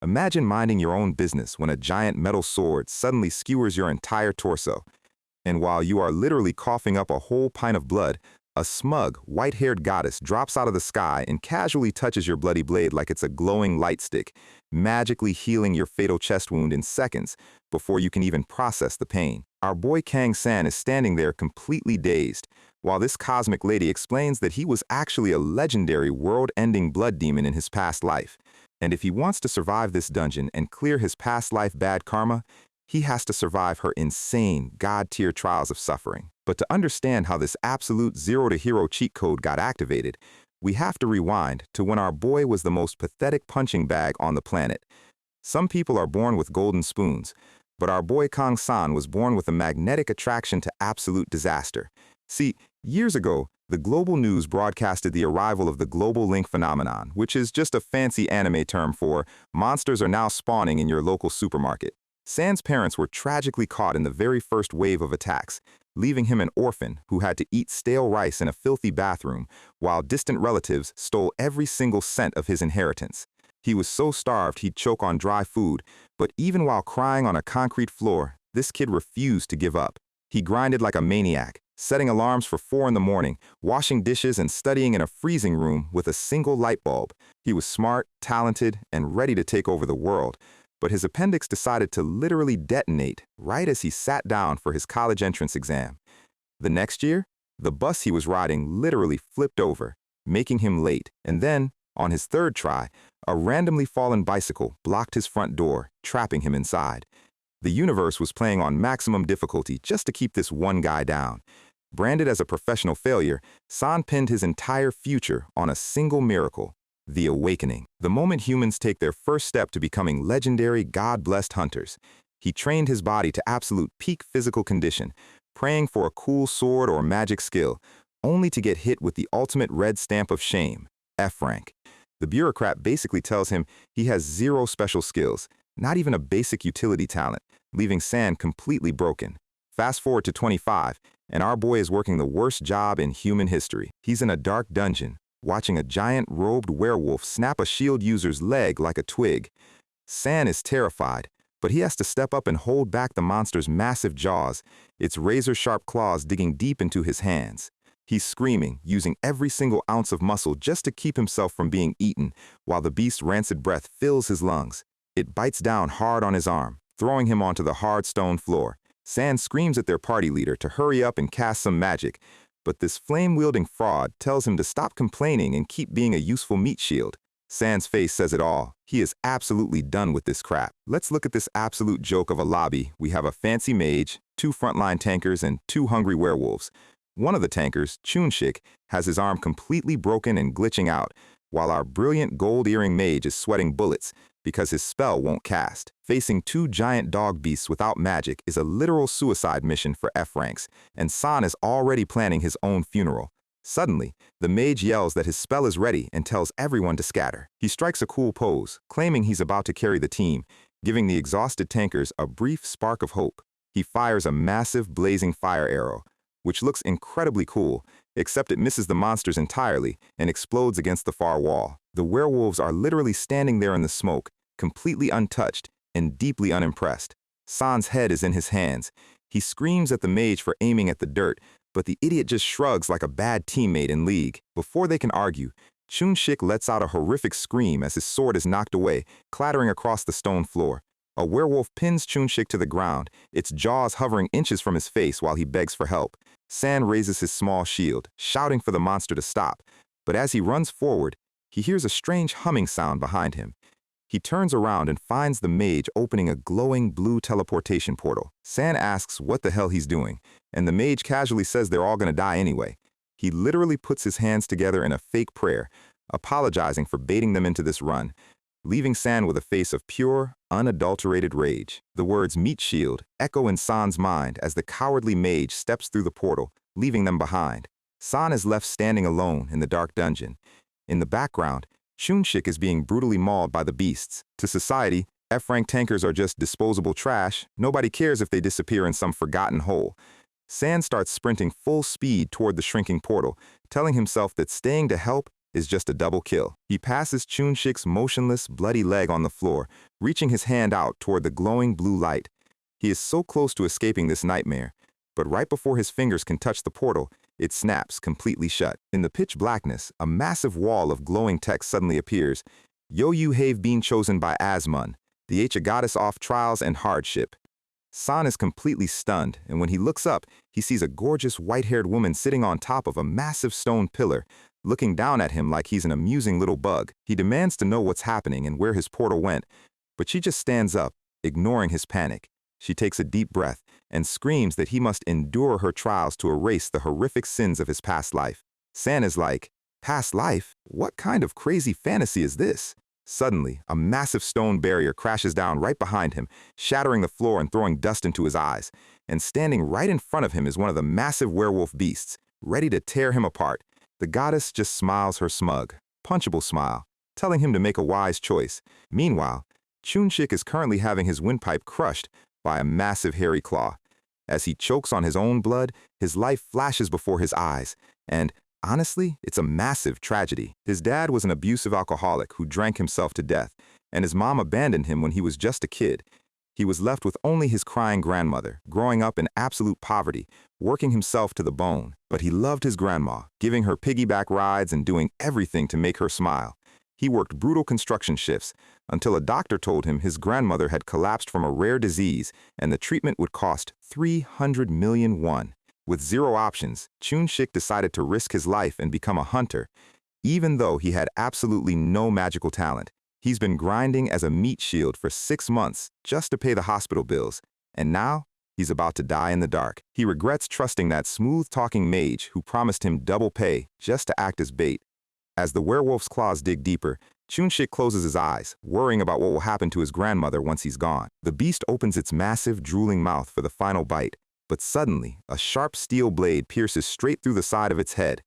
Imagine minding your own business when a giant metal sword suddenly skewers your entire torso. And while you are literally coughing up a whole pint of blood, a smug, white-haired goddess drops out of the sky and casually touches your bloody blade like it's a glowing light stick, magically healing your fatal chest wound in seconds before you can even process the pain. Our boy Kang-san is standing there completely dazed, while this cosmic lady explains that he was actually a legendary world-ending blood demon in his past life. And if he wants to survive this dungeon and clear his past life bad karma, he has to survive her insane, God-tier trials of suffering. But to understand how this absolute zero-to-hero cheat code got activated, we have to rewind to when our boy was the most pathetic punching bag on the planet. Some people are born with golden spoons, but our boy Kang-san was born with a magnetic attraction to absolute disaster. See, years ago, the global news broadcasted the arrival of the global link phenomenon, which is just a fancy anime term for monsters are now spawning in your local supermarket. San's parents were tragically caught in the very first wave of attacks, leaving him an orphan who had to eat stale rice in a filthy bathroom, while distant relatives stole every single cent of his inheritance. He was so starved he'd choke on dry food, but even while crying on a concrete floor, this kid refused to give up. He grinded like a maniac, setting alarms for 4 in the morning, washing dishes and studying in a freezing room with a single light bulb. He was smart, talented, and ready to take over the world. But his appendix decided to literally detonate right as he sat down for his college entrance exam. The next year, the bus he was riding literally flipped over, making him late. And then, on his third try, a randomly fallen bicycle blocked his front door, trapping him inside. The universe was playing on maximum difficulty just to keep this one guy down. Branded as a professional failure, San pinned his entire future on a single miracle: the awakening. The moment humans take their first step to becoming legendary, God-blessed hunters. He trained his body to absolute peak physical condition, praying for a cool sword or magic skill, only to get hit with the ultimate red stamp of shame, F rank. The bureaucrat basically tells him he has 0 special skills, not even a basic utility talent, leaving San completely broken. Fast forward to 25, and our boy is working the worst job in human history. He's in a dark dungeon, watching a giant robed werewolf snap a shield user's leg like a twig. San is terrified, but he has to step up and hold back the monster's massive jaws, its razor-sharp claws digging deep into his hands. He's screaming, using every single ounce of muscle just to keep himself from being eaten, while the beast's rancid breath fills his lungs. It bites down hard on his arm, throwing him onto the hard stone floor. San screams at their party leader to hurry up and cast some magic, but this flame-wielding fraud tells him to stop complaining and keep being a useful meat shield. San's face says it all. He is absolutely done with this crap. Let's look at this absolute joke of a lobby. We have a fancy mage, 2 frontline tankers, and 2 hungry werewolves. One of the tankers, Chunshik, has his arm completely broken and glitching out, while our brilliant gold earring mage is sweating bullets because his spell won't cast. Facing 2 giant dog beasts without magic is a literal suicide mission for F ranks, and San is already planning his own funeral. Suddenly, the mage yells that his spell is ready and tells everyone to scatter. He strikes a cool pose, claiming he's about to carry the team, giving the exhausted tankers a brief spark of hope. He fires a massive blazing fire arrow, which looks incredibly cool, except it misses the monsters entirely and explodes against the far wall. The werewolves are literally standing there in the smoke, completely untouched and deeply unimpressed. San's head is in his hands. He screams at the mage for aiming at the dirt, but the idiot just shrugs like a bad teammate in league. Before they can argue, Chunshik lets out a horrific scream as his sword is knocked away, clattering across the stone floor. A werewolf pins Chunshik to the ground, its jaws hovering inches from his face while he begs for help. San raises his small shield, shouting for the monster to stop, but as he runs forward, he hears a strange humming sound behind him. He turns around and finds the mage opening a glowing blue teleportation portal. San asks what the hell he's doing, and the mage casually says they're all gonna die anyway. He literally puts his hands together in a fake prayer, apologizing for baiting them into this run, leaving San with a face of pure, unadulterated rage. The words "meat shield" echo in San's mind as the cowardly mage steps through the portal, leaving them behind. San is left standing alone in the dark dungeon. In the background, Chunshik is being brutally mauled by the beasts. To society, F-rank tankers are just disposable trash. Nobody cares if they disappear in some forgotten hole. San starts sprinting full speed toward the shrinking portal, telling himself that staying to help is just a double kill. He passes Chunshik's motionless, bloody leg on the floor, reaching his hand out toward the glowing blue light. He is so close to escaping this nightmare, but right before his fingers can touch the portal, it snaps completely shut. In the pitch blackness, a massive wall of glowing text suddenly appears. Yo, you have been chosen by Asmun, the H, a goddess off trials and hardship. San is completely stunned, and when he looks up, he sees a gorgeous white-haired woman sitting on top of a massive stone pillar, looking down at him like he's an amusing little bug. He demands to know what's happening and where his portal went, but she just stands up, ignoring his panic. She takes a deep breath and screams that he must endure her trials to erase the horrific sins of his past life. San is like, "Past life? What kind of crazy fantasy is this?" Suddenly, a massive stone barrier crashes down right behind him, shattering the floor and throwing dust into his eyes. And standing right in front of him is one of the massive werewolf beasts, ready to tear him apart. The goddess just smiles her smug, punchable smile, telling him to make a wise choice. Meanwhile, Chunshik is currently having his windpipe crushed by a massive hairy claw. As he chokes on his own blood, his life flashes before his eyes, and honestly, it's a massive tragedy. His dad was an abusive alcoholic who drank himself to death, and his mom abandoned him when he was just a kid. He was left with only his crying grandmother, growing up in absolute poverty, working himself to the bone. But he loved his grandma, giving her piggyback rides and doing everything to make her smile. He worked brutal construction shifts until a doctor told him his grandmother had collapsed from a rare disease and the treatment would cost 300 million won. With zero options, Chunshik decided to risk his life and become a hunter. Even though he had absolutely no magical talent, he's been grinding as a meat shield for 6 months just to pay the hospital bills, and now he's about to die in the dark. He regrets trusting that smooth-talking mage who promised him double pay just to act as bait. As the werewolf's claws dig deeper, Chunshik closes his eyes, worrying about what will happen to his grandmother once he's gone. The beast opens its massive, drooling mouth for the final bite, but suddenly, a sharp steel blade pierces straight through the side of its head.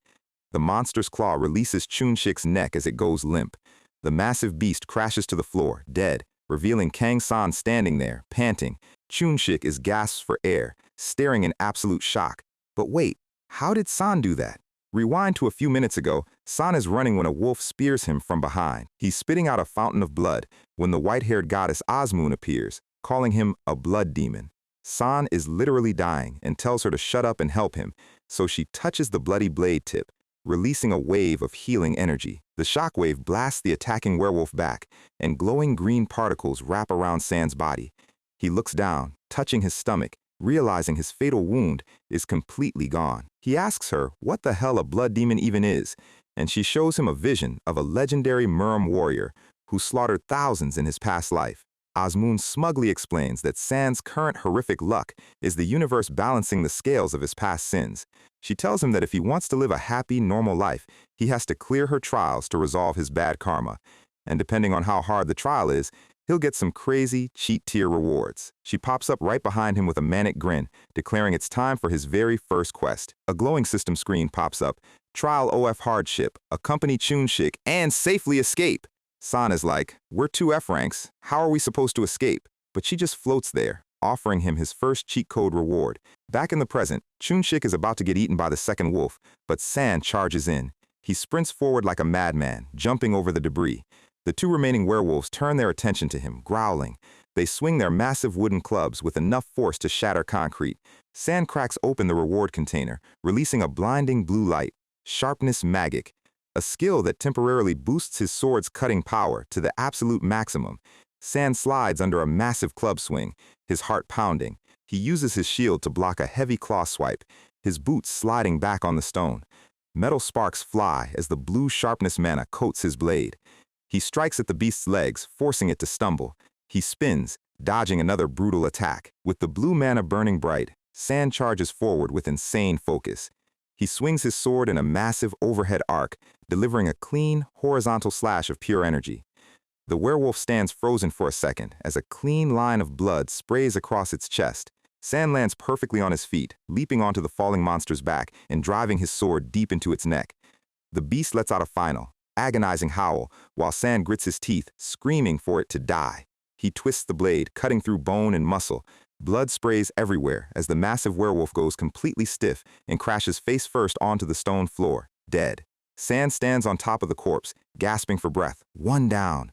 The monster's claw releases Chunshik's neck as it goes limp. The massive beast crashes to the floor, dead, revealing Kang San standing there, panting. Chunshik is gasps for air, staring in absolute shock. But wait, how did San do that? Rewind to a few minutes ago, San is running when a wolf spears him from behind. He's spitting out a fountain of blood when the white-haired goddess Asmun appears, calling him a blood demon. San is literally dying and tells her to shut up and help him, so she touches the bloody blade tip, releasing a wave of healing energy. The shockwave blasts the attacking werewolf back, and glowing green particles wrap around San's body. He looks down, touching his stomach, realizing his fatal wound is completely gone. He asks her what the hell a blood demon even is, and she shows him a vision of a legendary Murum warrior who slaughtered thousands in his past life. Asmun smugly explains that San's current horrific luck is the universe balancing the scales of his past sins. She tells him that if he wants to live a happy, normal life, he has to clear her trials to resolve his bad karma. And depending on how hard the trial is, he'll get some crazy, cheat-tier rewards. She pops up right behind him with a manic grin, declaring it's time for his very first quest. A glowing system screen pops up. Trial OF hardship, accompany Chunshik, and safely escape. San is like, "We're 2 F ranks. How are we supposed to escape?" But she just floats there, offering him his first cheat code reward. Back in the present, Chunshik is about to get eaten by the second wolf, but San charges in. He sprints forward like a madman, jumping over the debris. The 2 remaining werewolves turn their attention to him, growling. They swing their massive wooden clubs with enough force to shatter concrete. San cracks open the reward container, releasing a blinding blue light. Sharpness magic, a skill that temporarily boosts his sword's cutting power to the absolute maximum. San slides under a massive club swing, his heart pounding. He uses his shield to block a heavy claw swipe, his boots sliding back on the stone. Metal sparks fly as the blue sharpness mana coats his blade. He strikes at the beast's legs, forcing it to stumble. He spins, dodging another brutal attack. With the blue mana burning bright, San charges forward with insane focus. He swings his sword in a massive overhead arc, delivering a clean, horizontal slash of pure energy. The werewolf stands frozen for a second as a clean line of blood sprays across its chest. San lands perfectly on his feet, leaping onto the falling monster's back and driving his sword deep into its neck. The beast lets out a final, agonizing howl, while San grits his teeth, screaming for it to die. He twists the blade, cutting through bone and muscle. Blood sprays everywhere as the massive werewolf goes completely stiff and crashes face first onto the stone floor, dead. San stands on top of the corpse, gasping for breath. One down.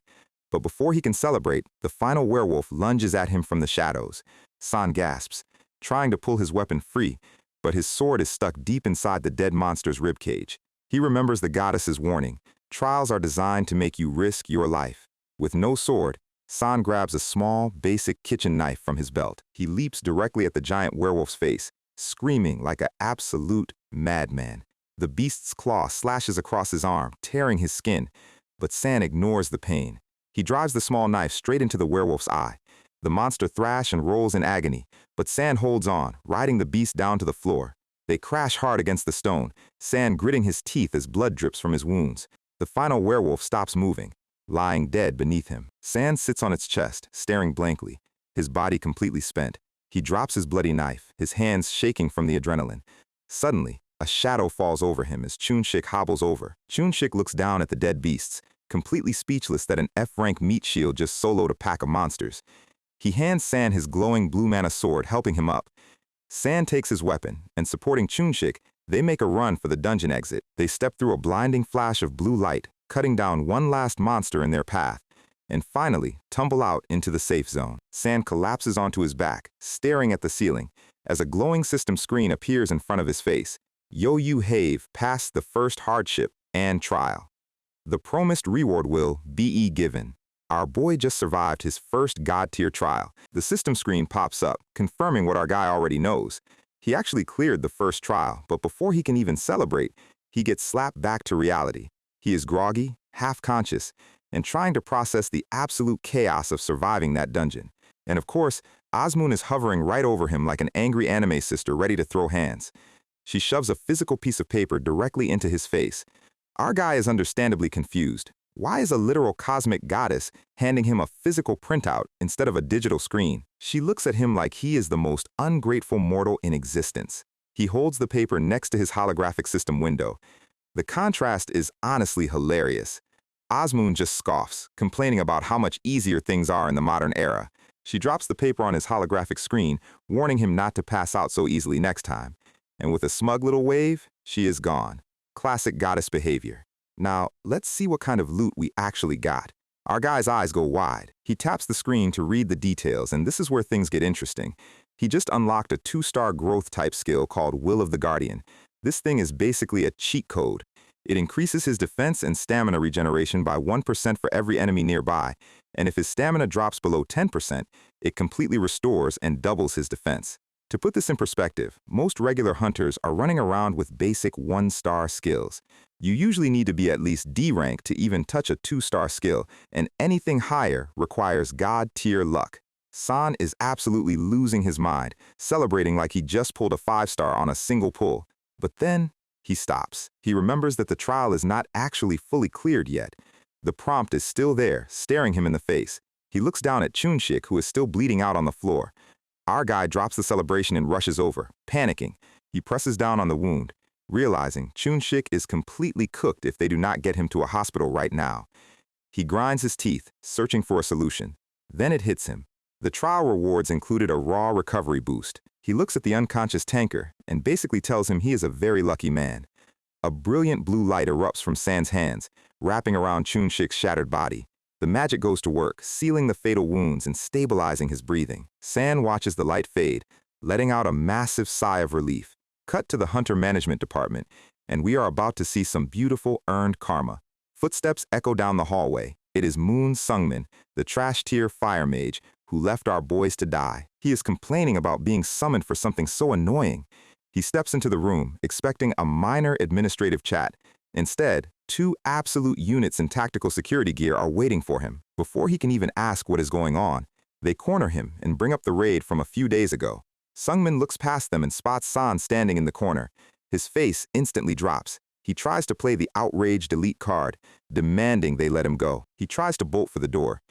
But before he can celebrate, the final werewolf lunges at him from the shadows. San gasps, trying to pull his weapon free, but his sword is stuck deep inside the dead monster's ribcage. He remembers the goddess's warning. Trials are designed to make you risk your life. With no sword, San grabs a small, basic kitchen knife from his belt. He leaps directly at the giant werewolf's face, screaming like an absolute madman. The beast's claw slashes across his arm, tearing his skin, but San ignores the pain. He drives the small knife straight into the werewolf's eye. The monster thrashes and rolls in agony, but San holds on, riding the beast down to the floor. They crash hard against the stone, San gritting his teeth as blood drips from his wounds. The final werewolf stops moving, lying dead beneath him. San sits on its chest, staring blankly, his body completely spent. He drops his bloody knife, his hands shaking from the adrenaline. Suddenly, a shadow falls over him as Chunshik hobbles over. Chunshik looks down at the dead beasts, completely speechless that an F-rank meat shield just soloed a pack of monsters. He hands San his glowing blue mana sword, helping him up. San takes his weapon, and supporting Chunshik, they make a run for the dungeon exit. They step through a blinding flash of blue light, cutting down one last monster in their path, and finally tumble out into the safe zone. San collapses onto his back, staring at the ceiling, as a glowing system screen appears in front of his face. Yo-Yu have passed the first hardship and trial. The promised reward will be given. Our boy just survived his first God-tier trial. The system screen pops up, confirming what our guy already knows. He actually cleared the first trial, but before he can even celebrate, he gets slapped back to reality. He is groggy, half-conscious, and trying to process the absolute chaos of surviving that dungeon. And of course, Asmoon is hovering right over him like an angry anime sister ready to throw hands. She shoves a physical piece of paper directly into his face. Our guy is understandably confused. Why is a literal cosmic goddess handing him a physical printout instead of a digital screen? She looks at him like he is the most ungrateful mortal in existence. He holds the paper next to his holographic system window. The contrast is honestly hilarious. Asmoon just scoffs, complaining about how much easier things are in the modern era. She drops the paper on his holographic screen, warning him not to pass out so easily next time. And with a smug little wave, she is gone. Classic goddess behavior. Now, let's see what kind of loot we actually got. Our guy's eyes go wide. He taps the screen to read the details, and this is where things get interesting. He just unlocked a 2-star growth type skill called Will of the Guardian. This thing is basically a cheat code. It increases his defense and stamina regeneration by 1% for every enemy nearby, and if his stamina drops below 10%, it completely restores and doubles his defense. To put this in perspective, most regular hunters are running around with basic 1-star skills. You usually need to be at least D rank to even touch a 2-star skill, and anything higher requires God-tier luck. San is absolutely losing his mind, celebrating like he just pulled a 5-star on a single pull. But then, he stops. He remembers that the trial is not actually fully cleared yet. The prompt is still there, staring him in the face. He looks down at Chunshik, who is still bleeding out on the floor. Our guy drops the celebration and rushes over, panicking. He presses down on the wound, realizing Chunshik is completely cooked if they do not get him to a hospital right now. He grinds his teeth, searching for a solution. Then it hits him. The trial rewards included a raw recovery boost. He looks at the unconscious tanker and basically tells him he is a very lucky man. A brilliant blue light erupts from San's hands, wrapping around Chunshik's shattered body. The magic goes to work, sealing the fatal wounds and stabilizing his breathing. San watches the light fade, letting out a massive sigh of relief. Cut to the Hunter Management Department, and we are about to see some beautiful earned karma. Footsteps echo down the hallway. It is Moon Sungmin, the trash-tier fire mage, who left our boys to die. He is complaining about being summoned for something so annoying. He steps into the room, expecting a minor administrative chat. Instead, 2 absolute units in tactical security gear are waiting for him. Before he can even ask what is going on, they corner him and bring up the raid from a few days ago. Sungmin looks past them and spots San standing in the corner. His face instantly drops. He tries to play the outraged elite card, demanding they let him go. He tries to bolt for the door,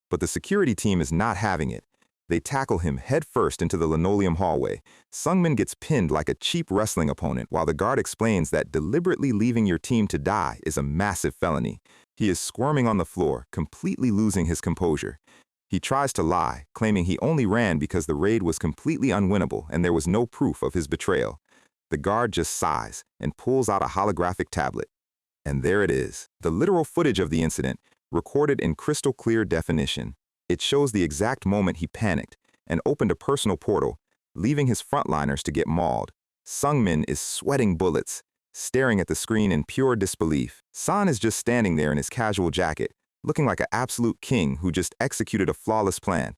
but the security team is not having it. They tackle him headfirst into the linoleum hallway. Sungmin gets pinned like a cheap wrestling opponent while the guard explains that deliberately leaving your team to die is a massive felony. He is squirming on the floor, completely losing his composure. He tries to lie, claiming he only ran because the raid was completely unwinnable and there was no proof of his betrayal. The guard just sighs and pulls out a holographic tablet. And there it is, the literal footage of the incident, recorded in crystal clear definition. It shows the exact moment he panicked and opened a personal portal, leaving his frontliners to get mauled. Sungmin is sweating bullets, staring at the screen in pure disbelief. San is just standing there in his casual jacket, looking like an absolute king who just executed a flawless plan.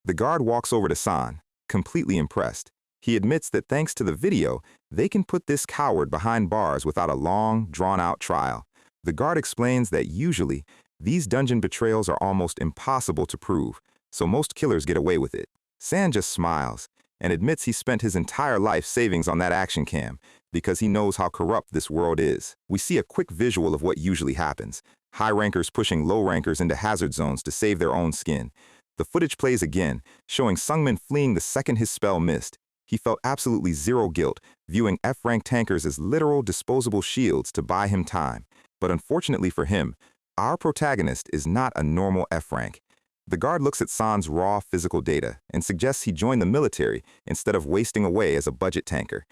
The guard walks over to San, completely impressed. He admits that thanks to the video, they can put this coward behind bars without a long, drawn-out trial. The guard explains that usually, these dungeon betrayals are almost impossible to prove, so most killers get away with it. San just smiles and admits he spent his entire life savings on that action cam because he knows how corrupt this world is. We see a quick visual of what usually happens. High rankers pushing low rankers into hazard zones to save their own skin. The footage plays again, showing Sungmin fleeing the second his spell missed. He felt absolutely zero guilt, viewing F-rank tankers as literal disposable shields to buy him time. But unfortunately for him, our protagonist is not a normal F-rank. The guard looks at San's raw physical data and suggests he join the military instead of wasting away as a budget tanker.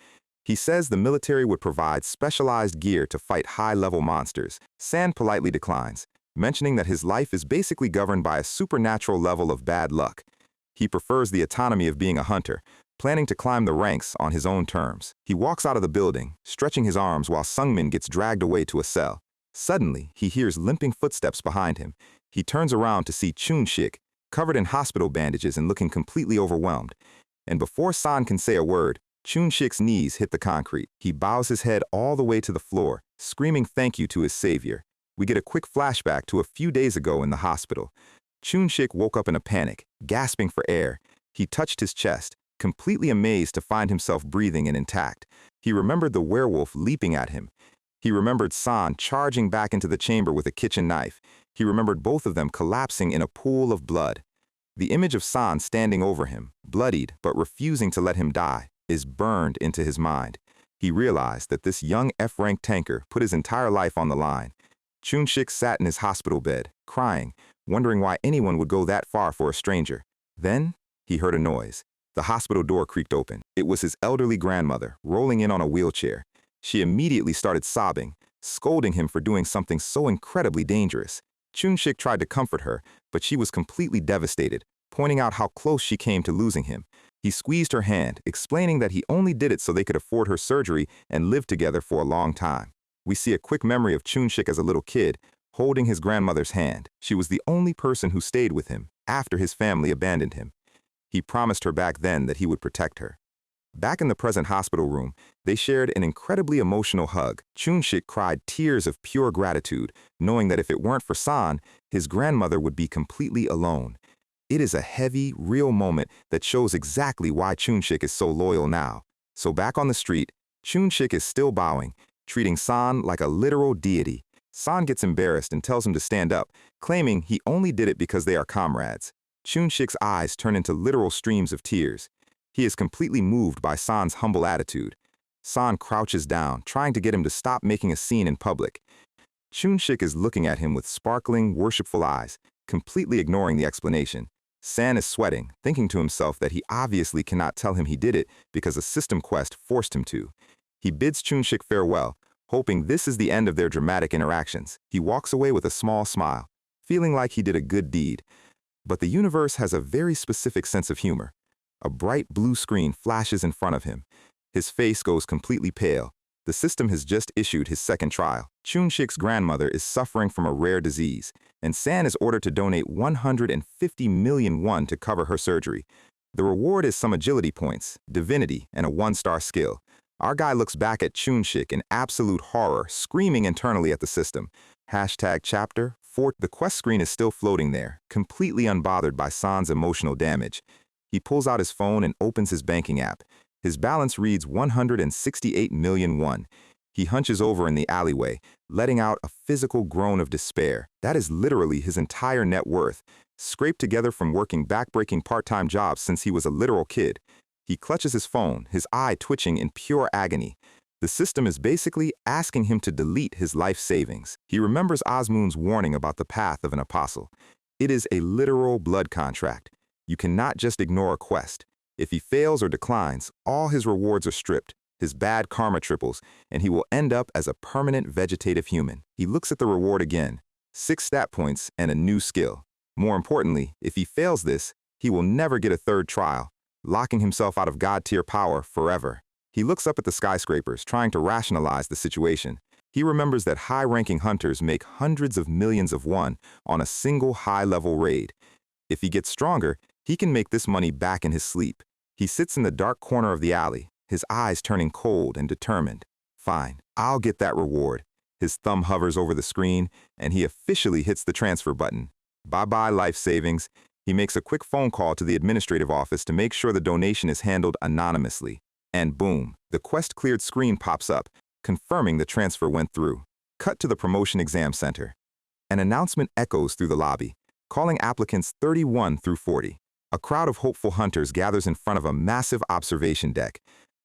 He says the military would provide specialized gear to fight high-level monsters. San politely declines, mentioning that his life is basically governed by a supernatural level of bad luck. He prefers the autonomy of being a hunter, planning to climb the ranks on his own terms. He walks out of the building, stretching his arms while Sungmin gets dragged away to a cell. Suddenly, he hears limping footsteps behind him. He turns around to see Chun-shik, covered in hospital bandages and looking completely overwhelmed. And before San can say a word, Chun-shik's knees hit the concrete. He bows his head all the way to the floor, screaming thank you to his savior. We get a quick flashback to a few days ago in the hospital. Chun-shik woke up in a panic, gasping for air. He touched his chest, completely amazed to find himself breathing and intact. He remembered the werewolf leaping at him. He remembered San charging back into the chamber with a kitchen knife. He remembered both of them collapsing in a pool of blood. The image of San standing over him, bloodied but refusing to let him die, is burned into his mind. He realized that this young F-rank tanker put his entire life on the line. Chun-shik sat in his hospital bed, crying, wondering why anyone would go that far for a stranger. Then, he heard a noise. The hospital door creaked open. It was his elderly grandmother, rolling in on a wheelchair. She immediately started sobbing, scolding him for doing something so incredibly dangerous. Chun-shik tried to comfort her, but she was completely devastated, pointing out how close she came to losing him. He squeezed her hand, explaining that he only did it so they could afford her surgery and live together for a long time. We see a quick memory of Chun-shik as a little kid, holding his grandmother's hand. She was the only person who stayed with him after his family abandoned him. He promised her back then that he would protect her. Back in the present hospital room, they shared an incredibly emotional hug. Chun-shik cried tears of pure gratitude, knowing that if it weren't for San, his grandmother would be completely alone. It is a heavy, real moment that shows exactly why Chun-shik is so loyal now. So back on the street, Chun-shik is still bowing, treating San like a literal deity. San gets embarrassed and tells him to stand up, claiming he only did it because they are comrades. Chun-shik's eyes turn into literal streams of tears. He is completely moved by San's humble attitude. San crouches down, trying to get him to stop making a scene in public. Chun-shik is looking at him with sparkling, worshipful eyes, completely ignoring the explanation. San is sweating, thinking to himself that he obviously cannot tell him he did it because a system quest forced him to. He bids Chun-shik farewell, hoping this is the end of their dramatic interactions. He walks away with a small smile, feeling like he did a good deed. But the universe has a very specific sense of humor. A bright blue screen flashes in front of him. His face goes completely pale. The system has just issued his second trial. Chun-shik's grandmother is suffering from a rare disease, and San is ordered to donate 150 million won to cover her surgery. The reward is some agility points, divinity, and a 1-star skill. Our guy looks back at Chun-shik in absolute horror, screaming internally at the system. #chapter 4. The quest screen is still floating there, completely unbothered by San's emotional damage. He pulls out his phone and opens his banking app. His balance reads 168 million won. He hunches over in the alleyway, letting out a physical groan of despair. That is literally his entire net worth, scraped together from working backbreaking part-time jobs since he was a literal kid. He clutches his phone, his eye twitching in pure agony. The system is basically asking him to delete his life savings. He remembers Osmoon's warning about the path of an apostle. It is a literal blood contract. You cannot just ignore a quest. If he fails or declines, all his rewards are stripped, his bad karma triples, and he will end up as a permanent vegetative human. He looks at the reward again. 6 stat points and a new skill. More importantly, if he fails this, he will never get a third trial, locking himself out of God-tier power forever. He looks up at the skyscrapers, trying to rationalize the situation. He remembers that high-ranking hunters make hundreds of millions of won on a single high-level raid. If he gets stronger, he can make this money back in his sleep. He sits in the dark corner of the alley, his eyes turning cold and determined. Fine, I'll get that reward. His thumb hovers over the screen, and he officially hits the transfer button. Bye-bye life savings. He makes a quick phone call to the administrative office to make sure the donation is handled anonymously. And boom, the quest cleared screen pops up, confirming the transfer went through. Cut to the promotion exam center. An announcement echoes through the lobby, calling applicants 31 through 40. A crowd of hopeful hunters gathers in front of a massive observation deck.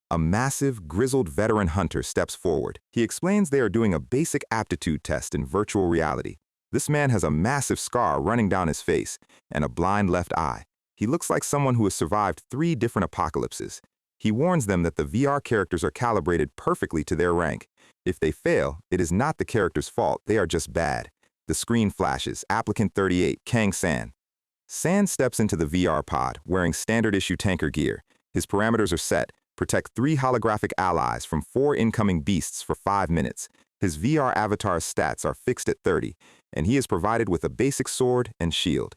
A massive, grizzled veteran hunter steps forward. He explains they are doing a basic aptitude test in virtual reality. This man has a massive scar running down his face and a blind left eye. He looks like someone who has survived 3 different apocalypses. He warns them that the VR characters are calibrated perfectly to their rank. If they fail, it is not the character's fault, they are just bad. The screen flashes, applicant 38, Kang San. San steps into the VR pod, wearing standard-issue tanker gear. His parameters are set. Protect 3 holographic allies from 4 incoming beasts for 5 minutes. His VR avatar's stats are fixed at 30, and he is provided with a basic sword and shield.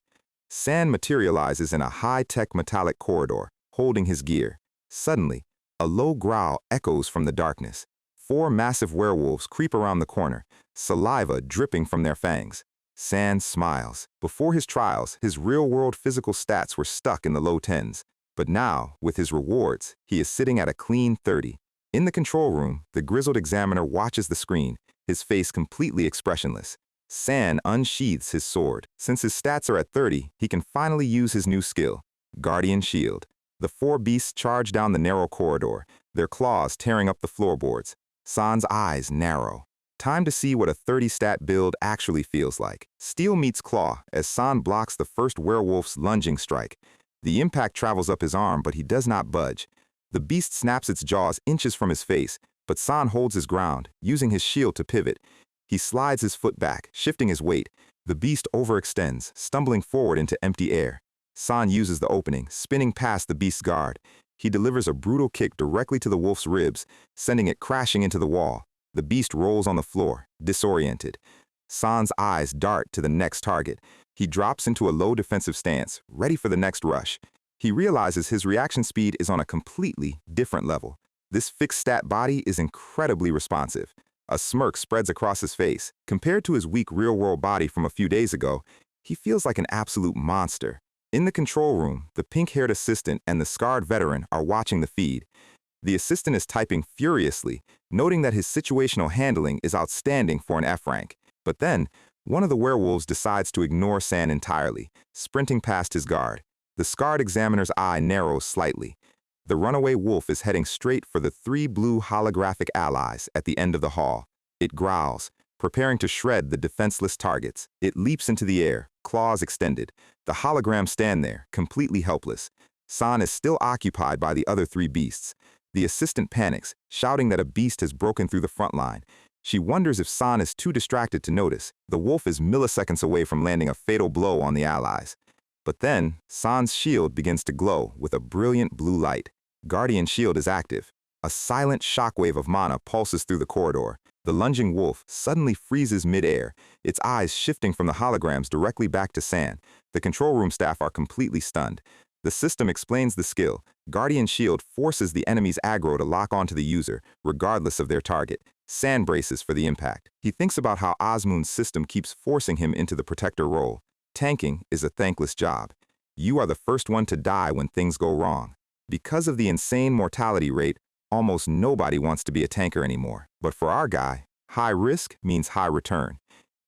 San materializes in a high-tech metallic corridor, holding his gear. Suddenly, a low growl echoes from the darkness. 4 massive werewolves creep around the corner, saliva dripping from their fangs. San smiles. Before his trials, his real-world physical stats were stuck in the low 10s. But now, with his rewards, he is sitting at a clean 30. In the control room, the grizzled examiner watches the screen, his face completely expressionless. San unsheathes his sword. Since his stats are at 30, he can finally use his new skill, Guardian Shield. The 4 beasts charge down the narrow corridor, their claws tearing up the floorboards. San's eyes narrow. Time to see what a 30-stat build actually feels like. Steel meets claw as San blocks the first werewolf's lunging strike. The impact travels up his arm, but he does not budge. The beast snaps its jaws inches from his face, but San holds his ground, using his shield to pivot. He slides his foot back, shifting his weight. The beast overextends, stumbling forward into empty air. San uses the opening, spinning past the beast's guard. He delivers a brutal kick directly to the wolf's ribs, sending it crashing into the wall. The beast rolls on the floor, disoriented. San's eyes dart to the next target. He drops into a low defensive stance, ready for the next rush. He realizes his reaction speed is on a completely different level. This fixed stat body is incredibly responsive. A smirk spreads across his face. Compared to his weak real-world body from a few days ago, he feels like an absolute monster. In the control room, the pink-haired assistant and the scarred veteran are watching the feed. The assistant is typing furiously, noting that his situational handling is outstanding for an F rank. But then, one of the werewolves decides to ignore San entirely, sprinting past his guard. The scarred examiner's eye narrows slightly. The runaway wolf is heading straight for the 3 blue holographic allies at the end of the hall. It growls, preparing to shred the defenseless targets. It leaps into the air, claws extended. The holograms stand there, completely helpless. San is still occupied by the other 3 beasts. The assistant panics, shouting that a beast has broken through the front line. She wonders if San is too distracted to notice. The wolf is milliseconds away from landing a fatal blow on the allies. But then, San's shield begins to glow with a brilliant blue light. Guardian Shield is active. A silent shockwave of mana pulses through the corridor. The lunging wolf suddenly freezes mid-air, its eyes shifting from the holograms directly back to San. The control room staff are completely stunned. The system explains the skill. Guardian Shield forces the enemy's aggro to lock onto the user, regardless of their target. San braces for the impact. He thinks about how Osmoon's system keeps forcing him into the protector role. Tanking is a thankless job. You are the first one to die when things go wrong. Because of the insane mortality rate, almost nobody wants to be a tanker anymore. But for our guy, high risk means high return.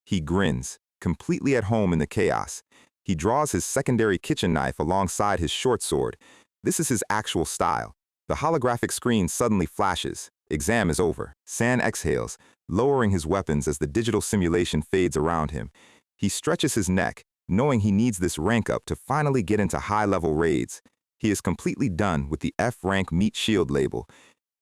He grins, completely at home in the chaos. He draws his secondary kitchen knife alongside his short sword. This is his actual style. The holographic screen suddenly flashes. Exam is over. San exhales, lowering his weapons as the digital simulation fades around him. He stretches his neck, knowing he needs this rank up to finally get into high-level raids. He is completely done with the F-rank meat shield label.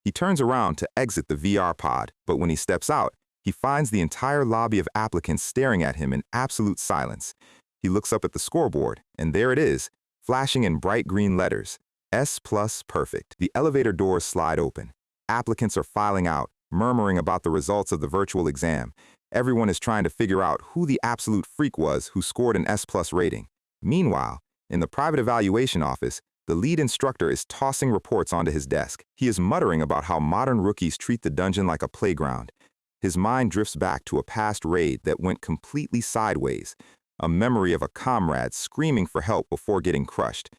He turns around to exit the VR pod, but when he steps out, he finds the entire lobby of applicants staring at him in absolute silence. He looks up at the scoreboard, and there it is, flashing in bright green letters. S plus perfect. The elevator doors slide open. Applicants are filing out, murmuring about the results of the virtual exam. Everyone is trying to figure out who the absolute freak was who scored an S plus rating. Meanwhile, in the private evaluation office, the lead instructor is tossing reports onto his desk. He is muttering about how modern rookies treat the dungeon like a playground. His mind drifts back to a past raid that went completely sideways, a memory of a comrade screaming for help before getting crushed.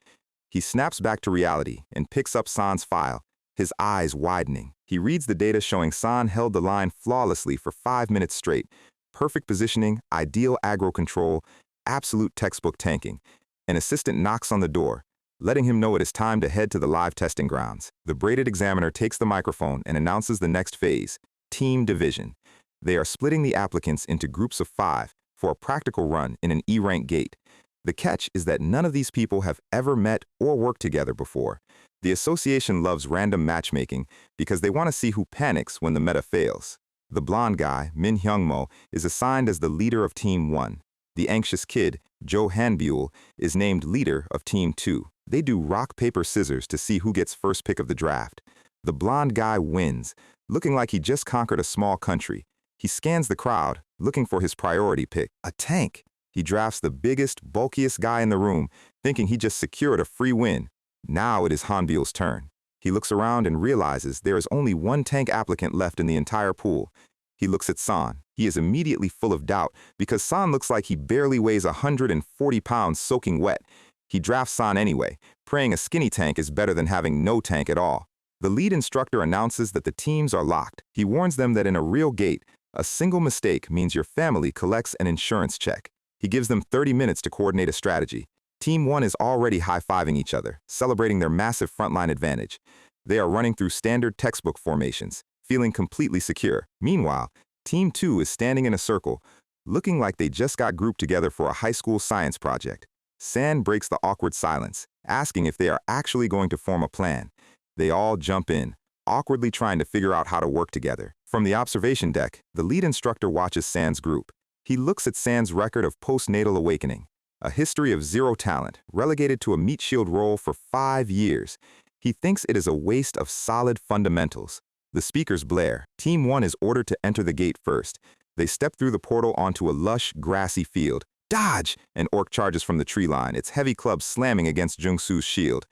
He snaps back to reality and picks up San's file, his eyes widening. He reads the data showing San held the line flawlessly for 5 minutes straight. Perfect positioning, ideal aggro control, absolute textbook tanking. An assistant knocks on the door, letting him know it is time to head to the live testing grounds. The braided examiner takes the microphone and announces the next phase, team division. They are splitting the applicants into groups of 5 for a practical run in an E-rank gate. The catch is that none of these people have ever met or worked together before. The association loves random matchmaking because they want to see who panics when the meta fails. The blonde guy, Min Hyung-mo, is assigned as the leader of Team 1. The anxious kid, Jo Han-byul, is named leader of Team 2. They do rock, paper, scissors to see who gets first pick of the draft. The blonde guy wins, looking like he just conquered a small country. He scans the crowd, looking for his priority pick, a tank. He drafts the biggest, bulkiest guy in the room, thinking he just secured a free win. Now it is Han-byul's turn. He looks around and realizes there is only one tank applicant left in the entire pool. He looks at San. He is immediately full of doubt because San looks like he barely weighs 140 pounds soaking wet. He drafts San anyway, praying a skinny tank is better than having no tank at all. The lead instructor announces that the teams are locked. He warns them that in a real gate, a single mistake means your family collects an insurance check. He gives them 30 minutes to coordinate a strategy. Team 1 is already high-fiving each other, celebrating their massive frontline advantage. They are running through standard textbook formations, feeling completely secure. Meanwhile, Team 2 is standing in a circle, looking like they just got grouped together for a high school science project. San breaks the awkward silence, asking if they are actually going to form a plan. They all jump in, awkwardly trying to figure out how to work together. From the observation deck, the lead instructor watches San's group. He looks at San's record of postnatal awakening, a history of zero talent, relegated to a meat shield role for 5 years. He thinks it is a waste of solid fundamentals. The speakers blare. Team 1 is ordered to enter the gate first. They step through the portal onto a lush, grassy field. Dodge! An orc charges from the tree line, its heavy club slamming against Jung-soo's shield.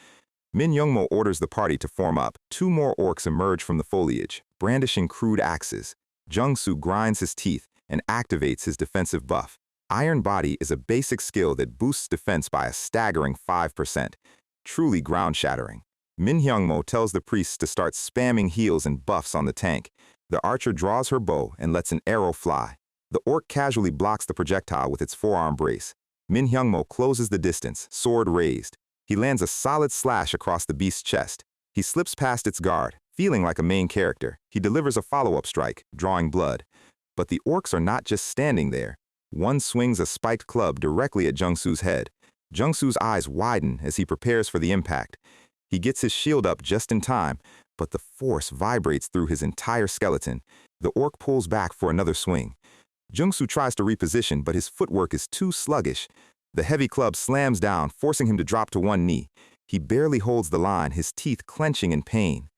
Min Young-mo orders the party to form up. 2 more orcs emerge from the foliage, brandishing crude axes. Jung-soo grinds his teeth and activates his defensive buff. Iron Body is a basic skill that boosts defense by a staggering 5%. Truly ground-shattering. Min Hyung-mo tells the priests to start spamming heals and buffs on the tank. The archer draws her bow and lets an arrow fly. The orc casually blocks the projectile with its forearm brace. Min Hyung-mo closes the distance, sword raised. He lands a solid slash across the beast's chest. He slips past its guard, feeling like a main character. He delivers a follow-up strike, drawing blood. But the orcs are not just standing there. One swings a spiked club directly at Jung-soo's head. Jung-soo's eyes widen as he prepares for the impact. He gets his shield up just in time, but the force vibrates through his entire skeleton. The orc pulls back for another swing. Jung-soo tries to reposition, but his footwork is too sluggish. The heavy club slams down, forcing him to drop to one knee. He barely holds the line, his teeth clenching in pain.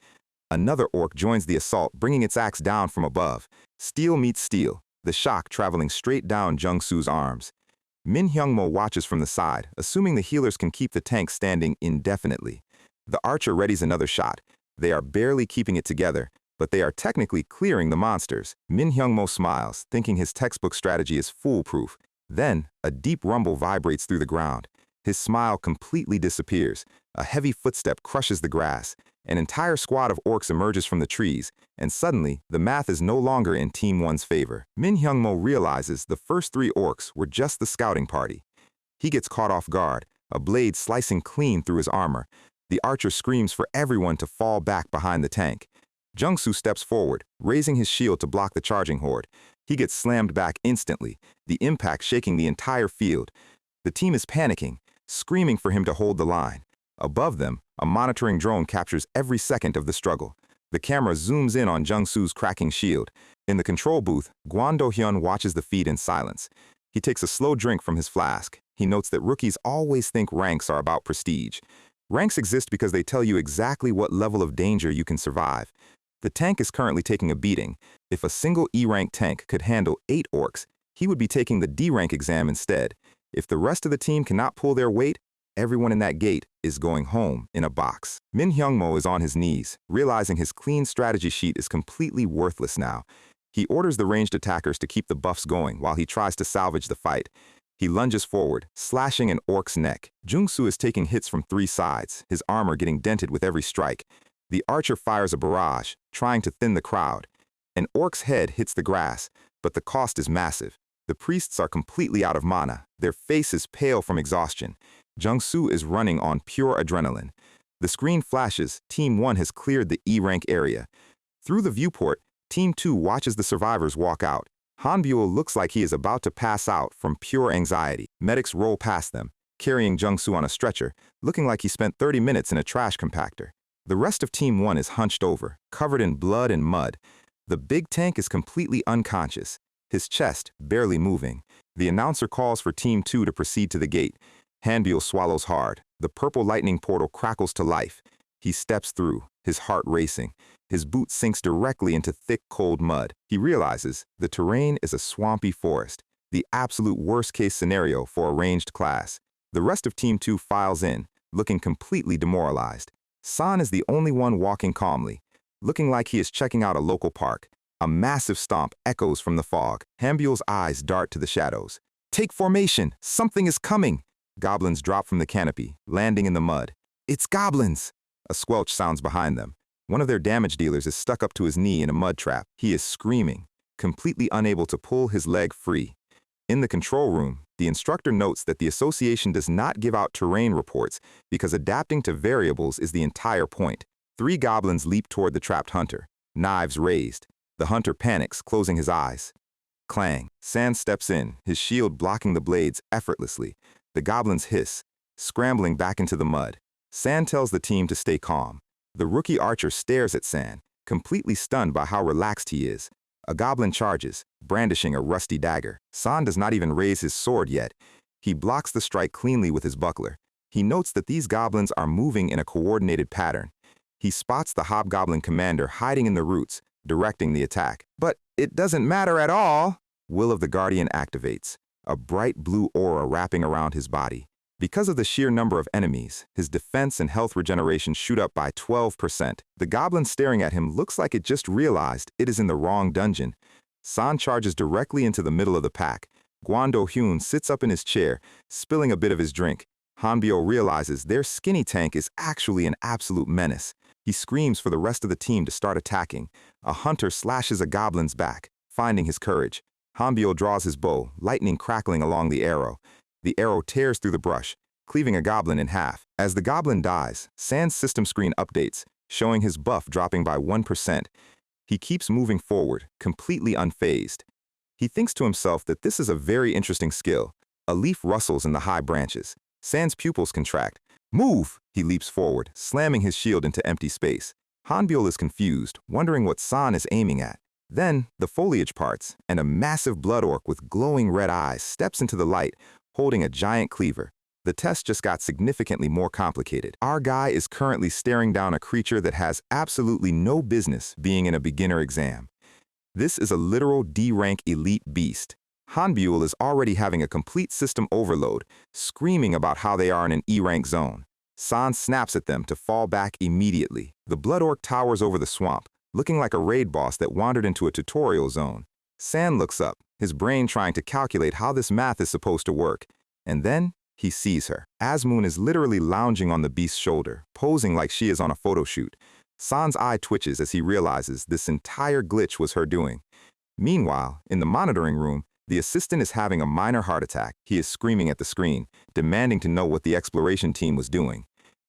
Another orc joins the assault, bringing its axe down from above. Steel meets steel, the shock traveling straight down Jung-soo's arms. Min Hyung-mo watches from the side, assuming the healers can keep the tank standing indefinitely. The archer readies another shot. They are barely keeping it together, but they are technically clearing the monsters. Min Hyung-mo smiles, thinking his textbook strategy is foolproof. Then, a deep rumble vibrates through the ground. His smile completely disappears. A heavy footstep crushes the grass. An entire squad of orcs emerges from the trees, and suddenly, the math is no longer in Team 1's favor. Min Hyung-mo realizes the first 3 orcs were just the scouting party. He gets caught off guard, a blade slicing clean through his armor. The archer screams for everyone to fall back behind the tank. Jung-soo steps forward, raising his shield to block the charging horde. He gets slammed back instantly, the impact shaking the entire field. The team is panicking, screaming for him to hold the line. Above them, a monitoring drone captures every second of the struggle. The camera zooms in on Jung-soo's cracking shield. In the control booth, Gwon Do-hyun watches the feed in silence. He takes a slow drink from his flask. He notes that rookies always think ranks are about prestige. Ranks exist because they tell you exactly what level of danger you can survive. The tank is currently taking a beating. If a single E-rank tank could handle 8 orcs, he would be taking the D-rank exam instead. If the rest of the team cannot pull their weight, everyone in that gate is going home in a box. Min Hyungmo is on his knees, realizing his clean strategy sheet is completely worthless now. He orders the ranged attackers to keep the buffs going while he tries to salvage the fight. He lunges forward, slashing an orc's neck. Jung-soo is taking hits from 3 sides, his armor getting dented with every strike. The archer fires a barrage, trying to thin the crowd. An orc's head hits the grass, but the cost is massive. The priests are completely out of mana, their faces pale from exhaustion. Jung-soo is running on pure adrenaline. The screen flashes, Team 1 has cleared the E-rank area. Through the viewport, Team 2 watches the survivors walk out. Hanbyul looks like he is about to pass out from pure anxiety. Medics roll past them, carrying Jung-soo on a stretcher, looking like he spent 30 minutes in a trash compactor. The rest of Team 1 is hunched over, covered in blood and mud. The big tank is completely unconscious, his chest barely moving. The announcer calls for Team 2 to proceed to the gate. Hanbyul swallows hard. The purple lightning portal crackles to life. He steps through, his heart racing. His boot sinks directly into thick, cold mud. He realizes the terrain is a swampy forest, the absolute worst-case scenario for a ranged class. The rest of Team 2 files in, looking completely demoralized. San is the only one walking calmly, looking like he is checking out a local park. A massive stomp echoes from the fog. Hanbyul's eyes dart to the shadows. "Take formation! Something is coming!" Goblins drop from the canopy, landing in the mud. "It's goblins!" A squelch sounds behind them. One of their damage dealers is stuck up to his knee in a mud trap. He is screaming, completely unable to pull his leg free. In the control room, the instructor notes that the association does not give out terrain reports because adapting to variables is the entire point. 3 goblins leap toward the trapped hunter, knives raised. The hunter panics, closing his eyes. Clang. San steps in, his shield blocking the blades effortlessly. The goblins hiss, scrambling back into the mud. San tells the team to stay calm. The rookie archer stares at San, completely stunned by how relaxed he is. A goblin charges, brandishing a rusty dagger. San does not even raise his sword yet. He blocks the strike cleanly with his buckler. He notes that these goblins are moving in a coordinated pattern. He spots the hobgoblin commander hiding in the roots, directing the attack. But it doesn't matter at all. Will of the Guardian activates, a bright blue aura wrapping around his body. Because of the sheer number of enemies, his defense and health regeneration shoot up by 12%. The goblin staring at him looks like it just realized it is in the wrong dungeon. San charges directly into the middle of the pack. Gwon Do-hyun sits up in his chair, spilling a bit of his drink. Hanbyul realizes their skinny tank is actually an absolute menace. He screams for the rest of the team to start attacking. A hunter slashes a goblin's back, finding his courage. Hanbyul draws his bow, lightning crackling along the arrow. The arrow tears through the brush, cleaving a goblin in half. As the goblin dies, San's system screen updates, showing his buff dropping by 1%. He keeps moving forward, completely unfazed. He thinks to himself that this is a very interesting skill. A leaf rustles in the high branches. San's pupils contract. "Move!" He leaps forward, slamming his shield into empty space. Hanbyul is confused, wondering what San is aiming at. Then, the foliage parts, and a massive blood orc with glowing red eyes steps into the light, holding a giant cleaver. The test just got significantly more complicated. Our guy is currently staring down a creature that has absolutely no business being in a beginner exam. This is a literal D-rank elite beast. Hanbyul is already having a complete system overload, screaming about how they are in an E-rank zone. San snaps at them to fall back immediately. The blood orc towers over the swamp, looking like a raid boss that wandered into a tutorial zone. San looks up, his brain trying to calculate how this math is supposed to work. And then, he sees her. Asmoon is literally lounging on the beast's shoulder, posing like she is on a photo shoot. San's eye twitches as he realizes this entire glitch was her doing. Meanwhile, in the monitoring room, the assistant is having a minor heart attack. He is screaming at the screen, demanding to know what the exploration team was doing.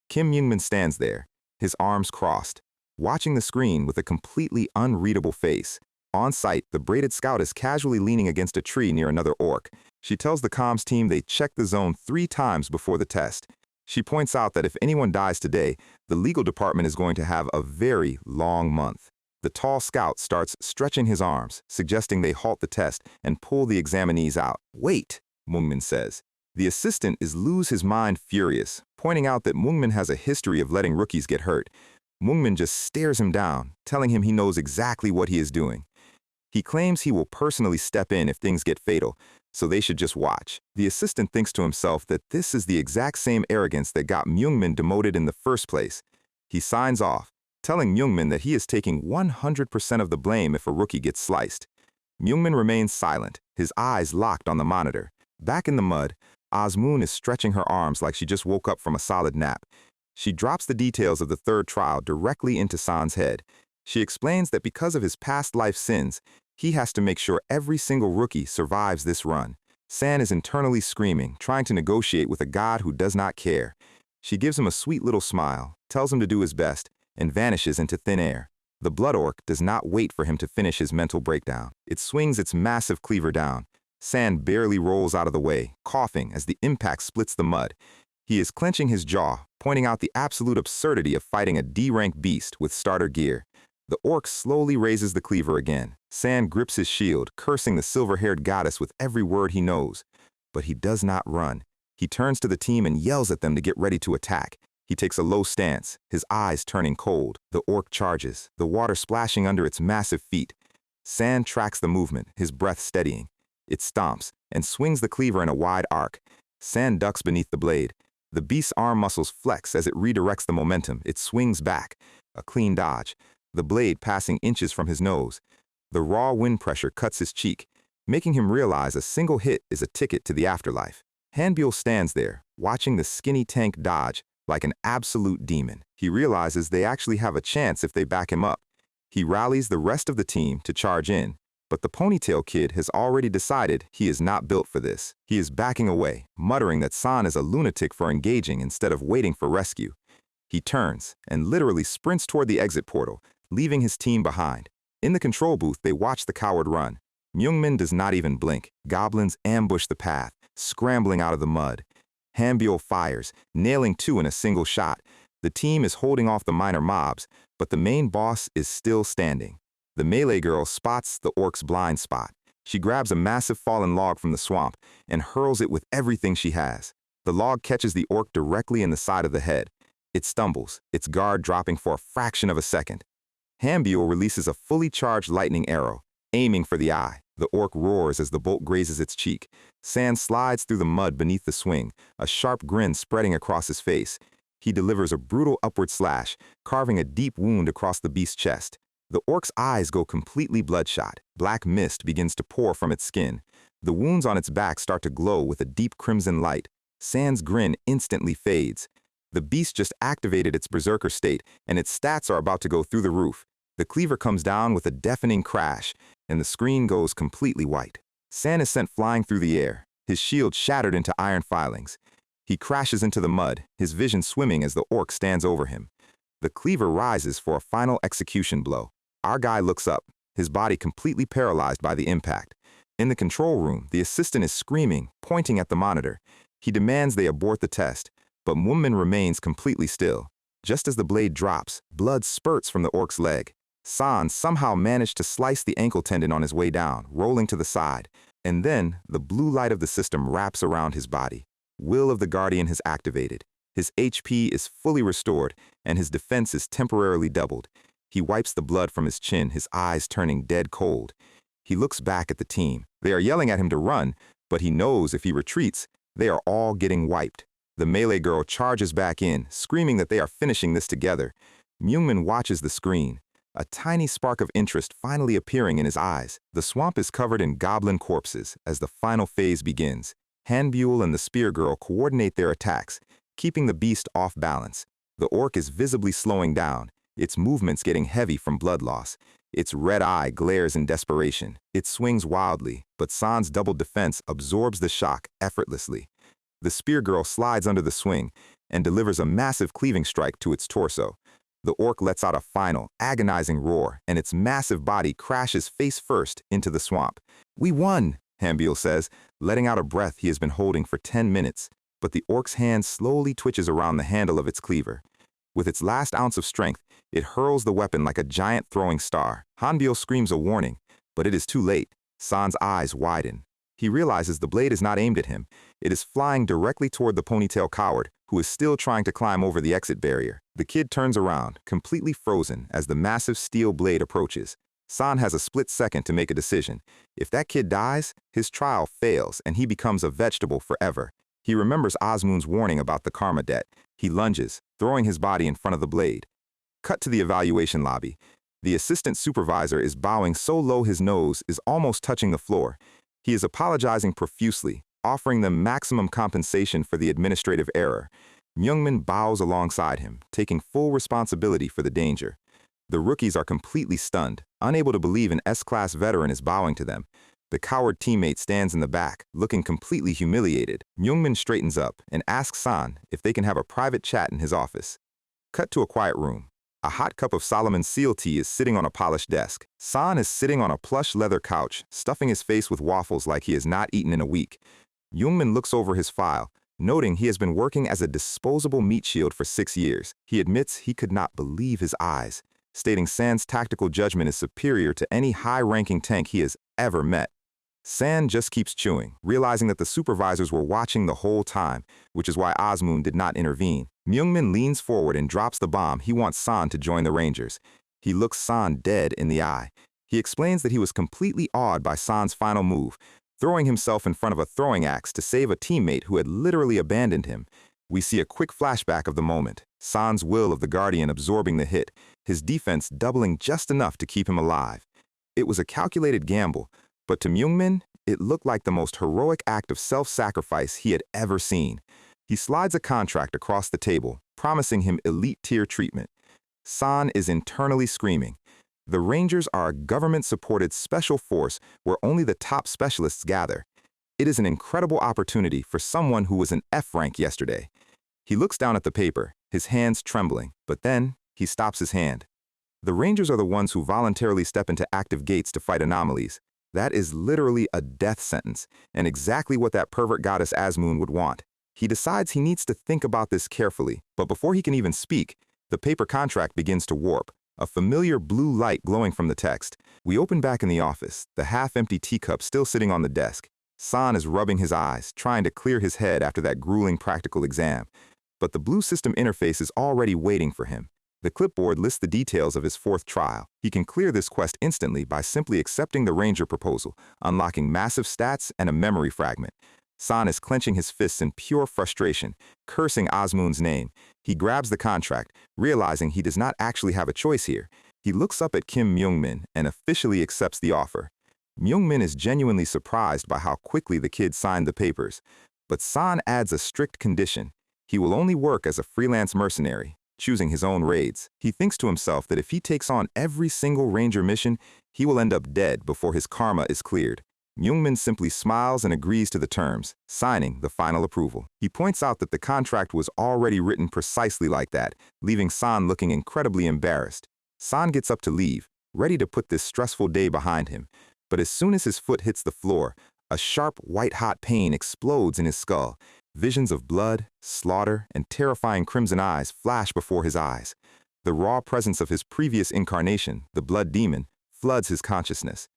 Kim Youngmin stands there, his arms crossed, watching the screen with a completely unreadable face. On site, the braided scout is casually leaning against a tree near another orc. She tells the comms team they checked the zone 3 times before the test. She points out that if anyone dies today, the legal department is going to have a very long month. The tall scout starts stretching his arms, suggesting they halt the test and pull the examinees out. Wait, Mungmin says. The assistant is lose his mind furious, pointing out that Mungmin has a history of letting rookies get hurt. Mungmin just stares him down, telling him he knows exactly what he is doing. He claims he will personally step in if things get fatal, so they should just watch. The assistant thinks to himself that this is the exact same arrogance that got Myungmin demoted in the first place. He signs off, telling Myungmin that he is taking 100% of the blame if a rookie gets sliced. Myungmin remains silent, his eyes locked on the monitor. Back in the mud, Osmoon is stretching her arms like she just woke up from a solid nap. She drops the details of the third trial directly into San's head. She explains that because of his past life sins, he has to make sure every single rookie survives this run. San is internally screaming, trying to negotiate with a god who does not care. She gives him a sweet little smile, tells him to do his best, and vanishes into thin air. The blood orc does not wait for him to finish his mental breakdown. It swings its massive cleaver down. San barely rolls out of the way, coughing as the impact splits the mud. He is clenching his jaw, pointing out the absolute absurdity of fighting a D-rank beast with starter gear. The orc slowly raises the cleaver again. San grips his shield, cursing the silver-haired goddess with every word he knows. But he does not run. He turns to the team and yells at them to get ready to attack. He takes a low stance, his eyes turning cold. The orc charges, the water splashing under its massive feet. San tracks the movement, his breath steadying. It stomps and swings the cleaver in a wide arc. San ducks beneath the blade. The beast's arm muscles flex as it redirects the momentum. It swings back. A clean dodge, the blade passing inches from his nose. The raw wind pressure cuts his cheek, making him realize a single hit is a ticket to the afterlife. Hanbyul stands there, watching the skinny tank dodge like an absolute demon. He realizes they actually have a chance if they back him up. He rallies the rest of the team to charge in, but the ponytail kid has already decided he is not built for this. He is backing away, muttering that San is a lunatic for engaging instead of waiting for rescue. He turns and literally sprints toward the exit portal, leaving his team behind. In the control booth, they watch the coward run. Myungmin does not even blink. Goblins ambush the path, scrambling out of the mud. Hanbyul fires, nailing two in a single shot. The team is holding off the minor mobs, but the main boss is still standing. The melee girl spots the orc's blind spot. She grabs a massive fallen log from the swamp and hurls it with everything she has. The log catches the orc directly in the side of the head. It stumbles, its guard dropping for a fraction of a second. Hanbyul releases a fully charged lightning arrow, aiming for the eye. The orc roars as the bolt grazes its cheek. San slides through the mud beneath the swing, a sharp grin spreading across his face. He delivers a brutal upward slash, carving a deep wound across the beast's chest. The orc's eyes go completely bloodshot. Black mist begins to pour from its skin. The wounds on its back start to glow with a deep crimson light. San's grin instantly fades. The beast just activated its berserker state, and its stats are about to go through the roof. The cleaver comes down with a deafening crash, and the screen goes completely white. San is sent flying through the air, his shield shattered into iron filings. He crashes into the mud, his vision swimming as the orc stands over him. The cleaver rises for a final execution blow. Our guy looks up, his body completely paralyzed by the impact. In the control room, the assistant is screaming, pointing at the monitor. He demands they abort the test, but Mummin remains completely still. Just as the blade drops, blood spurts from the orc's leg. San somehow managed to slice the ankle tendon on his way down, rolling to the side. And then, the blue light of the system wraps around his body. Will of the Guardian has activated. His HP is fully restored, and his defense is temporarily doubled. He wipes the blood from his chin, his eyes turning dead cold. He looks back at the team. They are yelling at him to run, but he knows if he retreats, they are all getting wiped. The melee girl charges back in, screaming that they are finishing this together. Myungmin watches the screen, a tiny spark of interest finally appearing in his eyes. The swamp is covered in goblin corpses as the final phase begins. Hanbyul and the spear girl coordinate their attacks, keeping the beast off balance. The orc is visibly slowing down, its movements getting heavy from blood loss. Its red eye glares in desperation. It swings wildly, but San's doubled defense absorbs the shock effortlessly. The spear girl slides under the swing and delivers a massive cleaving strike to its torso. The orc lets out a final, agonizing roar, and its massive body crashes face first into the swamp. "We won," Hanbyul says, letting out a breath he has been holding for 10 minutes. but the orc's hand slowly twitches around the handle of its cleaver. With its last ounce of strength, it hurls the weapon like a giant throwing star. Hanbyo screams a warning, but it is too late. San's eyes widen. He realizes the blade is not aimed at him. It is flying directly toward the ponytail coward, who is still trying to climb over the exit barrier. The kid turns around, completely frozen, as the massive steel blade approaches. San has a split second to make a decision. If that kid dies, his trial fails and he becomes a vegetable forever. He remembers Osmoon's warning about the karma debt. He lunges, throwing his body in front of the blade. Cut to the evaluation lobby. The assistant supervisor is bowing so low his nose is almost touching the floor. He is apologizing profusely, offering them maximum compensation for the administrative error. Myungmin bows alongside him, taking full responsibility for the danger. The rookies are completely stunned, unable to believe an S-class veteran is bowing to them. The coward teammate stands in the back, looking completely humiliated. Myungmin straightens up and asks San if they can have a private chat in his office. Cut to a quiet room. A hot cup of Solomon seal tea is sitting on a polished desk. San is sitting on a plush leather couch, stuffing his face with waffles like he has not eaten in a week. Myungmin looks over his file, noting he has been working as a disposable meat shield for 6 years. He admits he could not believe his eyes, stating San's tactical judgment is superior to any high-ranking tank he has ever met. San just keeps chewing, realizing that the supervisors were watching the whole time, which is why Osmoon did not intervene. Myungmin leans forward and drops the bomb he wants San to join the Rangers. He looks San dead in the eye. He explains that he was completely awed by San's final move, throwing himself in front of a throwing axe to save a teammate who had literally abandoned him. We see a quick flashback of the moment, San's will of the Guardian absorbing the hit, his defense doubling just enough to keep him alive. It was a calculated gamble, but to Myungmin, it looked like the most heroic act of self-sacrifice he had ever seen. He slides a contract across the table, promising him elite-tier treatment. San is internally screaming. The Rangers are a government-supported special force where only the top specialists gather. It is an incredible opportunity for someone who was an F rank yesterday. He looks down at the paper, his hands trembling, but then he stops his hand. The Rangers are the ones who voluntarily step into active gates to fight anomalies. That is literally a death sentence, and exactly what that pervert goddess Osmoon would want. He decides he needs to think about this carefully, but before he can even speak, the paper contract begins to warp, a familiar blue light glowing from the text. We open back in the office, the half-empty teacup still sitting on the desk. San is rubbing his eyes, trying to clear his head after that grueling practical exam. But the blue system interface is already waiting for him. The clipboard lists the details of his 4th trial. He can clear this quest instantly by simply accepting the Ranger proposal, unlocking massive stats and a memory fragment. San is clenching his fists in pure frustration, cursing Osmoon's name. He grabs the contract, realizing he does not actually have a choice here. He looks up at Kim Myungmin and officially accepts the offer. Myungmin is genuinely surprised by how quickly the kid signed the papers. But San adds a strict condition. He will only work as a freelance mercenary, choosing his own raids. He thinks to himself that if he takes on every single Ranger mission, he will end up dead before his karma is cleared. Myungmin simply smiles and agrees to the terms, signing the final approval. He points out that the contract was already written precisely like that, leaving San looking incredibly embarrassed. San gets up to leave, ready to put this stressful day behind him. But as soon as his foot hits the floor, a sharp, white-hot pain explodes in his skull. Visions of blood, slaughter, and terrifying crimson eyes flash before his eyes. The raw presence of his previous incarnation, the blood demon, floods his consciousness.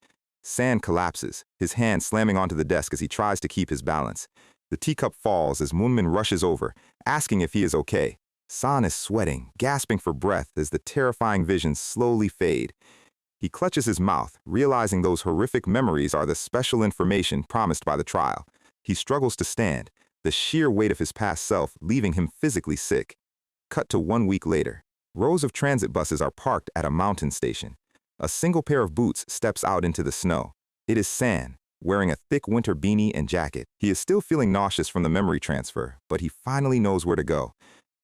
San collapses, his hand slamming onto the desk as he tries to keep his balance. The teacup falls as Moonmin rushes over, asking if he is okay. San is sweating, gasping for breath as the terrifying visions slowly fade. He clutches his mouth, realizing those horrific memories are the special information promised by the trial. He struggles to stand, the sheer weight of his past self leaving him physically sick. Cut to 1 week later. Rows of transit buses are parked at a mountain station. A single pair of boots steps out into the snow. It is San, wearing a thick winter beanie and jacket. He is still feeling nauseous from the memory transfer, but he finally knows where to go.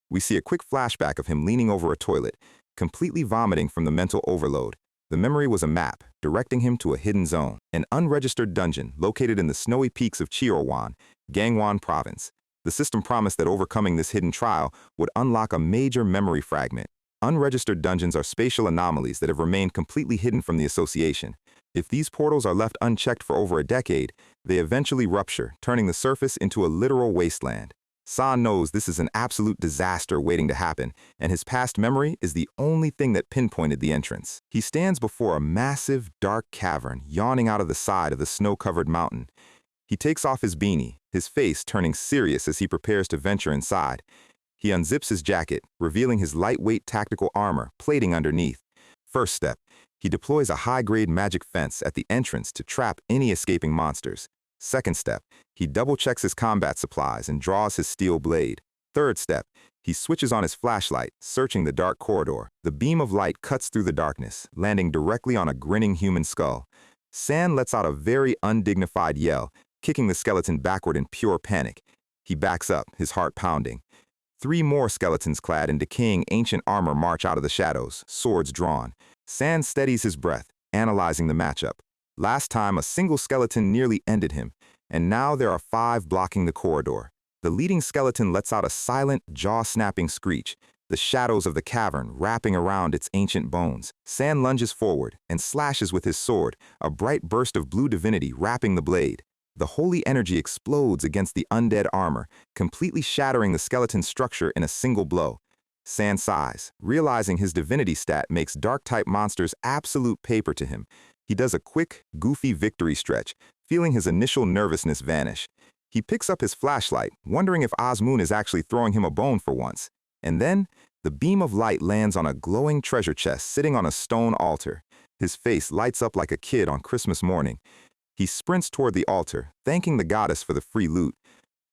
We see a quick flashback of him leaning over a toilet, completely vomiting from the mental overload. The memory was a map, directing him to a hidden zone, an unregistered dungeon located in the snowy peaks of Cheorwan, Gangwon Province. The system promised that overcoming this hidden trial would unlock a major memory fragment. Unregistered dungeons are spatial anomalies that have remained completely hidden from the association. If these portals are left unchecked for over a decade, they eventually rupture, turning the surface into a literal wasteland. San knows this is an absolute disaster waiting to happen, and his past memory is the only thing that pinpointed the entrance. He stands before a massive, dark cavern yawning out of the side of the snow-covered mountain. He takes off his beanie, his face turning serious as he prepares to venture inside. He unzips his jacket, revealing his lightweight tactical armor, plating underneath. First step, he deploys a high-grade magic fence at the entrance to trap any escaping monsters. Second step, he double-checks his combat supplies and draws his steel blade. Third step, he switches on his flashlight, searching the dark corridor. The beam of light cuts through the darkness, landing directly on a grinning human skull. San lets out a very undignified yell, kicking the skeleton backward in pure panic. He backs up, his heart pounding. 3 more skeletons clad in decaying ancient armor march out of the shadows, swords drawn. San steadies his breath, analyzing the matchup. Last time, a single skeleton nearly ended him, and now there are 5 blocking the corridor. The leading skeleton lets out a silent, jaw-snapping screech, the shadows of the cavern wrapping around its ancient bones. San lunges forward and slashes with his sword, a bright burst of blue divinity wrapping the blade. The holy energy explodes against the undead armor, completely shattering the skeleton's structure in a single blow. San sighs, realizing his divinity stat makes dark-type monsters absolute paper to him. He does a quick, goofy victory stretch, feeling his initial nervousness vanish. He picks up his flashlight, wondering if Osmoon is actually throwing him a bone for once. And then, the beam of light lands on a glowing treasure chest sitting on a stone altar. His face lights up like a kid on Christmas morning. He sprints toward the altar, thanking the goddess for the free loot.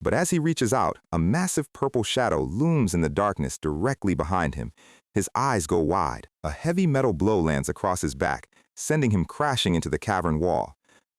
But as he reaches out, a massive purple shadow looms in the darkness directly behind him. His eyes go wide. A heavy metal blow lands across his back, sending him crashing into the cavern wall.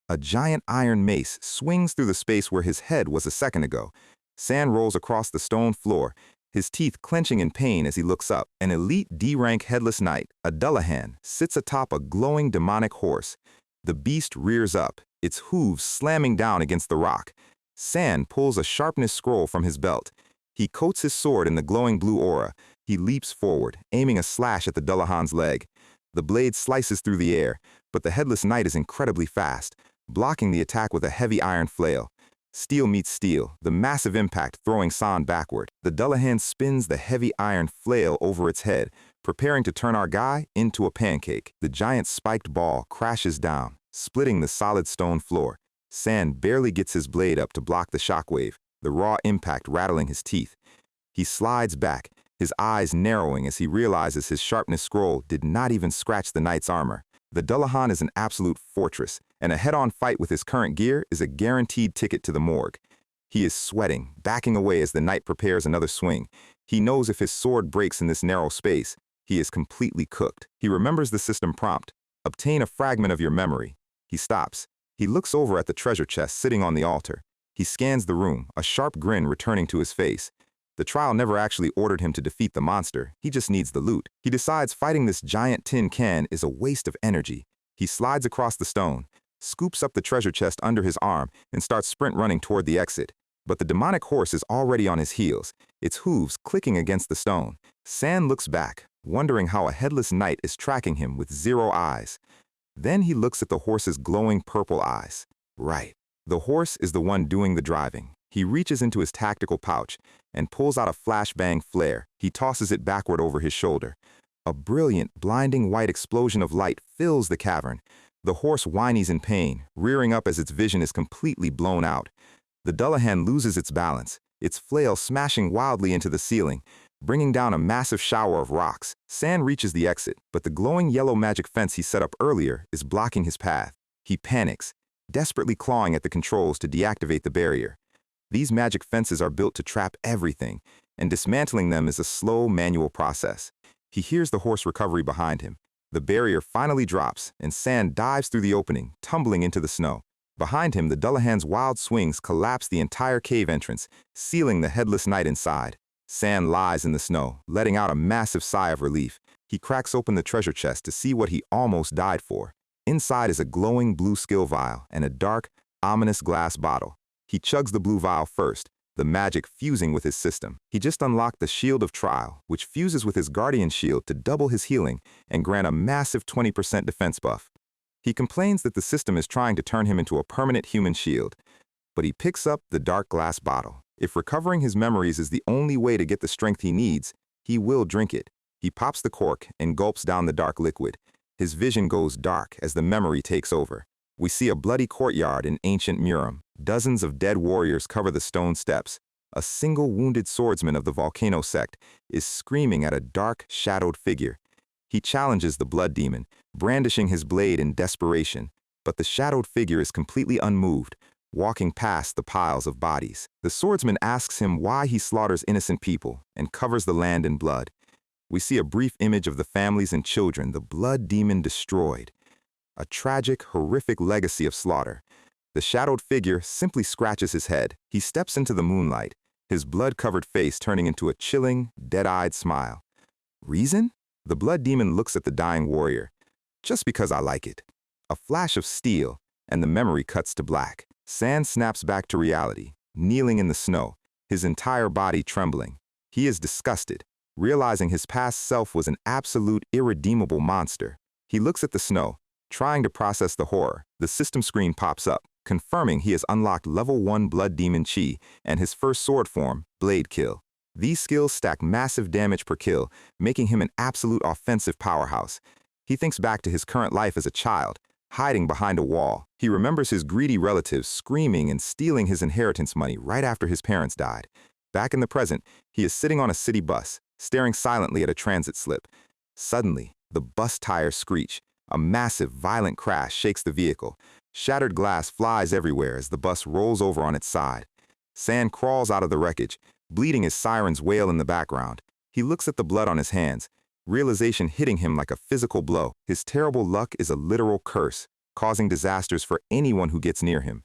A giant iron mace swings through the space where his head was a second ago. San rolls across the stone floor, his teeth clenching in pain as he looks up. An elite D-rank headless knight, a Dullahan, sits atop a glowing demonic horse. The beast rears up, its hooves slamming down against the rock. San pulls a sharpness scroll from his belt. He coats his sword in the glowing blue aura. He leaps forward, aiming a slash at the Dullahan's leg. The blade slices through the air, but the headless knight is incredibly fast, blocking the attack with a heavy iron flail. Steel meets steel, the massive impact throwing San backward. The Dullahan spins the heavy iron flail over its head, preparing to turn our guy into a pancake. The giant spiked ball crashes down, splitting the solid stone floor. San barely gets his blade up to block the shockwave, the raw impact rattling his teeth. He slides back, his eyes narrowing as he realizes his sharpness scroll did not even scratch the knight's armor. The Dullahan is an absolute fortress, and a head-on fight with his current gear is a guaranteed ticket to the morgue. He is sweating, backing away as the knight prepares another swing. He knows if his sword breaks in this narrow space, he is completely cooked. He remembers the system prompt: obtain a fragment of your memory. He stops. He looks over at the treasure chest sitting on the altar. He scans the room, a sharp grin returning to his face. The trial never actually ordered him to defeat the monster, he just needs the loot. He decides fighting this giant tin can is a waste of energy. He slides across the stone, scoops up the treasure chest under his arm, and starts sprint running toward the exit. But the demonic horse is already on his heels, its hooves clicking against the stone. San looks back, wondering how a headless knight is tracking him with 0 eyes. Then he looks at the horse's glowing purple eyes. Right. The horse is the one doing the driving. He reaches into his tactical pouch and pulls out a flashbang flare. He tosses it backward over his shoulder. A brilliant, blinding white explosion of light fills the cavern. The horse whines in pain, rearing up as its vision is completely blown out. The Dullahan loses its balance, its flail smashing wildly into the ceiling, bringing down a massive shower of rocks. San reaches the exit, but the glowing yellow magic fence he set up earlier is blocking his path. He panics, desperately clawing at the controls to deactivate the barrier. These magic fences are built to trap everything, and dismantling them is a slow, manual process. He hears the horse recovery behind him. The barrier finally drops, and San dives through the opening, tumbling into the snow. Behind him, the Dullahan's wild swings collapse the entire cave entrance, sealing the headless knight inside. San lies in the snow, letting out a massive sigh of relief. He cracks open the treasure chest to see what he almost died for. Inside is a glowing blue skill vial and a dark, ominous glass bottle. He chugs the blue vial first, the magic fusing with his system. He just unlocked the Shield of Trial, which fuses with his Guardian Shield to double his healing and grant a massive 20% defense buff. He complains that the system is trying to turn him into a permanent human shield, but he picks up the dark glass bottle. If recovering his memories is the only way to get the strength he needs, he will drink it. He pops the cork and gulps down the dark liquid. His vision goes dark as the memory takes over. We see a bloody courtyard in ancient Murim. Dozens of dead warriors cover the stone steps. A single wounded swordsman of the volcano sect is screaming at a dark, shadowed figure. He challenges the blood demon, brandishing his blade in desperation, but the shadowed figure is completely unmoved, walking past the piles of bodies. The swordsman asks him why he slaughters innocent people and covers the land in blood. We see a brief image of the families and children the blood demon destroyed. A tragic, horrific legacy of slaughter. The shadowed figure simply scratches his head. He steps into the moonlight, his blood-covered face turning into a chilling, dead-eyed smile. Reason? The blood demon looks at the dying warrior. Just because I like it. A flash of steel, and the memory cuts to black. San snaps back to reality, kneeling in the snow, his entire body trembling. He is disgusted, realizing his past self was an absolute, irredeemable monster. He looks at the snow, trying to process the horror. The system screen pops up, confirming he has unlocked level 1 Blood Demon Chi and his first sword form, Blade Kill. These skills stack massive damage per kill, making him an absolute offensive powerhouse. He thinks back to his current life as a child, hiding behind a wall. He remembers his greedy relatives screaming and stealing his inheritance money right after his parents died. Back in the present, he is sitting on a city bus, staring silently at a transit slip. Suddenly, the bus tires screech. A massive, violent crash shakes the vehicle. Shattered glass flies everywhere as the bus rolls over on its side. San crawls out of the wreckage, bleeding as sirens wail in the background. He looks at the blood on his hands, realization hitting him like a physical blow. His terrible luck is a literal curse, causing disasters for anyone who gets near him.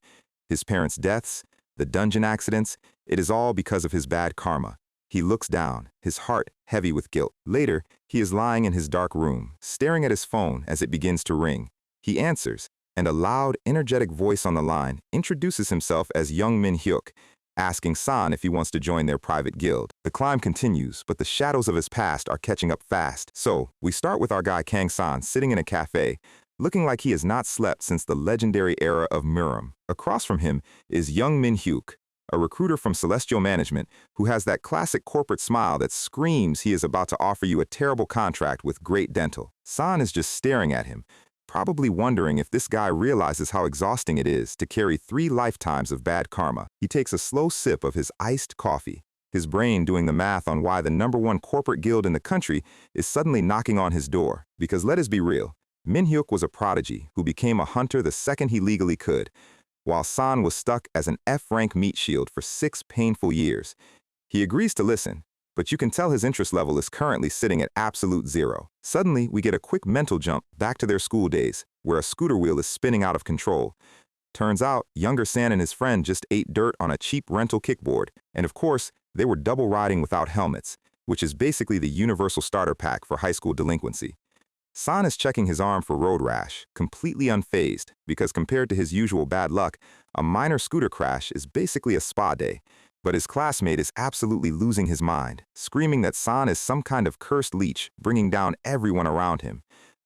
His parents' deaths, the dungeon accidents, it is all because of his bad karma. He looks down, his heart heavy with guilt. Later, he is lying in his dark room, staring at his phone as it begins to ring. He answers, and a loud, energetic voice on the line introduces himself as young Min Hyuk, asking San if he wants to join their private guild. The climb continues, but the shadows of his past are catching up fast. So, we start with our guy Kang San sitting in a cafe, looking like he has not slept since the legendary era of Murim. Across from him is young Min Hyuk, a recruiter from Celestial Management who has that classic corporate smile that screams he is about to offer you a terrible contract with great dental. San is just staring at him, probably wondering if this guy realizes how exhausting it is to carry 3 lifetimes of bad karma. He takes a slow sip of his iced coffee, his brain doing the math on why the #1 corporate guild in the country is suddenly knocking on his door. Because let us be real, Min Hyuk was a prodigy who became a hunter the second he legally could, while San was stuck as an F-rank meat shield for 6 painful years. He agrees to listen, but you can tell his interest level is currently sitting at absolute 0. Suddenly, we get a quick mental jump back to their school days, where a scooter wheel is spinning out of control. Turns out, younger San and his friend just ate dirt on a cheap rental kickboard, and of course, they were double riding without helmets, which is basically the universal starter pack for high school delinquency. San is checking his arm for road rash, completely unfazed, because compared to his usual bad luck, a minor scooter crash is basically a spa day. But his classmate is absolutely losing his mind, screaming that San is some kind of cursed leech, bringing down everyone around him.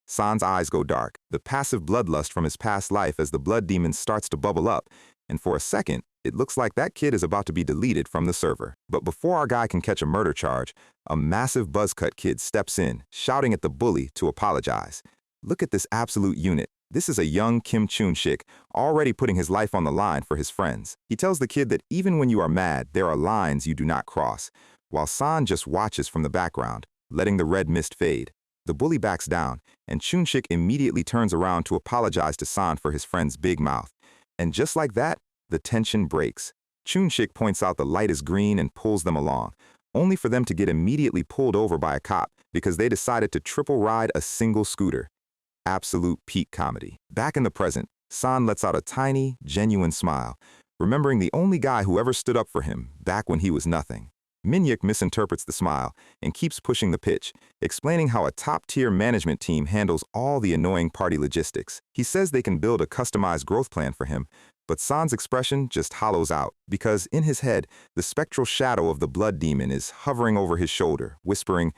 San's eyes go dark, the passive bloodlust from his past life as the blood demon starts to bubble up, and for a second, it looks like that kid is about to be deleted from the server. But before our guy can catch a murder charge, a massive buzzcut kid steps in, shouting at the bully to apologize. Look at this absolute unit. This is a young Kim Chun-shik, already putting his life on the line for his friends. He tells the kid that even when you are mad, there are lines you do not cross, while San just watches from the background, letting the red mist fade. The bully backs down, and Chun-shik immediately turns around to apologize to San for his friend's big mouth. And just like that, the tension breaks. Chun-shik points out the light is green and pulls them along, only for them to get immediately pulled over by a cop because they decided to triple ride a single scooter. Absolute peak comedy. Back in the present, San lets out a tiny, genuine smile, remembering the only guy who ever stood up for him back when he was nothing. Min Hyuk misinterprets the smile and keeps pushing the pitch, explaining how a top-tier management team handles all the annoying party logistics. He says they can build a customized growth plan for him, but San's expression just hollows out because in his head, the spectral shadow of the blood demon is hovering over his shoulder, whispering,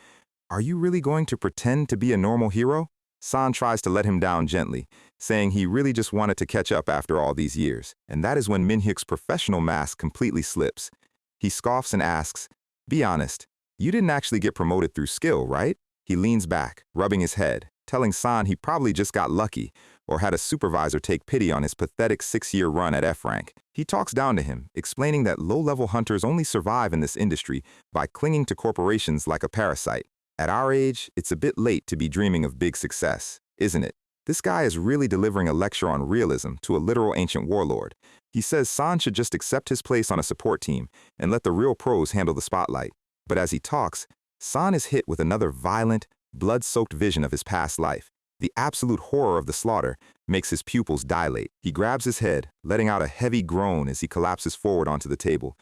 "Are you really going to pretend to be a normal hero?" San tries to let him down gently, saying he really just wanted to catch up after all these years. And that is when Min Hyuk's professional mask completely slips. He scoffs and asks, "Be honest, you didn't actually get promoted through skill, right?" He leans back, rubbing his head, telling San he probably just got lucky or had a supervisor take pity on his pathetic 6-year run at F rank. He talks down to him, explaining that low-level hunters only survive in this industry by clinging to corporations like a parasite. At our age, it's a bit late to be dreaming of big success, isn't it? This guy is really delivering a lecture on realism to a literal ancient warlord. He says San should just accept his place on a support team and let the real pros handle the spotlight. But as he talks, San is hit with another violent, blood-soaked vision of his past life. The absolute horror of the slaughter makes his pupils dilate. He grabs his head, letting out a heavy groan as he collapses forward onto the table.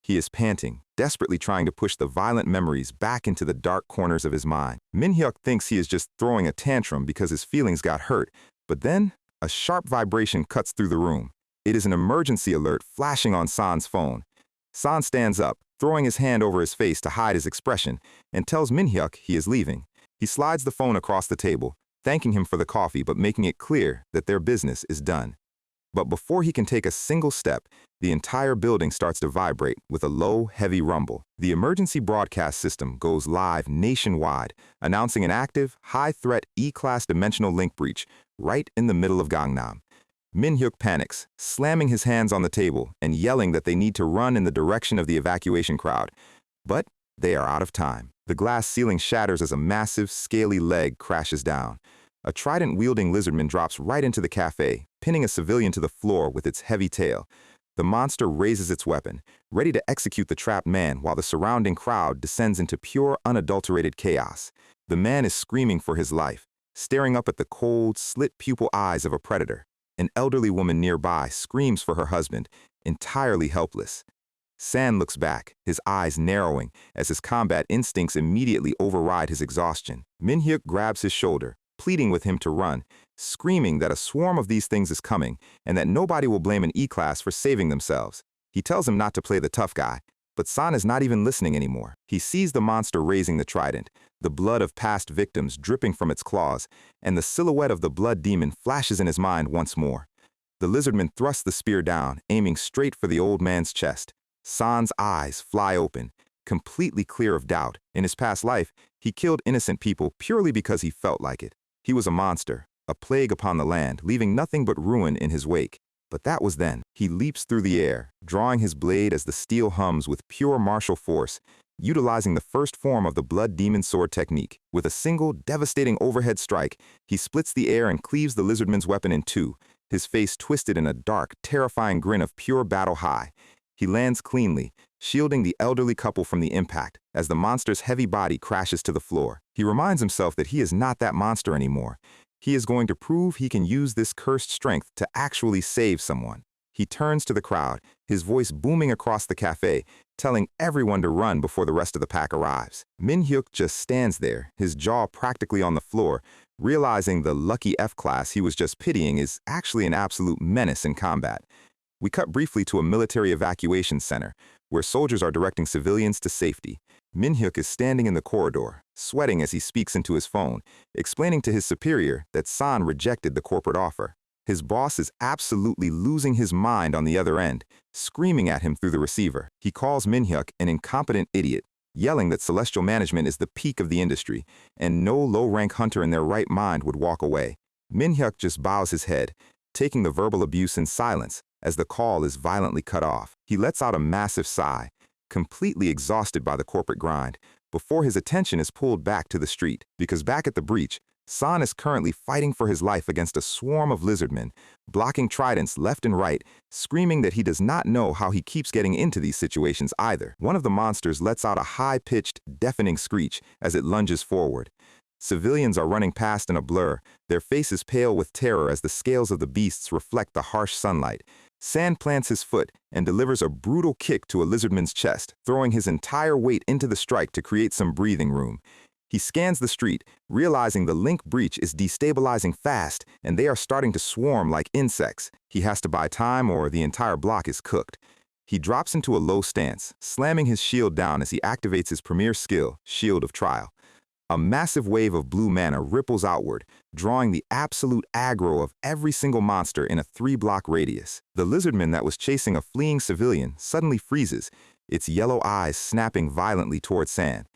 He is panting, desperately trying to push the violent memories back into the dark corners of his mind. Min-hyuk thinks he is just throwing a tantrum because his feelings got hurt, but then a sharp vibration cuts through the room. It is an emergency alert flashing on San's phone. San stands up, throwing his hand over his face to hide his expression, and tells Min-hyuk he is leaving. He slides the phone across the table, thanking him for the coffee but making it clear that their business is done. But before he can take a single step, the entire building starts to vibrate with a low, heavy rumble. The emergency broadcast system goes live nationwide, announcing an active, high-threat E-class dimensional link breach right in the middle of Gangnam. Min-hyuk panics, slamming his hands on the table and yelling that they need to run in the direction of the evacuation crowd. But they are out of time. The glass ceiling shatters as a massive, scaly leg crashes down. A trident-wielding lizardman drops right into the cafe, pinning a civilian to the floor with its heavy tail. The monster raises its weapon, ready to execute the trapped man while the surrounding crowd descends into pure, unadulterated chaos. The man is screaming for his life, staring up at the cold, slit-pupil eyes of a predator. An elderly woman nearby screams for her husband, entirely helpless. San looks back, his eyes narrowing as his combat instincts immediately override his exhaustion. Min-hyuk grabs his shoulder, pleading with him to run, screaming that a swarm of these things is coming and that nobody will blame an E-class for saving themselves. He tells him not to play the tough guy, but San is not even listening anymore. He sees the monster raising the trident, the blood of past victims dripping from its claws, and the silhouette of the blood demon flashes in his mind once more. The lizardman thrusts the spear down, aiming straight for the old man's chest. San's eyes fly open, completely clear of doubt. In his past life, he killed innocent people purely because he felt like it. He was a monster, a plague upon the land, leaving nothing but ruin in his wake. But that was then. He leaps through the air, drawing his blade as the steel hums with pure martial force, utilizing the first form of the blood demon sword technique. With a single, devastating overhead strike, he splits the air and cleaves the lizardman's weapon in two, his face twisted in a dark, terrifying grin of pure battle high. He lands cleanly, shielding the elderly couple from the impact as the monster's heavy body crashes to the floor. He reminds himself that he is not that monster anymore. He is going to prove he can use this cursed strength to actually save someone. He turns to the crowd, his voice booming across the cafe, telling everyone to run before the rest of the pack arrives. Min-hyuk just stands there, his jaw practically on the floor, realizing the lucky F-class he was just pitying is actually an absolute menace in combat. We cut briefly to a military evacuation center, where soldiers are directing civilians to safety. Min-hyuk is standing in the corridor, sweating as he speaks into his phone, explaining to his superior that San rejected the corporate offer. His boss is absolutely losing his mind on the other end, screaming at him through the receiver. He calls Min-hyuk an incompetent idiot, yelling that celestial management is the peak of the industry, and no low-rank hunter in their right mind would walk away. Min-hyuk just bows his head, taking the verbal abuse in silence as the call is violently cut off. He lets out a massive sigh, completely exhausted by the corporate grind, before his attention is pulled back to the street. Because back at the breach, San is currently fighting for his life against a swarm of lizardmen, blocking tridents left and right, screaming that he does not know how he keeps getting into these situations either. One of the monsters lets out a high-pitched, deafening screech as it lunges forward. Civilians are running past in a blur, their faces pale with terror as the scales of the beasts reflect the harsh sunlight. San plants his foot and delivers a brutal kick to a lizardman's chest, throwing his entire weight into the strike to create some breathing room. He scans the street, realizing the link breach is destabilizing fast and they are starting to swarm like insects. He has to buy time or the entire block is cooked. He drops into a low stance, slamming his shield down as he activates his premier skill, Shield of Trial. A massive wave of blue mana ripples outward, drawing the absolute aggro of every single monster in a 3-block radius. The lizardman that was chasing a fleeing civilian suddenly freezes, its yellow eyes snapping violently toward San.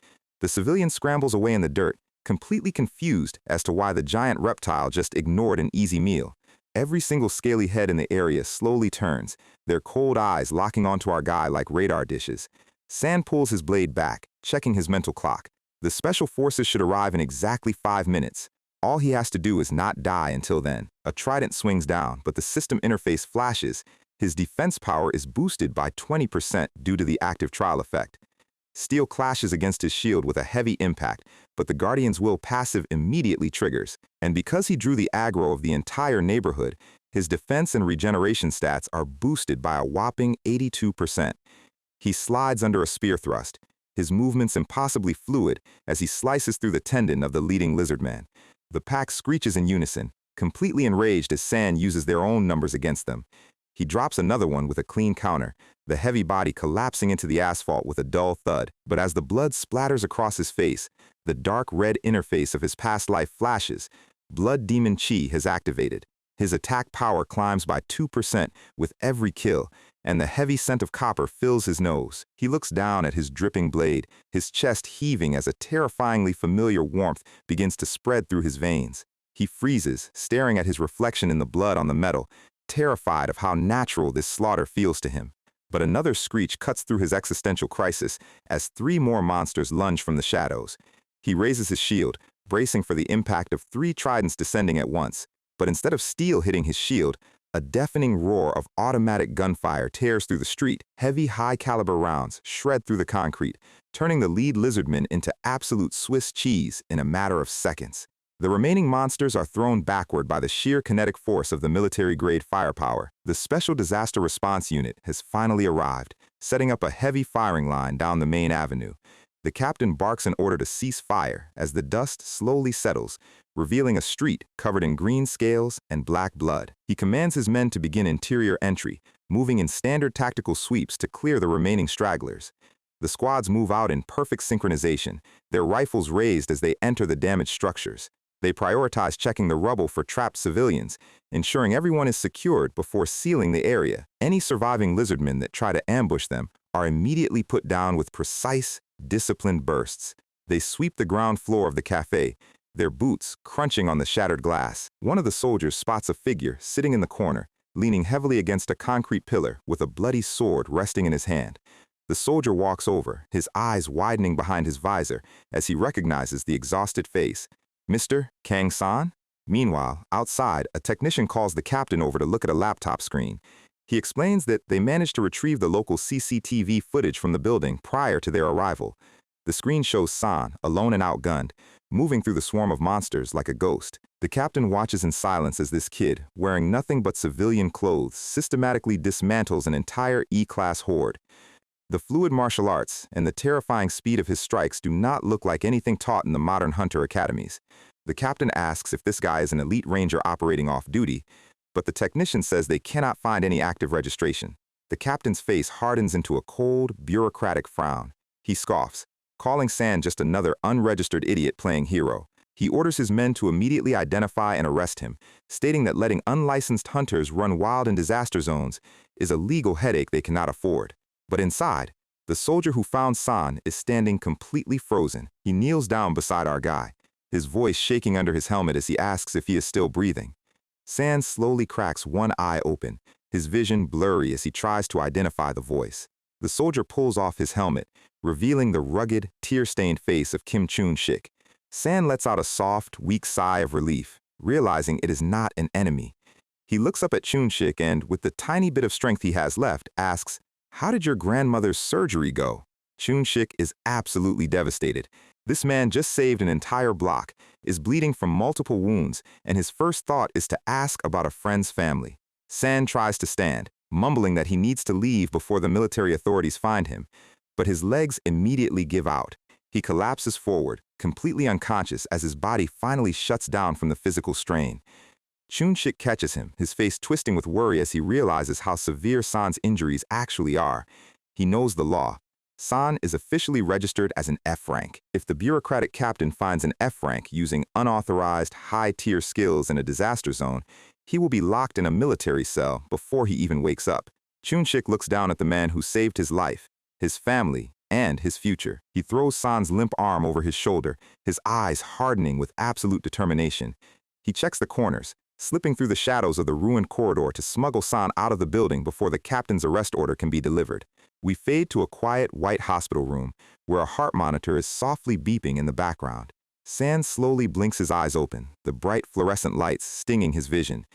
The civilian scrambles away in the dirt, completely confused as to why the giant reptile just ignored an easy meal. Every single scaly head in the area slowly turns, their cold eyes locking onto our guy like radar dishes. San pulls his blade back, checking his mental clock. The special forces should arrive in exactly 5 minutes. All he has to do is not die until then. A trident swings down, but the system interface flashes. His defense power is boosted by 20% due to the active trial effect. Steel clashes against his shield with a heavy impact, but the Guardian's will passive immediately triggers. And because he drew the aggro of the entire neighborhood, his defense and regeneration stats are boosted by a whopping 82%. He slides under a spear thrust, his movements impossibly fluid as he slices through the tendon of the leading lizardman. The pack screeches in unison, completely enraged as San uses their own numbers against them. He drops another one with a clean counter, the heavy body collapsing into the asphalt with a dull thud. But as the blood splatters across his face, the dark red interface of his past life flashes. Blood Demon Chi has activated. His attack power climbs by 2% with every kill, and the heavy scent of copper fills his nose. He looks down at his dripping blade, his chest heaving as a terrifyingly familiar warmth begins to spread through his veins. He freezes, staring at his reflection in the blood on the metal, terrified of how natural this slaughter feels to him. But another screech cuts through his existential crisis as 3 more monsters lunge from the shadows. He raises his shield, bracing for the impact of 3 tridents descending at once. But instead of steel hitting his shield, a deafening roar of automatic gunfire tears through the street. Heavy, high-caliber rounds shred through the concrete, turning the lead lizardman into absolute Swiss cheese in a matter of seconds. The remaining monsters are thrown backward by the sheer kinetic force of the military-grade firepower. The Special Disaster Response Unit has finally arrived, setting up a heavy firing line down the main avenue. The captain barks an order to cease fire as the dust slowly settles, revealing a street covered in green scales and black blood. He commands his men to begin interior entry, moving in standard tactical sweeps to clear the remaining stragglers. The squads move out in perfect synchronization, their rifles raised as they enter the damaged structures. They prioritize checking the rubble for trapped civilians, ensuring everyone is secured before sealing the area. Any surviving lizardmen that try to ambush them are immediately put down with precise, disciplined bursts. They sweep the ground floor of the cafe, their boots crunching on the shattered glass. One of the soldiers spots a figure sitting in the corner, leaning heavily against a concrete pillar with a bloody sword resting in his hand. The soldier walks over, his eyes widening behind his visor as he recognizes the exhausted face. Mr. Kang-san? Meanwhile, outside, a technician calls the captain over to look at a laptop screen. He explains that they managed to retrieve the local CCTV footage from the building prior to their arrival. The screen shows San, alone and outgunned, moving through the swarm of monsters like a ghost. The captain watches in silence as this kid, wearing nothing but civilian clothes, systematically dismantles an entire E-class horde. The fluid martial arts and the terrifying speed of his strikes do not look like anything taught in the modern hunter academies. The captain asks if this guy is an elite ranger operating off duty, but the technician says they cannot find any active registration. The captain's face hardens into a cold, bureaucratic frown. He scoffs, calling San just another unregistered idiot playing hero. He orders his men to immediately identify and arrest him, stating that letting unlicensed hunters run wild in disaster zones is a legal headache they cannot afford. But inside, the soldier who found San is standing completely frozen. He kneels down beside our guy, his voice shaking under his helmet as he asks if he is still breathing. San slowly cracks one eye open, his vision blurry as he tries to identify the voice. The soldier pulls off his helmet, revealing the rugged, tear-stained face of Kim Chun-shik. San lets out a soft, weak sigh of relief, realizing it is not an enemy. He looks up at Chun-shik and, with the tiny bit of strength he has left, asks, "How did your grandmother's surgery go?" Chun-shik is absolutely devastated. This man just saved an entire block, is bleeding from multiple wounds, and his first thought is to ask about a friend's family. San tries to stand, mumbling that he needs to leave before the military authorities find him, but his legs immediately give out. He collapses forward, completely unconscious as his body finally shuts down from the physical strain. Chun-shik catches him, his face twisting with worry as he realizes how severe San's injuries actually are. He knows the law. San is officially registered as an F rank. If the bureaucratic captain finds an F rank using unauthorized, high-tier skills in a disaster zone, he will be locked in a military cell before he even wakes up. Chun-shik looks down at the man who saved his life, his family, and his future. He throws San's limp arm over his shoulder, his eyes hardening with absolute determination. He checks the corners, slipping through the shadows of the ruined corridor to smuggle San out of the building before the captain's arrest order can be delivered. We fade to a quiet, white hospital room, where a heart monitor is softly beeping in the background. San slowly blinks his eyes open, the bright fluorescent lights stinging his vision.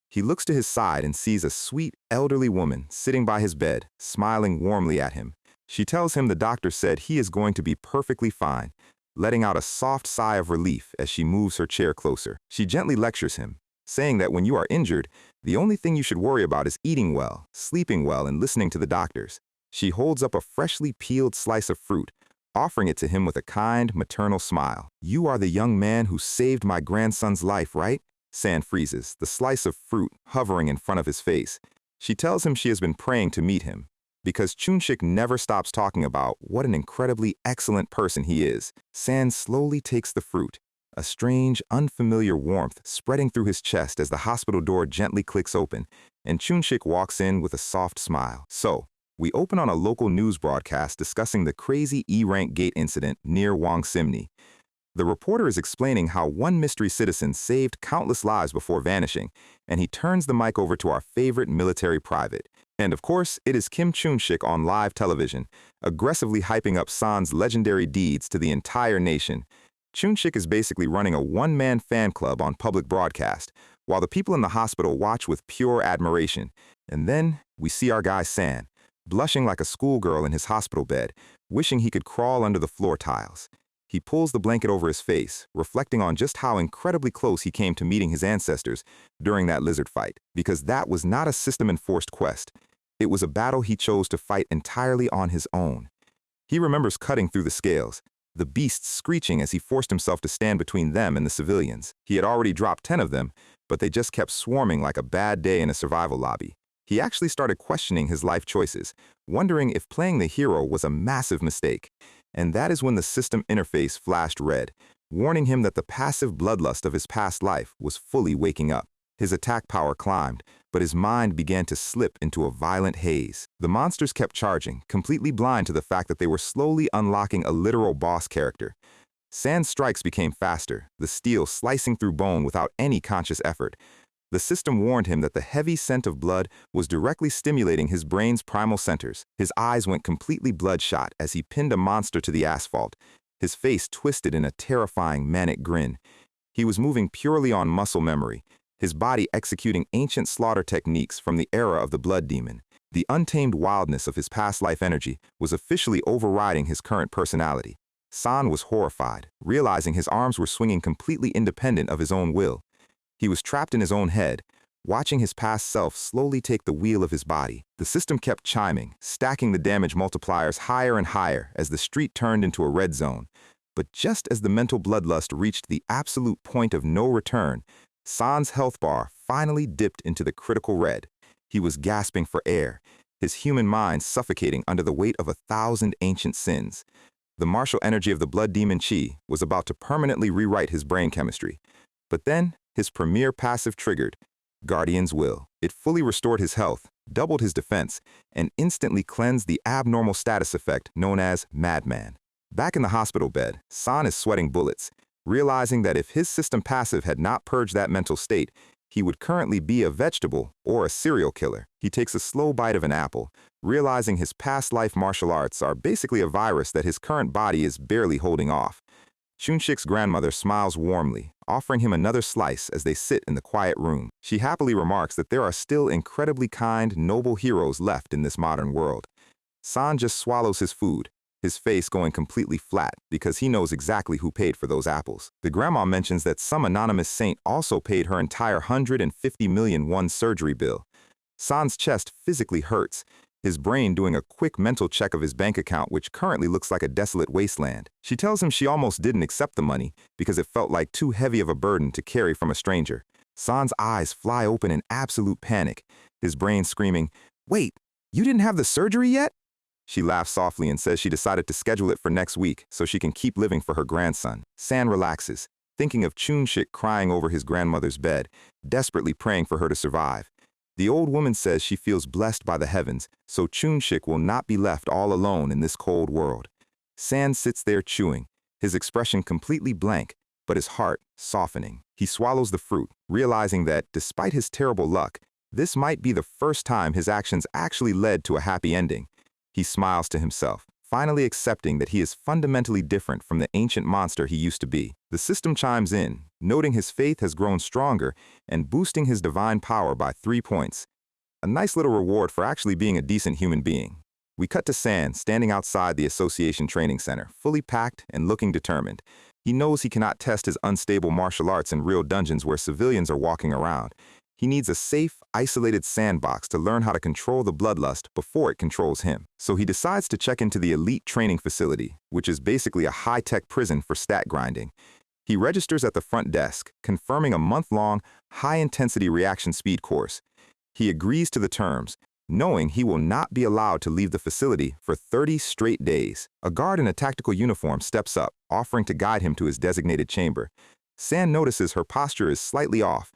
He looks to his side and sees a sweet, elderly woman sitting by his bed, smiling warmly at him. She tells him the doctor said he is going to be perfectly fine, letting out a soft sigh of relief as she moves her chair closer. She gently lectures him, saying that when you are injured, the only thing you should worry about is eating well, sleeping well, and listening to the doctors. She holds up a freshly peeled slice of fruit, offering it to him with a kind, maternal smile. "You are the young man who saved my grandson's life, right?" San freezes, the slice of fruit hovering in front of his face. She tells him she has been praying to meet him, because Chunshik never stops talking about what an incredibly excellent person he is. San slowly takes the fruit, a strange, unfamiliar warmth spreading through his chest as the hospital door gently clicks open, and Chunshik walks in with a soft smile. So, we open on a local news broadcast discussing the crazy E-rank gate incident near Wangsimni. The reporter is explaining how one mystery citizen saved countless lives before vanishing, and he turns the mic over to our favorite military private. And of course, it is Kim Chun-shik on live television, aggressively hyping up San's legendary deeds to the entire nation. Chun-shik is basically running a one-man fan club on public broadcast, while the people in the hospital watch with pure admiration. And then we see our guy San, blushing like a schoolgirl in his hospital bed, wishing he could crawl under the floor tiles. He pulls the blanket over his face, reflecting on just how incredibly close he came to meeting his ancestors during that lizard fight, because that was not a system-enforced quest. It was a battle he chose to fight entirely on his own. He remembers cutting through the scales, the beasts screeching as he forced himself to stand between them and the civilians. He had already dropped 10 of them, but they just kept swarming like a bad day in a survival lobby. He actually started questioning his life choices, wondering if playing the hero was a massive mistake. And that is when the system interface flashed red, warning him that the passive bloodlust of his past life was fully waking up. His attack power climbed, but his mind began to slip into a violent haze. The monsters kept charging, completely blind to the fact that they were slowly unlocking a literal boss character. San's strikes became faster, the steel slicing through bone without any conscious effort. The system warned him that the heavy scent of blood was directly stimulating his brain's primal centers. His eyes went completely bloodshot as he pinned a monster to the asphalt, his face twisted in a terrifying manic grin. He was moving purely on muscle memory, his body executing ancient slaughter techniques from the era of the blood demon. The untamed wildness of his past life energy was officially overriding his current personality. San was horrified, realizing his arms were swinging completely independent of his own will. He was trapped in his own head, watching his past self slowly take the wheel of his body. The system kept chiming, stacking the damage multipliers higher and higher as the street turned into a red zone. But just as the mental bloodlust reached the absolute point of no return, San's health bar finally dipped into the critical red. He was gasping for air, his human mind suffocating under the weight of 1,000 ancient sins. The martial energy of the blood demon Chi was about to permanently rewrite his brain chemistry. But then, his premier passive triggered, Guardian's Will. It fully restored his health, doubled his defense, and instantly cleansed the abnormal status effect known as Madman. Back in the hospital bed, San is sweating bullets, realizing that if his system passive had not purged that mental state, he would currently be a vegetable or a serial killer. He takes a slow bite of an apple, realizing his past life martial arts are basically a virus that his current body is barely holding off. Chunshik's grandmother smiles warmly, offering him another slice as they sit in the quiet room. She happily remarks that there are still incredibly kind, noble heroes left in this modern world. San just swallows his food, his face going completely flat because he knows exactly who paid for those apples. The grandma mentions that some anonymous saint also paid her entire 150 million won surgery bill. San's chest physically hurts, his brain doing a quick mental check of his bank account, which currently looks like a desolate wasteland. She tells him she almost didn't accept the money because it felt like too heavy of a burden to carry from a stranger. San's eyes fly open in absolute panic, his brain screaming, "Wait, you didn't have the surgery yet?" She laughs softly and says she decided to schedule it for next week so she can keep living for her grandson. San relaxes, thinking of Chunshik crying over his grandmother's bed, desperately praying for her to survive. The old woman says she feels blessed by the heavens, so Chun-shik will not be left all alone in this cold world. San sits there chewing, his expression completely blank, but his heart softening. He swallows the fruit, realizing that, despite his terrible luck, this might be the first time his actions actually led to a happy ending. He smiles to himself, finally accepting that he is fundamentally different from the ancient monster he used to be. The system chimes in, noting his faith has grown stronger and boosting his divine power by 3 points. A nice little reward for actually being a decent human being. We cut to San standing outside the Association Training Center, fully packed and looking determined. He knows he cannot test his unstable martial arts in real dungeons where civilians are walking around. He needs a safe, isolated sandbox to learn how to control the bloodlust before it controls him. So he decides to check into the elite training facility, which is basically a high-tech prison for stat grinding. He registers at the front desk, confirming a month-long, high-intensity reaction speed course. He agrees to the terms, knowing he will not be allowed to leave the facility for 30 straight days. A guard in a tactical uniform steps up, offering to guide him to his designated chamber. San notices her posture is slightly off,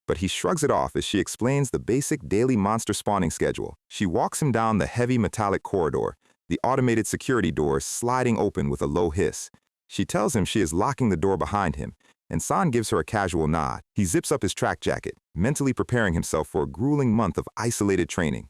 but he shrugs it off as she explains the basic daily monster spawning schedule. She walks him down the heavy metallic corridor, the automated security doors sliding open with a low hiss. She tells him she is locking the door behind him, and San gives her a casual nod. He zips up his track jacket, mentally preparing himself for a grueling month of isolated training.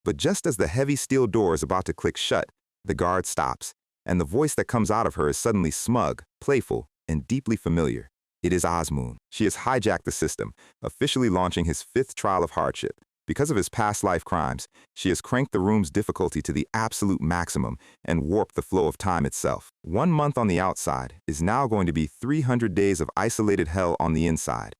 But just as the heavy steel door is about to click shut, the guard stops, and the voice that comes out of her is suddenly smug, playful, and deeply familiar. It is Osmoon. She has hijacked the system, officially launching his 5th trial of hardship. Because of his past life crimes, she has cranked the room's difficulty to the absolute maximum and warped the flow of time itself. 1 month on the outside is now going to be 300 days of isolated hell on the inside.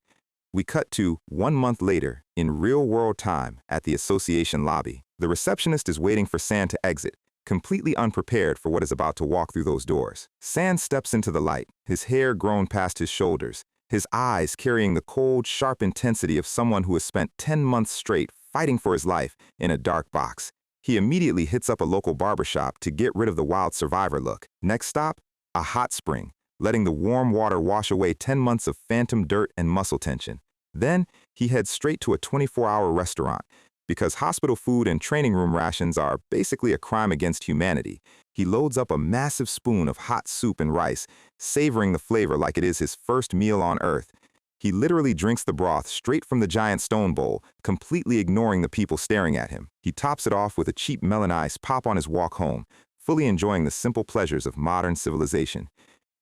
We cut to 1 month later, in real-world time, at the association lobby. The receptionist is waiting for San to exit, completely unprepared for what is about to walk through those doors. San steps into the light, his hair grown past his shoulders, his eyes carrying the cold, sharp intensity of someone who has spent 10 months straight fighting for his life in a dark box. He immediately hits up a local barbershop to get rid of the wild survivor look. Next stop, a hot spring, letting the warm water wash away 10 months of phantom dirt and muscle tension. Then, he heads straight to a 24-hour restaurant. Because hospital food and training room rations are basically a crime against humanity, he loads up a massive spoon of hot soup and rice, savoring the flavor like it is his first meal on Earth. He literally drinks the broth straight from the giant stone bowl, completely ignoring the people staring at him. He tops it off with a cheap melon ice pop on his walk home, fully enjoying the simple pleasures of modern civilization.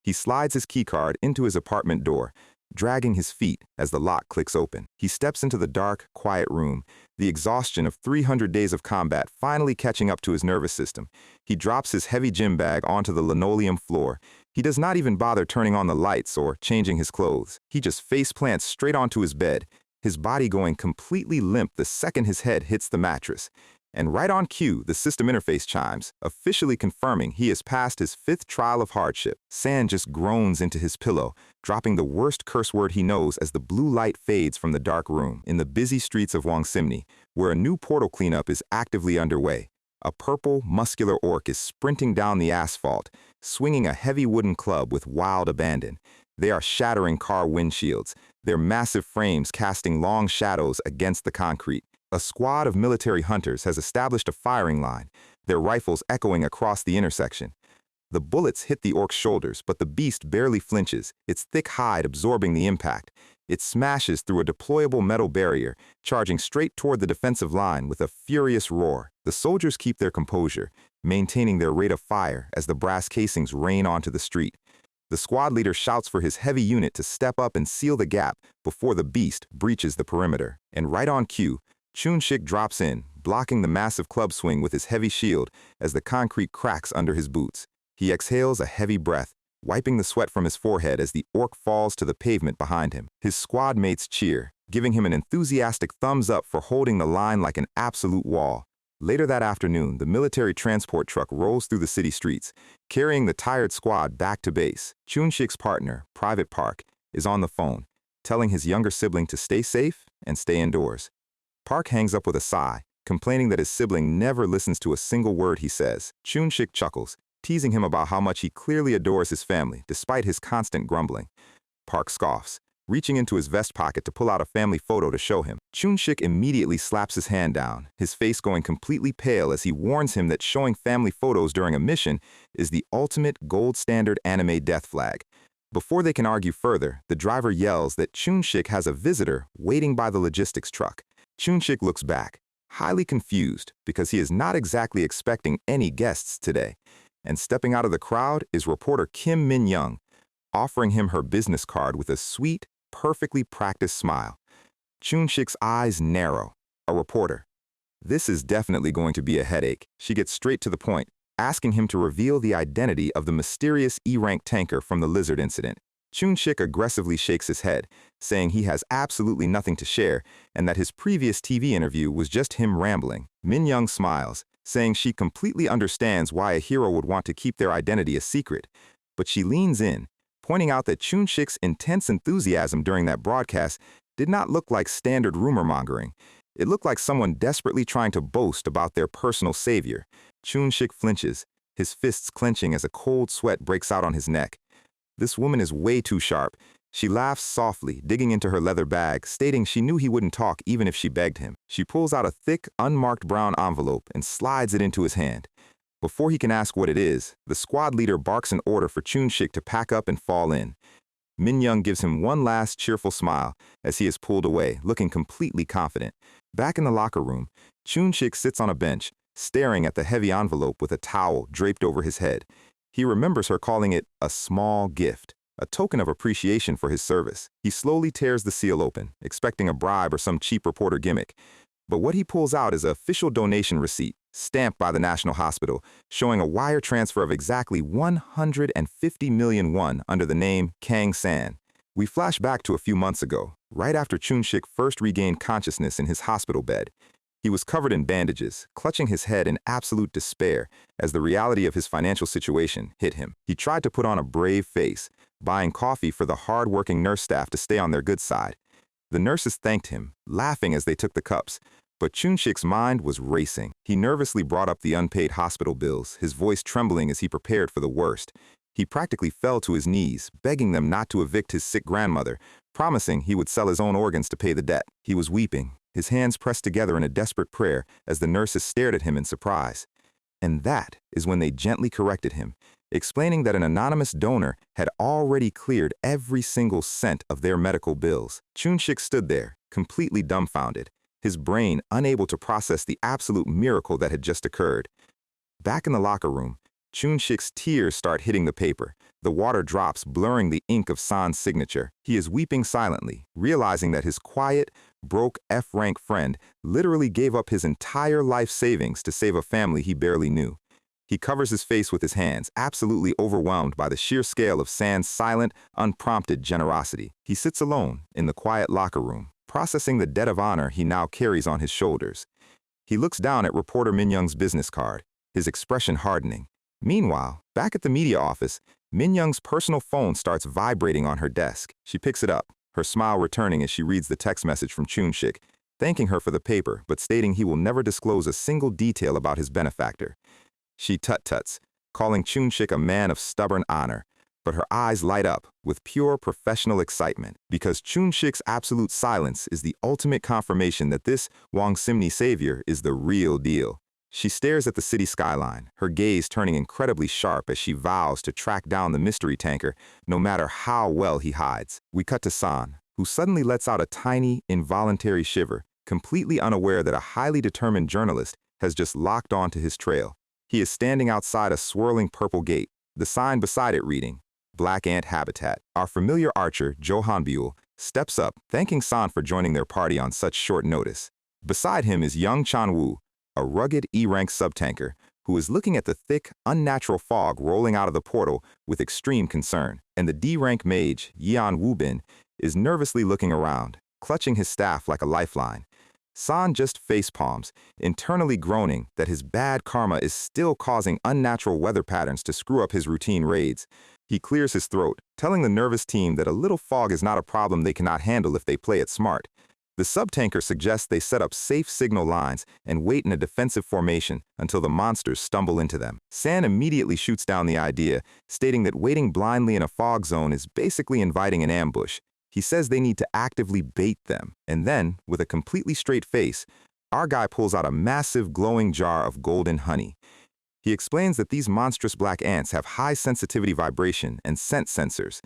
He slides his keycard into his apartment door, dragging his feet as the lock clicks open. He steps into the dark, quiet room, the exhaustion of 300 days of combat finally catching up to his nervous system. He drops his heavy gym bag onto the linoleum floor. He does not even bother turning on the lights or changing his clothes. He just face plants straight onto his bed, his body going completely limp the second his head hits the mattress. And right on cue, the system interface chimes, officially confirming he has passed his 5th trial of hardship. San just groans into his pillow, dropping the worst curse word he knows as the blue light fades from the dark room. In the busy streets of Wangsimni, where a new portal cleanup is actively underway, a purple, muscular orc is sprinting down the asphalt, swinging a heavy wooden club with wild abandon. They are shattering car windshields, their massive frames casting long shadows against the concrete. A squad of military hunters has established a firing line, their rifles echoing across the intersection. The bullets hit the orc's shoulders, but the beast barely flinches, its thick hide absorbing the impact. It smashes through a deployable metal barrier, charging straight toward the defensive line with a furious roar. The soldiers keep their composure, maintaining their rate of fire as the brass casings rain onto the street. The squad leader shouts for his heavy unit to step up and seal the gap before the beast breaches the perimeter. And right on cue, Chun-shik drops in, blocking the massive club swing with his heavy shield as the concrete cracks under his boots. He exhales a heavy breath, wiping the sweat from his forehead as the orc falls to the pavement behind him. His squad mates cheer, giving him an enthusiastic thumbs up for holding the line like an absolute wall. Later that afternoon, the military transport truck rolls through the city streets, carrying the tired squad back to base. Chun-shik's partner, Private Park, is on the phone, telling his younger sibling to stay safe and stay indoors. Park hangs up with a sigh, complaining that his sibling never listens to a single word he says. Chun-shik chuckles, teasing him about how much he clearly adores his family, despite his constant grumbling. Park scoffs, reaching into his vest pocket to pull out a family photo to show him. Chun-shik immediately slaps his hand down, his face going completely pale as he warns him that showing family photos during a mission is the ultimate gold standard anime death flag. Before they can argue further, the driver yells that Chun-shik has a visitor waiting by the logistics truck. Chun-shik looks back, highly confused because he is not exactly expecting any guests today. And stepping out of the crowd is reporter Kim Min-young, offering him her business card with a sweet, perfectly practiced smile. Chun-shik's eyes narrow. A reporter. This is definitely going to be a headache. She gets straight to the point, asking him to reveal the identity of the mysterious E-rank tanker from the lizard incident. Chun-shik aggressively shakes his head, saying he has absolutely nothing to share and that his previous TV interview was just him rambling. Min-young smiles, saying she completely understands why a hero would want to keep their identity a secret. But she leans in, pointing out that Chun-shik's intense enthusiasm during that broadcast did not look like standard rumor-mongering. It looked like someone desperately trying to boast about their personal savior. Chun-shik flinches, his fists clenching as a cold sweat breaks out on his neck. This woman is way too sharp. She laughs softly, digging into her leather bag, stating she knew he wouldn't talk even if she begged him. She pulls out a thick, unmarked brown envelope and slides it into his hand. Before he can ask what it is, the squad leader barks an order for Chun-shik to pack up and fall in. Min-young gives him one last cheerful smile as he is pulled away, looking completely confident. Back in the locker room, Chun-shik sits on a bench, staring at the heavy envelope with a towel draped over his head. He remembers her calling it a small gift, a token of appreciation for his service. He slowly tears the seal open, expecting a bribe or some cheap reporter gimmick. But what he pulls out is an official donation receipt, stamped by the National Hospital, showing a wire transfer of exactly 150 million won under the name Kang-san. We flash back to a few months ago, right after Chun-shik first regained consciousness in his hospital bed. He was covered in bandages, clutching his head in absolute despair as the reality of his financial situation hit him. He tried to put on a brave face, buying coffee for the hard-working nurse staff to stay on their good side. The nurses thanked him, laughing as they took the cups, but Chun-shik's mind was racing. He nervously brought up the unpaid hospital bills, his voice trembling as he prepared for the worst. He practically fell to his knees, begging them not to evict his sick grandmother, promising he would sell his own organs to pay the debt. He was weeping, his hands pressed together in a desperate prayer as the nurses stared at him in surprise. And that is when they gently corrected him, explaining that an anonymous donor had already cleared every single cent of their medical bills. Chun-shik stood there, completely dumbfounded, his brain unable to process the absolute miracle that had just occurred. Back in the locker room, Chun-shik's tears start hitting the paper. The water drops, blurring the ink of San's signature. He is weeping silently, realizing that his quiet, broke F-rank friend literally gave up his entire life savings to save a family he barely knew. He covers his face with his hands, absolutely overwhelmed by the sheer scale of San's silent, unprompted generosity. He sits alone in the quiet locker room, processing the debt of honor he now carries on his shoulders. He looks down at reporter Min-young's business card, his expression hardening. Meanwhile, back at the media office, Min-young's personal phone starts vibrating on her desk. She picks it up, her smile returning as she reads the text message from Chun-shik, thanking her for the paper but stating he will never disclose a single detail about his benefactor. She tut-tuts, calling Chun-shik a man of stubborn honor, but her eyes light up with pure professional excitement because Chun-shik's absolute silence is the ultimate confirmation that this Wang Simni savior is the real deal. She stares at the city skyline, her gaze turning incredibly sharp as she vows to track down the mystery tanker no matter how well he hides. We cut to San, who suddenly lets out a tiny, involuntary shiver, completely unaware that a highly determined journalist has just locked onto his trail. He is standing outside a swirling purple gate, the sign beside it reading, Black Ant Habitat. Our familiar archer, Johan Buell, steps up, thanking San for joining their party on such short notice. Beside him is young Chan-woo, a rugged E-rank subtanker, who is looking at the thick, unnatural fog rolling out of the portal with extreme concern, and the D-rank mage, Yeon Woo-bin, is nervously looking around, clutching his staff like a lifeline. San just facepalms, internally groaning that his bad karma is still causing unnatural weather patterns to screw up his routine raids. He clears his throat, telling the nervous team that a little fog is not a problem they cannot handle if they play it smart. The subtanker suggests they set up safe signal lines and wait in a defensive formation until the monsters stumble into them. San immediately shoots down the idea, stating that waiting blindly in a fog zone is basically inviting an ambush. He says they need to actively bait them, and then, with a completely straight face, our guy pulls out a massive glowing jar of golden honey. He explains that these monstrous black ants have high sensitivity vibration and scent sensors,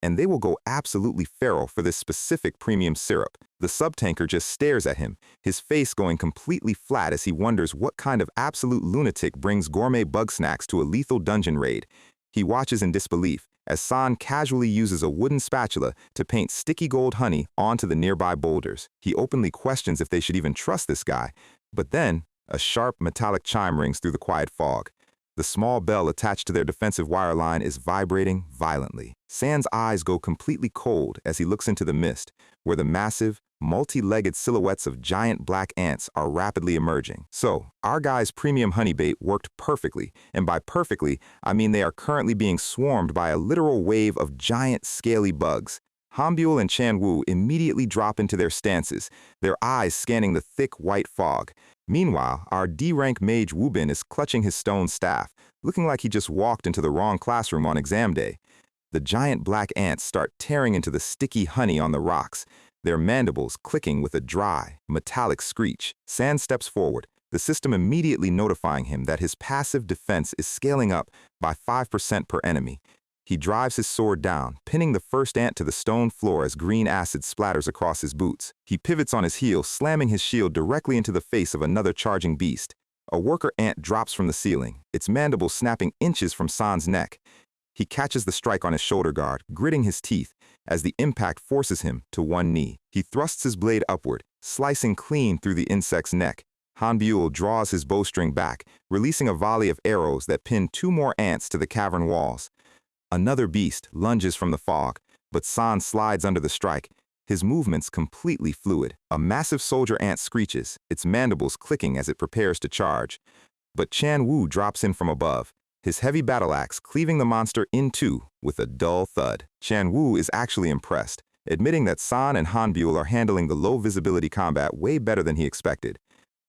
and they will go absolutely feral for this specific premium syrup. The subtanker just stares at him, his face going completely flat as he wonders what kind of absolute lunatic brings gourmet bug snacks to a lethal dungeon raid. He watches in disbelief as San casually uses a wooden spatula to paint sticky gold honey onto the nearby boulders. He openly questions if they should even trust this guy, but then a sharp metallic chime rings through the quiet fog. The small bell attached to their defensive wire line is vibrating violently. San's eyes go completely cold as he looks into the mist, where the massive, multi-legged silhouettes of giant black ants are rapidly emerging. So, our guy's premium honey bait worked perfectly, and by perfectly, I mean they are currently being swarmed by a literal wave of giant, scaly bugs. Hanbyul and Chanwoo immediately drop into their stances, their eyes scanning the thick white fog. Meanwhile, our D-rank mage Wubin is clutching his stone staff, looking like he just walked into the wrong classroom on exam day. The giant black ants start tearing into the sticky honey on the rocks, their mandibles clicking with a dry, metallic screech. San steps forward, the system immediately notifying him that his passive defense is scaling up by 5% per enemy. He drives his sword down, pinning the first ant to the stone floor as green acid splatters across his boots. He pivots on his heel, slamming his shield directly into the face of another charging beast. A worker ant drops from the ceiling, its mandibles snapping inches from San's neck. He catches the strike on his shoulder guard, gritting his teeth, as the impact forces him to one knee. He thrusts his blade upward, slicing clean through the insect's neck. Hanbyul draws his bowstring back, releasing a volley of arrows that pin two more ants to the cavern walls. Another beast lunges from the fog, but San slides under the strike, his movements completely fluid. A massive soldier ant screeches, its mandibles clicking as it prepares to charge. But Chanwoo drops in from above, his heavy battle axe cleaving the monster in two with a dull thud. Chanwoo is actually impressed, admitting that San and Hanbyul are handling the low-visibility combat way better than he expected.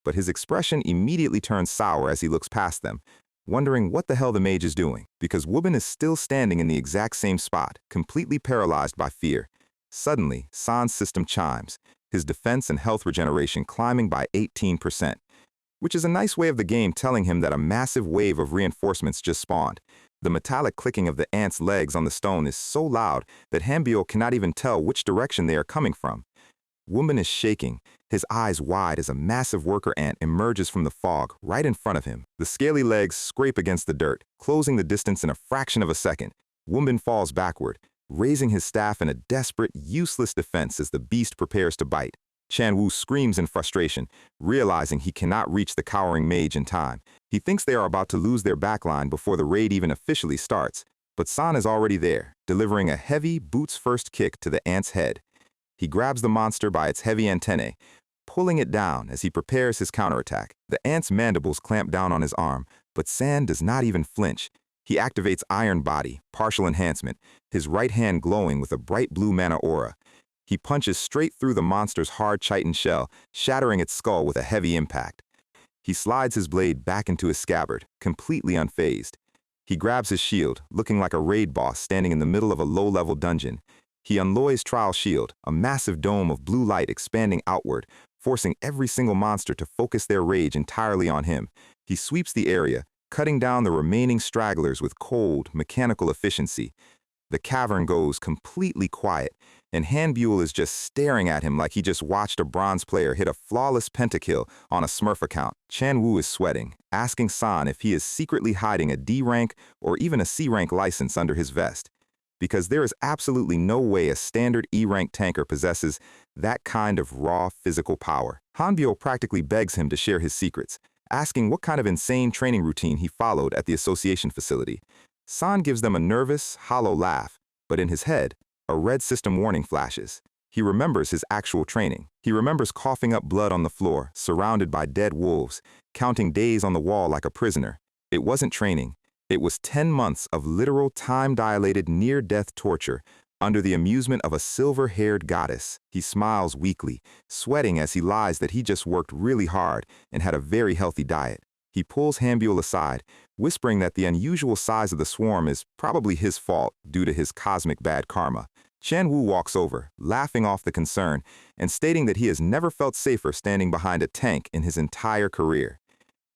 But his expression immediately turns sour as he looks past them, wondering what the hell the mage is doing, because Wubin is still standing in the exact same spot, completely paralyzed by fear. Suddenly, San's system chimes, his defense and health regeneration climbing by 18%, which is a nice way of the game telling him that a massive wave of reinforcements just spawned. The metallic clicking of the ant's legs on the stone is so loud that Hanbyul cannot even tell which direction they are coming from. Wubin is shaking, his eyes wide as a massive worker ant emerges from the fog right in front of him. The scaly legs scrape against the dirt, closing the distance in a fraction of a second. Wubin falls backward, raising his staff in a desperate, useless defense as the beast prepares to bite. Chanwoo screams in frustration, realizing he cannot reach the cowering mage in time. He thinks they are about to lose their backline before the raid even officially starts, but San is already there, delivering a heavy, boots-first kick to the ant's head. He grabs the monster by its heavy antennae, pulling it down as he prepares his counterattack. The ant's mandibles clamp down on his arm, but San does not even flinch. He activates Iron Body, partial enhancement, his right hand glowing with a bright blue mana aura. He punches straight through the monster's hard chitin shell, shattering its skull with a heavy impact. He slides his blade back into his scabbard, completely unfazed. He grabs his shield, looking like a raid boss standing in the middle of a low-level dungeon. He unloys Trial Shield, a massive dome of blue light expanding outward, forcing every single monster to focus their rage entirely on him. He sweeps the area, cutting down the remaining stragglers with cold, mechanical efficiency. The cavern goes completely quiet, and Hanbyul is just staring at him like he just watched a bronze player hit a flawless pentakill on a Smurf account. Chanwoo is sweating, asking San if he is secretly hiding a D-rank or even a C-rank license under his vest, because there is absolutely no way a standard E-rank tanker possesses that kind of raw physical power. Hanbyul practically begs him to share his secrets, asking what kind of insane training routine he followed at the association facility. San gives them a nervous, hollow laugh, but in his head, a red system warning flashes. He remembers his actual training. He remembers coughing up blood on the floor, surrounded by dead wolves, counting days on the wall like a prisoner. It wasn't training. It was 10 months of literal time-dilated near-death torture under the amusement of a silver-haired goddess. He smiles weakly, sweating as he lies that he just worked really hard and had a very healthy diet. He pulls Hanbyul aside, whispering that the unusual size of the swarm is probably his fault due to his cosmic bad karma. Chan Wu walks over, laughing off the concern, and stating that he has never felt safer standing behind a tank in his entire career.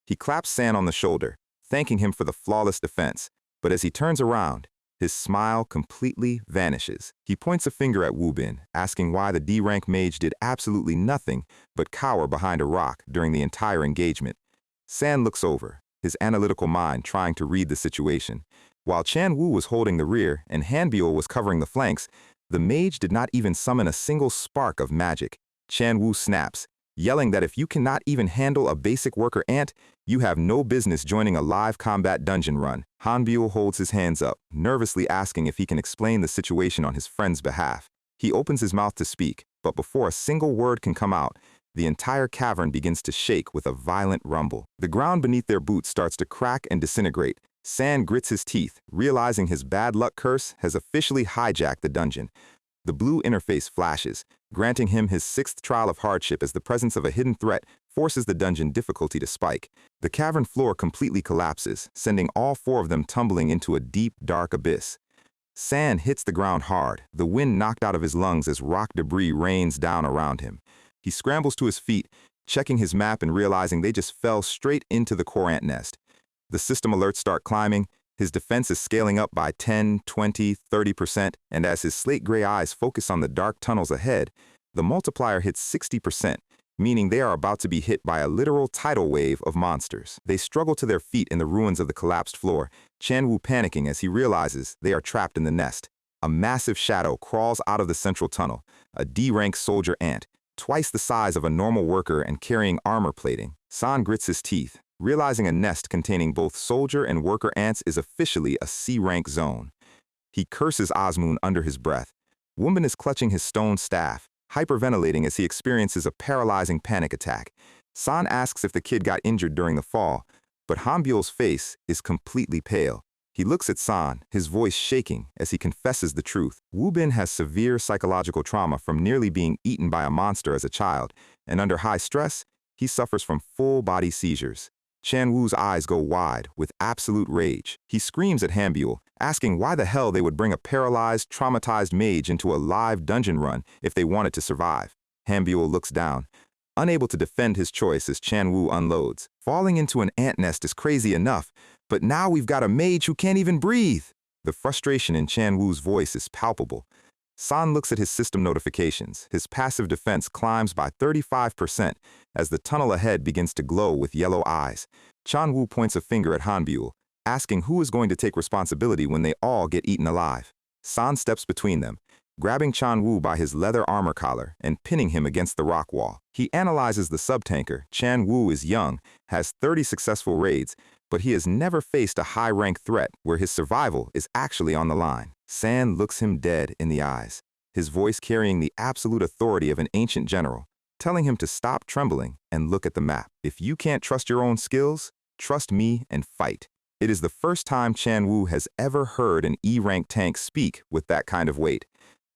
He claps San on the shoulder, thanking him for the flawless defense, but as he turns around, his smile completely vanishes. He points a finger at Wu Bin, asking why the D-rank mage did absolutely nothing but cower behind a rock during the entire engagement. San looks over, his analytical mind trying to read the situation. While Chan Wu was holding the rear and Hanbiul was covering the flanks, the mage did not even summon a single spark of magic. Chan Wu snaps, yelling that if you cannot even handle a basic worker ant, you have no business joining a live combat dungeon run. Hanbiul holds his hands up, nervously asking if he can explain the situation on his friend's behalf. He opens his mouth to speak, but before a single word can come out, the entire cavern begins to shake with a violent rumble. The ground beneath their boots starts to crack and disintegrate. San grits his teeth, realizing his bad luck curse has officially hijacked the dungeon. The blue interface flashes, granting him his 6th trial of hardship as the presence of a hidden threat forces the dungeon difficulty to spike. The cavern floor completely collapses, sending all 4 of them tumbling into a deep, dark abyss. San hits the ground hard, the wind knocked out of his lungs as rock debris rains down around him. He scrambles to his feet, checking his map and realizing they just fell straight into the core ant nest. The system alerts start climbing, his defense is scaling up by 10, 20, 30%, and as his slate-gray eyes focus on the dark tunnels ahead, the multiplier hits 60%, meaning they are about to be hit by a literal tidal wave of monsters. They struggle to their feet in the ruins of the collapsed floor, Chan Wu panicking as he realizes they are trapped in the nest. A massive shadow crawls out of the central tunnel, a D-rank soldier ant, twice the size of a normal worker and carrying armor plating. San grits his teeth, realizing a nest containing both soldier and worker ants is officially a C-rank zone. He curses Osmoon under his breath. Woomban is clutching his stone staff, hyperventilating as he experiences a paralyzing panic attack. San asks if the kid got injured during the fall, but Hanbiul's face is completely pale. He looks at San, his voice shaking as he confesses the truth. Wu Bin has severe psychological trauma from nearly being eaten by a monster as a child, and under high stress, he suffers from full-body seizures. Chan Wu's eyes go wide with absolute rage. He screams at Hanbiul, asking why the hell they would bring a paralyzed, traumatized mage into a live dungeon run if they wanted to survive. Hanbiul looks down, unable to defend his choice as Chan Wu unloads. Falling into an ant nest is crazy enough, but now we've got a mage who can't even breathe. The frustration in Chan Wu's voice is palpable. San looks at his system notifications. His passive defense climbs by 35% as the tunnel ahead begins to glow with yellow eyes. Chan Wu points a finger at Hanbiul, asking who is going to take responsibility when they all get eaten alive. San steps between them, grabbing Chan Wu by his leather armor collar and pinning him against the rock wall. He analyzes the sub-tanker. Chan Wu is young, has 30 successful raids, but he has never faced a high-rank threat where his survival is actually on the line. San looks him dead in the eyes, his voice carrying the absolute authority of an ancient general, telling him to stop trembling and look at the map. If you can't trust your own skills, trust me and fight. It is the first time Chan Wu has ever heard an E-rank tank speak with that kind of weight.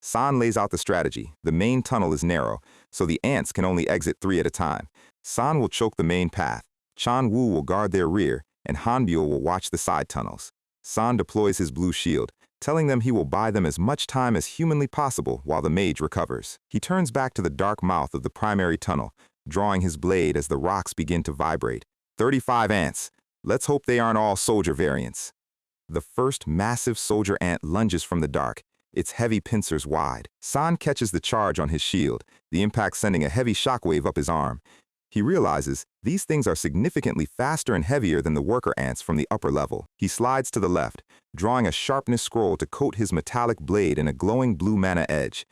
San lays out the strategy. The main tunnel is narrow, so the ants can only exit 3 at a time. San will choke the main path, Chan Wu will guard their rear, and Hanbiul will watch the side tunnels. San deploys his blue shield, telling them he will buy them as much time as humanly possible while the mage recovers. He turns back to the dark mouth of the primary tunnel, drawing his blade as the rocks begin to vibrate. 35 ants. Let's hope they aren't all soldier variants. The first massive soldier ant lunges from the dark, its heavy pincers wide. San catches the charge on his shield, the impact sending a heavy shockwave up his arm. He realizes these things are significantly faster and heavier than the worker ants from the upper level. He slides to the left, drawing a sharpness scroll to coat his metallic blade in a glowing blue mana edge.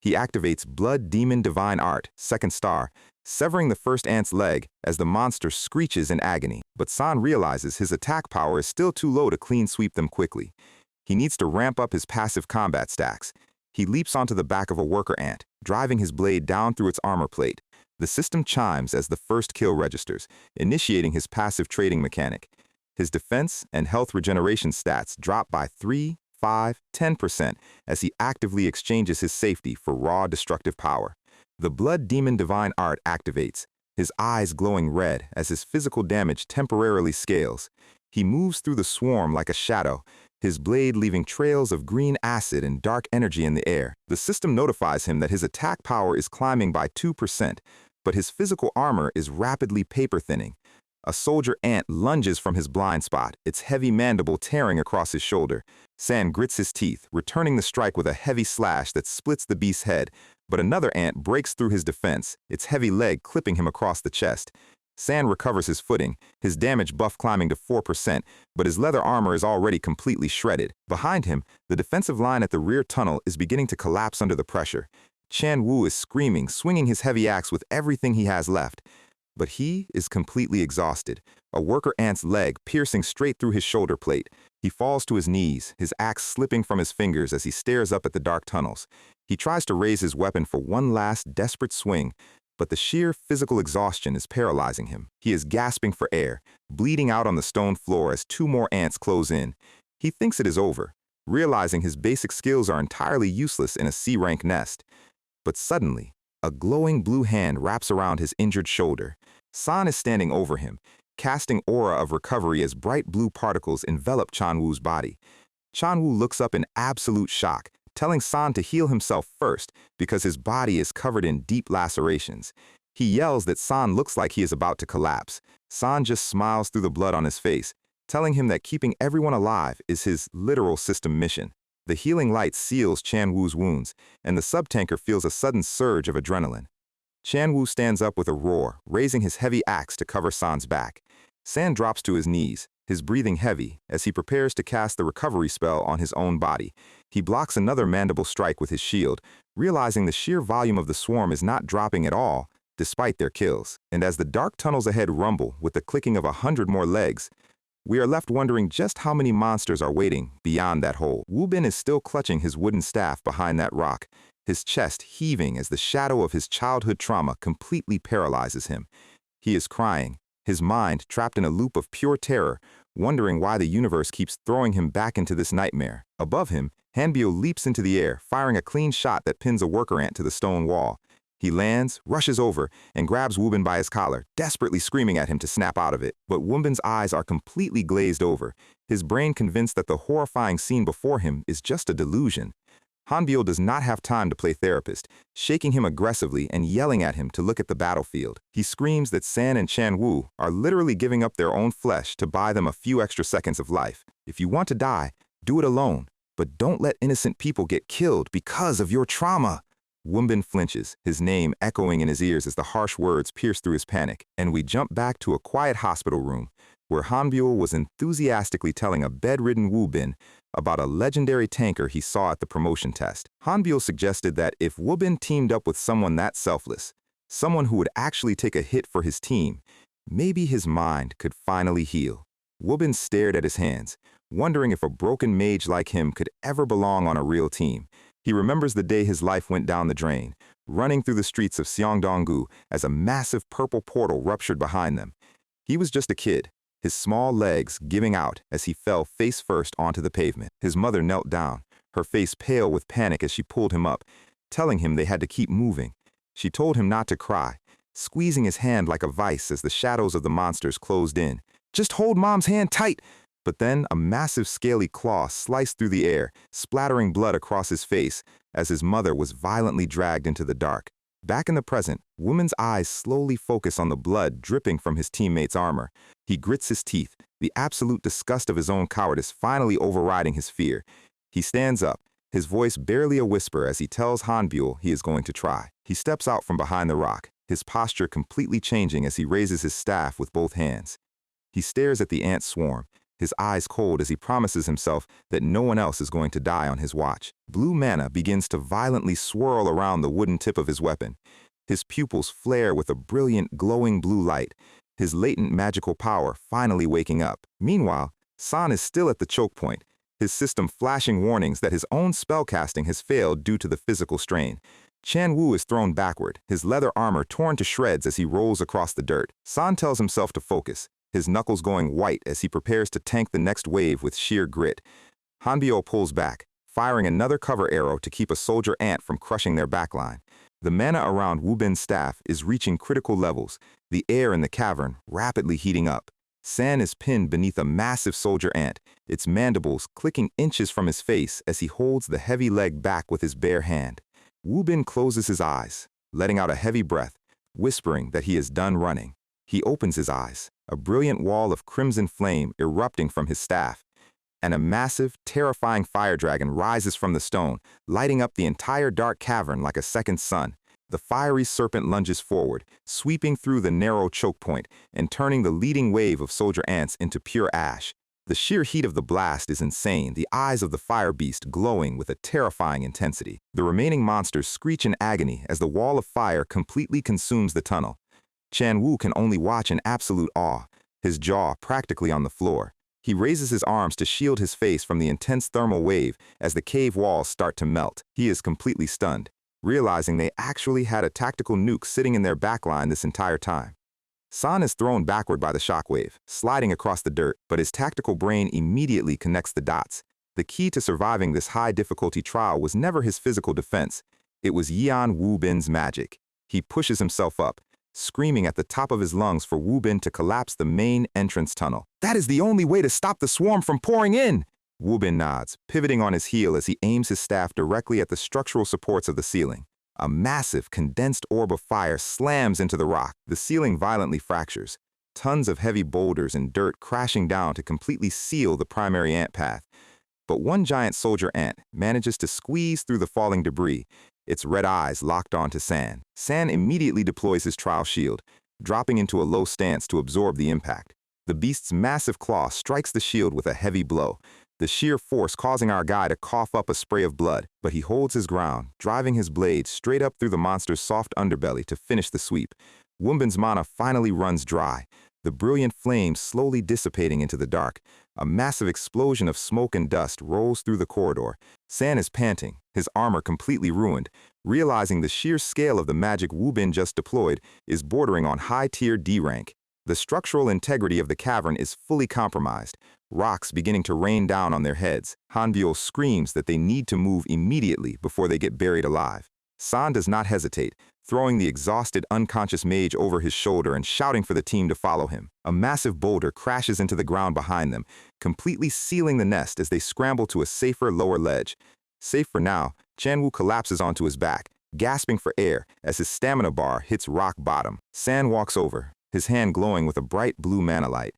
He activates Blood Demon Divine Art, 2nd star, severing the first ant's leg as the monster screeches in agony. But San realizes his attack power is still too low to clean sweep them quickly. He needs to ramp up his passive combat stacks. He leaps onto the back of a worker ant, driving his blade down through its armor plate. The system chimes as the first kill registers, initiating his passive trading mechanic. His defense and health regeneration stats drop by 3, 5, 10% as he actively exchanges his safety for raw destructive power. The Blood Demon Divine Art activates, his eyes glowing red as his physical damage temporarily scales. He moves through the swarm like a shadow, his blade leaving trails of green acid and dark energy in the air. The system notifies him that his attack power is climbing by 2%, but his physical armor is rapidly paper-thinning. A soldier ant lunges from his blind spot, its heavy mandible tearing across his shoulder. San grits his teeth, returning the strike with a heavy slash that splits the beast's head, but another ant breaks through his defense, its heavy leg clipping him across the chest. San recovers his footing, his damage buff climbing to 4%, but his leather armor is already completely shredded. Behind him, the defensive line at the rear tunnel is beginning to collapse under the pressure. Chan Wu is screaming, swinging his heavy axe with everything he has left. But he is completely exhausted, a worker ant's leg piercing straight through his shoulder plate. He falls to his knees, his axe slipping from his fingers as he stares up at the dark tunnels. He tries to raise his weapon for one last desperate swing, but the sheer physical exhaustion is paralyzing him. He is gasping for air, bleeding out on the stone floor as two more ants close in. He thinks it is over, realizing his basic skills are entirely useless in a C-rank nest. But suddenly, a glowing blue hand wraps around his injured shoulder. San is standing over him, casting aura of recovery as bright blue particles envelop Chan Wu's body. Chan Wu looks up in absolute shock, telling San to heal himself first because his body is covered in deep lacerations. He yells that San looks like he is about to collapse. San just smiles through the blood on his face, telling him that keeping everyone alive is his literal system mission. The healing light seals Chan Wu's wounds, and the subtanker feels a sudden surge of adrenaline. Chan Wu stands up with a roar, raising his heavy axe to cover San's back. San drops to his knees, his breathing heavy, as he prepares to cast the recovery spell on his own body. He blocks another mandible strike with his shield, realizing the sheer volume of the swarm is not dropping at all, despite their kills. And as the dark tunnels ahead rumble with the clicking of 100 more legs, we are left wondering just how many monsters are waiting beyond that hole. Wu Bin is still clutching his wooden staff behind that rock, his chest heaving as the shadow of his childhood trauma completely paralyzes him. He is crying, his mind trapped in a loop of pure terror, wondering why the universe keeps throwing him back into this nightmare. Above him, Hanbyo leaps into the air, firing a clean shot that pins a worker ant to the stone wall. He lands, rushes over, and grabs Wu Bin by his collar, desperately screaming at him to snap out of it. But Wu Bin's eyes are completely glazed over, his brain convinced that the horrifying scene before him is just a delusion. Hanbyo does not have time to play therapist, shaking him aggressively and yelling at him to look at the battlefield. He screams that San and Chan Wu are literally giving up their own flesh to buy them a few extra seconds of life. If you want to die, do it alone, but don't let innocent people get killed because of your trauma. Wu Bin flinches, his name echoing in his ears as the harsh words pierce through his panic, and we jump back to a quiet hospital room where Hanbyo was enthusiastically telling a bedridden Wu Bin about a legendary tanker he saw at the promotion test. Hanbyo suggested that if Wu Bin teamed up with someone that selfless, someone who would actually take a hit for his team, maybe his mind could finally heal. Wu Bin stared at his hands, wondering if a broken mage like him could ever belong on a real team. He remembers the day his life went down the drain, running through the streets of Xiangdonggu as a massive purple portal ruptured behind them. He was just a kid, his small legs giving out as he fell face first onto the pavement. His mother knelt down, her face pale with panic as she pulled him up, telling him they had to keep moving. She told him not to cry, squeezing his hand like a vice as the shadows of the monsters closed in. "Just hold Mom's hand tight!" But then a massive scaly claw sliced through the air, splattering blood across his face as his mother was violently dragged into the dark. Back in the present, Woman's eyes slowly focus on the blood dripping from his teammate's armor. He grits his teeth, the absolute disgust of his own cowardice finally overriding his fear. He stands up, his voice barely a whisper as he tells Hanbyo he is going to try. He steps out from behind the rock, his posture completely changing as he raises his staff with both hands. He stares at the ant swarm, his eyes cold as he promises himself that no one else is going to die on his watch. Blue mana begins to violently swirl around the wooden tip of his weapon. His pupils flare with a brilliant, glowing blue light, his latent magical power finally waking up. Meanwhile, San is still at the choke point, his system flashing warnings that his own spellcasting has failed due to the physical strain. Chan Wu is thrown backward, his leather armor torn to shreds as he rolls across the dirt. San tells himself to focus, his knuckles going white as he prepares to tank the next wave with sheer grit. Hanbyo pulls back, firing another cover arrow to keep a soldier ant from crushing their backline. The mana around Wu Bin's staff is reaching critical levels, the air in the cavern rapidly heating up. San is pinned beneath a massive soldier ant, its mandibles clicking inches from his face as he holds the heavy leg back with his bare hand. Wu Bin closes his eyes, letting out a heavy breath, whispering that he is done running. He opens his eyes, a brilliant wall of crimson flame erupting from his staff, and a massive, terrifying fire dragon rises from the stone, lighting up the entire dark cavern like a second sun. The fiery serpent lunges forward, sweeping through the narrow choke point and turning the leading wave of soldier ants into pure ash. The sheer heat of the blast is insane, the eyes of the fire beast glowing with a terrifying intensity. The remaining monsters screech in agony as the wall of fire completely consumes the tunnel. Chan Wu can only watch in absolute awe, his jaw practically on the floor. He raises his arms to shield his face from the intense thermal wave as the cave walls start to melt. He is completely stunned, realizing they actually had a tactical nuke sitting in their backline this entire time. San is thrown backward by the shockwave, sliding across the dirt, but his tactical brain immediately connects the dots. The key to surviving this high-difficulty trial was never his physical defense. It was Yan Wu Bin's magic. He pushes himself up, screaming at the top of his lungs for Wu Bin to collapse the main entrance tunnel. "That is the only way to stop the swarm from pouring in!" Wu Bin nods, pivoting on his heel as he aims his staff directly at the structural supports of the ceiling. A massive, condensed orb of fire slams into the rock. The ceiling violently fractures, tons of heavy boulders and dirt crashing down to completely seal the primary ant path. But one giant soldier ant manages to squeeze through the falling debris, its red eyes locked onto San. San immediately deploys his trial shield, dropping into a low stance to absorb the impact. The beast's massive claw strikes the shield with a heavy blow, the sheer force causing our guy to cough up a spray of blood, but he holds his ground, driving his blade straight up through the monster's soft underbelly to finish the sweep. Wu Bin's mana finally runs dry, the brilliant flame slowly dissipating into the dark. A massive explosion of smoke and dust rolls through the corridor. San is panting, his armor completely ruined, realizing the sheer scale of the magic Wu Bin just deployed is bordering on high-tier D rank. The structural integrity of the cavern is fully compromised, rocks beginning to rain down on their heads. Hanbyul screams that they need to move immediately before they get buried alive. San does not hesitate, throwing the exhausted, unconscious mage over his shoulder and shouting for the team to follow him. A massive boulder crashes into the ground behind them, completely sealing the nest as they scramble to a safer, lower ledge. Safe for now, Chan Wu collapses onto his back, gasping for air as his stamina bar hits rock bottom. San walks over, his hand glowing with a bright blue mana light.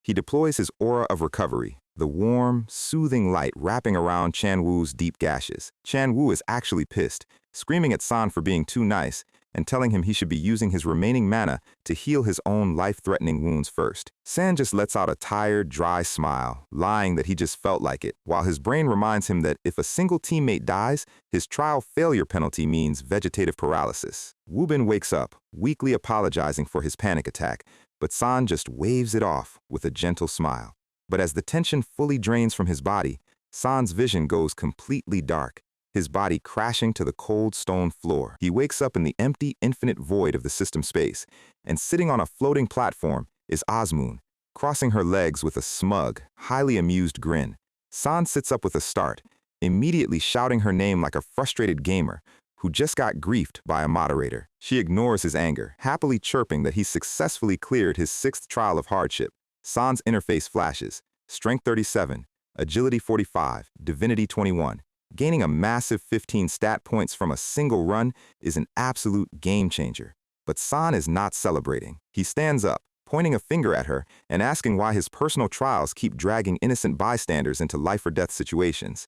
He deploys his aura of recovery, the warm, soothing light wrapping around Chan Wu's deep gashes. Chan Wu is actually pissed, screaming at San for being too nice and telling him he should be using his remaining mana to heal his own life-threatening wounds first. San just lets out a tired, dry smile, lying that he just felt like it, while his brain reminds him that if a single teammate dies, his trial failure penalty means vegetative paralysis. Wu Bin wakes up, weakly apologizing for his panic attack, but San just waves it off with a gentle smile. But as the tension fully drains from his body, San's vision goes completely dark, his body crashing to the cold stone floor. He wakes up in the empty, infinite void of the system space, and sitting on a floating platform is Osmoon, crossing her legs with a smug, highly amused grin. San sits up with a start, immediately shouting her name like a frustrated gamer who just got griefed by a moderator. She ignores his anger, happily chirping that he successfully cleared his 6th trial of hardship. San's interface flashes, Strength 37, Agility 45, Divinity 21. Gaining a massive 15 stat points from a single run is an absolute game changer. But San is not celebrating. He stands up, pointing a finger at her and asking why his personal trials keep dragging innocent bystanders into life-or-death situations.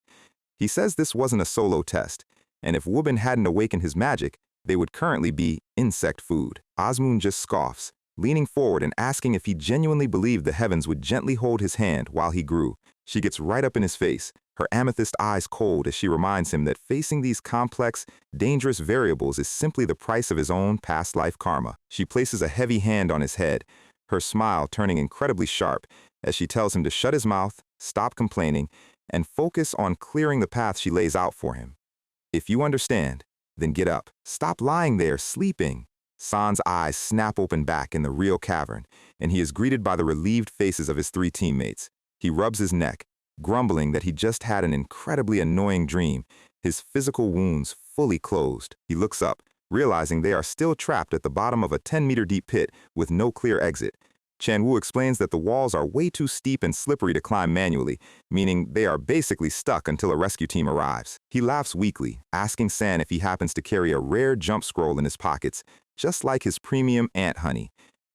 He says this wasn't a solo test, and if Wu Bin hadn't awakened his magic, they would currently be insect food. Osmoon just scoffs, leaning forward and asking if he genuinely believed the heavens would gently hold his hand while he grew. She gets right up in his face, her amethyst eyes cold as she reminds him that facing these complex, dangerous variables is simply the price of his own past life karma. She places a heavy hand on his head, her smile turning incredibly sharp as she tells him to shut his mouth, stop complaining, and focus on clearing the path she lays out for him. If you understand, then get up. Stop lying there, sleeping. San's eyes snap open back in the real cavern, and he is greeted by the relieved faces of his 3 teammates. He rubs his neck, grumbling that he just had an incredibly annoying dream, his physical wounds fully closed. He looks up, realizing they are still trapped at the bottom of a 10-meter deep pit with no clear exit. Chan-woo explains that the walls are way too steep and slippery to climb manually, meaning they are basically stuck until a rescue team arrives. He laughs weakly, asking San if he happens to carry a rare jump scroll in his pockets, just like his premium ant honey.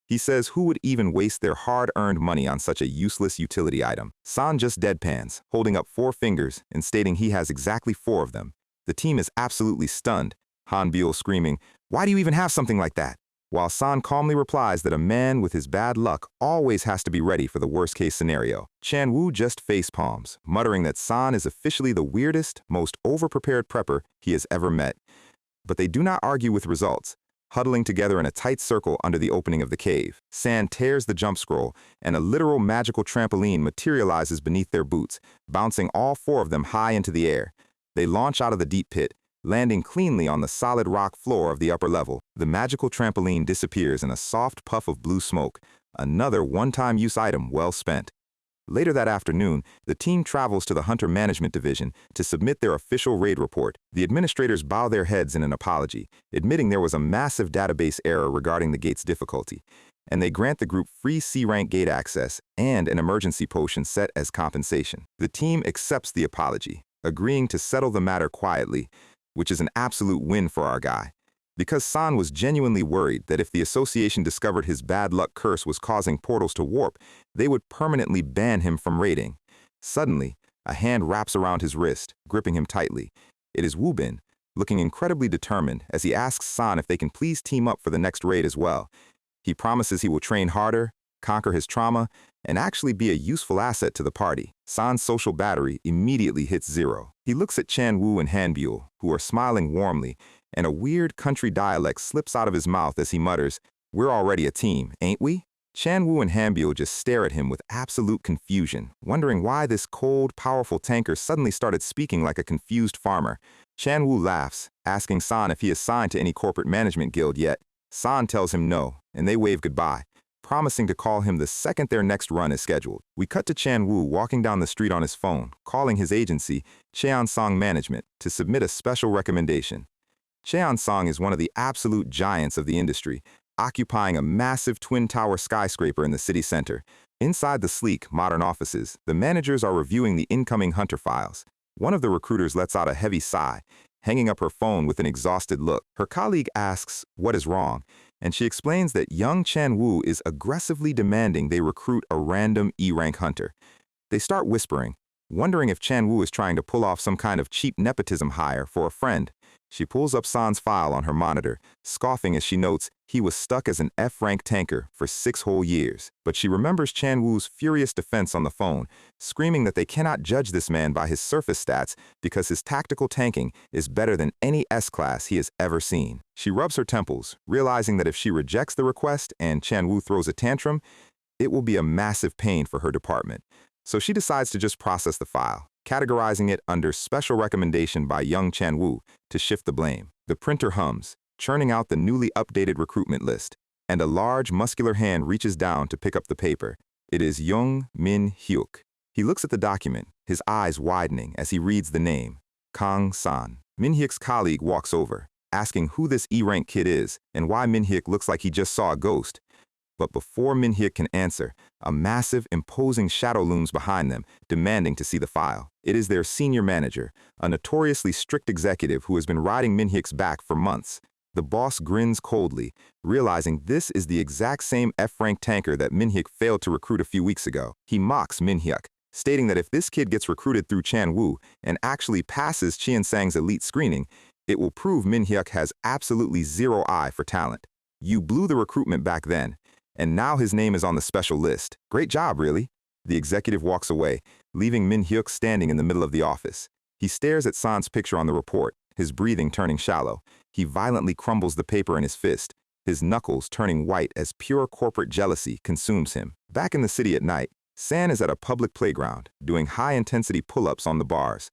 He says who would even waste their hard-earned money on such a useless utility item. San just deadpans, holding up 4 fingers and stating he has exactly 4 of them. The team is absolutely stunned, Han-byul screaming, "Why do you even have something like that?" While San calmly replies that a man with his bad luck always has to be ready for the worst-case scenario. Chan-woo just facepalms, muttering that San is officially the weirdest, most over-prepared prepper he has ever met. But they do not argue with results. Huddling together in a tight circle under the opening of the cave, San tears the jump scroll, and a literal magical trampoline materializes beneath their boots, bouncing all 4 of them high into the air. They launch out of the deep pit, landing cleanly on the solid rock floor of the upper level. The magical trampoline disappears in a soft puff of blue smoke, another one-time use item well spent. Later that afternoon, the team travels to the Hunter Management Division to submit their official raid report. The administrators bow their heads in an apology, admitting there was a massive database error regarding the gate's difficulty, and they grant the group free C-rank gate access and an emergency potion set as compensation. The team accepts the apology, agreeing to settle the matter quietly, which is an absolute win for our guy. Because San was genuinely worried that if the association discovered his bad luck curse was causing portals to warp, they would permanently ban him from raiding. Suddenly, a hand wraps around his wrist, gripping him tightly. It is Woo-bin, looking incredibly determined as he asks San if they can please team up for the next raid as well. He promises he will train harder, conquer his trauma, and actually be a useful asset to the party. San's social battery immediately hits 0. He looks at Chan-woo and Han-byul, who are smiling warmly, and a weird country dialect slips out of his mouth as he mutters, "We're already a team, ain't we?" Chan-woo and Han-byul just stare at him with absolute confusion, wondering why this cold, powerful tanker suddenly started speaking like a confused farmer. Chan-woo laughs, asking San if he is signed to any corporate management guild yet. San tells him no, and they wave goodbye, promising to call him the second their next run is scheduled. We cut to Chan-woo walking down the street on his phone, calling his agency, Cheon-song Management, to submit a special recommendation. Cheon-song is one of the absolute giants of the industry, occupying a massive twin-tower skyscraper in the city center. Inside the sleek, modern offices, the managers are reviewing the incoming Hunter files. One of the recruiters lets out a heavy sigh, hanging up her phone with an exhausted look. Her colleague asks what is wrong, and she explains that young Chan-woo is aggressively demanding they recruit a random E-rank hunter. They start whispering, wondering if Chan-woo is trying to pull off some kind of cheap nepotism hire for a friend. She pulls up San's file on her monitor, scoffing as she notes he was stuck as an F-rank tanker for 6 whole years. But she remembers Chan-woo's furious defense on the phone, screaming that they cannot judge this man by his surface stats because his tactical tanking is better than any S-class he has ever seen. She rubs her temples, realizing that if she rejects the request and Chan-woo throws a tantrum, it will be a massive pain for her department. So she decides to just process the file, categorizing it under special recommendation by young Chan-woo to shift the blame. The printer hums, churning out the newly updated recruitment list, and a large, muscular hand reaches down to pick up the paper. It is Young Min-hyuk. He looks at the document, his eyes widening as he reads the name, Kang-san. Min-hyuk's colleague walks over, asking who this E-rank kid is and why Min-hyuk looks like he just saw a ghost. But before Min-hyuk can answer, a massive, imposing shadow looms behind them, demanding to see the file. It is their senior manager, a notoriously strict executive who has been riding Min-hyuk's back for months. The boss grins coldly, realizing this is the exact same F-rank tanker that Min-hyuk failed to recruit a few weeks ago. He mocks Min-hyuk, stating that if this kid gets recruited through Chan-woo and actually passes Cheon-sang's elite screening, it will prove Min-hyuk has absolutely 0 eye for talent. You blew the recruitment back then, and now his name is on the special list. Great job, really. The executive walks away, leaving Min-hyuk standing in the middle of the office. He stares at San's picture on the report, his breathing turning shallow. He violently crumbles the paper in his fist, his knuckles turning white as pure corporate jealousy consumes him. Back in the city at night, San is at a public playground, doing high-intensity pull-ups on the bars.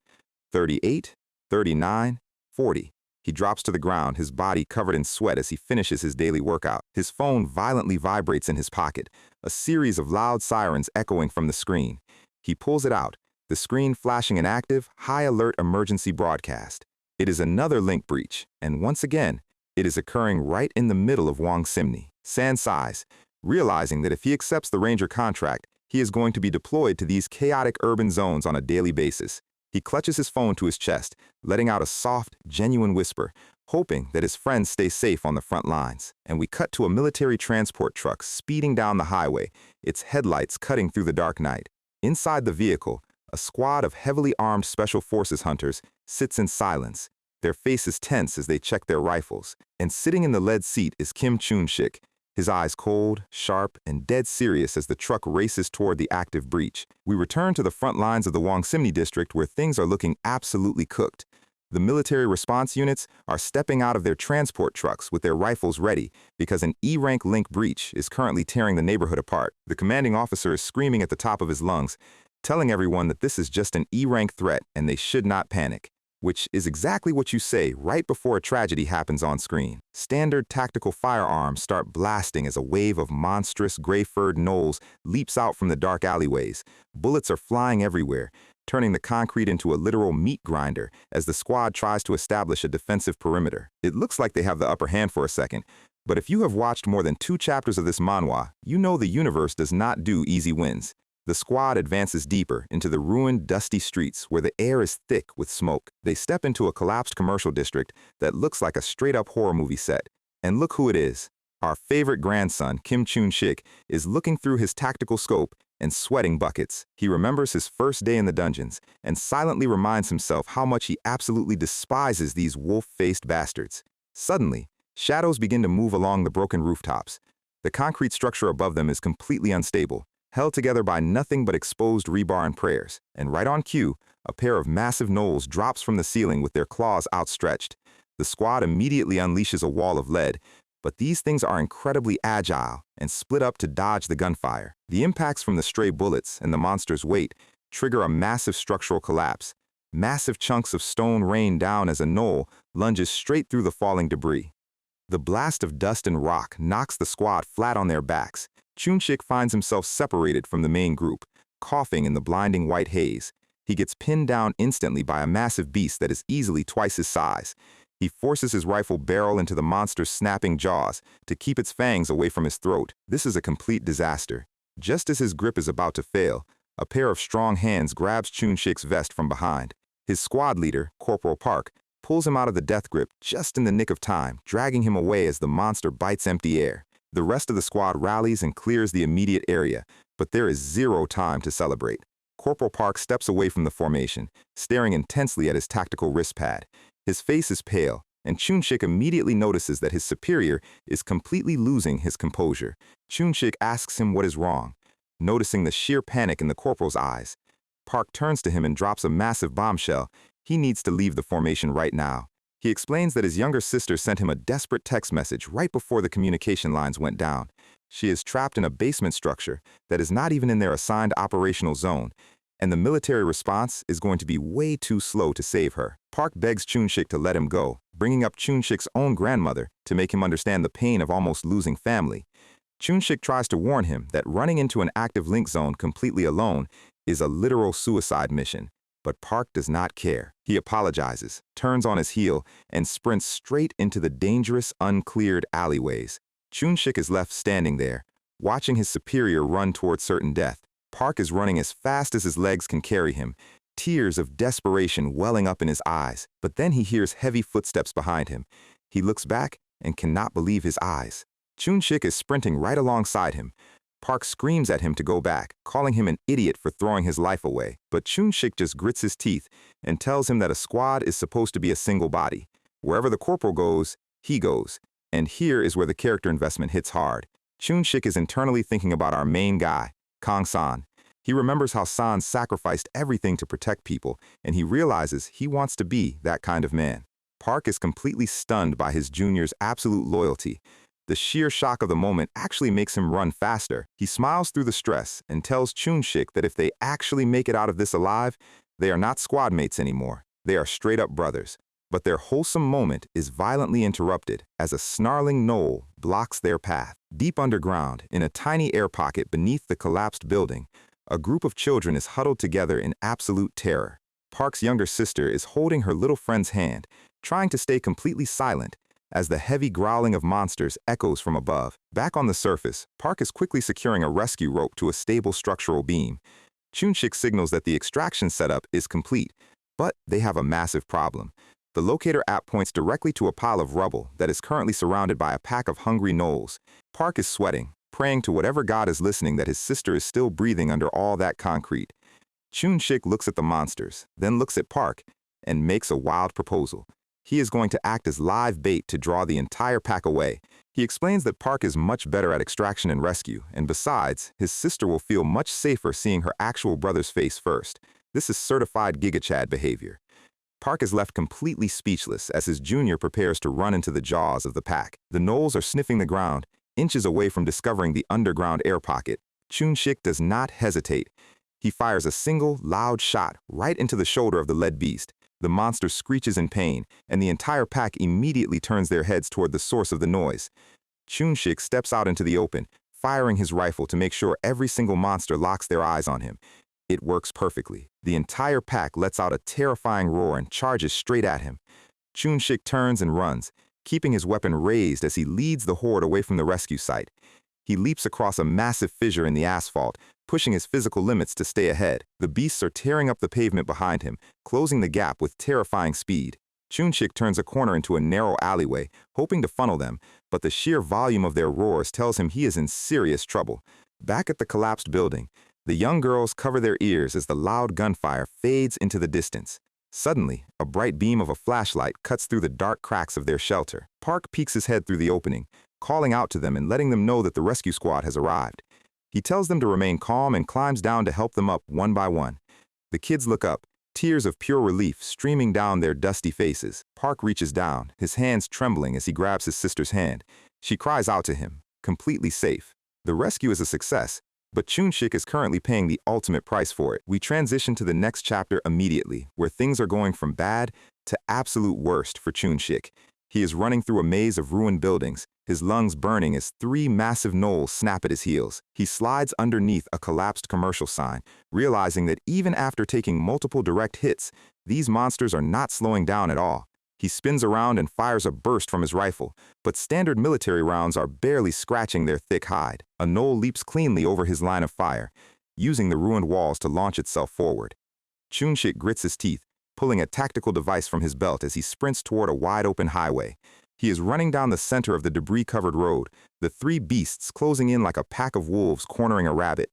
38, 39, 40. He drops to the ground, his body covered in sweat as he finishes his daily workout. His phone violently vibrates in his pocket, a series of loud sirens echoing from the screen. He pulls it out, the screen flashing an active, high-alert emergency broadcast. It is another link breach, and once again, it is occurring right in the middle of Wang Simni. San sighs, realizing that if he accepts the ranger contract, he is going to be deployed to these chaotic urban zones on a daily basis. He clutches his phone to his chest, letting out a soft, genuine whisper, hoping that his friends stay safe on the front lines. And we cut to a military transport truck speeding down the highway, its headlights cutting through the dark night. Inside the vehicle, a squad of heavily armed Special Forces hunters sits in silence, their faces tense as they check their rifles. And sitting in the lead seat is Kim Chun-shik, his eyes cold, sharp, and dead serious as the truck races toward the active breach. We return to the front lines of the Wangsimni district where things are looking absolutely cooked. The military response units are stepping out of their transport trucks with their rifles ready because an E-rank link breach is currently tearing the neighborhood apart. The commanding officer is screaming at the top of his lungs, telling everyone that this is just an E-rank threat and they should not panic. Which is exactly what you say right before a tragedy happens on screen. Standard tactical firearms start blasting as a wave of monstrous gray-furred gnolls leaps out from the dark alleyways. Bullets are flying everywhere, turning the concrete into a literal meat grinder as the squad tries to establish a defensive perimeter. It looks like they have the upper hand for a second, but if you have watched more than 2 chapters of this manhwa, you know the universe does not do easy wins. The squad advances deeper into the ruined, dusty streets where the air is thick with smoke. They step into a collapsed commercial district that looks like a straight-up horror movie set. And look who it is. Our favorite grandson, Kim Chun-shik, is looking through his tactical scope and sweating buckets. He remembers his first day in the dungeons and silently reminds himself how much he absolutely despises these wolf-faced bastards. Suddenly, shadows begin to move along the broken rooftops. The concrete structure above them is completely unstable, held together by nothing but exposed rebar and prayers. And right on cue, a pair of massive gnolls drops from the ceiling with their claws outstretched. The squad immediately unleashes a wall of lead, but these things are incredibly agile and split up to dodge the gunfire. The impacts from the stray bullets and the monster's weight trigger a massive structural collapse. Massive chunks of stone rain down as a gnoll lunges straight through the falling debris. The blast of dust and rock knocks the squad flat on their backs. Chun-shik finds himself separated from the main group, coughing in the blinding white haze. He gets pinned down instantly by a massive beast that is easily twice his size. He forces his rifle barrel into the monster's snapping jaws to keep its fangs away from his throat. This is a complete disaster. Just as his grip is about to fail, a pair of strong hands grabs Chun-shik's vest from behind. His squad leader, Corporal Park, pulls him out of the death grip just in the nick of time, dragging him away as the monster bites empty air. The rest of the squad rallies and clears the immediate area, but there is zero time to celebrate. Corporal Park steps away from the formation, staring intensely at his tactical wrist pad. His face is pale, and Chun-shik immediately notices that his superior is completely losing his composure. Chun-shik asks him what is wrong, noticing the sheer panic in the corporal's eyes. Park turns to him and drops a massive bombshell. He needs to leave the formation right now. He explains that his younger sister sent him a desperate text message right before the communication lines went down. She is trapped in a basement structure that is not even in their assigned operational zone, and the military response is going to be way too slow to save her. Park begs Chun-shik to let him go, bringing up Chun-shik's own grandmother to make him understand the pain of almost losing family. Chun-shik tries to warn him that running into an active link zone completely alone is a literal suicide mission. But Park does not care. He apologizes, turns on his heel, and sprints straight into the dangerous, uncleared alleyways. Chun-shik is left standing there, watching his superior run toward certain death. Park is running as fast as his legs can carry him, tears of desperation welling up in his eyes. But then he hears heavy footsteps behind him. He looks back and cannot believe his eyes. Chun-shik is sprinting right alongside him. Park screams at him to go back, calling him an idiot for throwing his life away. But Chun-shik just grits his teeth and tells him that a squad is supposed to be a single body. Wherever the corporal goes, he goes. And here is where the character investment hits hard. Chun-shik is internally thinking about our main guy, Kang-san. He remembers how San sacrificed everything to protect people, and he realizes he wants to be that kind of man. Park is completely stunned by his junior's absolute loyalty. The sheer shock of the moment actually makes him run faster. He smiles through the stress and tells Chun-shik that if they actually make it out of this alive, they are not squad mates anymore. They are straight-up brothers. But their wholesome moment is violently interrupted as a snarling gnoll blocks their path. Deep underground, in a tiny air pocket beneath the collapsed building, a group of children is huddled together in absolute terror. Park's younger sister is holding her little friend's hand, trying to stay completely silent, as the heavy growling of monsters echoes from above. Back on the surface, Park is quickly securing a rescue rope to a stable structural beam. Chunshik signals that the extraction setup is complete, but they have a massive problem. The locator app points directly to a pile of rubble that is currently surrounded by a pack of hungry gnolls. Park is sweating, praying to whatever god is listening that his sister is still breathing under all that concrete. Chunshik looks at the monsters, then looks at Park, and makes a wild proposal. He is going to act as live bait to draw the entire pack away. He explains that Park is much better at extraction and rescue, and besides, his sister will feel much safer seeing her actual brother's face first. This is certified Giga Chad behavior. Park is left completely speechless as his junior prepares to run into the jaws of the pack. The gnolls are sniffing the ground, inches away from discovering the underground air pocket. Chunshik does not hesitate. He fires a single, loud shot right into the shoulder of the lead beast. The monster screeches in pain, and the entire pack immediately turns their heads toward the source of the noise. Chunshik steps out into the open, firing his rifle to make sure every single monster locks their eyes on him. It works perfectly. The entire pack lets out a terrifying roar and charges straight at him. Chunshik turns and runs, keeping his weapon raised as he leads the horde away from the rescue site. He leaps across a massive fissure in the asphalt, pushing his physical limits to stay ahead. The beasts are tearing up the pavement behind him, closing the gap with terrifying speed. Chunshik turns a corner into a narrow alleyway, hoping to funnel them, but the sheer volume of their roars tells him he is in serious trouble. Back at the collapsed building, the young girls cover their ears as the loud gunfire fades into the distance. Suddenly, a bright beam of a flashlight cuts through the dark cracks of their shelter. Park peeks his head through the opening, calling out to them and letting them know that the rescue squad has arrived. He tells them to remain calm and climbs down to help them up one by one. The kids look up, tears of pure relief streaming down their dusty faces. Park reaches down, his hands trembling as he grabs his sister's hand. She cries out to him, completely safe. The rescue is a success, but Chunshik is currently paying the ultimate price for it. We transition to the next chapter immediately, where things are going from bad to absolute worst for Chunshik. He is running through a maze of ruined buildings, his lungs burning as 3 massive gnolls snap at his heels. He slides underneath a collapsed commercial sign, realizing that even after taking multiple direct hits, these monsters are not slowing down at all. He spins around and fires a burst from his rifle, but standard military rounds are barely scratching their thick hide. A gnoll leaps cleanly over his line of fire, using the ruined walls to launch itself forward. Chunshik grits his teeth, pulling a tactical device from his belt as he sprints toward a wide-open highway. He is running down the center of the debris-covered road, the 3 beasts closing in like a pack of wolves cornering a rabbit.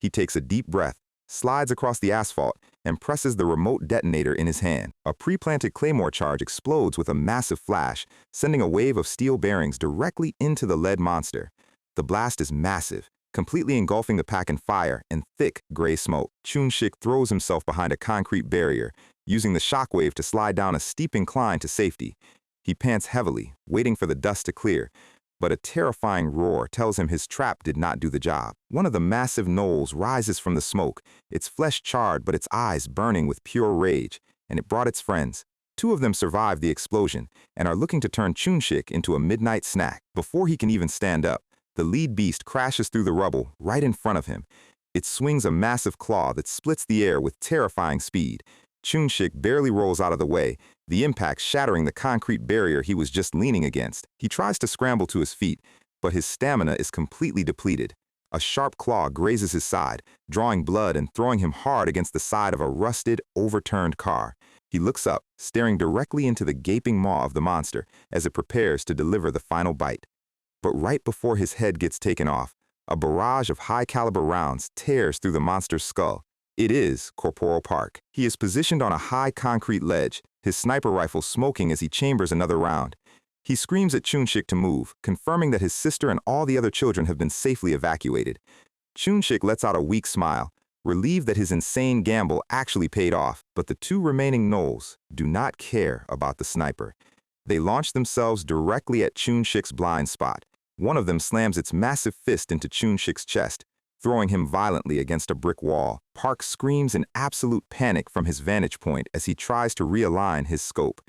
He takes a deep breath, slides across the asphalt, and presses the remote detonator in his hand. A pre-planted claymore charge explodes with a massive flash, sending a wave of steel bearings directly into the lead monster. The blast is massive, completely engulfing the pack in fire and thick gray smoke. Chunshik throws himself behind a concrete barrier, using the shockwave to slide down a steep incline to safety. He pants heavily, waiting for the dust to clear, but a terrifying roar tells him his trap did not do the job. One of the massive gnolls rises from the smoke, its flesh charred but its eyes burning with pure rage, and it brought its friends. 2 of them survive the explosion and are looking to turn Chunshik into a midnight snack. Before he can even stand up, the lead beast crashes through the rubble right in front of him. It swings a massive claw that splits the air with terrifying speed. Chunshik barely rolls out of the way, the impact shattering the concrete barrier he was just leaning against. He tries to scramble to his feet, but his stamina is completely depleted. A sharp claw grazes his side, drawing blood and throwing him hard against the side of a rusted, overturned car. He looks up, staring directly into the gaping maw of the monster as it prepares to deliver the final bite. But right before his head gets taken off, a barrage of high-caliber rounds tears through the monster's skull. It is Corporal Park. He is positioned on a high concrete ledge, his sniper rifle smoking as he chambers another round. He screams at Chunshik to move, confirming that his sister and all the other children have been safely evacuated. Chunshik lets out a weak smile, relieved that his insane gamble actually paid off, but the 2 remaining gnolls do not care about the sniper. They launch themselves directly at Chunshik's blind spot. One of them slams its massive fist into Chunshik's chest, throwing him violently against a brick wall. Park screams in absolute panic from his vantage point as he tries to realign his scope.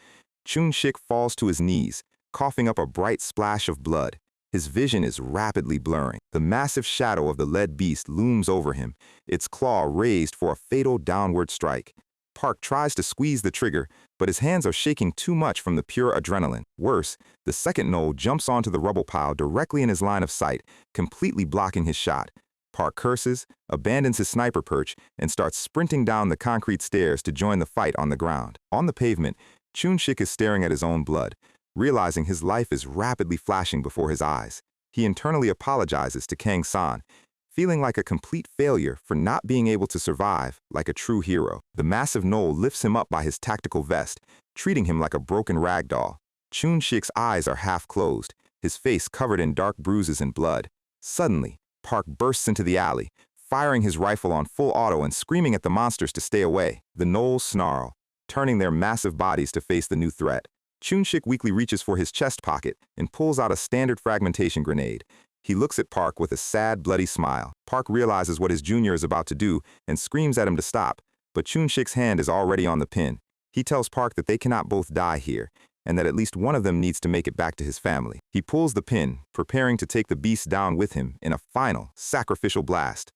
Chunshik falls to his knees, coughing up a bright splash of blood. His vision is rapidly blurring. The massive shadow of the lead beast looms over him, its claw raised for a fatal downward strike. Park tries to squeeze the trigger, but his hands are shaking too much from the pure adrenaline. Worse, the second knoll jumps onto the rubble pile directly in his line of sight, completely blocking his shot. Park curses, abandons his sniper perch, and starts sprinting down the concrete stairs to join the fight on the ground. On the pavement, Chun-shik is staring at his own blood, realizing his life is rapidly flashing before his eyes. He internally apologizes to Kang-san, feeling like a complete failure for not being able to survive like a true hero. The massive knoll lifts him up by his tactical vest, treating him like a broken rag doll. Chun-shik's eyes are half closed, his face covered in dark bruises and blood. Suddenly, Park bursts into the alley, firing his rifle on full auto and screaming at the monsters to stay away. The gnolls snarl, turning their massive bodies to face the new threat. Chun-shik weakly reaches for his chest pocket and pulls out a standard fragmentation grenade. He looks at Park with a sad, bloody smile. Park realizes what his junior is about to do and screams at him to stop, but Chun-shik's hand is already on the pin. He tells Park that they cannot both die here, and that at least one of them needs to make it back to his family. He pulls the pin, preparing to take the beast down with him in a final, sacrificial blast.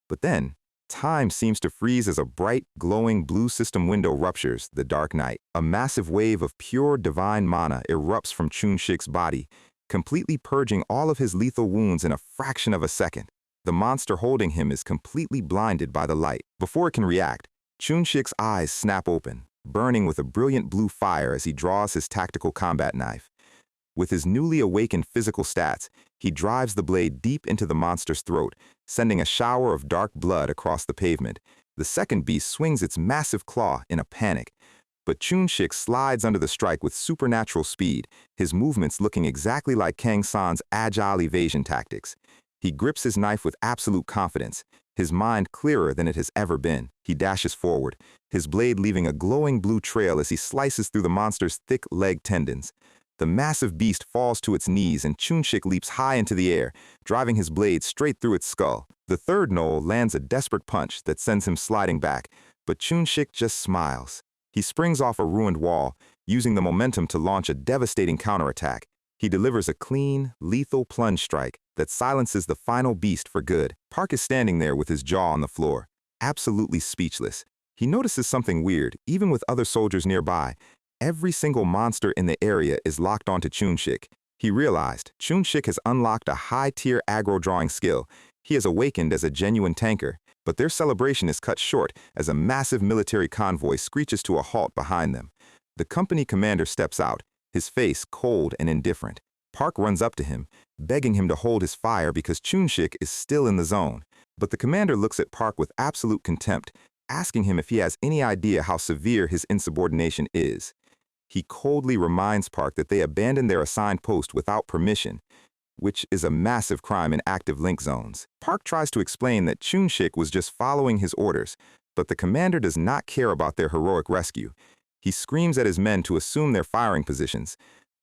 But then, time seems to freeze as a bright, glowing blue system window ruptures the dark night. A massive wave of pure divine mana erupts from Chun-shik's body, completely purging all of his lethal wounds in a fraction of a second. The monster holding him is completely blinded by the light. Before it can react, Chun-shik's eyes snap open, burning with a brilliant blue fire as he draws his tactical combat knife. With his newly awakened physical stats, he drives the blade deep into the monster's throat, sending a shower of dark blood across the pavement. The second beast swings its massive claw in a panic, but Chun-shik slides under the strike with supernatural speed, his movements looking exactly like Kang-san's agile evasion tactics. He grips his knife with absolute confidence, his mind clearer than it has ever been. He dashes forward, his blade leaving a glowing blue trail as he slices through the monster's thick leg tendons. The massive beast falls to its knees and Chun-shik leaps high into the air, driving his blade straight through its skull. The third gnoll lands a desperate punch that sends him sliding back, but Chun-shik just smiles. He springs off a ruined wall, using the momentum to launch a devastating counterattack. He delivers a clean, lethal plunge strike that silences the final beast for good. Park is standing there with his jaw on the floor, absolutely speechless. He notices something weird, even with other soldiers nearby. Every single monster in the area is locked onto Chun-shik. He realized Chun-shik has unlocked a high-tier aggro drawing skill. He has awakened as a genuine tanker, but their celebration is cut short as a massive military convoy screeches to a halt behind them. The company commander steps out, his face cold and indifferent. Park runs up to him, begging him to hold his fire because Chun-shik is still in the zone. But the commander looks at Park with absolute contempt, asking him if he has any idea how severe his insubordination is. He coldly reminds Park that they abandoned their assigned post without permission, which is a massive crime in active link zones. Park tries to explain that Chun-shik was just following his orders, but the commander does not care about their heroic rescue. He screams at his men to assume their firing positions.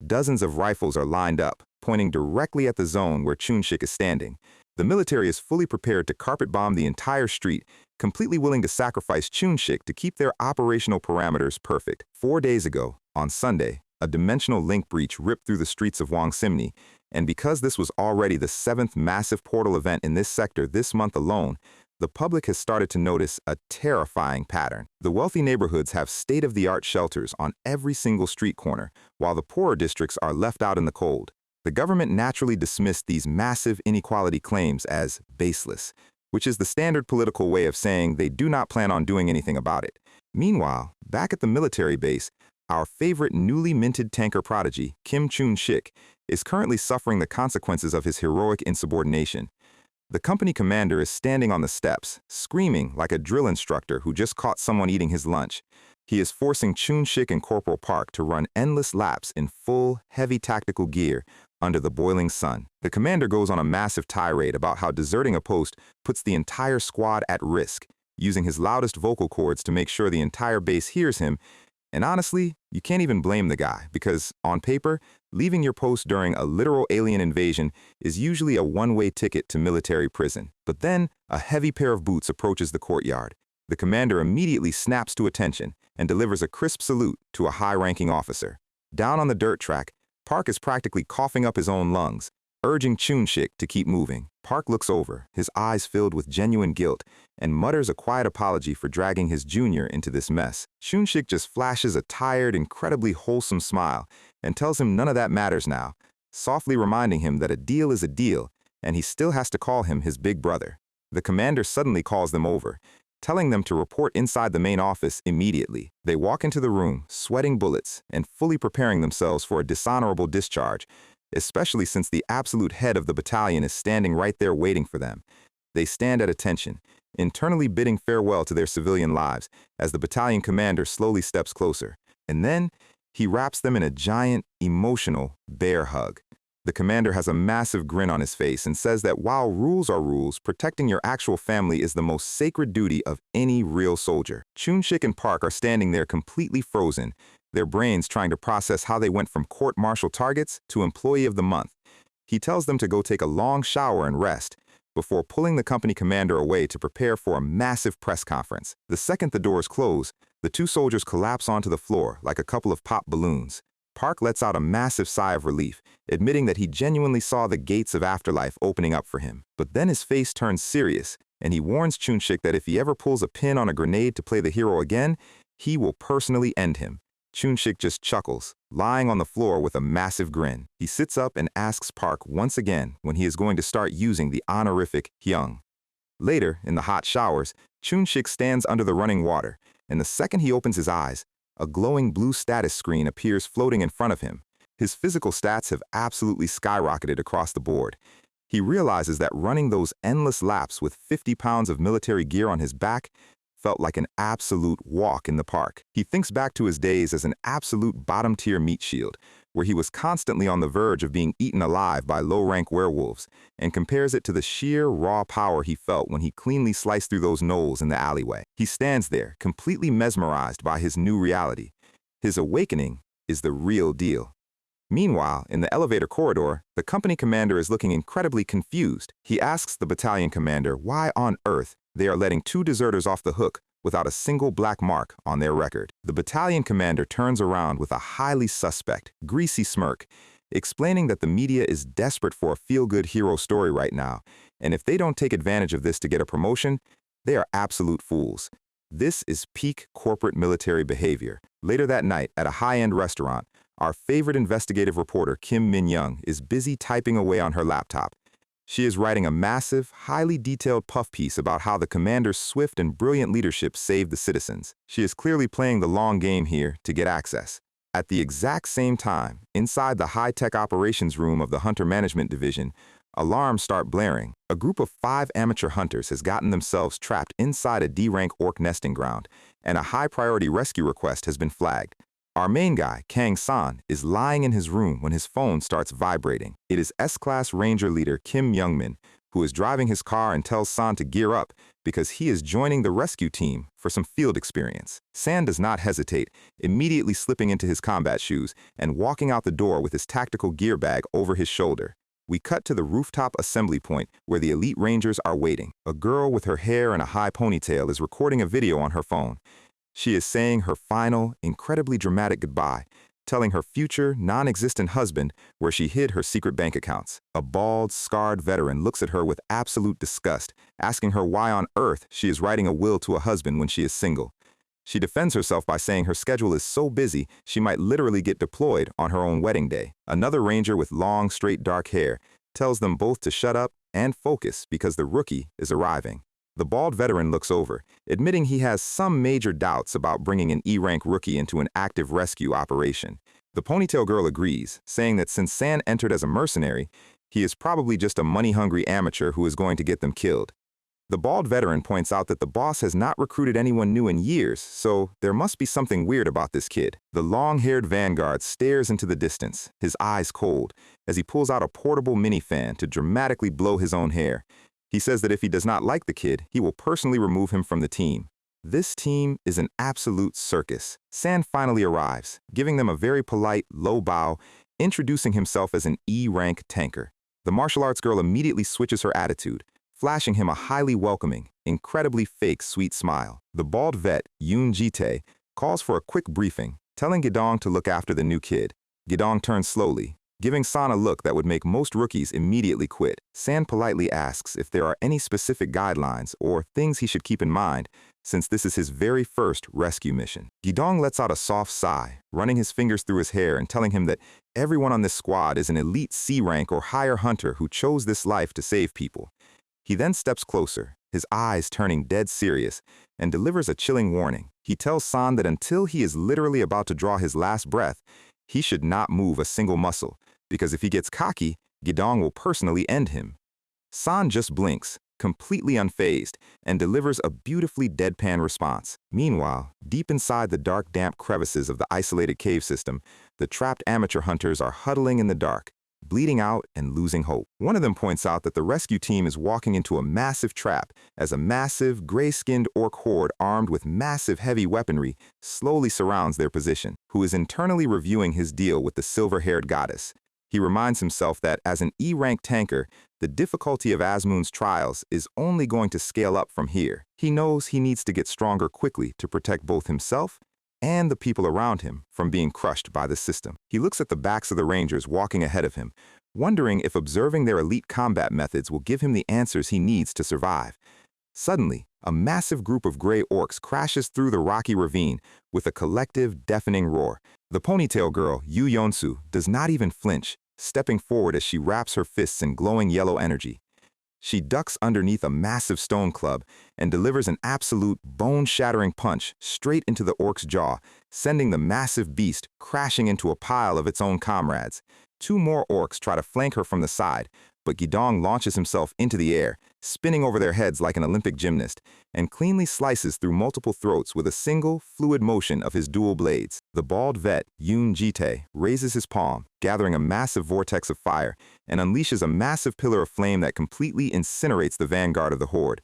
Dozens of rifles are lined up, pointing directly at the zone where Chun-shik is standing. The military is fully prepared to carpet bomb the entire street, completely willing to sacrifice Chun-shik to keep their operational parameters perfect. 4 days ago, on Sunday, a dimensional link breach ripped through the streets of Wangsimni, and because this was already the 7th massive portal event in this sector this month alone, the public has started to notice a terrifying pattern. The wealthy neighborhoods have state-of-the-art shelters on every single street corner, while the poorer districts are left out in the cold. The government naturally dismissed these massive inequality claims as baseless, which is the standard political way of saying they do not plan on doing anything about it. Meanwhile, back at the military base, our favorite newly minted tanker prodigy, Kim Chun-shik, is currently suffering the consequences of his heroic insubordination. The company commander is standing on the steps, screaming like a drill instructor who just caught someone eating his lunch. He is forcing Chun-shik and Corporal Park to run endless laps in full, heavy tactical gear under the boiling sun. The commander goes on a massive tirade about how deserting a post puts the entire squad at risk, using his loudest vocal cords to make sure the entire base hears him. And honestly, you can't even blame the guy, because, on paper, leaving your post during a literal alien invasion is usually a one-way ticket to military prison. But then, a heavy pair of boots approaches the courtyard. The commander immediately snaps to attention and delivers a crisp salute to a high-ranking officer. Down on the dirt track, Park is practically coughing up his own lungs, urging Chun-shik to keep moving. Park looks over, his eyes filled with genuine guilt, and mutters a quiet apology for dragging his junior into this mess. Chun-shik just flashes a tired, incredibly wholesome smile and tells him none of that matters now, softly reminding him that a deal is a deal, and he still has to call him his big brother. The commander suddenly calls them over, telling them to report inside the main office immediately. They walk into the room, sweating bullets, and fully preparing themselves for a dishonorable discharge, especially since the absolute head of the battalion is standing right there waiting for them. They stand at attention, internally bidding farewell to their civilian lives as the battalion commander slowly steps closer. And then he wraps them in a giant, emotional bear hug. The commander has a massive grin on his face and says that while rules are rules, protecting your actual family is the most sacred duty of any real soldier. Chun-shik and Park are standing there completely frozen, their brains trying to process how they went from court-martial targets to employee of the month. He tells them to go take a long shower and rest, before pulling the company commander away to prepare for a massive press conference. The second the doors close, the two soldiers collapse onto the floor like a couple of pop balloons. Park lets out a massive sigh of relief, admitting that he genuinely saw the gates of afterlife opening up for him. But then his face turns serious, and he warns Chun-shik that if he ever pulls a pin on a grenade to play the hero again, he will personally end him. Chun-shik just chuckles, lying on the floor with a massive grin. He sits up and asks Park once again when he is going to start using the honorific hyung. Later, in the hot showers, Chun-shik stands under the running water, and the second he opens his eyes, a glowing blue status screen appears floating in front of him. His physical stats have absolutely skyrocketed across the board. He realizes that running those endless laps with 50 pounds of military gear on his back felt like an absolute walk in the park. He thinks back to his days as an absolute bottom-tier meat shield, where he was constantly on the verge of being eaten alive by low-rank werewolves, and compares it to the sheer, raw power he felt when he cleanly sliced through those gnolls in the alleyway. He stands there, completely mesmerized by his new reality. His awakening is the real deal. Meanwhile, in the elevator corridor, the company commander is looking incredibly confused. He asks the battalion commander why on earth they are letting two deserters off the hook without a single black mark on their record. The battalion commander turns around with a highly suspect, greasy smirk, explaining that the media is desperate for a feel-good hero story right now, and if they don't take advantage of this to get a promotion, they are absolute fools. This is peak corporate military behavior. Later that night, at a high-end restaurant, our favorite investigative reporter, Kim Min-young, is busy typing away on her laptop. She is writing a massive, highly detailed puff piece about how the commander's swift and brilliant leadership saved the citizens. She is clearly playing the long game here to get access. At the exact same time, inside the high-tech operations room of the Hunter Management Division, alarms start blaring. A group of 5 amateur hunters has gotten themselves trapped inside a D-rank orc nesting ground, and a high-priority rescue request has been flagged. Our main guy, Kang-san, is lying in his room when his phone starts vibrating. It is S-Class Ranger leader Kim Youngmin, who is driving his car and tells San to gear up because he is joining the rescue team for some field experience. San does not hesitate, immediately slipping into his combat shoes and walking out the door with his tactical gear bag over his shoulder. We cut to the rooftop assembly point where the elite rangers are waiting. A girl with her hair in a high ponytail is recording a video on her phone. She is saying her final, incredibly dramatic goodbye, telling her future, non-existent husband where she hid her secret bank accounts. A bald, scarred veteran looks at her with absolute disgust, asking her why on earth she is writing a will to a husband when she is single. She defends herself by saying her schedule is so busy she might literally get deployed on her own wedding day. Another ranger with long, straight, dark hair tells them both to shut up and focus because the rookie is arriving. The bald veteran looks over, admitting he has some major doubts about bringing an E-rank rookie into an active rescue operation. The ponytail girl agrees, saying that since San entered as a mercenary, he is probably just a money-hungry amateur who is going to get them killed. The bald veteran points out that the boss has not recruited anyone new in years, so there must be something weird about this kid. The long-haired vanguard stares into the distance, his eyes cold, as he pulls out a portable mini-fan to dramatically blow his own hair. He says that if he does not like the kid, he will personally remove him from the team. This team is an absolute circus. San finally arrives, giving them a very polite, low bow, introducing himself as an E-rank tanker. The martial arts girl immediately switches her attitude, flashing him a highly welcoming, incredibly fake sweet smile. The bald vet, Yoon Ji-tae, calls for a quick briefing, telling Gidong to look after the new kid. Gidong turns slowly, giving San a look that would make most rookies immediately quit. San politely asks if there are any specific guidelines or things he should keep in mind, since this is his very first rescue mission. Gidong lets out a soft sigh, running his fingers through his hair and telling him that everyone on this squad is an elite C rank or higher hunter who chose this life to save people. He then steps closer, his eyes turning dead serious, and delivers a chilling warning. He tells San that until he is literally about to draw his last breath, he should not move a single muscle, because if he gets cocky, Gidong will personally end him. San just blinks, completely unfazed, and delivers a beautifully deadpan response. Meanwhile, deep inside the dark, damp crevices of the isolated cave system, the trapped amateur hunters are huddling in the dark, bleeding out and losing hope. One of them points out that the rescue team is walking into a massive trap as a massive, gray-skinned orc horde armed with massive heavy weaponry slowly surrounds their position, who is internally reviewing his deal with the silver-haired goddess. He reminds himself that as an E-rank tanker, the difficulty of Asmoon's trials is only going to scale up from here. He knows he needs to get stronger quickly to protect both himself and the people around him from being crushed by the system. He looks at the backs of the rangers walking ahead of him, wondering if observing their elite combat methods will give him the answers he needs to survive. Suddenly, a massive group of gray orcs crashes through the rocky ravine with a collective, deafening roar. The ponytail girl, Yu Yonsu, does not even flinch, stepping forward as she wraps her fists in glowing yellow energy. She ducks underneath a massive stone club and delivers an absolute bone-shattering punch straight into the orc's jaw, sending the massive beast crashing into a pile of its own comrades. Two more orcs try to flank her from the side, but Gidong launches himself into the air, spinning over their heads like an Olympic gymnast, and cleanly slices through multiple throats with a single, fluid motion of his dual blades. The bald vet, Yoon Jitae, raises his palm, gathering a massive vortex of fire, and unleashes a massive pillar of flame that completely incinerates the vanguard of the horde.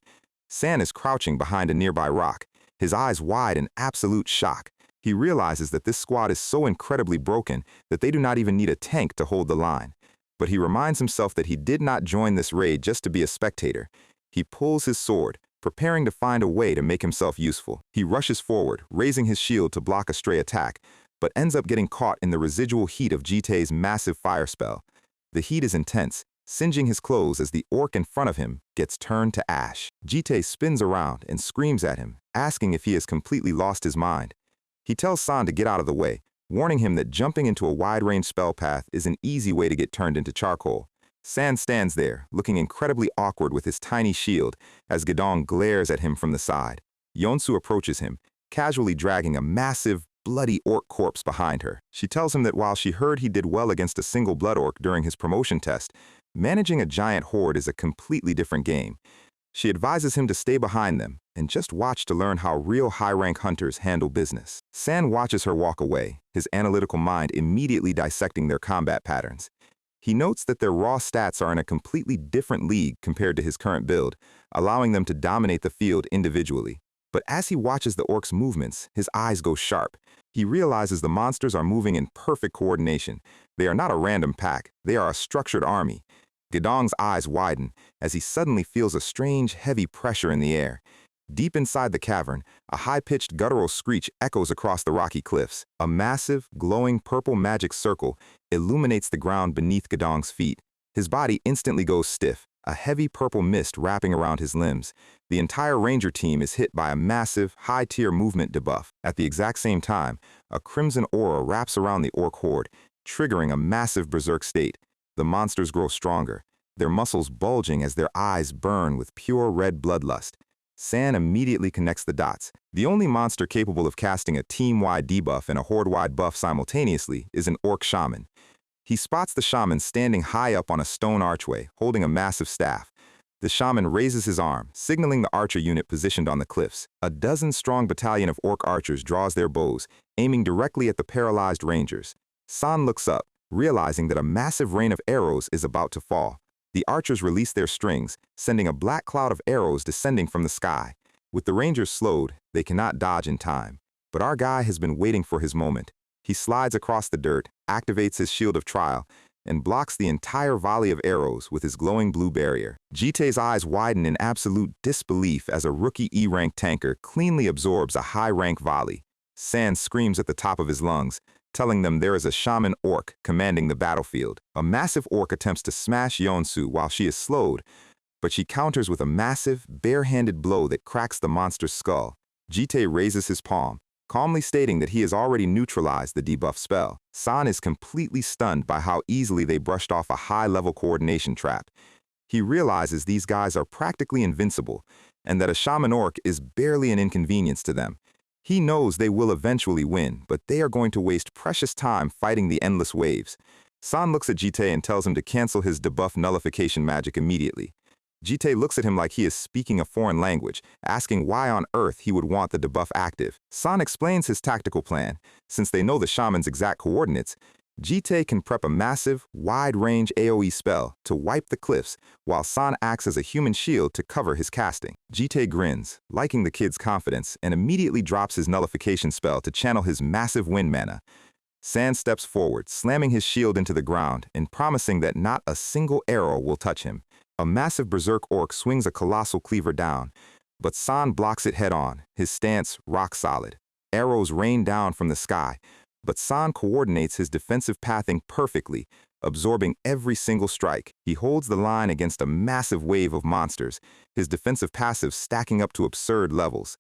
San is crouching behind a nearby rock, his eyes wide in absolute shock. He realizes that this squad is so incredibly broken that they do not even need a tank to hold the line. But he reminds himself that he did not join this raid just to be a spectator. He pulls his sword, preparing to find a way to make himself useful. He rushes forward, raising his shield to block a stray attack, but ends up getting caught in the residual heat of Jitae's massive fire spell. The heat is intense, singeing his clothes as the orc in front of him gets turned to ash. Jitae spins around and screams at him, asking if he has completely lost his mind. He tells San to get out of the way, warning him that jumping into a wide-range spell path is an easy way to get turned into charcoal. San stands there, looking incredibly awkward with his tiny shield, as Gidong glares at him from the side. Yonsu approaches him, casually dragging a massive, bloody orc corpse behind her. She tells him that while she heard he did well against a single blood orc during his promotion test, managing a giant horde is a completely different game. She advises him to stay behind them and just watch to learn how real high-rank hunters handle business. San watches her walk away, his analytical mind immediately dissecting their combat patterns. He notes that their raw stats are in a completely different league compared to his current build, allowing them to dominate the field individually. But as he watches the orcs' movements, his eyes go sharp. He realizes the monsters are moving in perfect coordination. They are not a random pack, they are a structured army. Gidong's eyes widen as he suddenly feels a strange, heavy pressure in the air. Deep inside the cavern, a high-pitched guttural screech echoes across the rocky cliffs. A massive, glowing purple magic circle illuminates the ground beneath Gidong's feet. His body instantly goes stiff, a heavy purple mist wrapping around his limbs. The entire ranger team is hit by a massive, high-tier movement debuff. At the exact same time, a crimson aura wraps around the orc horde, triggering a massive berserk state. The monsters grow stronger, their muscles bulging as their eyes burn with pure red bloodlust. San immediately connects the dots. The only monster capable of casting a team-wide debuff and a horde-wide buff simultaneously is an orc shaman. He spots the shaman standing high up on a stone archway, holding a massive staff. The shaman raises his arm, signaling the archer unit positioned on the cliffs. A dozen-strong battalion of orc archers draws their bows, aiming directly at the paralyzed rangers. San looks up, realizing that a massive rain of arrows is about to fall. The archers release their strings, sending a black cloud of arrows descending from the sky. With the rangers slowed, they cannot dodge in time. But our guy has been waiting for his moment. He slides across the dirt, activates his shield of trial, and blocks the entire volley of arrows with his glowing blue barrier. Jitae's eyes widen in absolute disbelief as a rookie E-rank tanker cleanly absorbs a high-rank volley. San screams at the top of his lungs, telling them there is a shaman orc commanding the battlefield. A massive orc attempts to smash Yeonsu while she is slowed, but she counters with a massive, bare-handed blow that cracks the monster's skull. Jitae raises his palm, calmly stating that he has already neutralized the debuff spell. San is completely stunned by how easily they brushed off a high-level coordination trap. He realizes these guys are practically invincible, and that a shaman orc is barely an inconvenience to them. He knows they will eventually win, but they are going to waste precious time fighting the endless waves. San looks at Jitae and tells him to cancel his debuff nullification magic immediately. Jitae looks at him like he is speaking a foreign language, asking why on earth he would want the debuff active. San explains his tactical plan. Since they know the shaman's exact coordinates, Jitae can prep a massive, wide-range AoE spell to wipe the cliffs, while San acts as a human shield to cover his casting. Jitae grins, liking the kid's confidence, and immediately drops his nullification spell to channel his massive wind mana. San steps forward, slamming his shield into the ground and promising that not a single arrow will touch him. A massive berserk orc swings a colossal cleaver down, but San blocks it head-on, his stance rock solid. Arrows rain down from the sky, but San coordinates his defensive pathing perfectly, absorbing every single strike. He holds the line against a massive wave of monsters, his defensive passive stacking up to absurd levels.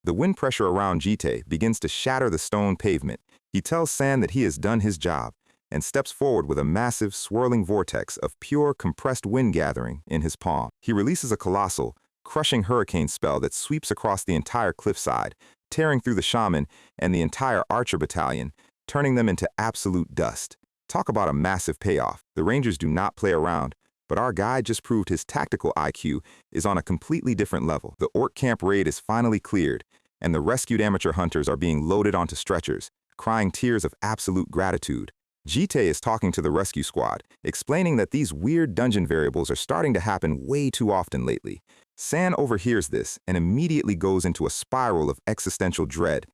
The wind pressure around Jitae begins to shatter the stone pavement. He tells San that he has done his job, and steps forward with a massive, swirling vortex of pure, compressed wind gathering in his palm. He releases a colossal, crushing hurricane spell that sweeps across the entire cliffside, tearing through the shaman and the entire archer battalion, turning them into absolute dust. Talk about a massive payoff. The Rangers do not play around, but our guy just proved his tactical IQ is on a completely different level. The orc camp raid is finally cleared, and the rescued amateur hunters are being loaded onto stretchers, crying tears of absolute gratitude. Jitae is talking to the rescue squad, explaining that these weird dungeon variables are starting to happen way too often lately. San overhears this and immediately goes into a spiral of existential dread.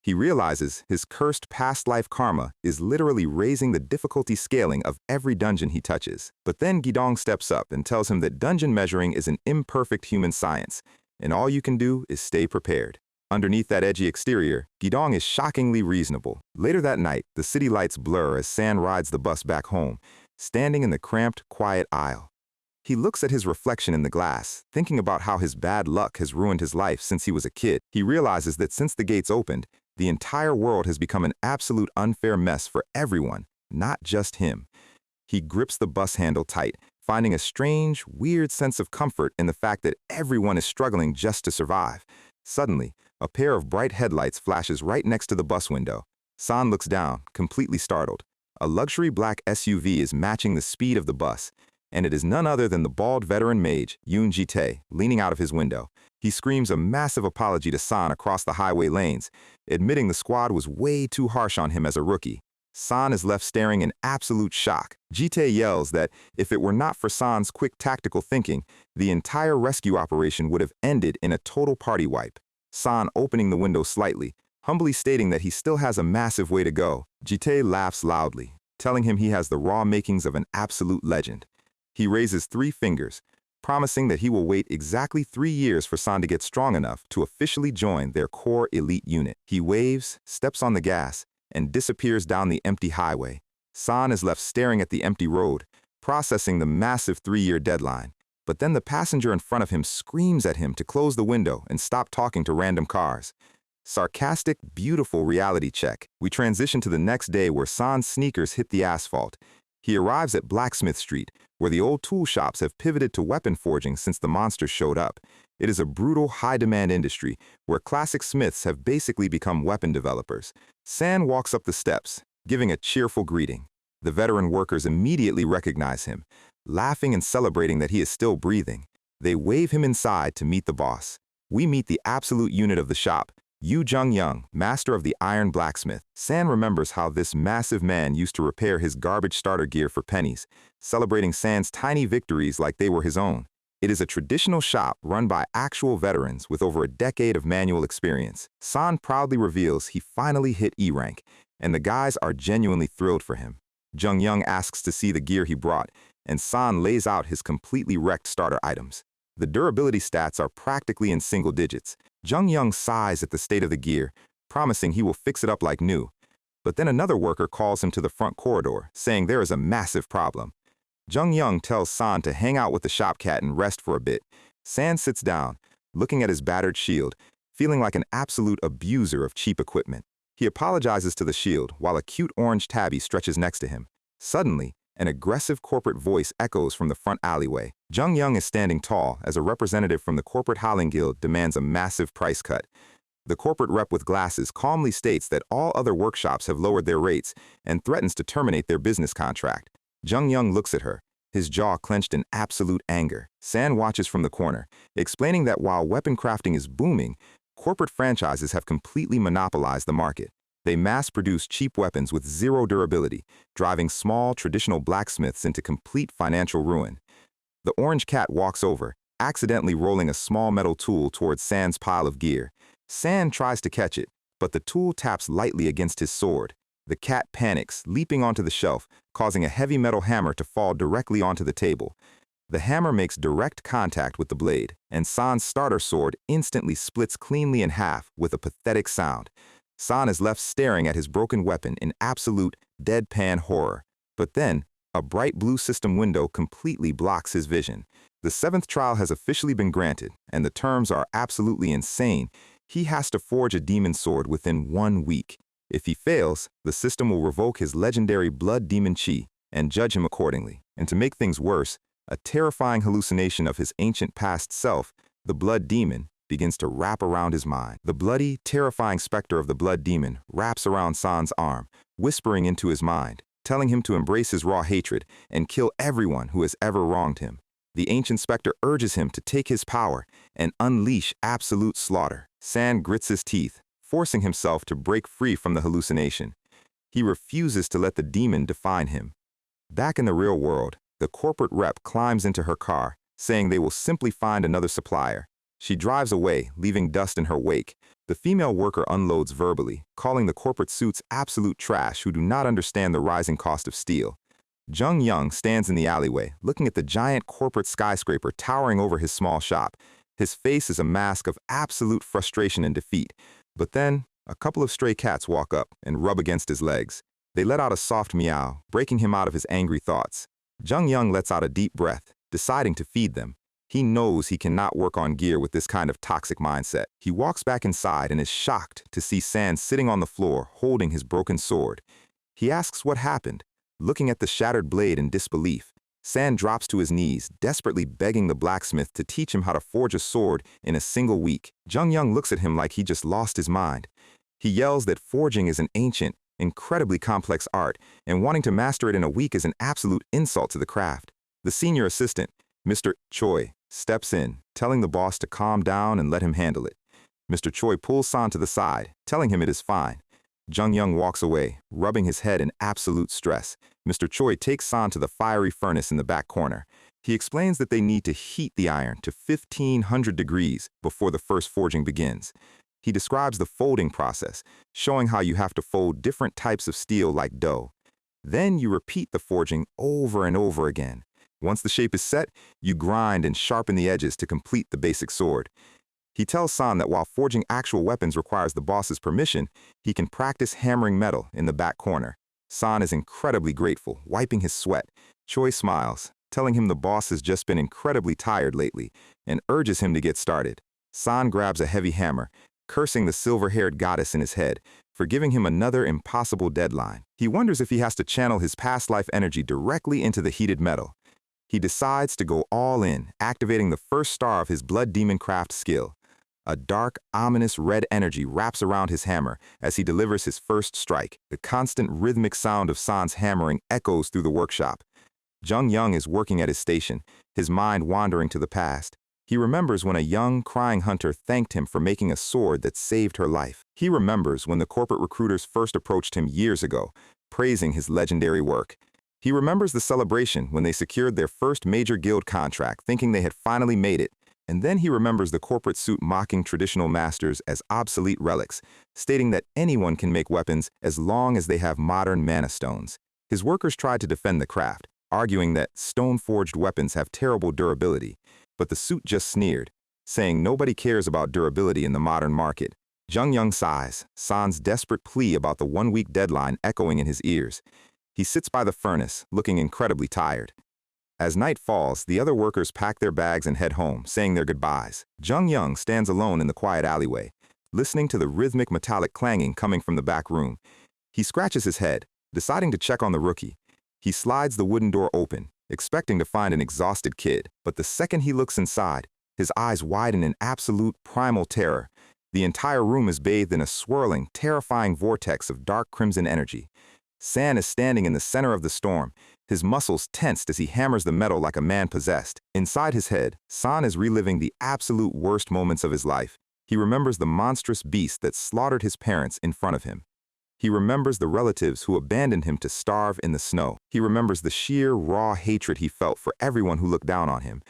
He realizes his cursed past life karma is literally raising the difficulty scaling of every dungeon he touches. But then Gidong steps up and tells him that dungeon measuring is an imperfect human science, and all you can do is stay prepared. Underneath that edgy exterior, Gidong is shockingly reasonable. Later that night, the city lights blur as San rides the bus back home, standing in the cramped, quiet aisle. He looks at his reflection in the glass, thinking about how his bad luck has ruined his life since he was a kid. He realizes that since the gates opened, the entire world has become an absolute unfair mess for everyone, not just him. He grips the bus handle tight, finding a strange, weird sense of comfort in the fact that everyone is struggling just to survive. Suddenly, a pair of bright headlights flashes right next to the bus window. San looks down, completely startled. A luxury black SUV is matching the speed of the bus, and it is none other than the bald veteran mage, Yoon Jitae, leaning out of his window. He screams a massive apology to San across the highway lanes, admitting the squad was way too harsh on him as a rookie. San is left staring in absolute shock. Jitae yells that if it were not for San's quick tactical thinking, the entire rescue operation would have ended in a total party wipe. San opening the window slightly, humbly stating that he still has a massive way to go. Jitae laughs loudly, telling him he has the raw makings of an absolute legend. He raises 3 fingers, promising that he will wait exactly 3 years for San to get strong enough to officially join their core elite unit. He waves, steps on the gas, and disappears down the empty highway. San is left staring at the empty road, processing the massive 3-year deadline. But then the passenger in front of him screams at him to close the window and stop talking to random cars. Sarcastic, beautiful reality check. We transition to the next day where San's sneakers hit the asphalt. He arrives at Blacksmith Street, where the old tool shops have pivoted to weapon forging since the monsters showed up. It is a brutal, high-demand industry where classic smiths have basically become weapon developers. San walks up the steps, giving a cheerful greeting. The veteran workers immediately recognize him, laughing and celebrating that he is still breathing. They wave him inside to meet the boss. We meet the absolute unit of the shop, Yu Jung-young, master of the iron blacksmith. San remembers how this massive man used to repair his garbage starter gear for pennies, celebrating San's tiny victories like they were his own. It is a traditional shop run by actual veterans with over a decade of manual experience. San proudly reveals he finally hit E rank, and the guys are genuinely thrilled for him. Jung-young asks to see the gear he brought, and San lays out his completely wrecked starter items. The durability stats are practically in single digits. Jung-young sighs at the state of the gear, promising he will fix it up like new. But then another worker calls him to the front corridor, saying there is a massive problem. Jung Young tells San to hang out with the shop cat and rest for a bit. San sits down, looking at his battered shield, feeling like an absolute abuser of cheap equipment. He apologizes to the shield while a cute orange tabby stretches next to him. Suddenly, an aggressive corporate voice echoes from the front alleyway. Jung Young is standing tall as a representative from the corporate howling guild demands a massive price cut. The corporate rep with glasses calmly states that all other workshops have lowered their rates and threatens to terminate their business contract. Jung Young looks at her, his jaw clenched in absolute anger. San watches from the corner, explaining that while weapon crafting is booming, corporate franchises have completely monopolized the market. They mass-produce cheap weapons with zero durability, driving small, traditional blacksmiths into complete financial ruin. The orange cat walks over, accidentally rolling a small metal tool towards San's pile of gear. San tries to catch it, but the tool taps lightly against his sword. The cat panics, leaping onto the shelf, causing a heavy metal hammer to fall directly onto the table. The hammer makes direct contact with the blade, and San's starter sword instantly splits cleanly in half with a pathetic sound. San is left staring at his broken weapon in absolute, deadpan horror. But then, a bright blue system window completely blocks his vision. The 7th trial has officially been granted, and the terms are absolutely insane. He has to forge a demon sword within 1 week. If he fails, the system will revoke his legendary blood demon chi and judge him accordingly. And to make things worse, a terrifying hallucination of his ancient past self, the blood demon, begins to wrap around his mind. The bloody, terrifying specter of the blood demon wraps around San's arm, whispering into his mind, telling him to embrace his raw hatred and kill everyone who has ever wronged him. The ancient specter urges him to take his power and unleash absolute slaughter. San grits his teeth, forcing himself to break free from the hallucination. He refuses to let the demon define him. Back in the real world, the corporate rep climbs into her car, saying they will simply find another supplier. She drives away, leaving dust in her wake. The female worker unloads verbally, calling the corporate suits absolute trash who do not understand the rising cost of steel. Jung Young stands in the alleyway, looking at the giant corporate skyscraper towering over his small shop. His face is a mask of absolute frustration and defeat. But then, a couple of stray cats walk up and rub against his legs. They let out a soft meow, breaking him out of his angry thoughts. Jung Young lets out a deep breath, deciding to feed them. He knows he cannot work on gear with this kind of toxic mindset. He walks back inside and is shocked to see San sitting on the floor, holding his broken sword. He asks what happened, looking at the shattered blade in disbelief. San drops to his knees, desperately begging the blacksmith to teach him how to forge a sword in a single week. Jung Young looks at him like he just lost his mind. He yells that forging is an ancient, incredibly complex art, and wanting to master it in a week is an absolute insult to the craft. The senior assistant, Mr. Choi, steps in, telling the boss to calm down and let him handle it. Mr. Choi pulls San to the side, telling him it is fine. Jung Young walks away, rubbing his head in absolute stress. Mr. Choi takes San to the fiery furnace in the back corner. He explains that they need to heat the iron to 1500 degrees before the first forging begins. He describes the folding process, showing how you have to fold different types of steel like dough. Then you repeat the forging over and over again. Once the shape is set, you grind and sharpen the edges to complete the basic sword. He tells San that while forging actual weapons requires the boss's permission, he can practice hammering metal in the back corner. San is incredibly grateful, wiping his sweat. Choi smiles, telling him the boss has just been incredibly tired lately, and urges him to get started. San grabs a heavy hammer, cursing the silver-haired goddess in his head for giving him another impossible deadline. He wonders if he has to channel his past life energy directly into the heated metal. He decides to go all in, activating the first star of his blood demon craft skill. A dark, ominous red energy wraps around his hammer as he delivers his first strike. The constant rhythmic sound of San's hammering echoes through the workshop. Jung Young is working at his station, his mind wandering to the past. He remembers when a young, crying hunter thanked him for making a sword that saved her life. He remembers when the corporate recruiters first approached him years ago, praising his legendary work. He remembers the celebration when they secured their first major guild contract, thinking they had finally made it. And then he remembers the corporate suit mocking traditional masters as obsolete relics, stating that anyone can make weapons as long as they have modern mana stones. His workers tried to defend the craft, arguing that stone-forged weapons have terrible durability, but the suit just sneered, saying nobody cares about durability in the modern market. Jung Young sighs, San's desperate plea about the one-week deadline echoing in his ears. He sits by the furnace, looking incredibly tired. As night falls, the other workers pack their bags and head home, saying their goodbyes. Jung Young stands alone in the quiet alleyway, listening to the rhythmic metallic clanging coming from the back room. He scratches his head, deciding to check on the rookie. He slides the wooden door open, expecting to find an exhausted kid, but the second he looks inside, his eyes widen in absolute primal terror. The entire room is bathed in a swirling, terrifying vortex of dark crimson energy. San is standing in the center of the storm, his muscles tensed as he hammers the metal like a man possessed. Inside his head, San is reliving the absolute worst moments of his life. He remembers the monstrous beast that slaughtered his parents in front of him. He remembers the relatives who abandoned him to starve in the snow. He remembers the sheer, raw hatred he felt for everyone who looked down on him.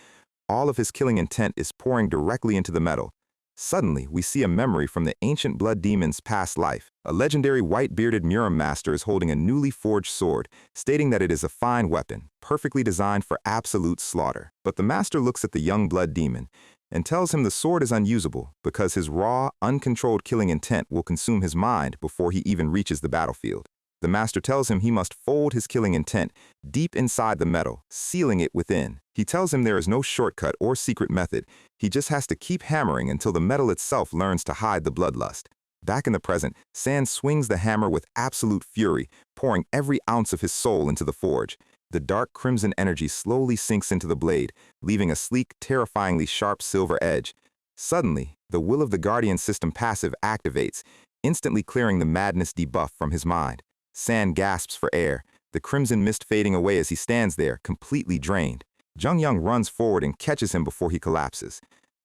All of his killing intent is pouring directly into the metal. Suddenly, we see a memory from the ancient blood demon's past life. A legendary white-bearded Muram master is holding a newly forged sword, stating that it is a fine weapon, perfectly designed for absolute slaughter. But the master looks at the young blood demon and tells him the sword is unusable because his raw, uncontrolled killing intent will consume his mind before he even reaches the battlefield. The master tells him he must fold his killing intent deep inside the metal, sealing it within. He tells him there is no shortcut or secret method. He just has to keep hammering until the metal itself learns to hide the bloodlust. Back in the present, San swings the hammer with absolute fury, pouring every ounce of his soul into the forge. The dark crimson energy slowly sinks into the blade, leaving a sleek, terrifyingly sharp silver edge. Suddenly, the will of the Guardian System passive activates, instantly clearing the madness debuff from his mind. San gasps for air, the crimson mist fading away as he stands there, completely drained. Jung Young runs forward and catches him before he collapses.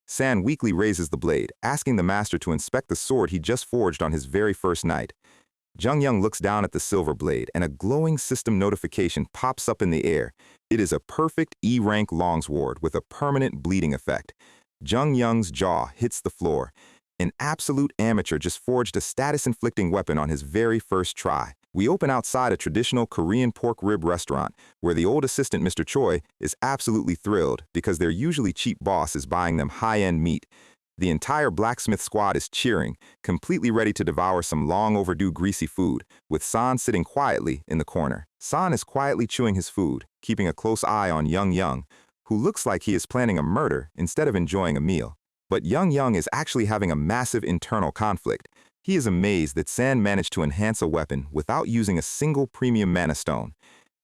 San weakly raises the blade, asking the master to inspect the sword he just forged on his very first night. Jung Young looks down at the silver blade, and a glowing system notification pops up in the air. It is a perfect E-rank longsword with a permanent bleeding effect. Jung Young's jaw hits the floor. An absolute amateur just forged a status-inflicting weapon on his very first try. We open outside a traditional Korean pork rib restaurant, where the old assistant, Mr. Choi, is absolutely thrilled because their usually cheap boss is buying them high-end meat. The entire blacksmith squad is cheering, completely ready to devour some long-overdue greasy food, with San sitting quietly in the corner. San is quietly chewing his food, keeping a close eye on Jung Young, who looks like he is planning a murder instead of enjoying a meal. But Jung Young is actually having a massive internal conflict. He is amazed that San managed to enhance a weapon without using a single premium mana stone.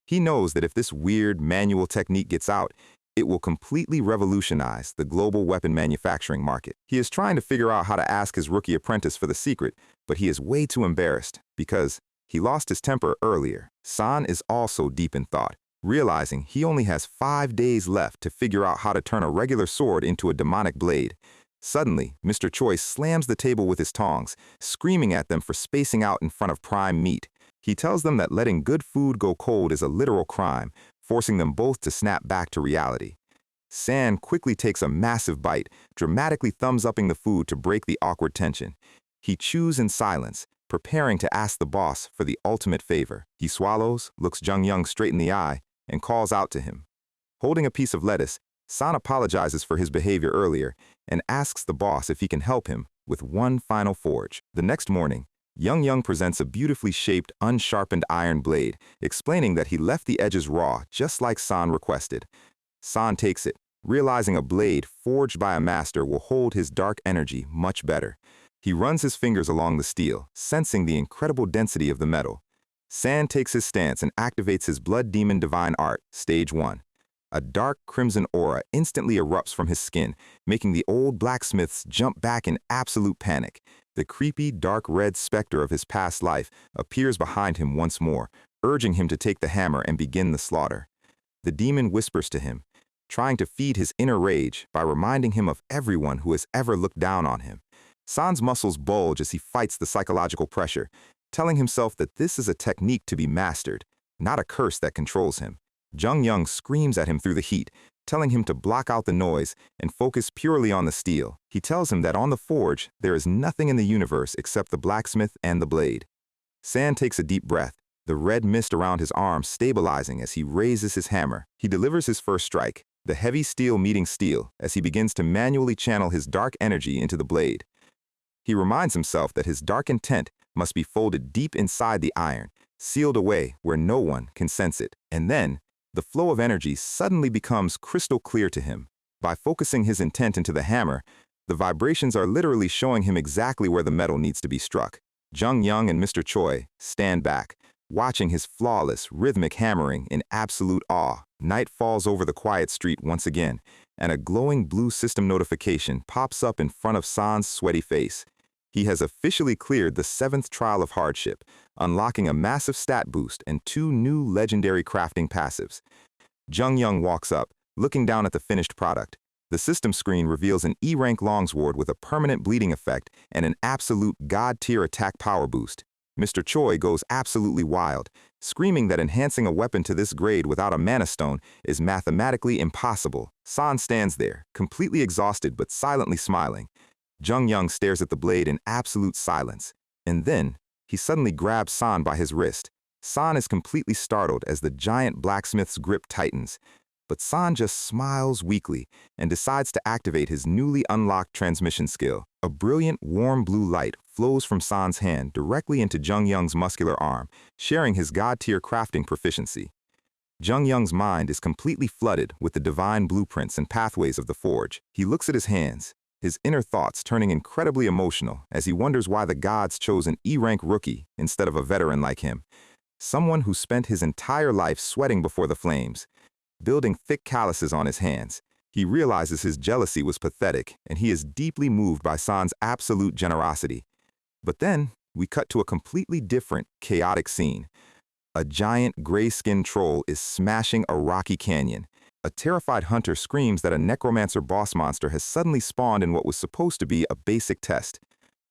He knows that if this weird manual technique gets out, it will completely revolutionize the global weapon manufacturing market. He is trying to figure out how to ask his rookie apprentice for the secret, but he is way too embarrassed because he lost his temper earlier. San is also deep in thought, realizing he only has 5 days left to figure out how to turn a regular sword into a demonic blade. Suddenly, Mr. Choi slams the table with his tongs, screaming at them for spacing out in front of prime meat. He tells them that letting good food go cold is a literal crime, forcing them both to snap back to reality. San quickly takes a massive bite, dramatically thumbs-upping the food to break the awkward tension. He chews in silence, preparing to ask the boss for the ultimate favor. He swallows, looks Jung Young straight in the eye, and calls out to him. Holding a piece of lettuce, San apologizes for his behavior earlier and asks the boss if he can help him with one final forge. The next morning, Jung Young presents a beautifully shaped, unsharpened iron blade, explaining that he left the edges raw, just like San requested. San takes it, realizing a blade forged by a master will hold his dark energy much better. He runs his fingers along the steel, sensing the incredible density of the metal. San takes his stance and activates his Blood Demon Divine Art, Stage 1. A dark crimson aura instantly erupts from his skin, making the old blacksmiths jump back in absolute panic. The creepy, dark red specter of his past life appears behind him once more, urging him to take the hammer and begin the slaughter. The demon whispers to him, trying to feed his inner rage by reminding him of everyone who has ever looked down on him. San's muscles bulge as he fights the psychological pressure, telling himself that this is a technique to be mastered, not a curse that controls him. Jung Young screams at him through the heat, telling him to block out the noise and focus purely on the steel. He tells him that on the forge, there is nothing in the universe except the blacksmith and the blade. San takes a deep breath, the red mist around his arm stabilizing as he raises his hammer. He delivers his first strike, the heavy steel meeting steel, as he begins to manually channel his dark energy into the blade. He reminds himself that his dark intent must be folded deep inside the iron, sealed away where no one can sense it. And then, the flow of energy suddenly becomes crystal clear to him. By focusing his intent into the hammer, the vibrations are literally showing him exactly where the metal needs to be struck. Jung Young and Mr. Choi stand back, watching his flawless, rhythmic hammering in absolute awe. Night falls over the quiet street once again, and a glowing blue system notification pops up in front of San's sweaty face. He has officially cleared the 7th trial of hardship, unlocking a massive stat boost and 2 new legendary crafting passives. Jung Young walks up, looking down at the finished product. The system screen reveals an E-rank longsword with a permanent bleeding effect and an absolute god-tier attack power boost. Mr. Choi goes absolutely wild, screaming that enhancing a weapon to this grade without a mana stone is mathematically impossible. San stands there, completely exhausted but silently smiling. Jung Young stares at the blade in absolute silence, and then he suddenly grabs San by his wrist. San is completely startled as the giant blacksmith's grip tightens, but San just smiles weakly and decides to activate his newly unlocked transmission skill. A brilliant, warm blue light flows from San's hand directly into Jung Young's muscular arm, sharing his god-tier crafting proficiency. Jung Young's mind is completely flooded with the divine blueprints and pathways of the forge. He looks at his hands, his inner thoughts turning incredibly emotional as he wonders why the gods chose an E-rank rookie instead of a veteran like him. Someone who spent his entire life sweating before the flames, building thick calluses on his hands. He realizes his jealousy was pathetic, and he is deeply moved by San's absolute generosity. But then, we cut to a completely different, chaotic scene. A giant gray-skinned troll is smashing a rocky canyon. A terrified hunter screams that a necromancer boss monster has suddenly spawned in what was supposed to be a basic test.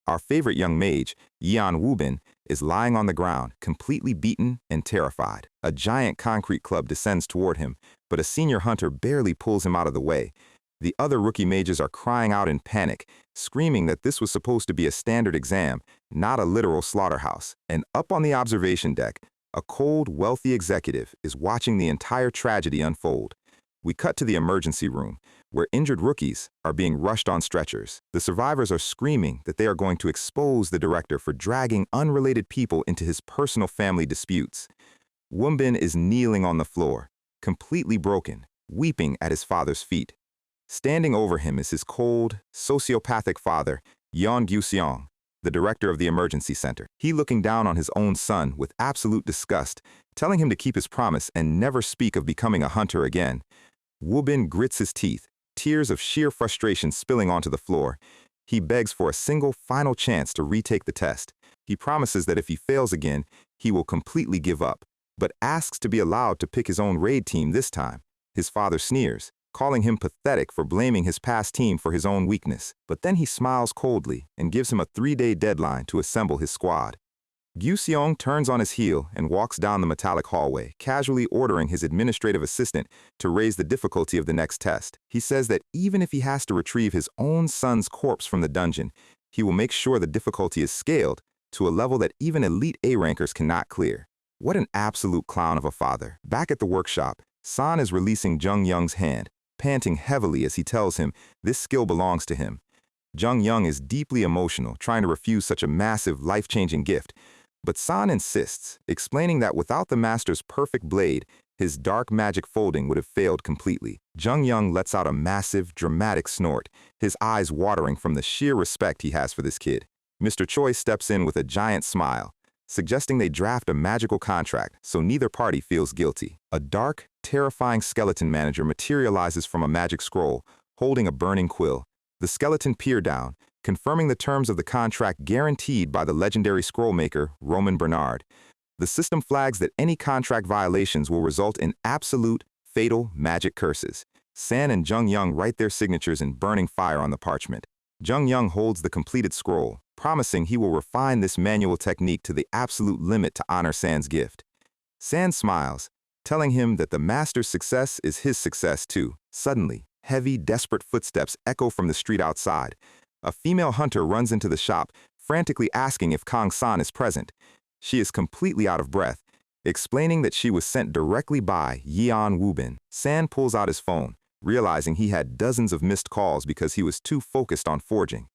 Our favorite young mage, Yeon Woobin, is lying on the ground, completely beaten and terrified. A giant concrete club descends toward him, but a senior hunter barely pulls him out of the way. The other rookie mages are crying out in panic, screaming that this was supposed to be a standard exam, not a literal slaughterhouse. And up on the observation deck, a cold, wealthy executive is watching the entire tragedy unfold. We cut to the emergency room, where injured rookies are being rushed on stretchers. The survivors are screaming that they are going to expose the director for dragging unrelated people into his personal family disputes. Woombin is kneeling on the floor, completely broken, weeping at his father's feet. Standing over him is his cold, sociopathic father, Yeon Gyu-seong, the director of the emergency center. He looking down on his own son with absolute disgust, telling him to keep his promise and never speak of becoming a hunter again. Woobin grits his teeth, tears of sheer frustration spilling onto the floor. He begs for a single final chance to retake the test. He promises that if he fails again, he will completely give up, but asks to be allowed to pick his own raid team this time. His father sneers, calling him pathetic for blaming his past team for his own weakness, but then he smiles coldly and gives him a 3-day deadline to assemble his squad. Gyu-seong turns on his heel and walks down the metallic hallway, casually ordering his administrative assistant to raise the difficulty of the next test. He says that even if he has to retrieve his own son's corpse from the dungeon, he will make sure the difficulty is scaled to a level that even elite A-rankers cannot clear. What an absolute clown of a father. Back at the workshop, San is releasing Jung Young's hand, panting heavily as he tells him this skill belongs to him. Jung Young is deeply emotional, trying to refuse such a massive, life-changing gift. But San insists, explaining that without the master's perfect blade, his dark magic folding would have failed completely. Jung Young lets out a massive, dramatic snort, his eyes watering from the sheer respect he has for this kid. Mr. Choi steps in with a giant smile, suggesting they draft a magical contract so neither party feels guilty. A dark, terrifying skeleton manager materializes from a magic scroll, holding a burning quill. The skeleton peers down, confirming the terms of the contract guaranteed by the legendary scroll maker, Roman Bernard. The system flags that any contract violations will result in absolute, fatal magic curses. San and Jung Young write their signatures in burning fire on the parchment. Jung Young holds the completed scroll, promising he will refine this manual technique to the absolute limit to honor San's gift. San smiles, telling him that the master's success is his success too. Suddenly, heavy, desperate footsteps echo from the street outside. A female hunter runs into the shop, frantically asking if Kang San is present. She is completely out of breath, explaining that she was sent directly by Yeon Woobin. San pulls out his phone, realizing he had dozens of missed calls because he was too focused on forging.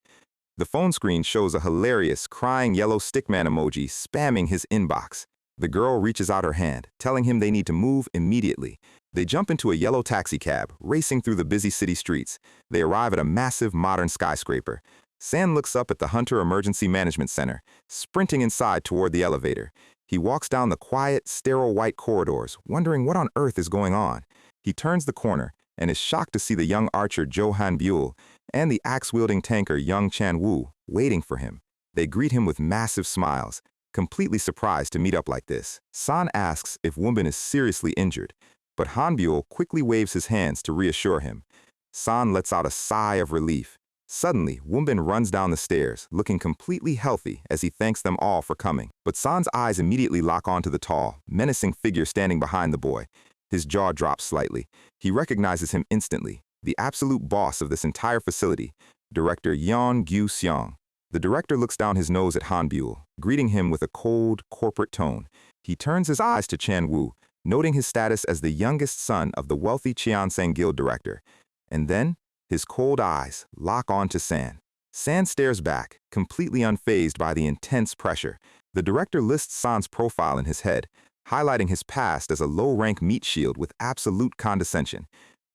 The phone screen shows a hilarious, crying yellow stickman emoji spamming his inbox. The girl reaches out her hand, telling him they need to move immediately. They jump into a yellow taxicab, racing through the busy city streets. They arrive at a massive, modern skyscraper. San looks up at the Hunter Emergency Management Center, sprinting inside toward the elevator. He walks down the quiet, sterile white corridors, wondering what on earth is going on. He turns the corner and is shocked to see the young archer Jo Han-byul and the axe-wielding tanker Young Chan-woo waiting for him. They greet him with massive smiles, completely surprised to meet up like this. San asks if Woonbin is seriously injured, but Han-byul quickly waves his hands to reassure him. San lets out a sigh of relief. Suddenly, Woonbin runs down the stairs, looking completely healthy as he thanks them all for coming. But San's eyes immediately lock onto the tall, menacing figure standing behind the boy. His jaw drops slightly. He recognizes him instantly, the absolute boss of this entire facility, Director Yeon Gyu-seong. The director looks down his nose at Han-byul, greeting him with a cold, corporate tone. He turns his eyes to Chan-woo, noting his status as the youngest son of the wealthy Cheongsang Guild director. And then, his cold eyes lock on to San. San stares back, completely unfazed by the intense pressure. The director lists San's profile in his head, highlighting his past as a low-rank meat shield with absolute condescension.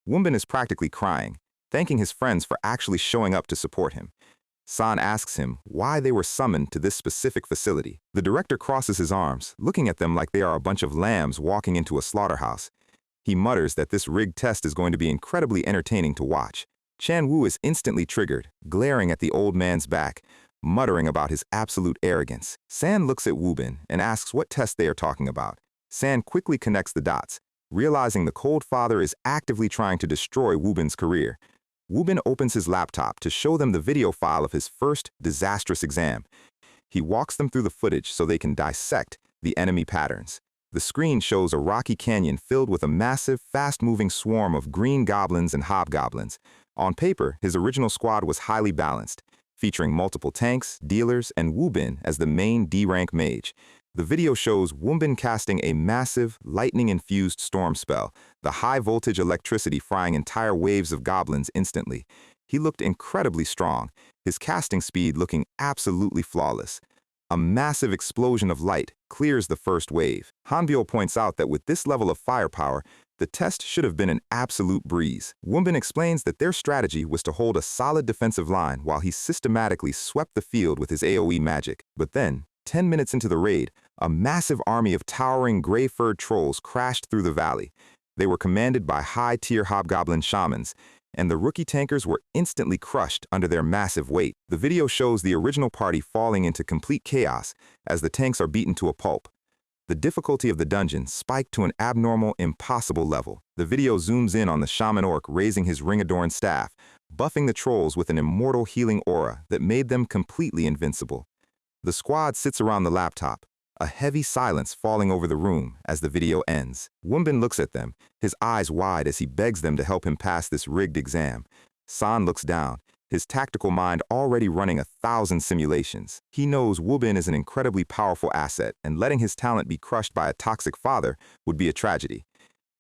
Woonbin is practically crying, thanking his friends for actually showing up to support him. San asks him why they were summoned to this specific facility. The director crosses his arms, looking at them like they are a bunch of lambs walking into a slaughterhouse. He mutters that this rigged test is going to be incredibly entertaining to watch. Chan-woo is instantly triggered, glaring at the old man's back, muttering about his absolute arrogance. San looks at Woonbin and asks what test they are talking about. San quickly connects the dots, realizing the cold father is actively trying to destroy Woonbin's career. Woonbin opens his laptop to show them the video file of his first disastrous exam. He walks them through the footage so they can dissect the enemy patterns. The screen shows a rocky canyon filled with a massive, fast-moving swarm of green goblins and hobgoblins. On paper, his original squad was highly balanced, featuring multiple tanks, dealers, and Woonbin as the main D-rank mage. The video shows Woonbin casting a massive, lightning-infused storm spell, the high-voltage electricity frying entire waves of goblins instantly. He looked incredibly strong, his casting speed looking absolutely flawless. A massive explosion of light clears the first wave. Han-byul points out that with this level of firepower, the test should have been an absolute breeze. Woonbin explains that their strategy was to hold a solid defensive line while he systematically swept the field with his AoE magic. But then, 10 minutes into the raid, a massive army of towering gray-furred trolls crashed through the valley. They were commanded by high-tier hobgoblin shamans, and the rookie tankers were instantly crushed under their massive weight. The video shows the original party falling into complete chaos as the tanks are beaten to a pulp. The difficulty of the dungeon spiked to an abnormal, impossible level. The video zooms in on the shaman orc raising his ring-adorned staff, buffing the trolls with an immortal healing aura that made them completely invincible. The squad sits around the laptop, a heavy silence falling over the room as the video ends. Woonbin looks at them, his eyes wide as he begs them to help him pass this rigged exam. San looks down, his tactical mind already running 1,000 simulations. He knows Woonbin is an incredibly powerful asset, and letting his talent be crushed by a toxic father would be a tragedy.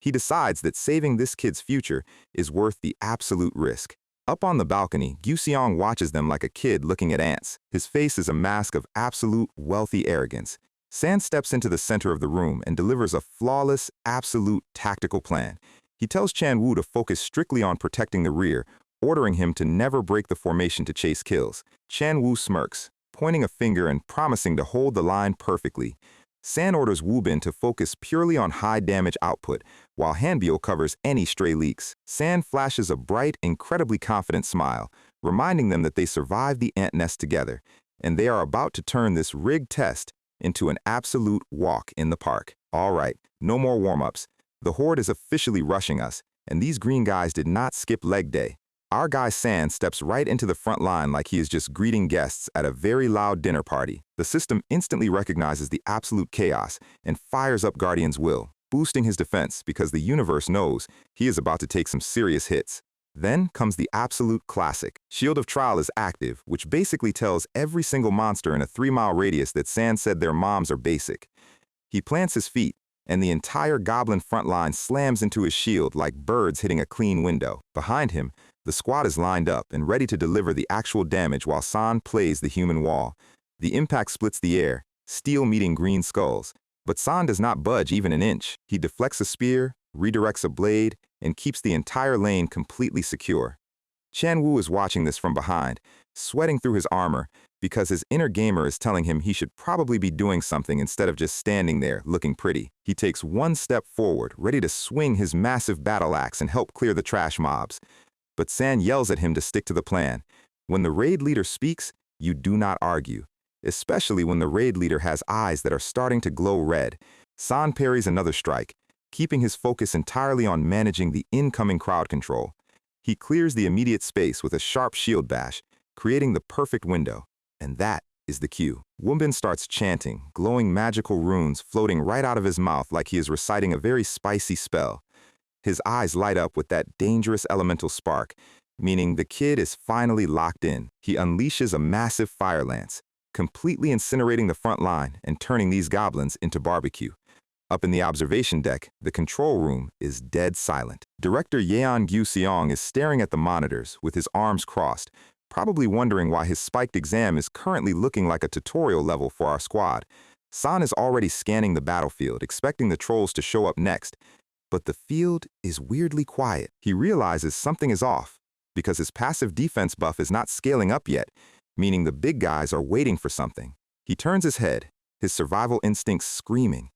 He decides that saving this kid's future is worth the absolute risk. Up on the balcony, Gyu-seong watches them like a kid looking at ants. His face is a mask of absolute, wealthy arrogance. San steps into the center of the room and delivers a flawless, absolute tactical plan. He tells Chan-woo to focus strictly on protecting the rear, ordering him to never break the formation to chase kills. Chan-woo smirks, pointing a finger and promising to hold the line perfectly. San orders Woonbin to focus purely on high damage output, while Han-byul covers any stray leaks. San flashes a bright, incredibly confident smile, reminding them that they survived the ant nest together, and they are about to turn this rigged test into an absolute walk in the park. All right, no more warm-ups. The horde is officially rushing us, and these green guys did not skip leg day. Our guy San steps right into the front line like he is just greeting guests at a very loud dinner party. The system instantly recognizes the absolute chaos and fires up Guardian's will, boosting his defense because the universe knows he is about to take some serious hits. Then comes the absolute classic. Shield of Trial is active, which basically tells every single monster in a 3-mile radius that San said their moms are basic. He plants his feet, and the entire goblin front line slams into his shield like birds hitting a clean window. Behind him, The squad is lined up and ready to deliver the actual damage while San plays the human wall. The impact splits the air, steel meeting green skulls. But San does not budge even an inch. He deflects a spear, redirects a blade, and keeps the entire lane completely secure. Chan Wu is watching this from behind, sweating through his armor, because his inner gamer is telling him he should probably be doing something instead of just standing there looking pretty. He takes one step forward, ready to swing his massive battle axe and help clear the trash mobs. But San yells at him to stick to the plan. When the raid leader speaks, you do not argue, especially when the raid leader has eyes that are starting to glow red. San parries another strike, keeping his focus entirely on managing the incoming crowd control. He clears the immediate space with a sharp shield bash, creating the perfect window. And that is the cue. Wombin starts chanting, glowing magical runes floating right out of his mouth like he is reciting a very spicy spell. His eyes light up with that dangerous elemental spark, meaning the kid is finally locked in. He unleashes a massive fire lance, completely incinerating the front line and turning these goblins into barbecue. Up in the observation deck, the control room is dead silent. Director Yeon Gyu-seong is staring at the monitors with his arms crossed, probably wondering why his spiked exam is currently looking like a tutorial level for our squad. San is already scanning the battlefield, expecting the trolls to show up next. But the field is weirdly quiet. He realizes something is off, because his passive defense buff is not scaling up yet, meaning the big guys are waiting for something. He turns his head, his survival instincts screaming.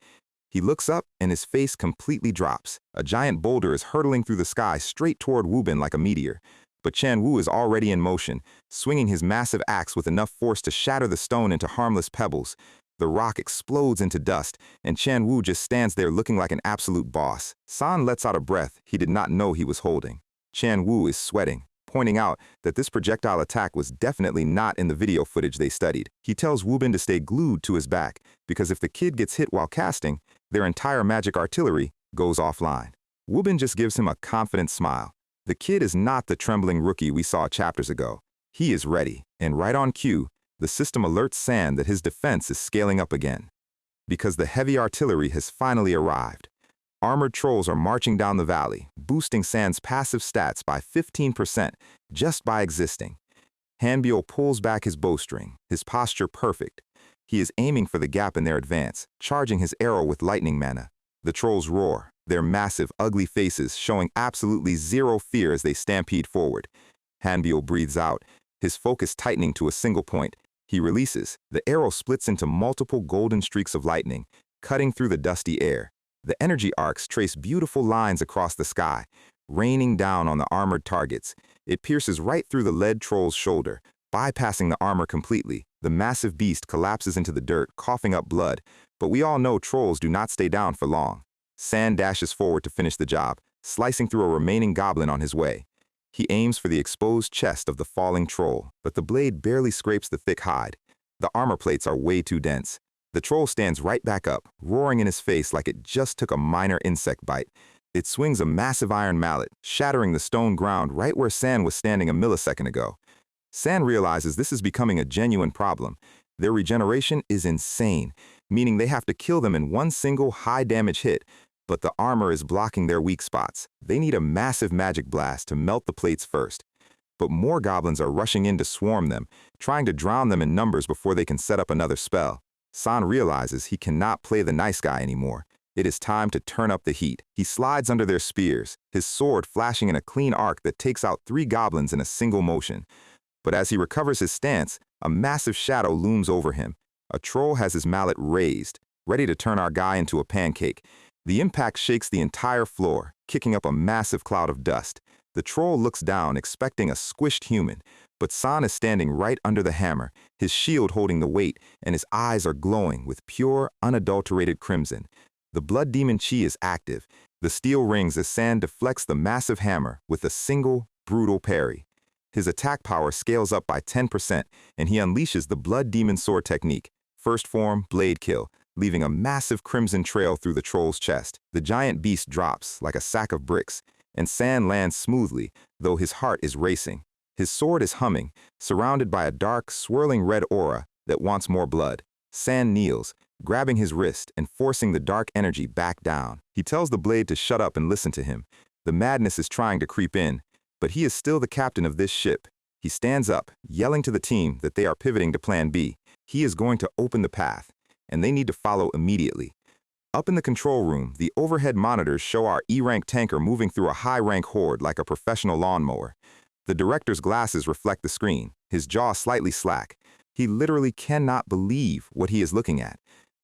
He looks up and his face completely drops. A giant boulder is hurtling through the sky straight toward Wubin like a meteor. But Chan Wu is already in motion, swinging his massive axe with enough force to shatter the stone into harmless pebbles. The rock explodes into dust, and Chan Wu just stands there looking like an absolute boss. San lets out a breath he did not know he was holding. Chan Wu is sweating, pointing out that this projectile attack was definitely not in the video footage they studied. He tells Wubin to stay glued to his back, because if the kid gets hit while casting, their entire magic artillery goes offline. Wubin just gives him a confident smile. The kid is not the trembling rookie we saw chapters ago. He is ready, and right on cue, the system alerts San that his defense is scaling up again. Because the heavy artillery has finally arrived. Armored trolls are marching down the valley, boosting San's passive stats by 15% just by existing. Hanbyul pulls back his bowstring, his posture perfect. He is aiming for the gap in their advance, charging his arrow with lightning mana. The trolls roar, their massive, ugly faces showing absolutely zero fear as they stampede forward. Hanbyul breathes out, his focus tightening to a single point. He releases. The arrow splits into multiple golden streaks of lightning, cutting through the dusty air. The energy arcs trace beautiful lines across the sky, raining down on the armored targets. It pierces right through the lead troll's shoulder, bypassing the armor completely. The massive beast collapses into the dirt, coughing up blood. But we all know trolls do not stay down for long. San dashes forward to finish the job, slicing through a remaining goblin on his way. He aims for the exposed chest of the falling troll, but the blade barely scrapes the thick hide. The armor plates are way too dense. The troll stands right back up, roaring in his face like it just took a minor insect bite. It swings a massive iron mallet, shattering the stone ground right where San was standing a millisecond ago. San realizes this is becoming a genuine problem. Their regeneration is insane, meaning they have to kill them in one single high-damage hit, but the armor is blocking their weak spots. They need a massive magic blast to melt the plates first. But more goblins are rushing in to swarm them, trying to drown them in numbers before they can set up another spell. San realizes he cannot play the nice guy anymore. It is time to turn up the heat. He slides under their spears, his sword flashing in a clean arc that takes out 3 goblins in a single motion. But as he recovers his stance, a massive shadow looms over him. A troll has his mallet raised, ready to turn our guy into a pancake. The impact shakes the entire floor, kicking up a massive cloud of dust. The troll looks down, expecting a squished human, but San is standing right under the hammer, his shield holding the weight, and his eyes are glowing with pure, unadulterated crimson. The blood demon chi is active. The steel rings as San deflects the massive hammer with a single, brutal parry. His attack power scales up by 10%, and he unleashes the blood demon sword technique. First form, blade kill, leaving a massive crimson trail through the troll's chest. The giant beast drops like a sack of bricks, and San lands smoothly, though his heart is racing. His sword is humming, surrounded by a dark, swirling red aura that wants more blood. San kneels, grabbing his wrist and forcing the dark energy back down. He tells the blade to shut up and listen to him. The madness is trying to creep in, But he is still the captain of this ship. He stands up, yelling to the team that they are pivoting to Plan B. He is going to open the path, and they need to follow immediately. Up in the control room, the overhead monitors show our E-rank tanker moving through a high-rank horde like a professional lawnmower. The director's glasses reflect the screen, his jaw slightly slack. He literally cannot believe what he is looking at.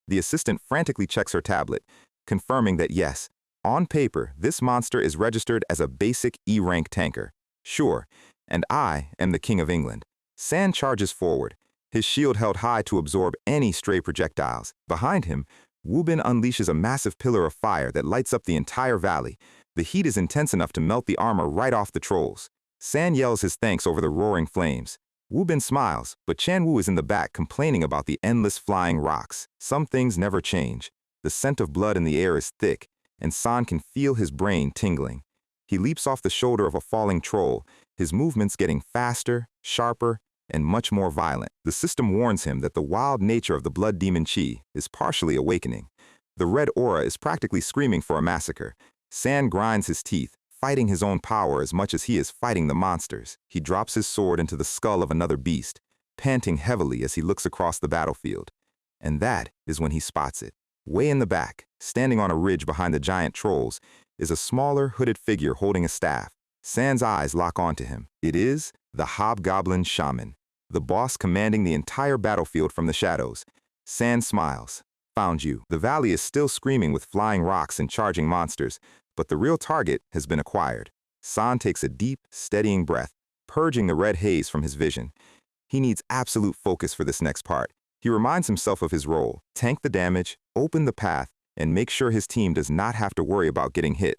The assistant frantically checks her tablet, confirming that yes, on paper, this monster is registered as a basic E-rank tanker. Sure, and I am the King of England. San charges forward, his shield held high to absorb any stray projectiles. Behind him, Wubin unleashes a massive pillar of fire that lights up the entire valley. The heat is intense enough to melt the armor right off the trolls. San yells his thanks over the roaring flames. Wubin smiles, but Chanwu is in the back complaining about the endless flying rocks. Some things never change. The scent of blood in the air is thick, and San can feel his brain tingling. He leaps off the shoulder of a falling troll, his movements getting faster, sharper, and much more violent. The system warns him that the wild nature of the blood demon Qi is partially awakening. The red aura is practically screaming for a massacre. San grinds his teeth, fighting his own power as much as he is fighting the monsters. He drops his sword into the skull of another beast, panting heavily as he looks across the battlefield. And that is when he spots it. Way in the back, standing on a ridge behind the giant trolls, is a smaller, hooded figure holding a staff. San's eyes lock onto him. It is the Hobgoblin Shaman, the boss commanding the entire battlefield from the shadows. San smiles. Found you. The valley is still screaming with flying rocks and charging monsters, but the real target has been acquired. San takes a deep, steadying breath, purging the red haze from his vision. He needs absolute focus for this next part. He reminds himself of his role: tank the damage, open the path, and make sure his team does not have to worry about getting hit.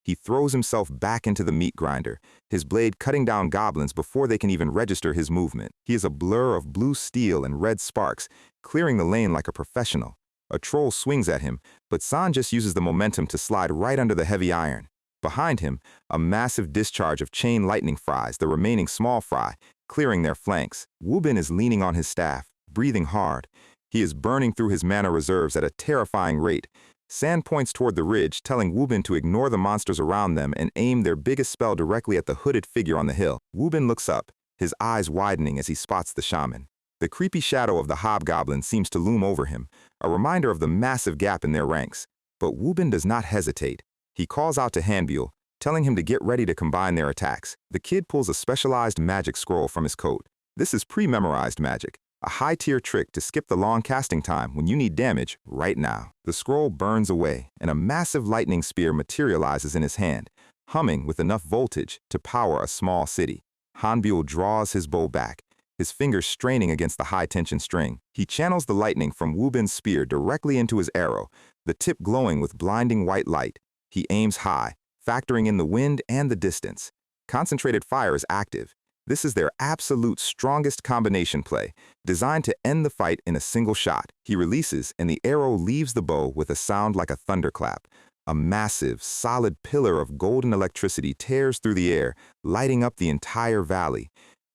He throws himself back into the meat grinder, his blade cutting down goblins before they can even register his movement. He is a blur of blue steel and red sparks, clearing the lane like a professional. A troll swings at him, but San just uses the momentum to slide right under the heavy iron. Behind him, a massive discharge of chain lightning fries the remaining small fry, clearing their flanks. Wubin is leaning on his staff, breathing hard. He is burning through his mana reserves at a terrifying rate. San points toward the ridge, telling Wubin to ignore the monsters around them and aim their biggest spell directly at the hooded figure on the hill. Wubin looks up, his eyes widening as he spots the shaman. The creepy shadow of the hobgoblin seems to loom over him, a reminder of the massive gap in their ranks. But Wubin does not hesitate. He calls out to Hanbiel, telling him to get ready to combine their attacks. The kid pulls a specialized magic scroll from his coat. This is pre-memorized magic, a high-tier trick to skip the long casting time when you need damage right now. The scroll burns away, and a massive lightning spear materializes in his hand, humming with enough voltage to power a small city. Hanbiel draws his bow back, his fingers straining against the high-tension string. He channels the lightning from Wubin's spear directly into his arrow, the tip glowing with blinding white light. He aims high, factoring in the wind and the distance. Concentrated fire is active. This is their absolute strongest combination play, designed to end the fight in a single shot. He releases, and the arrow leaves the bow with a sound like a thunderclap. A massive, solid pillar of golden electricity tears through the air, lighting up the entire valley.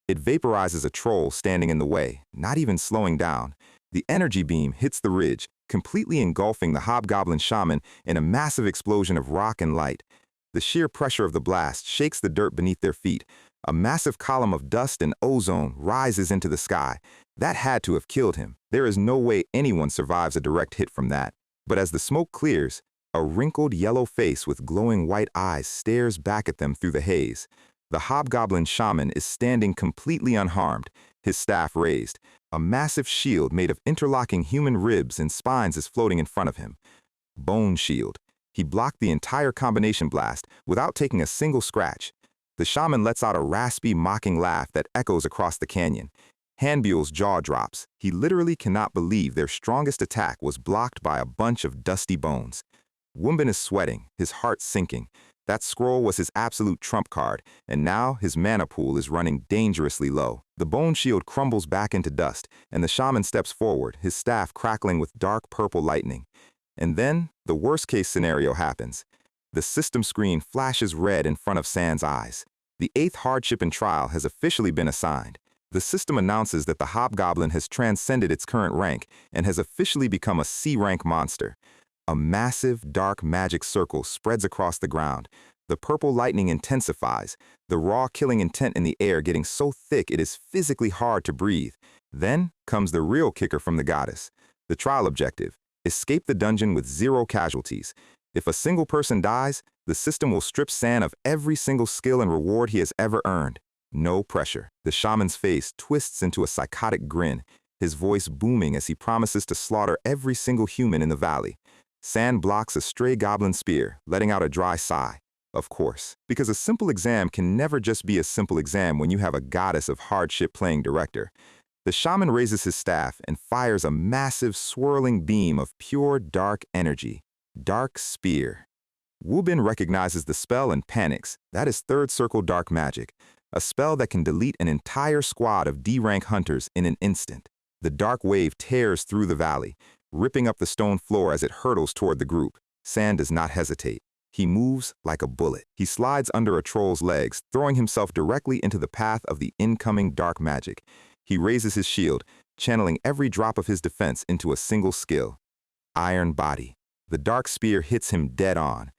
It vaporizes a troll standing in the way, not even slowing down. The energy beam hits the ridge, completely engulfing the hobgoblin shaman in a massive explosion of rock and light. The sheer pressure of the blast shakes the dirt beneath their feet. A massive column of dust and ozone rises into the sky. That had to have killed him. There is no way anyone survives a direct hit from that. But as the smoke clears, a wrinkled yellow face with glowing white eyes stares back at them through the haze. The hobgoblin shaman is standing completely unharmed, his staff raised. A massive shield made of interlocking human ribs and spines is floating in front of him. Bone shield. He blocked the entire combination blast without taking a single scratch. The shaman lets out a raspy, mocking laugh that echoes across the canyon. Hanbiel's jaw drops. He literally cannot believe their strongest attack was blocked by a bunch of dusty bones. Wubin is sweating, his heart sinking. That scroll was his absolute trump card, and now his mana pool is running dangerously low. The bone shield crumbles back into dust, and the shaman steps forward, his staff crackling with dark purple lightning. And then, the worst-case scenario happens. The system screen flashes red in front of San's eyes. The 8th hardship and trial has officially been assigned. The system announces that the hobgoblin has transcended its current rank and has officially become a C-rank monster. A massive, dark magic circle spreads across the ground. The purple lightning intensifies, the raw killing intent in the air getting so thick it is physically hard to breathe. Then comes the real kicker from the goddess. The trial objective: escape the dungeon with 0 casualties. If a single person dies, the system will strip San of every single skill and reward he has ever earned. No pressure. The shaman's face twists into a psychotic grin, his voice booming as he promises to slaughter every single human in the valley. San blocks a stray goblin spear, letting out a dry sigh. Of course, because a simple exam can never just be a simple exam when you have a goddess of hardship playing director. The shaman raises his staff and fires a massive swirling beam of pure dark energy. Dark Spear. Wubin recognizes the spell and panics. That is third circle dark magic, a spell that can delete an entire squad of D-rank hunters in an instant. The dark wave tears through the valley, ripping up the stone floor as it hurtles toward the group. San does not hesitate. He moves like a bullet. He slides under a troll's legs, throwing himself directly into the path of the incoming dark magic. He raises his shield, channeling every drop of his defense into a single skill. Iron Body. The dark spear hits him dead on.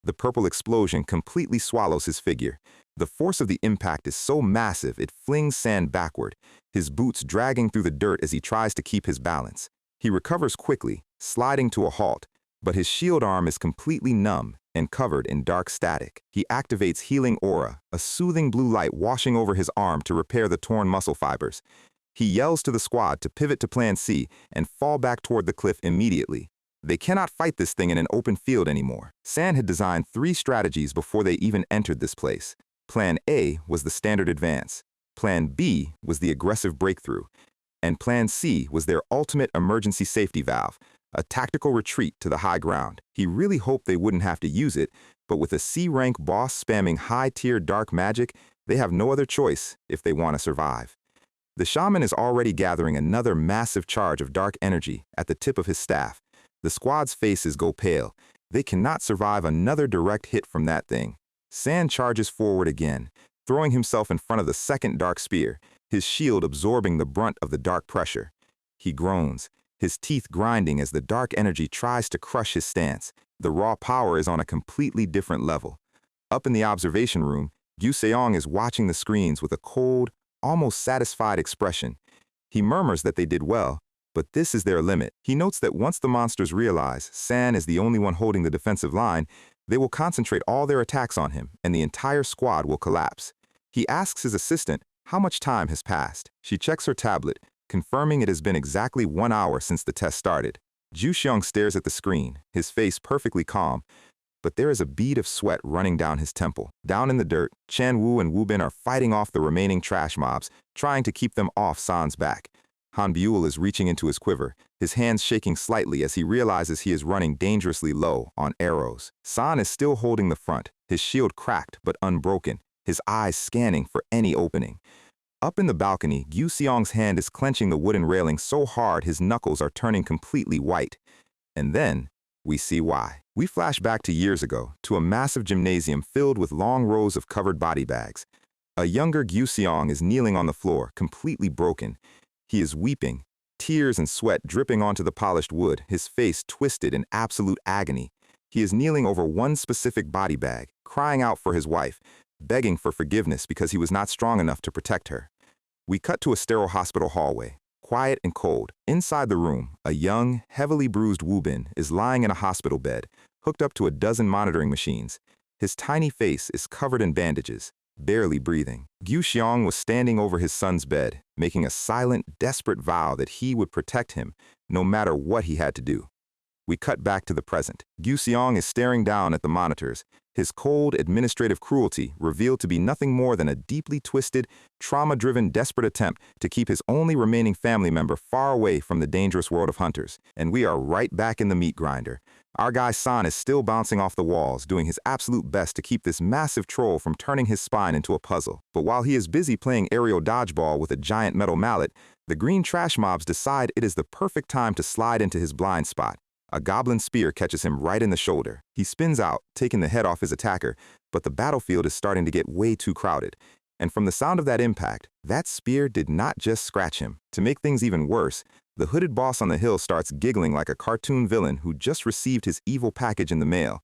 The purple explosion completely swallows his figure. The force of the impact is so massive it flings San backward, his boots dragging through the dirt as he tries to keep his balance. He recovers quickly, sliding to a halt, but his shield arm is completely numb and covered in dark static. He activates Healing Aura, a soothing blue light washing over his arm to repair the torn muscle fibers. He yells to the squad to pivot to Plan C and fall back toward the cliff immediately. They cannot fight this thing in an open field anymore. San had designed 3 strategies before they even entered this place. Plan A was the standard advance. Plan B was the aggressive breakthrough. And Plan C was their ultimate emergency safety valve, a tactical retreat to the high ground. He really hoped they wouldn't have to use it, but with a C-rank boss spamming high-tier dark magic, they have no other choice if they want to survive. The shaman is already gathering another massive charge of dark energy at the tip of his staff. The squad's faces go pale. They cannot survive another direct hit from that thing. San charges forward again, throwing himself in front of the second dark spear, his shield absorbing the brunt of the dark pressure. He groans, his teeth grinding as the dark energy tries to crush his stance. The raw power is on a completely different level. Up in the observation room, Gyu Seong is watching the screens with a cold, almost satisfied expression. He murmurs that they did well, but this is their limit. He notes that once the monsters realize San is the only one holding the defensive line, they will concentrate all their attacks on him, and the entire squad will collapse. He asks his assistant how much time has passed. She checks her tablet, confirming it has been exactly 1 hour since the test started. Ju Xiong stares at the screen, his face perfectly calm, but there is a bead of sweat running down his temple. Down in the dirt, Chan Wu and Wu Bin are fighting off the remaining trash mobs, trying to keep them off San's back. Han Buell is reaching into his quiver, his hands shaking slightly as he realizes he is running dangerously low on arrows. San is still holding the front, his shield cracked but unbroken, his eyes scanning for any opening. Up in the balcony, Gyu Seong's hand is clenching the wooden railing so hard his knuckles are turning completely white. And then, we see why. We flash back to years ago, to a massive gymnasium filled with long rows of covered body bags. A younger Gyu Seong is kneeling on the floor, completely broken. He is weeping, tears and sweat dripping onto the polished wood, his face twisted in absolute agony. He is kneeling over one specific body bag, crying out for his wife, begging for forgiveness because he was not strong enough to protect her. We cut to a sterile hospital hallway, quiet and cold. Inside the room, a young, heavily bruised Wu Bin is lying in a hospital bed, hooked up to a dozen monitoring machines. His tiny face is covered in bandages, barely breathing. Gyu Xiong was standing over his son's bed, making a silent, desperate vow that he would protect him, no matter what he had to do. We cut back to the present. Gyu Seong is staring down at the monitors, his cold, administrative cruelty revealed to be nothing more than a deeply twisted, trauma-driven, desperate attempt to keep his only remaining family member far away from the dangerous world of hunters. And we are right back in the meat grinder. Our guy San is still bouncing off the walls, doing his absolute best to keep this massive troll from turning his spine into a puzzle. But while he is busy playing aerial dodgeball with a giant metal mallet, the green trash mobs decide it is the perfect time to slide into his blind spot. A goblin spear catches him right in the shoulder. He spins out, taking the head off his attacker, but the battlefield is starting to get way too crowded. And from the sound of that impact, that spear did not just scratch him. To make things even worse, the hooded boss on the hill starts giggling like a cartoon villain who just received his evil package in the mail.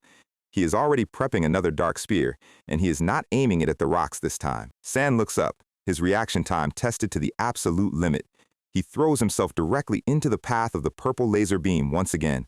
He is already prepping another dark spear, and he is not aiming it at the rocks this time. San looks up, his reaction time tested to the absolute limit. He throws himself directly into the path of the purple laser beam once again.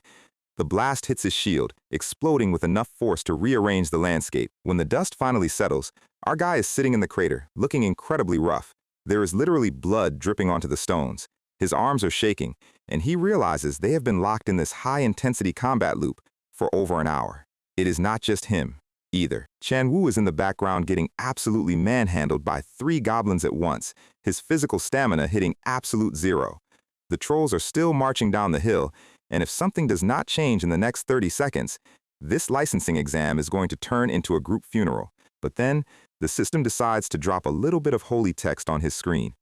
The blast hits his shield, exploding with enough force to rearrange the landscape. When the dust finally settles, our guy is sitting in the crater, looking incredibly rough. There is literally blood dripping onto the stones. His arms are shaking, and he realizes they have been locked in this high-intensity combat loop for over an hour. It is not just him, either. Chan-woo is in the background getting absolutely manhandled by 3 goblins at once, his physical stamina hitting absolute zero. The trolls are still marching down the hill, and if something does not change in the next 30 seconds, this licensing exam is going to turn into a group funeral. But then, the system decides to drop a little bit of holy text on his screen.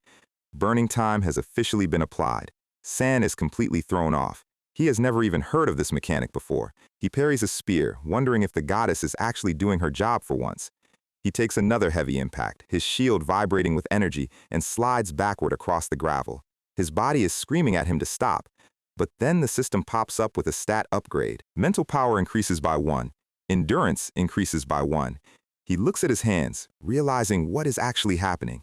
Burning time has officially been applied. San is completely thrown off. He has never even heard of this mechanic before. He parries a spear, wondering if the goddess is actually doing her job for once. He takes another heavy impact, his shield vibrating with energy, and slides backward across the gravel. His body is screaming at him to stop. But then the system pops up with a stat upgrade. Mental power increases by 1. Endurance increases by 1. He looks at his hands, realizing what is actually happening.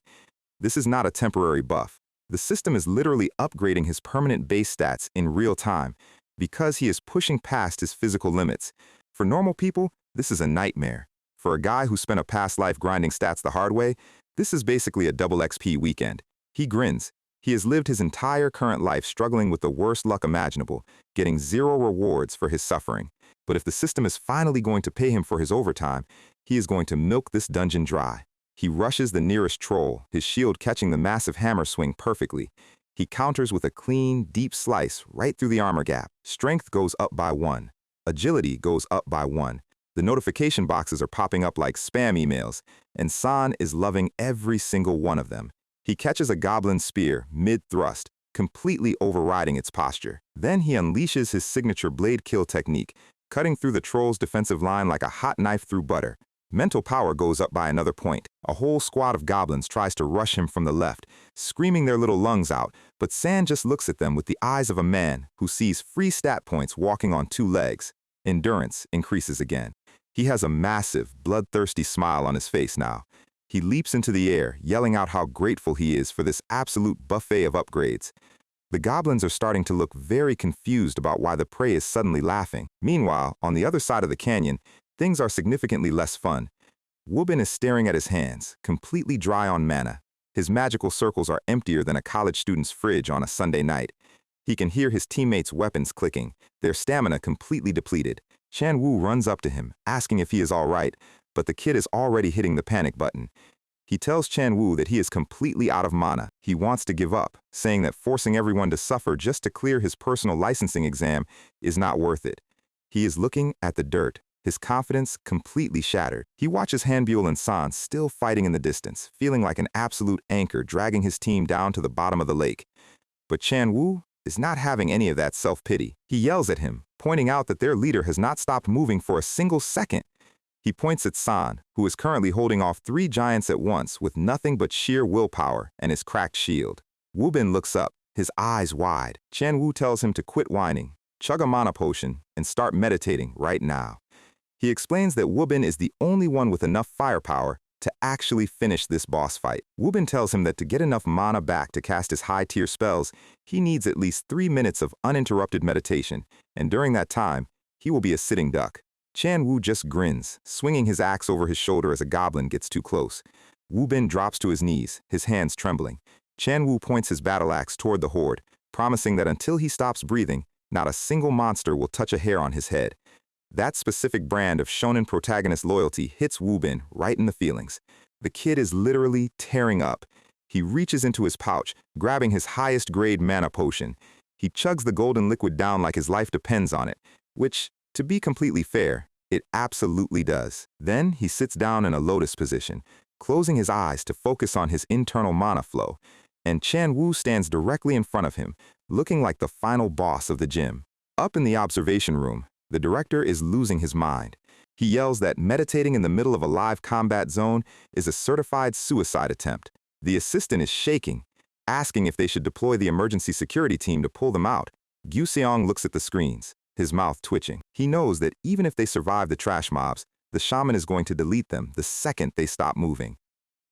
This is not a temporary buff. The system is literally upgrading his permanent base stats in real time because he is pushing past his physical limits. For normal people, this is a nightmare. For a guy who spent a past life grinding stats the hard way, this is basically a double XP weekend. He grins. He has lived his entire current life struggling with the worst luck imaginable, getting 0 rewards for his suffering. But if the system is finally going to pay him for his overtime, he is going to milk this dungeon dry. He rushes the nearest troll, his shield catching the massive hammer swing perfectly. He counters with a clean, deep slice right through the armor gap. Strength goes up by 1. Agility goes up by 1. The notification boxes are popping up like spam emails, and San is loving every single one of them. He catches a goblin spear mid-thrust, completely overriding its posture. Then he unleashes his signature blade kill technique, cutting through the troll's defensive line like a hot knife through butter. Mental power goes up by another point. A whole squad of goblins tries to rush him from the left, screaming their little lungs out, but San just looks at them with the eyes of a man who sees free stat points walking on 2 legs. Endurance increases again. He has a massive, bloodthirsty smile on his face now. He leaps into the air, yelling out how grateful he is for this absolute buffet of upgrades. The goblins are starting to look very confused about why the prey is suddenly laughing. Meanwhile, on the other side of the canyon, things are significantly less fun. Woobin is staring at his hands, completely dry on mana. His magical circles are emptier than a college student's fridge on a Sunday night. He can hear his teammates' weapons clicking, their stamina completely depleted. Chan-woo runs up to him, asking if he is all right, but the kid is already hitting the panic button. He tells Chan-woo that he is completely out of mana. He wants to give up, saying that forcing everyone to suffer just to clear his personal licensing exam is not worth it. He is looking at the dirt, his confidence completely shattered. He watches Hanbyul and San still fighting in the distance, feeling like an absolute anchor dragging his team down to the bottom of the lake. But Chan-woo is not having any of that self-pity. He yells at him, pointing out that their leader has not stopped moving for a single second. He points at San, who is currently holding off 3 giants at once with nothing but sheer willpower and his cracked shield. Woobin looks up, his eyes wide. Chan-woo tells him to quit whining, chug a mana potion, and start meditating right now. He explains that Woobin is the only one with enough firepower to actually finish this boss fight. Woobin tells him that to get enough mana back to cast his high-tier spells, he needs at least 3 minutes of uninterrupted meditation, and during that time, he will be a sitting duck. Chan-woo just grins, swinging his axe over his shoulder as a goblin gets too close. Woobin drops to his knees, his hands trembling. Chan-woo points his battle axe toward the horde, promising that until he stops breathing, not a single monster will touch a hair on his head. That specific brand of shonen protagonist loyalty hits Woobin right in the feelings. The kid is literally tearing up. He reaches into his pouch, grabbing his highest grade mana potion. He chugs the golden liquid down like his life depends on it, which, to be completely fair, it absolutely does. Then he sits down in a lotus position, closing his eyes to focus on his internal mana flow, and Chan-woo stands directly in front of him, looking like the final boss of the gym. Up in the observation room, the director is losing his mind. He yells that meditating in the middle of a live combat zone is a certified suicide attempt. The assistant is shaking, asking if they should deploy the emergency security team to pull them out. Gyu Seong looks at the screens. his mouth twitching. He knows that even if they survive the trash mobs, the shaman is going to delete them the second they stop moving.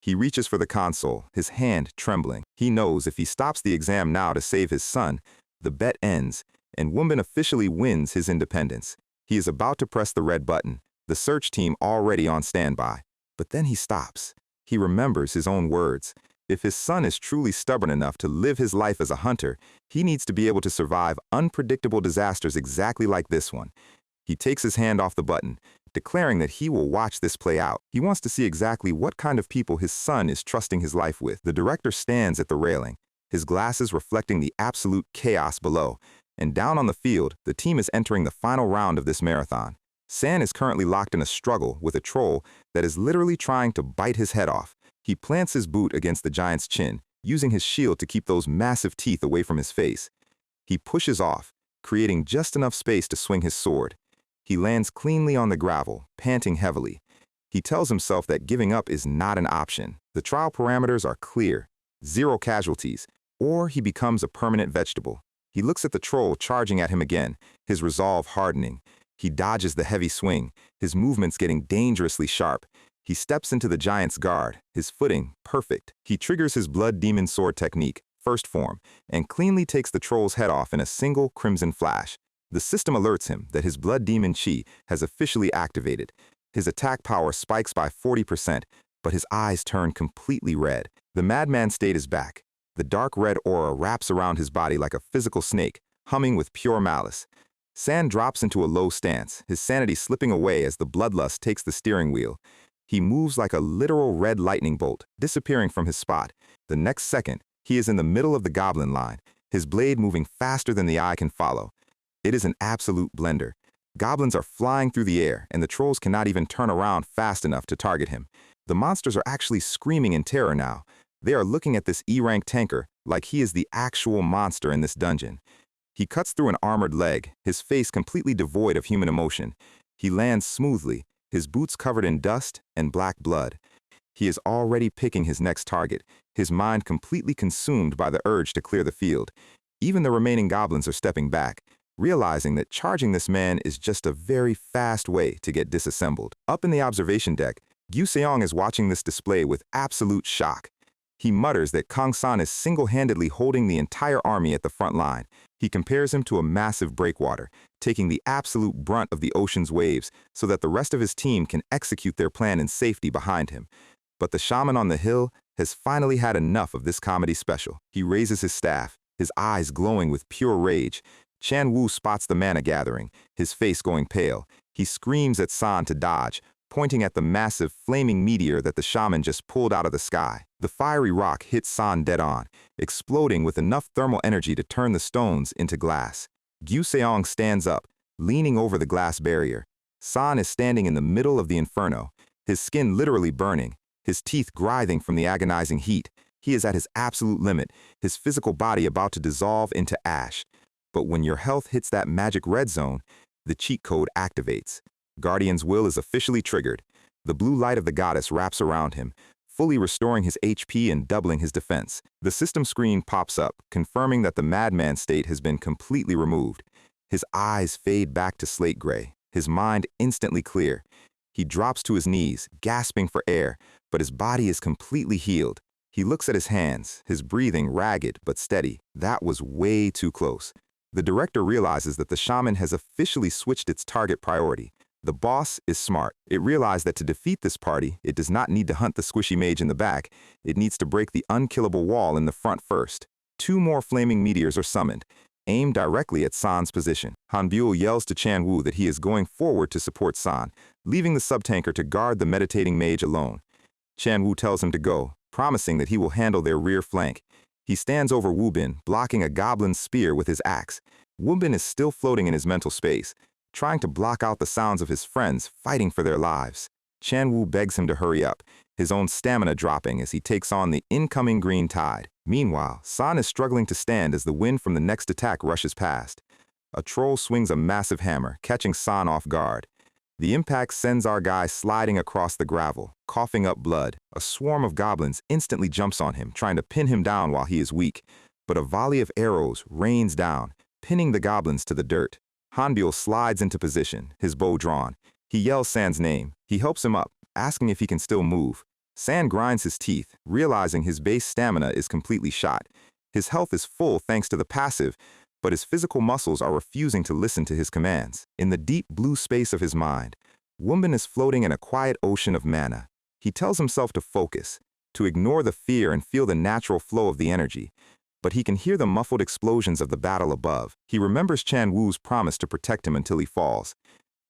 He reaches for the console, his hand trembling. He knows if he stops the exam now to save his son, the bet ends, and Wombin officially wins his independence. He is about to press the red button, the search team already on standby. But then he stops. He remembers his own words. If his son is truly stubborn enough to live his life as a hunter, he needs to be able to survive unpredictable disasters exactly like this one. He takes his hand off the button, declaring that he will watch this play out. He wants to see exactly what kind of people his son is trusting his life with. The director stands at the railing, his glasses reflecting the absolute chaos below. And down on the field, the team is entering the final round of this marathon. San is currently locked in a struggle with a troll that is literally trying to bite his head off. He plants his boot against the giant's chin, using his shield to keep those massive teeth away from his face. He pushes off, creating just enough space to swing his sword. He lands cleanly on the gravel, panting heavily. He tells himself that giving up is not an option. The trial parameters are clear, 0 casualties, or he becomes a permanent vegetable. He looks at the troll charging at him again, his resolve hardening. He dodges the heavy swing, his movements getting dangerously sharp. He steps into the giant's guard, his footing perfect. He triggers his blood demon sword technique, first form, and cleanly takes the troll's head off in a single crimson flash. The system alerts him that his blood demon chi has officially activated. His attack power spikes by 40%, but his eyes turn completely red. The madman state is back. The dark red aura wraps around his body like a physical snake, humming with pure malice. San drops into a low stance, his sanity slipping away as the bloodlust takes the steering wheel. He moves like a literal red lightning bolt, disappearing from his spot. The next second, he is in the middle of the goblin line, his blade moving faster than the eye can follow. It is an absolute blender. Goblins are flying through the air, and the trolls cannot even turn around fast enough to target him. The monsters are actually screaming in terror now. They are looking at this E-rank tanker like he is the actual monster in this dungeon. He cuts through an armored leg, his face completely devoid of human emotion. He lands smoothly, his boots covered in dust and black blood. He is already picking his next target, his mind completely consumed by the urge to clear the field. Even the remaining goblins are stepping back, realizing that charging this man is just a very fast way to get disassembled. Up in the observation deck, Gyu Seong is watching this display with absolute shock. He mutters that Kang San is single-handedly holding the entire army at the front line. He compares him to a massive breakwater, taking the absolute brunt of the ocean's waves so that the rest of his team can execute their plan in safety behind him. But the shaman on the hill has finally had enough of this comedy special. He raises his staff, his eyes glowing with pure rage. Chan Wu spots the mana gathering, his face going pale. He screams at San to dodge, pointing at the massive flaming meteor that the shaman just pulled out of the sky. The fiery rock hits San dead on, exploding with enough thermal energy to turn the stones into glass. Gyu Seong stands up, leaning over the glass barrier. San is standing in the middle of the inferno, his skin literally burning, his teeth grinding from the agonizing heat. He is at his absolute limit, his physical body about to dissolve into ash. But when your health hits that magic red zone, the cheat code activates. Guardian's will is officially triggered. The blue light of the goddess wraps around him, fully restoring his HP and doubling his defense. The system screen pops up, confirming that the madman state has been completely removed. His eyes fade back to slate gray, his mind instantly clear. He drops to his knees, gasping for air, but his body is completely healed. He looks at his hands, his breathing ragged but steady. That was way too close. The director realizes that the shaman has officially switched its target priority. The boss is smart. It realized that to defeat this party, it does not need to hunt the squishy mage in the back. It needs to break the unkillable wall in the front first. 2 more flaming meteors are summoned, aimed directly at San's position. Han Buell yells to Chan Wu that he is going forward to support San, leaving the subtanker to guard the meditating mage alone. Chan Wu tells him to go, promising that he will handle their rear flank. He stands over Wu Bin, blocking a goblin's spear with his axe. Wu Bin is still floating in his mental space, trying to block out the sounds of his friends fighting for their lives. Chan Wu begs him to hurry up, his own stamina dropping as he takes on the incoming green tide. Meanwhile, San is struggling to stand as the wind from the next attack rushes past. A troll swings a massive hammer, catching San off guard. The impact sends our guy sliding across the gravel, coughing up blood. A swarm of goblins instantly jumps on him, trying to pin him down while he is weak. But a volley of arrows rains down, pinning the goblins to the dirt. Hanbyul slides into position, his bow drawn. He yells San's name. He helps him up, asking if he can still move. San grinds his teeth, realizing his base stamina is completely shot. His health is full thanks to the passive, but his physical muscles are refusing to listen to his commands. In the deep blue space of his mind, Wombin is floating in a quiet ocean of mana. He tells himself to focus, to ignore the fear and feel the natural flow of the energy. But he can hear the muffled explosions of the battle above. He remembers Chan Wu's promise to protect him until he falls.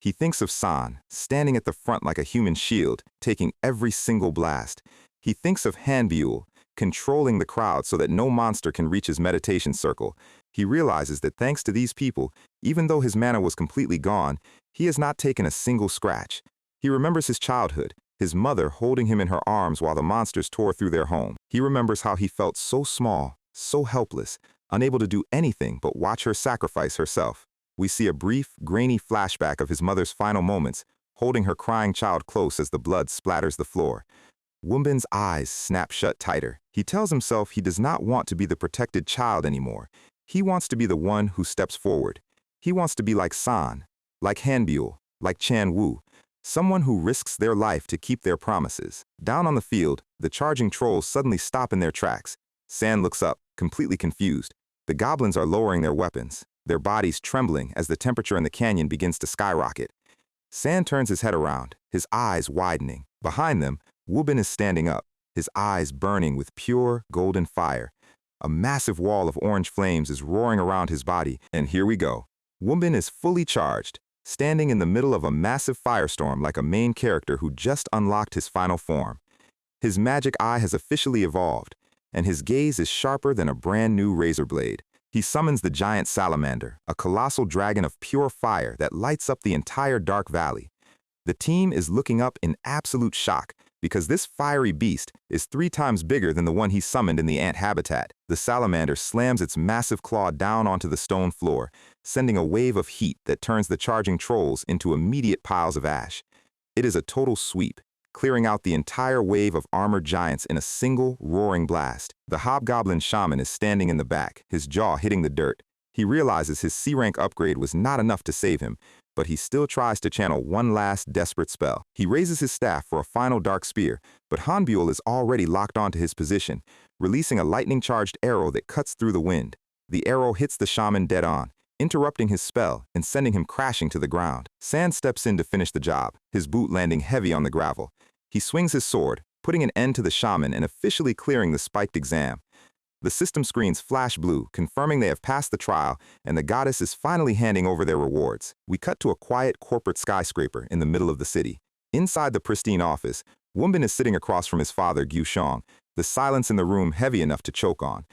He thinks of San, standing at the front like a human shield, taking every single blast. He thinks of Hanbyul, controlling the crowd so that no monster can reach his meditation circle. He realizes that thanks to these people, even though his mana was completely gone, he has not taken a single scratch. He remembers his childhood, his mother holding him in her arms while the monsters tore through their home. He remembers how he felt so small, so helpless, unable to do anything but watch her sacrifice herself. We see a brief, grainy flashback of his mother's final moments, holding her crying child close as the blood splatters the floor. Wombin's eyes snap shut tighter. He tells himself he does not want to be the protected child anymore. He wants to be the one who steps forward. He wants to be like San, like Hanbyul, like Chan Wu, someone who risks their life to keep their promises. Down on the field, the charging trolls suddenly stop in their tracks. San looks up, completely confused. The goblins are lowering their weapons, their bodies trembling as the temperature in the canyon begins to skyrocket. San turns his head around, his eyes widening. Behind them, Woobin is standing up, his eyes burning with pure, golden fire. A massive wall of orange flames is roaring around his body, and here we go. Woobin is fully charged, standing in the middle of a massive firestorm like a main character who just unlocked his final form. His magic eye has officially evolved, and his gaze is sharper than a brand new razor blade. He summons the giant salamander, a colossal dragon of pure fire that lights up the entire dark valley. The team is looking up in absolute shock because this fiery beast is 3 times bigger than the one he summoned in the ant habitat. The salamander slams its massive claw down onto the stone floor, sending a wave of heat that turns the charging trolls into immediate piles of ash. It is a total sweep, clearing out the entire wave of armored giants in a single, roaring blast. The hobgoblin shaman is standing in the back, his jaw hitting the dirt. He realizes his C-rank upgrade was not enough to save him, but he still tries to channel one last desperate spell. He raises his staff for a final dark spear, but Hanbyul is already locked onto his position, releasing a lightning-charged arrow that cuts through the wind. The arrow hits the shaman dead on, interrupting his spell and sending him crashing to the ground. San steps in to finish the job, his boot landing heavy on the gravel. He swings his sword, putting an end to the shaman and officially clearing the spiked exam. The system screens flash blue, confirming they have passed the trial, and the goddess is finally handing over their rewards. We cut to a quiet corporate skyscraper in the middle of the city. Inside the pristine office, Wombin is sitting across from his father, Gyu Shong, the silence in the room heavy enough to choke on.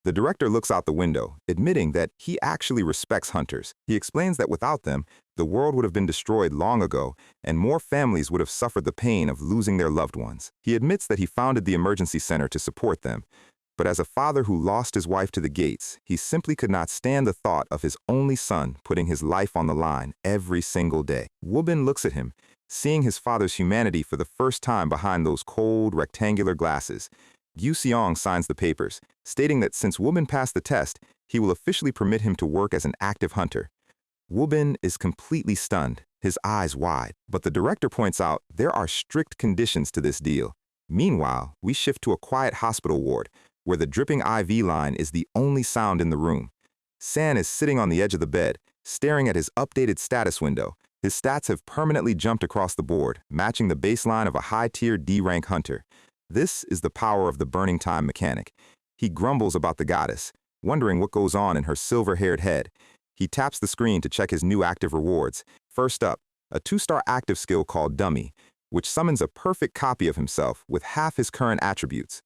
The director looks out the window, admitting that he actually respects hunters. He explains that without them, the world would have been destroyed long ago, and more families would have suffered the pain of losing their loved ones. He admits that he founded the emergency center to support them, but as a father who lost his wife to the gates, he simply could not stand the thought of his only son putting his life on the line every single day. Woobin looks at him, seeing his father's humanity for the first time behind those cold, rectangular glasses. Gyu Seong signs the papers, stating that since Woobin passed the test, he will officially permit him to work as an active hunter. Woobin is completely stunned, his eyes wide, but the director points out there are strict conditions to this deal. Meanwhile, we shift to a quiet hospital ward, where the dripping IV line is the only sound in the room. San is sitting on the edge of the bed, staring at his updated status window. His stats have permanently jumped across the board, matching the baseline of a high-tier D-rank hunter. This is the power of the burning time mechanic. He grumbles about the goddess, wondering what goes on in her silver-haired head. He taps the screen to check his new active rewards. First up, a 2-star active skill called Dummy, which summons a perfect copy of himself with half his current attributes.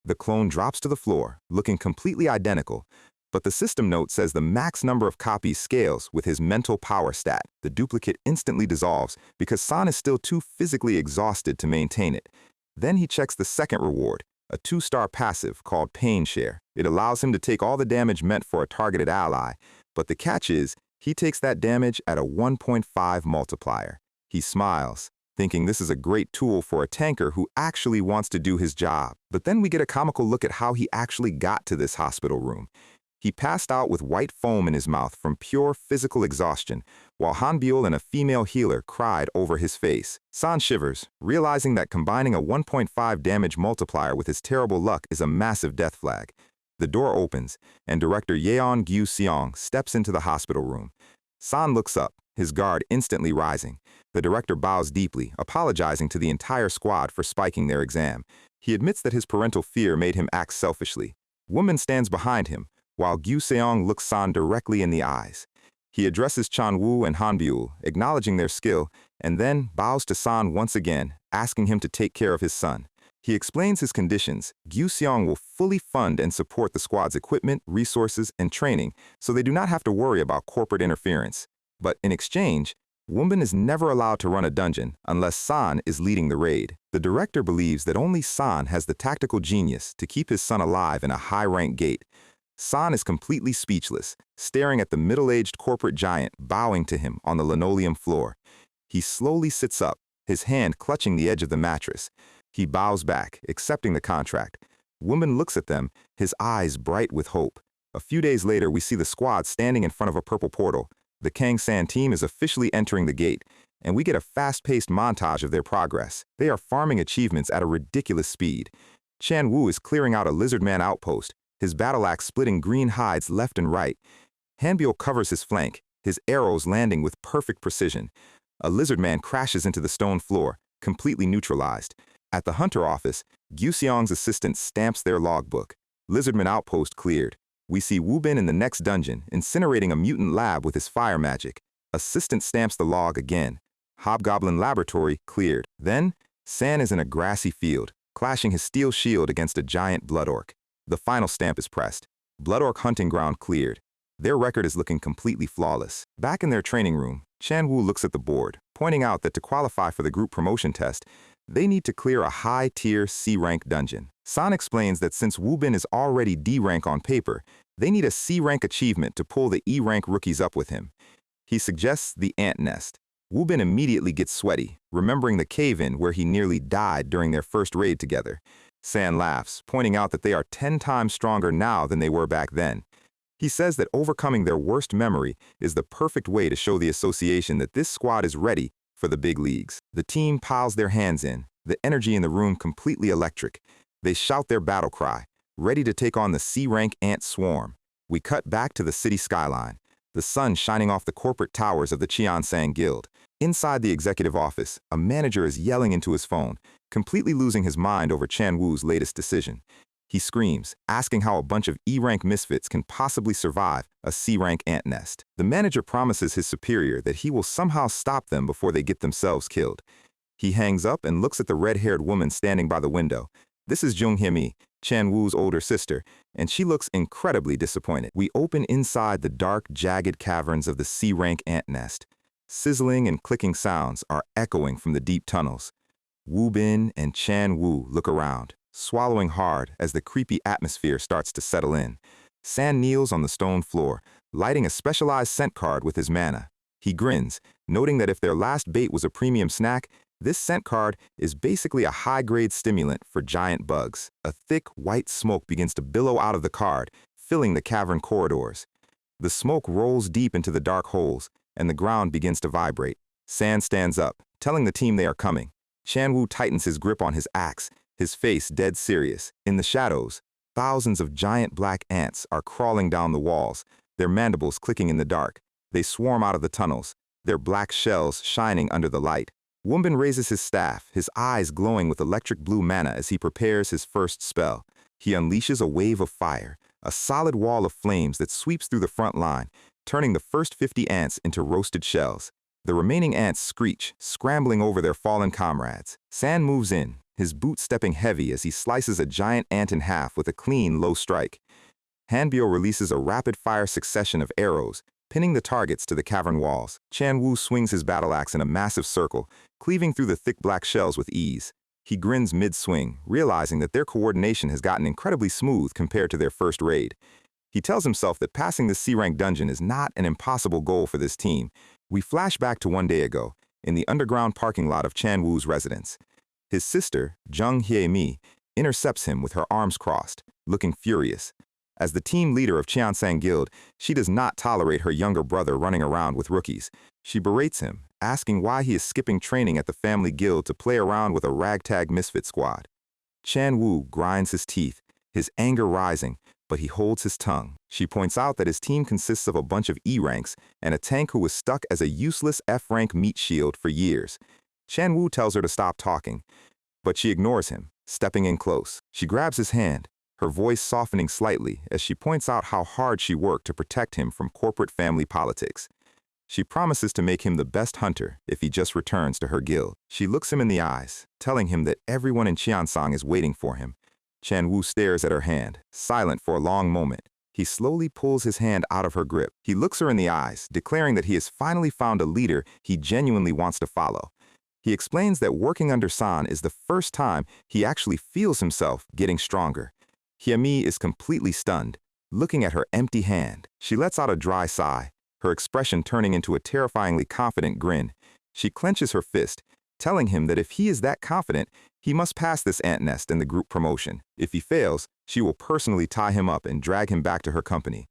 The clone drops to the floor, looking completely identical, but the system note says the max number of copies scales with his mental power stat. The duplicate instantly dissolves because San is still too physically exhausted to maintain it. Then he checks the second reward, a 2-star passive called Pain Share. It allows him to take all the damage meant for a targeted ally, but the catch is he takes that damage at a 1.5 multiplier. He smiles, thinking this is a great tool for a tanker who actually wants to do his job. But then we get a comical look at how he actually got to this hospital room. He passed out with white foam in his mouth from pure physical exhaustion, while Hanbyul and a female healer cried over his face. San shivers, realizing that combining a 1.5 damage multiplier with his terrible luck is a massive death flag. The door opens, and director Yeon Gyu-seong steps into the hospital room. San looks up, his guard instantly rising. The director bows deeply, apologizing to the entire squad for spiking their exam. He admits that his parental fear made him act selfishly. Woman stands behind him, while Gyu-seong looks San directly in the eyes. He addresses Chan-woo and Hanbyul, acknowledging their skill, and then bows to San once again, asking him to take care of his son. He explains his conditions. Gyu-seong will fully fund and support the squad's equipment, resources, and training, so they do not have to worry about corporate interference. But in exchange, Wombin is never allowed to run a dungeon unless San is leading the raid. The director believes that only San has the tactical genius to keep his son alive in a high-rank gate. San is completely speechless, staring at the middle-aged corporate giant bowing to him on the linoleum floor. He slowly sits up, his hand clutching the edge of the mattress. He bows back, accepting the contract. Wombin looks at them, his eyes bright with hope. A few days later, we see the squad standing in front of a purple portal. The Kang-san team is officially entering the gate, and we get a fast-paced montage of their progress. They are farming achievements at a ridiculous speed. Chan-woo is clearing out a lizardman outpost, his battle axe splitting green hides left and right. Hanbyul covers his flank, his arrows landing with perfect precision. A lizardman crashes into the stone floor, completely neutralized. At the hunter office, Gyu-seong's assistant stamps their logbook. Lizardman outpost cleared. We see Woobin in the next dungeon, incinerating a mutant lab with his fire magic. Assistant stamps the log again. Hobgoblin laboratory cleared. Then, San is in a grassy field, clashing his steel shield against a giant blood orc. The final stamp is pressed. Blood orc hunting ground cleared. Their record is looking completely flawless. Back in their training room, Chan-woo looks at the board, pointing out that to qualify for the group promotion test, they need to clear a high-tier C-rank dungeon. San explains that since Woobin is already D-rank on paper, they need a C-rank achievement to pull the E-rank rookies up with him. He suggests the ant nest. Woobin immediately gets sweaty, remembering the cave-in where he nearly died during their first raid together. San laughs, pointing out that they are 10 times stronger now than they were back then. He says that overcoming their worst memory is the perfect way to show the association that this squad is ready for the big leagues. The team piles their hands in, the energy in the room completely electric. They shout their battle cry, ready to take on the C-rank ant swarm. We cut back to the city skyline, the sun shining off the corporate towers of the Cheongsang Guild. Inside the executive office, a manager is yelling into his phone, completely losing his mind over Chan-woo's latest decision. He screams, asking how a bunch of E-rank misfits can possibly survive a C-rank ant nest. The manager promises his superior that he will somehow stop them before they get themselves killed. He hangs up and looks at the red-haired woman standing by the window. This is Jung Hye-mi, Chan-woo's older sister, and she looks incredibly disappointed. We open inside the dark, jagged caverns of the C-rank ant nest. Sizzling and clicking sounds are echoing from the deep tunnels. Woobin and Chan-woo look around, swallowing hard as the creepy atmosphere starts to settle in. San kneels on the stone floor, lighting a specialized scent card with his mana. He grins, noting that if their last bait was a premium snack, this scent card is basically a high-grade stimulant for giant bugs. A thick, white smoke begins to billow out of the card, filling the cavern corridors. The smoke rolls deep into the dark holes, and the ground begins to vibrate. San stands up, telling the team they are coming. Chan-woo tightens his grip on his axe, his face dead serious. In the shadows, thousands of giant black ants are crawling down the walls, their mandibles clicking in the dark. They swarm out of the tunnels, their black shells shining under the light. Wombin raises his staff, his eyes glowing with electric blue mana as he prepares his first spell. He unleashes a wave of fire, a solid wall of flames that sweeps through the front line, turning the first 50 ants into roasted shells. The remaining ants screech, scrambling over their fallen comrades. San moves in, his boots stepping heavy as he slices a giant ant in half with a clean, low strike. Hanbyul releases a rapid-fire succession of arrows, pinning the targets to the cavern walls. Chan-woo swings his battle axe in a massive circle, cleaving through the thick black shells with ease. He grins mid-swing, realizing that their coordination has gotten incredibly smooth compared to their first raid. He tells himself that passing the C-rank dungeon is not an impossible goal for this team. We flash back to one day ago, in the underground parking lot of Chan-woo's residence. His sister, Jung Hye-mi, intercepts him with her arms crossed, looking furious. As the team leader of Qiansang Guild, she does not tolerate her younger brother running around with rookies. She berates him, asking why he is skipping training at the family guild to play around with a ragtag misfit squad. Chan Wu grinds his teeth, his anger rising, but he holds his tongue. She points out that his team consists of a bunch of E-ranks and a tank who was stuck as a useless F-rank meat shield for years. Chan Wu tells her to stop talking, but she ignores him, stepping in close. She grabs his hand, her voice softening slightly as she points out how hard she worked to protect him from corporate family politics. She promises to make him the best hunter if he just returns to her guild. She looks him in the eyes, telling him that everyone in Qiansang is waiting for him. Chan Wu stares at her hand, silent for a long moment. He slowly pulls his hand out of her grip. He looks her in the eyes, declaring that he has finally found a leader he genuinely wants to follow. He explains that working under San is the first time he actually feels himself getting stronger. Hyami is completely stunned, looking at her empty hand. She lets out a dry sigh, her expression turning into a terrifyingly confident grin. She clenches her fist, telling him that if he is that confident, he must pass this ant nest in the group promotion. If he fails, she will personally tie him up and drag him back to her company.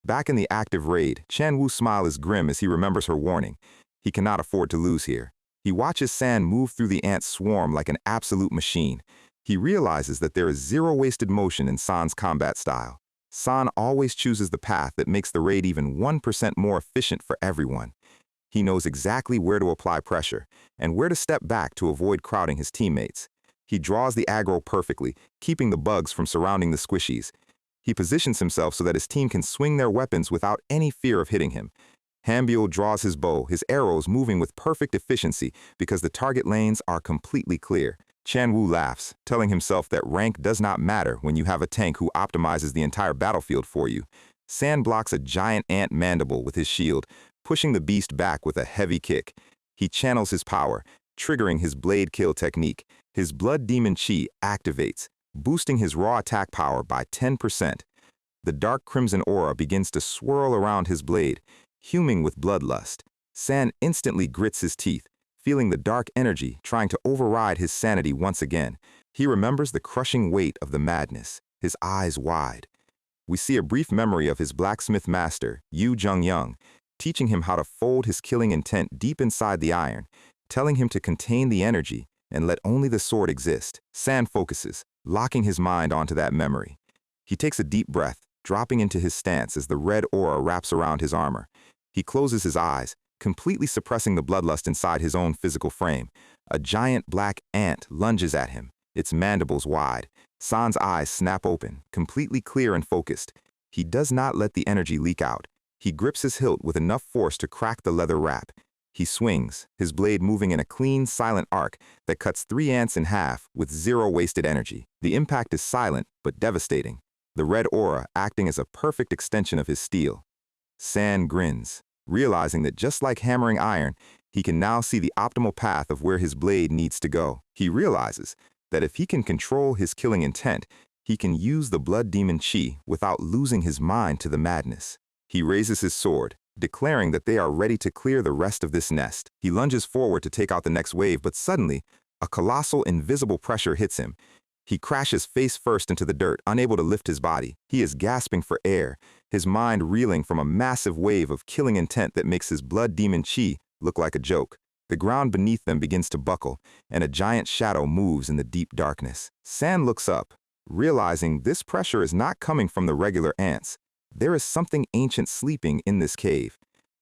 Back in the active raid, Chan Wu's smile is grim as he remembers her warning. He cannot afford to lose here. He watches San move through the ant swarm like an absolute machine. He realizes that there is zero wasted motion in San's combat style. San always chooses the path that makes the raid even 1% more efficient for everyone. He knows exactly where to apply pressure and where to step back to avoid crowding his teammates. He draws the aggro perfectly, keeping the bugs from surrounding the squishies. He positions himself so that his team can swing their weapons without any fear of hitting him. Hambiel draws his bow, his arrows moving with perfect efficiency because the target lanes are completely clear. Chan Wu laughs, telling himself that rank does not matter when you have a tank who optimizes the entire battlefield for you. San blocks a giant ant mandible with his shield, pushing the beast back with a heavy kick. He channels his power, triggering his blade kill technique. His blood demon chi activates, boosting his raw attack power by 10%. The dark crimson aura begins to swirl around his blade, huming with bloodlust. San instantly grits his teeth, feeling the dark energy trying to override his sanity once again. He remembers the crushing weight of the madness, his eyes wide. We see a brief memory of his blacksmith master, Yu Zheng-young, teaching him how to fold his killing intent deep inside the iron, telling him to contain the energy and let only the sword exist. San focuses, locking his mind onto that memory. He takes a deep breath, dropping into his stance as the red aura wraps around his armor. He closes his eyes, completely suppressing the bloodlust inside his own physical frame. A giant black ant lunges at him, its mandibles wide. San's eyes snap open, completely clear and focused. He does not let the energy leak out. He grips his hilt with enough force to crack the leather wrap. He swings, his blade moving in a clean, silent arc that cuts 3 ants in half with zero wasted energy. The impact is silent but devastating, the red aura acting as a perfect extension of his steel. San grins, realizing that just like hammering iron, he can now see the optimal path of where his blade needs to go. He realizes that if he can control his killing intent, he can use the blood demon chi without losing his mind to the madness. He raises his sword, declaring that they are ready to clear the rest of this nest. He lunges forward to take out the next wave, but suddenly, a colossal invisible pressure hits him. He crashes face first into the dirt, unable to lift his body. He is gasping for air, his mind reeling from a massive wave of killing intent that makes his blood demon chi look like a joke. The ground beneath them begins to buckle, and a giant shadow moves in the deep darkness. San looks up, realizing this pressure is not coming from the regular ants. There is something ancient sleeping in this cave.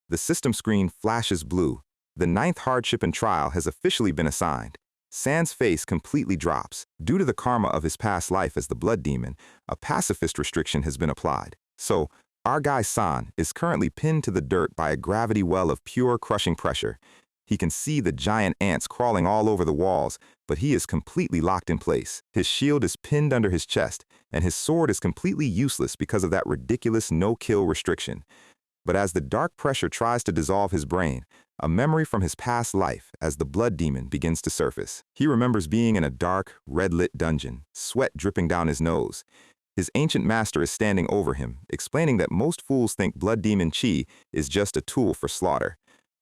The system screen flashes blue. The 9th hardship and trial has officially been assigned. San's face completely drops. Due to the karma of his past life as the blood demon, a pacifist restriction has been applied. So, our guy San is currently pinned to the dirt by a gravity well of pure crushing pressure. He can see the giant ants crawling all over the walls, but he is completely locked in place. His shield is pinned under his chest, and his sword is completely useless because of that ridiculous no-kill restriction. But as the dark pressure tries to dissolve his brain, a memory from his past life as the blood demon begins to surface. He remembers being in a dark, red-lit dungeon, sweat dripping down his nose. His ancient master is standing over him, explaining that most fools think blood demon chi is just a tool for slaughter.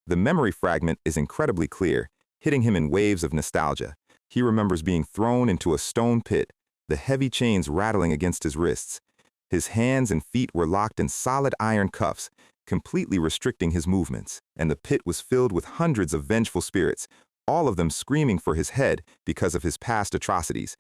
The memory fragment is incredibly clear, hitting him in waves of nostalgia. He remembers being thrown into a stone pit, the heavy chains rattling against his wrists. His hands and feet were locked in solid iron cuffs, completely restricting his movements, and the pit was filled with hundreds of vengeful spirits, all of them screaming for his head because of his past atrocities.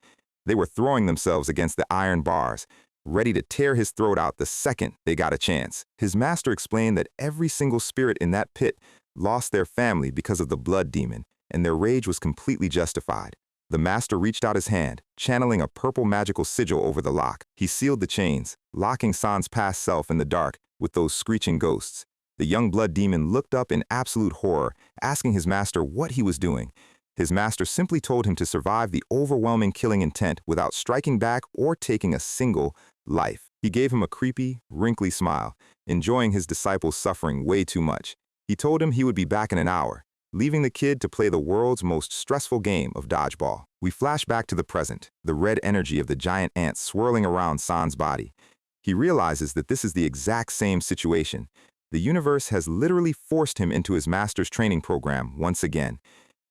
They were throwing themselves against the iron bars, ready to tear his throat out the second they got a chance. His master explained that every single spirit in that pit lost their family because of the blood demon, and their rage was completely justified. The master reached out his hand, channeling a purple magical sigil over the lock. He sealed the chains, locking San's past self in the dark with those screeching ghosts. The young blood demon looked up in absolute horror, asking his master what he was doing. His master simply told him to survive the overwhelming killing intent without striking back or taking a single life. He gave him a creepy, wrinkly smile, enjoying his disciple's suffering way too much. He told him he would be back in an hour, leaving the kid to play the world's most stressful game of dodgeball. We flash back to the present, the red energy of the giant ants swirling around San's body. He realizes that this is the exact same situation. The universe has literally forced him into his master's training program once again.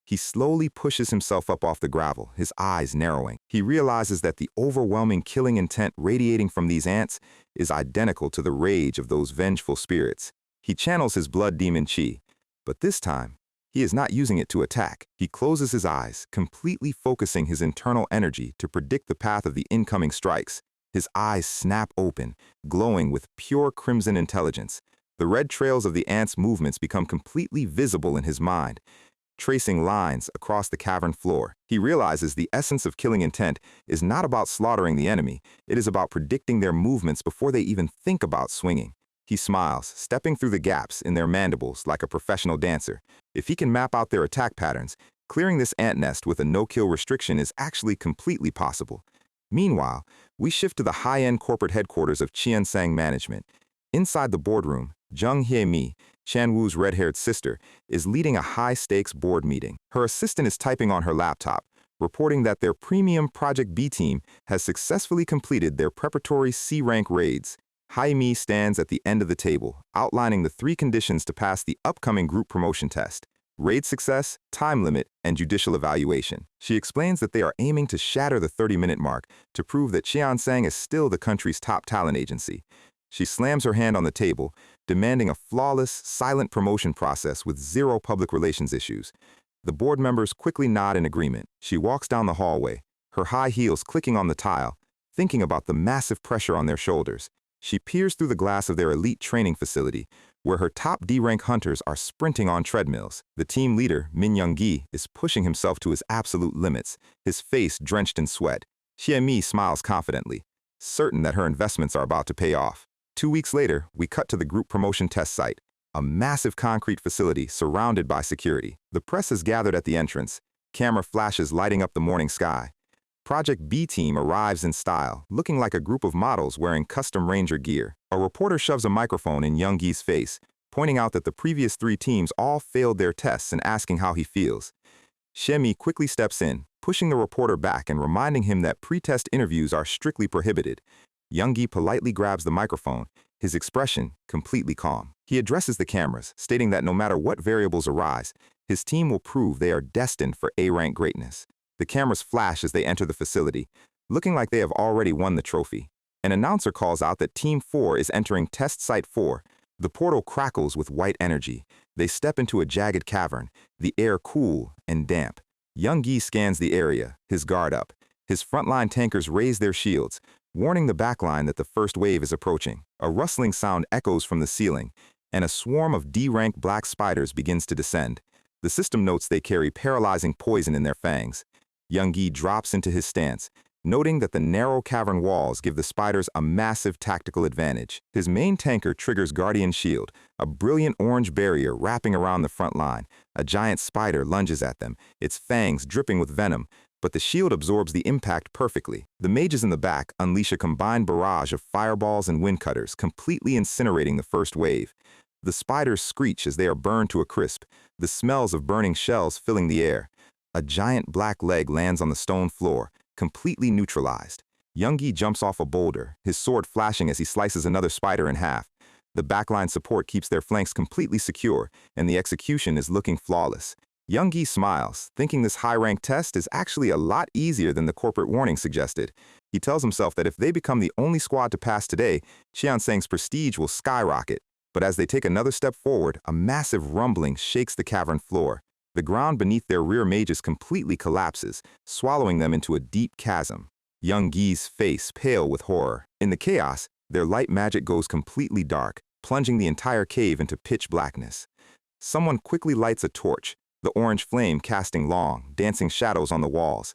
He slowly pushes himself up off the gravel, his eyes narrowing. He realizes that the overwhelming killing intent radiating from these ants is identical to the rage of those vengeful spirits. He channels his blood demon chi, but this time, he is not using it to attack. He closes his eyes, completely focusing his internal energy to predict the path of the incoming strikes. His eyes snap open, glowing with pure crimson intelligence. The red trails of the ants' movements become completely visible in his mind, tracing lines across the cavern floor. He realizes the essence of killing intent is not about slaughtering the enemy, it is about predicting their movements before they even think about swinging. He smiles, stepping through the gaps in their mandibles like a professional dancer. If he can map out their attack patterns, clearing this ant nest with a no-kill restriction is actually completely possible. Meanwhile, we shift to the high-end corporate headquarters of Qiansang Management. Inside the boardroom, Zheng Hye-mi, Chanwu's red-haired sister, is leading a high-stakes board meeting. Her assistant is typing on her laptop, reporting that their premium Project B team has successfully completed their preparatory C-rank raids. Hye-mi stands at the end of the table, outlining the 3 conditions to pass the upcoming group promotion test: raid success, time limit, and judicial evaluation. She explains that they are aiming to shatter the 30-minute mark to prove that Qiansang is still the country's top talent agency. She slams her hand on the table, demanding a flawless, silent promotion process with 0 public relations issues. The board members quickly nod in agreement. She walks down the hallway, her high heels clicking on the tile, thinking about the massive pressure on their shoulders. She peers through the glass of their elite training facility, where her top D-rank hunters are sprinting on treadmills. The team leader, Min Young-gi, is pushing himself to his absolute limits, his face drenched in sweat. Hye-mi smiles confidently, certain that her investments are about to pay off. 2 weeks later, we cut to the group promotion test site, a massive concrete facility surrounded by security. The press is gathered at the entrance, camera flashes lighting up the morning sky. Project B team arrives in style, looking like a group of models wearing custom Ranger gear. A reporter shoves a microphone in Young-gi's face, pointing out that the previous 3 teams all failed their tests and asking how he feels. Hye-mi quickly steps in, pushing the reporter back and reminding him that pre-test interviews are strictly prohibited. Young-gi politely grabs the microphone, his expression completely calm. He addresses the cameras, stating that no matter what variables arise, his team will prove they are destined for A-rank greatness. The cameras flash as they enter the facility, looking like they have already won the trophy. An announcer calls out that Team 4 is entering Test Site 4. The portal crackles with white energy. They step into a jagged cavern, the air cool and damp. Young-gi scans the area, his guard up. His frontline tankers raise their shields, warning the backline that the first wave is approaching. A rustling sound echoes from the ceiling, and a swarm of D-rank black spiders begins to descend. The system notes they carry paralyzing poison in their fangs. Young-gi drops into his stance, noting that the narrow cavern walls give the spiders a massive tactical advantage. His main tanker triggers Guardian Shield, a brilliant orange barrier wrapping around the front line. A giant spider lunges at them, its fangs dripping with venom, but the shield absorbs the impact perfectly. The mages in the back unleash a combined barrage of fireballs and wind cutters, completely incinerating the first wave. The spiders screech as they are burned to a crisp, the smells of burning shells filling the air. A giant black leg lands on the stone floor, completely neutralized. Young-gi jumps off a boulder, his sword flashing as he slices another spider in half. The backline support keeps their flanks completely secure, and the execution is looking flawless. Young-gi smiles, thinking this high-rank test is actually a lot easier than the corporate warning suggested. He tells himself that if they become the only squad to pass today, Xiansang's prestige will skyrocket. But as they take another step forward, a massive rumbling shakes the cavern floor. The ground beneath their rear mages completely collapses, swallowing them into a deep chasm. Young Gi's face pale with horror. In the chaos, their light magic goes completely dark, plunging the entire cave into pitch blackness. Someone quickly lights a torch, the orange flame casting long, dancing shadows on the walls.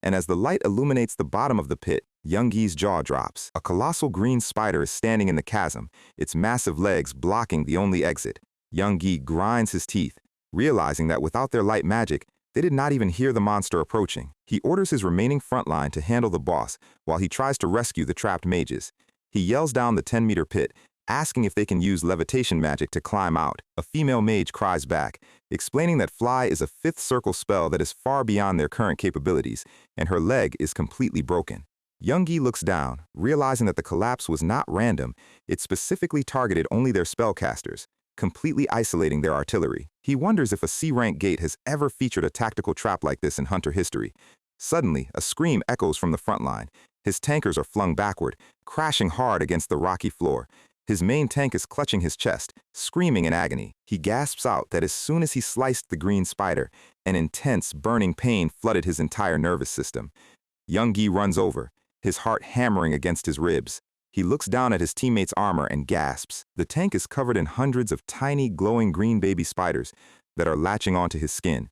And as the light illuminates the bottom of the pit, Young Gi's jaw drops. A colossal green spider is standing in the chasm, its massive legs blocking the only exit. Young Gi grinds his teeth, realizing that without their light magic, they did not even hear the monster approaching. He orders his remaining frontline to handle the boss while he tries to rescue the trapped mages. He yells down the 10-meter pit, asking if they can use levitation magic to climb out. A female mage cries back, explaining that fly is a fifth circle spell that is far beyond their current capabilities, and her leg is completely broken. Young Gi looks down, realizing that the collapse was not random. It specifically targeted only their spellcasters, completely isolating their artillery. He wonders if a C-rank gate has ever featured a tactical trap like this in Hunter history. Suddenly, a scream echoes from the front line. His tankers are flung backward, crashing hard against the rocky floor. His main tank is clutching his chest, screaming in agony. He gasps out that as soon as he sliced the green spider, an intense, burning pain flooded his entire nervous system. Young Gi runs over, his heart hammering against his ribs. He looks down at his teammate's armor and gasps. The tank is covered in hundreds of tiny, glowing green baby spiders that are latching onto his skin.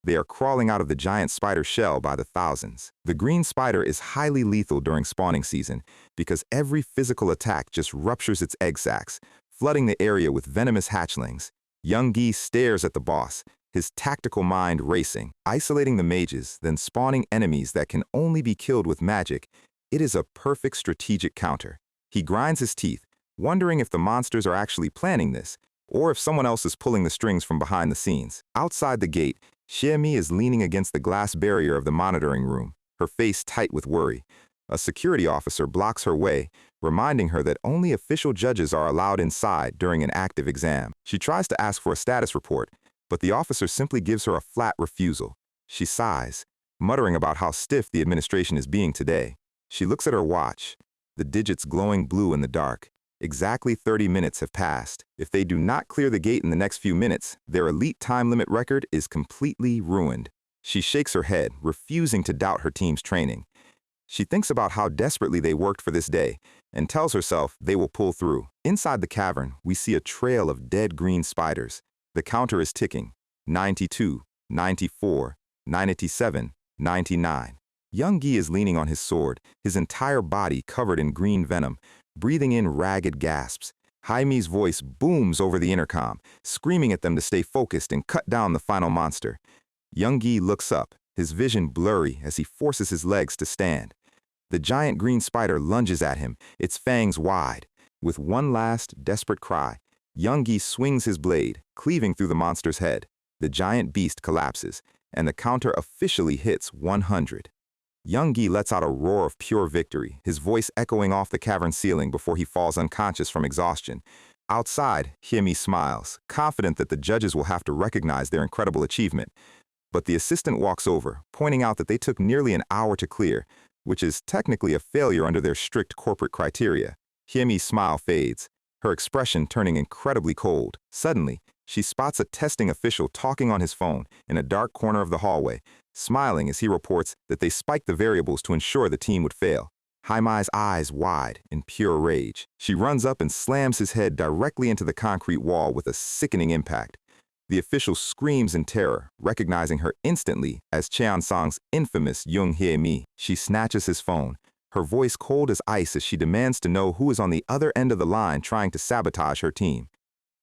They are crawling out of the giant spider shell by the thousands. The green spider is highly lethal during spawning season because every physical attack just ruptures its egg sacs, flooding the area with venomous hatchlings. Young Gi stares at the boss, his tactical mind racing, isolating the mages, then spawning enemies that can only be killed with magic. It is a perfect strategic counter. He grinds his teeth, wondering if the monsters are actually planning this, or if someone else is pulling the strings from behind the scenes. Outside the gate, Xiemi is leaning against the glass barrier of the monitoring room, her face tight with worry. A security officer blocks her way, reminding her that only official judges are allowed inside during an active exam. She tries to ask for a status report, but the officer simply gives her a flat refusal. She sighs, muttering about how stiff the administration is being today. She looks at her watch, the digits glowing blue in the dark. Exactly 30 minutes have passed. If they do not clear the gate in the next few minutes, their elite time limit record is completely ruined. She shakes her head, refusing to doubt her team's training. She thinks about how desperately they worked for this day and tells herself they will pull through. Inside the cavern, we see a trail of dead green spiders. The counter is ticking. 92, 94, 97, 99. Young Gi is leaning on his sword, his entire body covered in green venom, breathing in ragged gasps. Jaime's voice booms over the intercom, screaming at them to stay focused and cut down the final monster. Young Gi looks up, his vision blurry as he forces his legs to stand. The giant green spider lunges at him, its fangs wide. With one last, desperate cry, Young Gi swings his blade, cleaving through the monster's head. The giant beast collapses, and the counter officially hits 100. Young Gi lets out a roar of pure victory, his voice echoing off the cavern ceiling before he falls unconscious from exhaustion. Outside, Hiemi smiles, confident that the judges will have to recognize their incredible achievement. But the assistant walks over, pointing out that they took nearly an hour to clear, which is technically a failure under their strict corporate criteria. Hiemi's smile fades, her expression turning incredibly cold. Suddenly, she spots a testing official talking on his phone in a dark corner of the hallway, smiling as he reports that they spiked the variables to ensure the team would fail. Jaime's eyes wide in pure rage. She runs up and slams his head directly into the concrete wall with a sickening impact. The official screams in terror, recognizing her instantly as Cheon-sang's infamous Young Hye-mi. She snatches his phone, her voice cold as ice as she demands to know who is on the other end of the line trying to sabotage her team.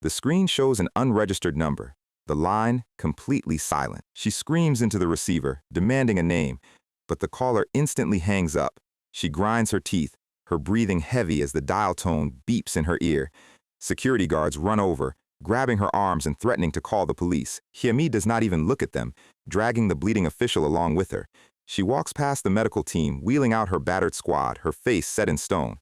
The screen shows an unregistered number, the line completely silent. She screams into the receiver, demanding a name, but the caller instantly hangs up. She grinds her teeth, her breathing heavy as the dial tone beeps in her ear. Security guards run over, grabbing her arms and threatening to call the police. Hye-mi does not even look at them, dragging the bleeding official along with her. She walks past the medical team, wheeling out her battered squad, her face set in stone.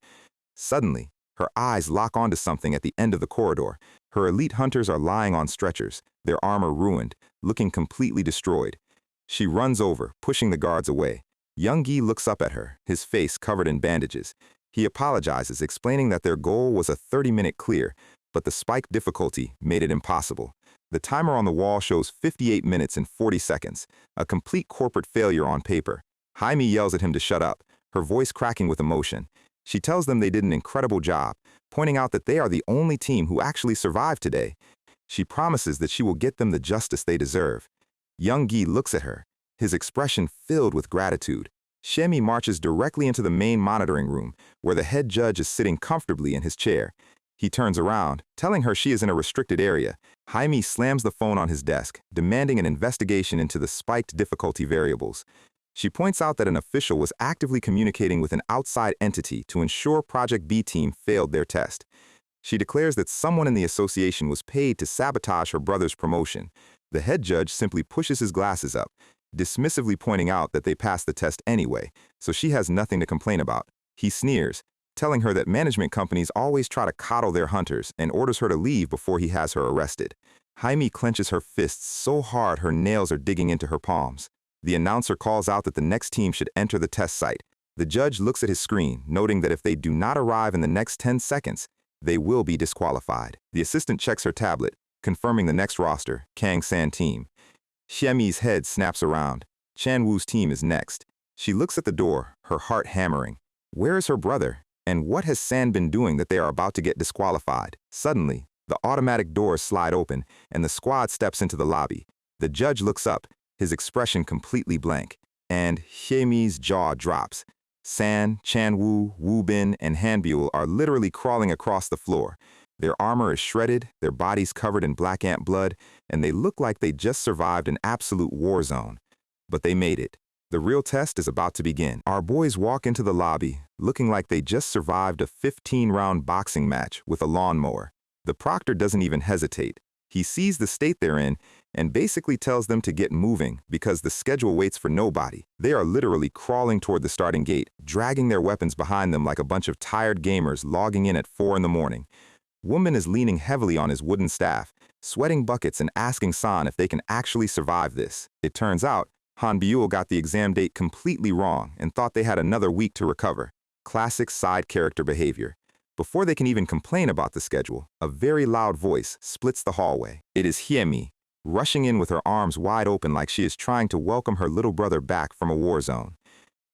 Suddenly, her eyes lock onto something at the end of the corridor. Her elite hunters are lying on stretchers, their armor ruined, looking completely destroyed. She runs over, pushing the guards away. Young Gi looks up at her, his face covered in bandages. He apologizes, explaining that their goal was a 30-minute clear, but the spike difficulty made it impossible. The timer on the wall shows 58 minutes and 40 seconds, a complete corporate failure on paper. Jaime yells at him to shut up, her voice cracking with emotion. She tells them they did an incredible job, pointing out that they are the only team who actually survived today. She promises that she will get them the justice they deserve. Young Gi looks at her, his expression filled with gratitude. Shemi marches directly into the main monitoring room, where the head judge is sitting comfortably in his chair. He turns around, telling her she is in a restricted area. Jaime slams the phone on his desk, demanding an investigation into the spiked difficulty variables. She points out that an official was actively communicating with an outside entity to ensure Project B team failed their test. She declares that someone in the association was paid to sabotage her brother's promotion. The head judge simply pushes his glasses up, dismissively pointing out that they passed the test anyway, so she has nothing to complain about. He sneers, telling her that management companies always try to coddle their hunters, and orders her to leave before he has her arrested. Jaime clenches her fists so hard her nails are digging into her palms. The announcer calls out that the next team should enter the test site. The judge looks at his screen, noting that if they do not arrive in the next 10 seconds, they will be disqualified. The assistant checks her tablet, confirming the next roster, Kang-san team. Shemi's head snaps around. Chan-woo's team is next. She looks at the door, her heart hammering. Where is her brother? And what has San been doing that they are about to get disqualified? Suddenly, the automatic doors slide open, and the squad steps into the lobby. The judge looks up, his expression completely blank, and Shemi's jaw drops. San, Chan-woo, Woo-bin, and Hanbyul are literally crawling across the floor. Their armor is shredded, their bodies covered in black ant blood, and they look like they just survived an absolute war zone. But they made it. The real test is about to begin. Our boys walk into the lobby, looking like they just survived a 15-round boxing match with a lawnmower. The proctor doesn't even hesitate. He sees the state they're in and basically tells them to get moving because the schedule waits for nobody. They are literally crawling toward the starting gate, dragging their weapons behind them like a bunch of tired gamers logging in at 4 in the morning. Woman is leaning heavily on his wooden staff, sweating buckets and asking San if they can actually survive this. It turns out, Hanbyul got the exam date completely wrong and thought they had another week to recover. Classic side character behavior. Before they can even complain about the schedule, a very loud voice splits the hallway. It is Hiemi, rushing in with her arms wide open like she is trying to welcome her little brother back from a war zone.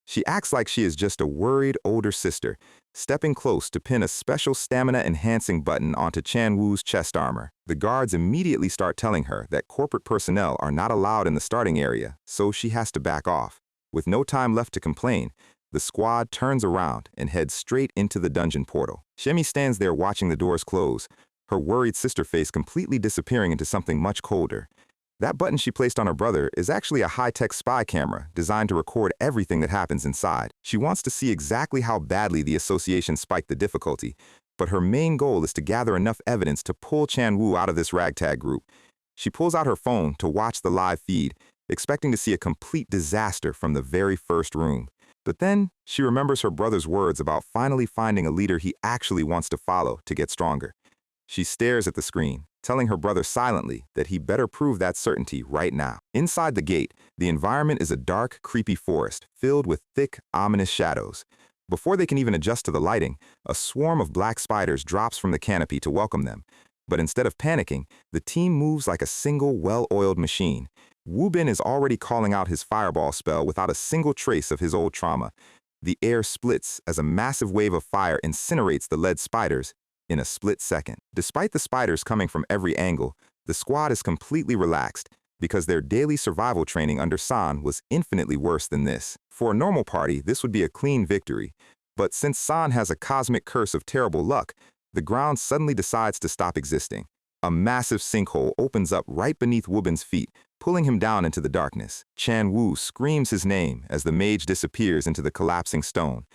She acts like she is just a worried older sister, stepping close to pin a special stamina-enhancing button onto Chan-woo's chest armor. The guards immediately start telling her that corporate personnel are not allowed in the starting area, so she has to back off. With no time left to complain, the squad turns around and heads straight into the dungeon portal. Shemi stands there watching the doors close, her worried sister face completely disappearing into something much colder. That button she placed on her brother is actually a high-tech spy camera designed to record everything that happens inside. She wants to see exactly how badly the association spiked the difficulty, but her main goal is to gather enough evidence to pull Chan-woo out of this ragtag group. She pulls out her phone to watch the live feed, expecting to see a complete disaster from the very first room. But then, she remembers her brother's words about finally finding a leader he actually wants to follow to get stronger. She stares at the screen, telling her brother silently that he better prove that certainty right now. Inside the gate, the environment is a dark, creepy forest filled with thick, ominous shadows. Before they can even adjust to the lighting, a swarm of black spiders drops from the canopy to welcome them. But instead of panicking, the team moves like a single, well-oiled machine. Woo-bin is already calling out his fireball spell without a single trace of his old trauma. The air splits as a massive wave of fire incinerates the lead spiders in a split second. Despite the spiders coming from every angle, the squad is completely relaxed because their daily survival training under San was infinitely worse than this. For a normal party, this would be a clean victory. But since San has a cosmic curse of terrible luck, the ground suddenly decides to stop existing. A massive sinkhole opens up right beneath Woo-bin's feet, pulling him down into the darkness. Chan-woo screams his name as the mage disappears into the collapsing stone.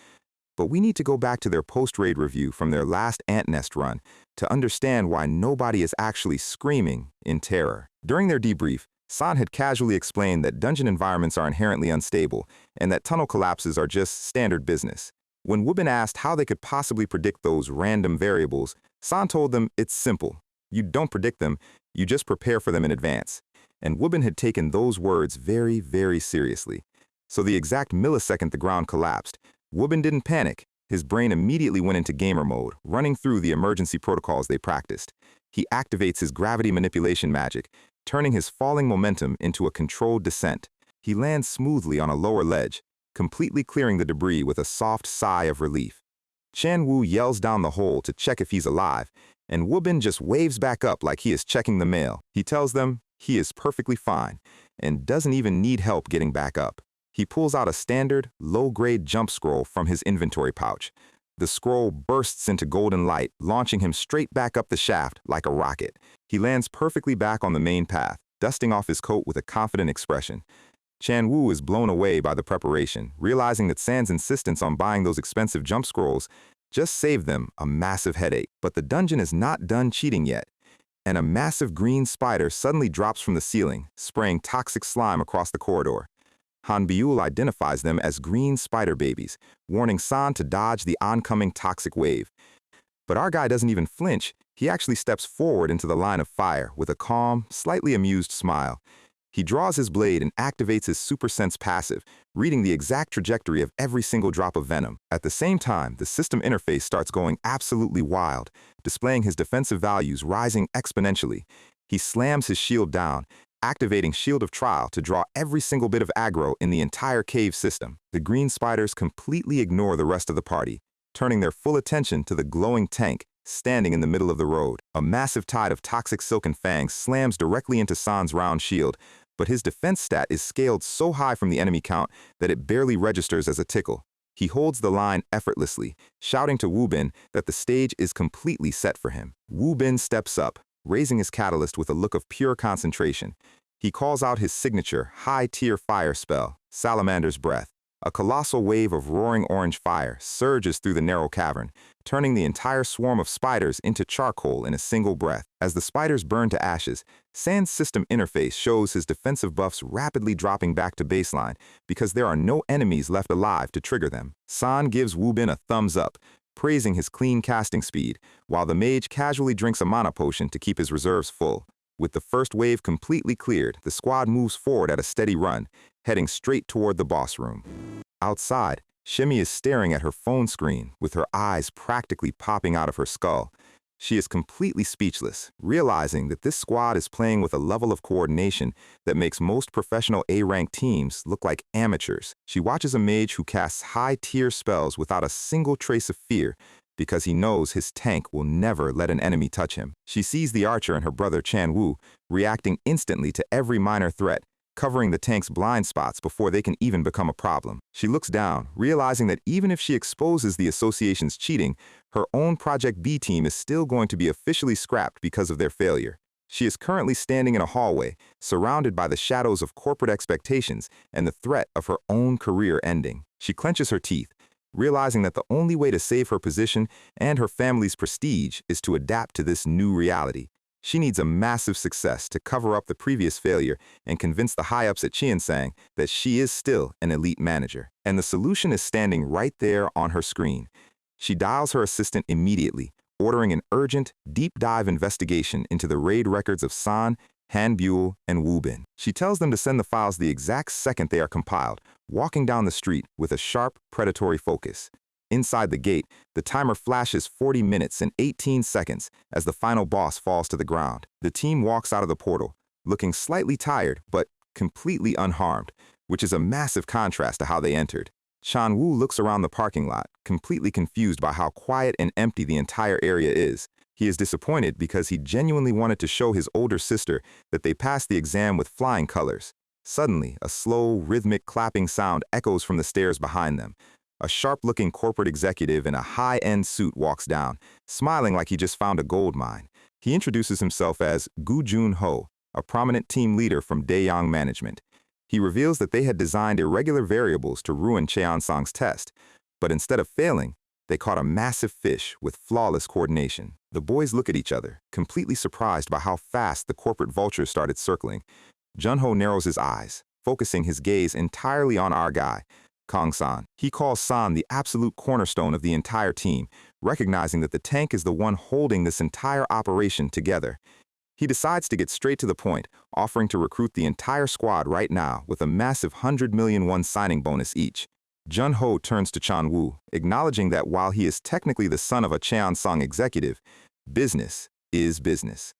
But we need to go back to their post-raid review from their last ant nest run to understand why nobody is actually screaming in terror. During their debrief, San had casually explained that dungeon environments are inherently unstable and that tunnel collapses are just standard business. When Woo-bin asked how they could possibly predict those random variables, San told them it's simple. You don't predict them, you just prepare for them in advance. And Woo-bin had taken those words very, very seriously. So the exact millisecond the ground collapsed, Wubin didn't panic. His brain immediately went into gamer mode, running through the emergency protocols they practiced. He activates his gravity manipulation magic, turning his falling momentum into a controlled descent. He lands smoothly on a lower ledge, completely clearing the debris with a soft sigh of relief. Chan Wu yells down the hole to check if he's alive, and Wubin just waves back up like he is checking the mail. He tells them he is perfectly fine and doesn't even need help getting back up. He pulls out a standard, low-grade jump scroll from his inventory pouch. The scroll bursts into golden light, launching him straight back up the shaft like a rocket. He lands perfectly back on the main path, dusting off his coat with a confident expression. Chan Wu is blown away by the preparation, realizing that San's insistence on buying those expensive jump scrolls just saved them a massive headache. But the dungeon is not done cheating yet, and a massive green spider suddenly drops from the ceiling, spraying toxic slime across the corridor. Han Biul identifies them as green spider babies, warning San to dodge the oncoming toxic wave. But our guy doesn't even flinch. He actually steps forward into the line of fire with a calm, slightly amused smile. He draws his blade and activates his super sense passive, reading the exact trajectory of every single drop of venom. At the same time, the system interface starts going absolutely wild, displaying his defensive values rising exponentially. He slams his shield down, activating Shield of Trial to draw every single bit of aggro in the entire cave system. The green spiders completely ignore the rest of the party, turning their full attention to the glowing tank standing in the middle of the road. A massive tide of toxic silken fangs slams directly into San's round shield, but his defense stat is scaled so high from the enemy count that it barely registers as a tickle. He holds the line effortlessly, shouting to Wubin that the stage is completely set for him. Wubin steps up, raising his catalyst with a look of pure concentration. He calls out his signature, high-tier fire spell, Salamander's Breath. A colossal wave of roaring orange fire surges through the narrow cavern, turning the entire swarm of spiders into charcoal in a single breath. As the spiders burn to ashes, San's system interface shows his defensive buffs rapidly dropping back to baseline because there are no enemies left alive to trigger them. San gives Wubin a thumbs up, praising his clean casting speed, while the mage casually drinks a mana potion to keep his reserves full. With the first wave completely cleared, the squad moves forward at a steady run, heading straight toward the boss room. Outside, Shimi is staring at her phone screen, with her eyes practically popping out of her skull. She is completely speechless, realizing that this squad is playing with a level of coordination that makes most professional A-rank teams look like amateurs. She watches a mage who casts high-tier spells without a single trace of fear, because he knows his tank will never let an enemy touch him. She sees the archer and her brother Chan Wu reacting instantly to every minor threat, covering the tank's blind spots before they can even become a problem. She looks down, realizing that even if she exposes the association's cheating, her own Project B team is still going to be officially scrapped because of their failure. She is currently standing in a hallway, surrounded by the shadows of corporate expectations and the threat of her own career ending. She clenches her teeth, realizing that the only way to save her position and her family's prestige is to adapt to this new reality. She needs a massive success to cover up the previous failure and convince the high-ups at Qiansang that she is still an elite manager. And the solution is standing right there on her screen. She dials her assistant immediately, ordering an urgent, deep-dive investigation into the raid records of San, Han Buell, and Wubin. She tells them to send the files the exact second they are compiled, walking down the street with a sharp, predatory focus. Inside the gate, the timer flashes 40 minutes and 18 seconds as the final boss falls to the ground. The team walks out of the portal, looking slightly tired but completely unharmed, which is a massive contrast to how they entered. Chan Wu looks around the parking lot, completely confused by how quiet and empty the entire area is. He is disappointed because he genuinely wanted to show his older sister that they passed the exam with flying colors. Suddenly, a slow, rhythmic clapping sound echoes from the stairs behind them. A sharp-looking corporate executive in a high-end suit walks down, smiling like he just found a gold mine. He introduces himself as Gu Jun Ho, a prominent team leader from Daeyang Management. He reveals that they had designed irregular variables to ruin Cheon-sang's test, but instead of failing, they caught a massive fish with flawless coordination. The boys look at each other, completely surprised by how fast the corporate vultures started circling. Junho narrows his eyes, focusing his gaze entirely on our guy, Kong-san. He calls San the absolute cornerstone of the entire team, recognizing that the tank is the one holding this entire operation together. He decides to get straight to the point, offering to recruit the entire squad right now with a massive 100 million won signing bonus each. Jun-ho turns to Chan-woo, acknowledging that while he is technically the son of a Cheon-song executive, business is business.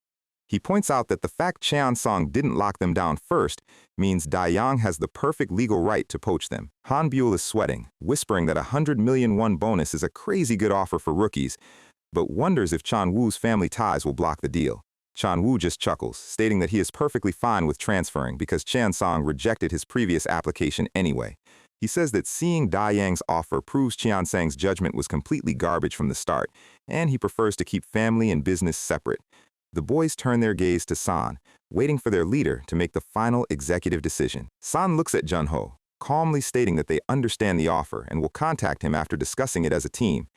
He points out that the fact Cheon-song didn't lock them down first means Dae-young has the perfect legal right to poach them. Han-byul is sweating, whispering that a 100 million won bonus is a crazy good offer for rookies, but wonders if Chan-woo's family ties will block the deal. Chan-woo just chuckles, stating that he is perfectly fine with transferring because Cheon-song rejected his previous application anyway. He says that seeing Dae-young's offer proves Cheon-sang's judgment was completely garbage from the start, and he prefers to keep family and business separate. The boys turn their gaze to San, waiting for their leader to make the final executive decision. San looks at Jun-ho, calmly stating that they understand the offer and will contact him after discussing it as a team.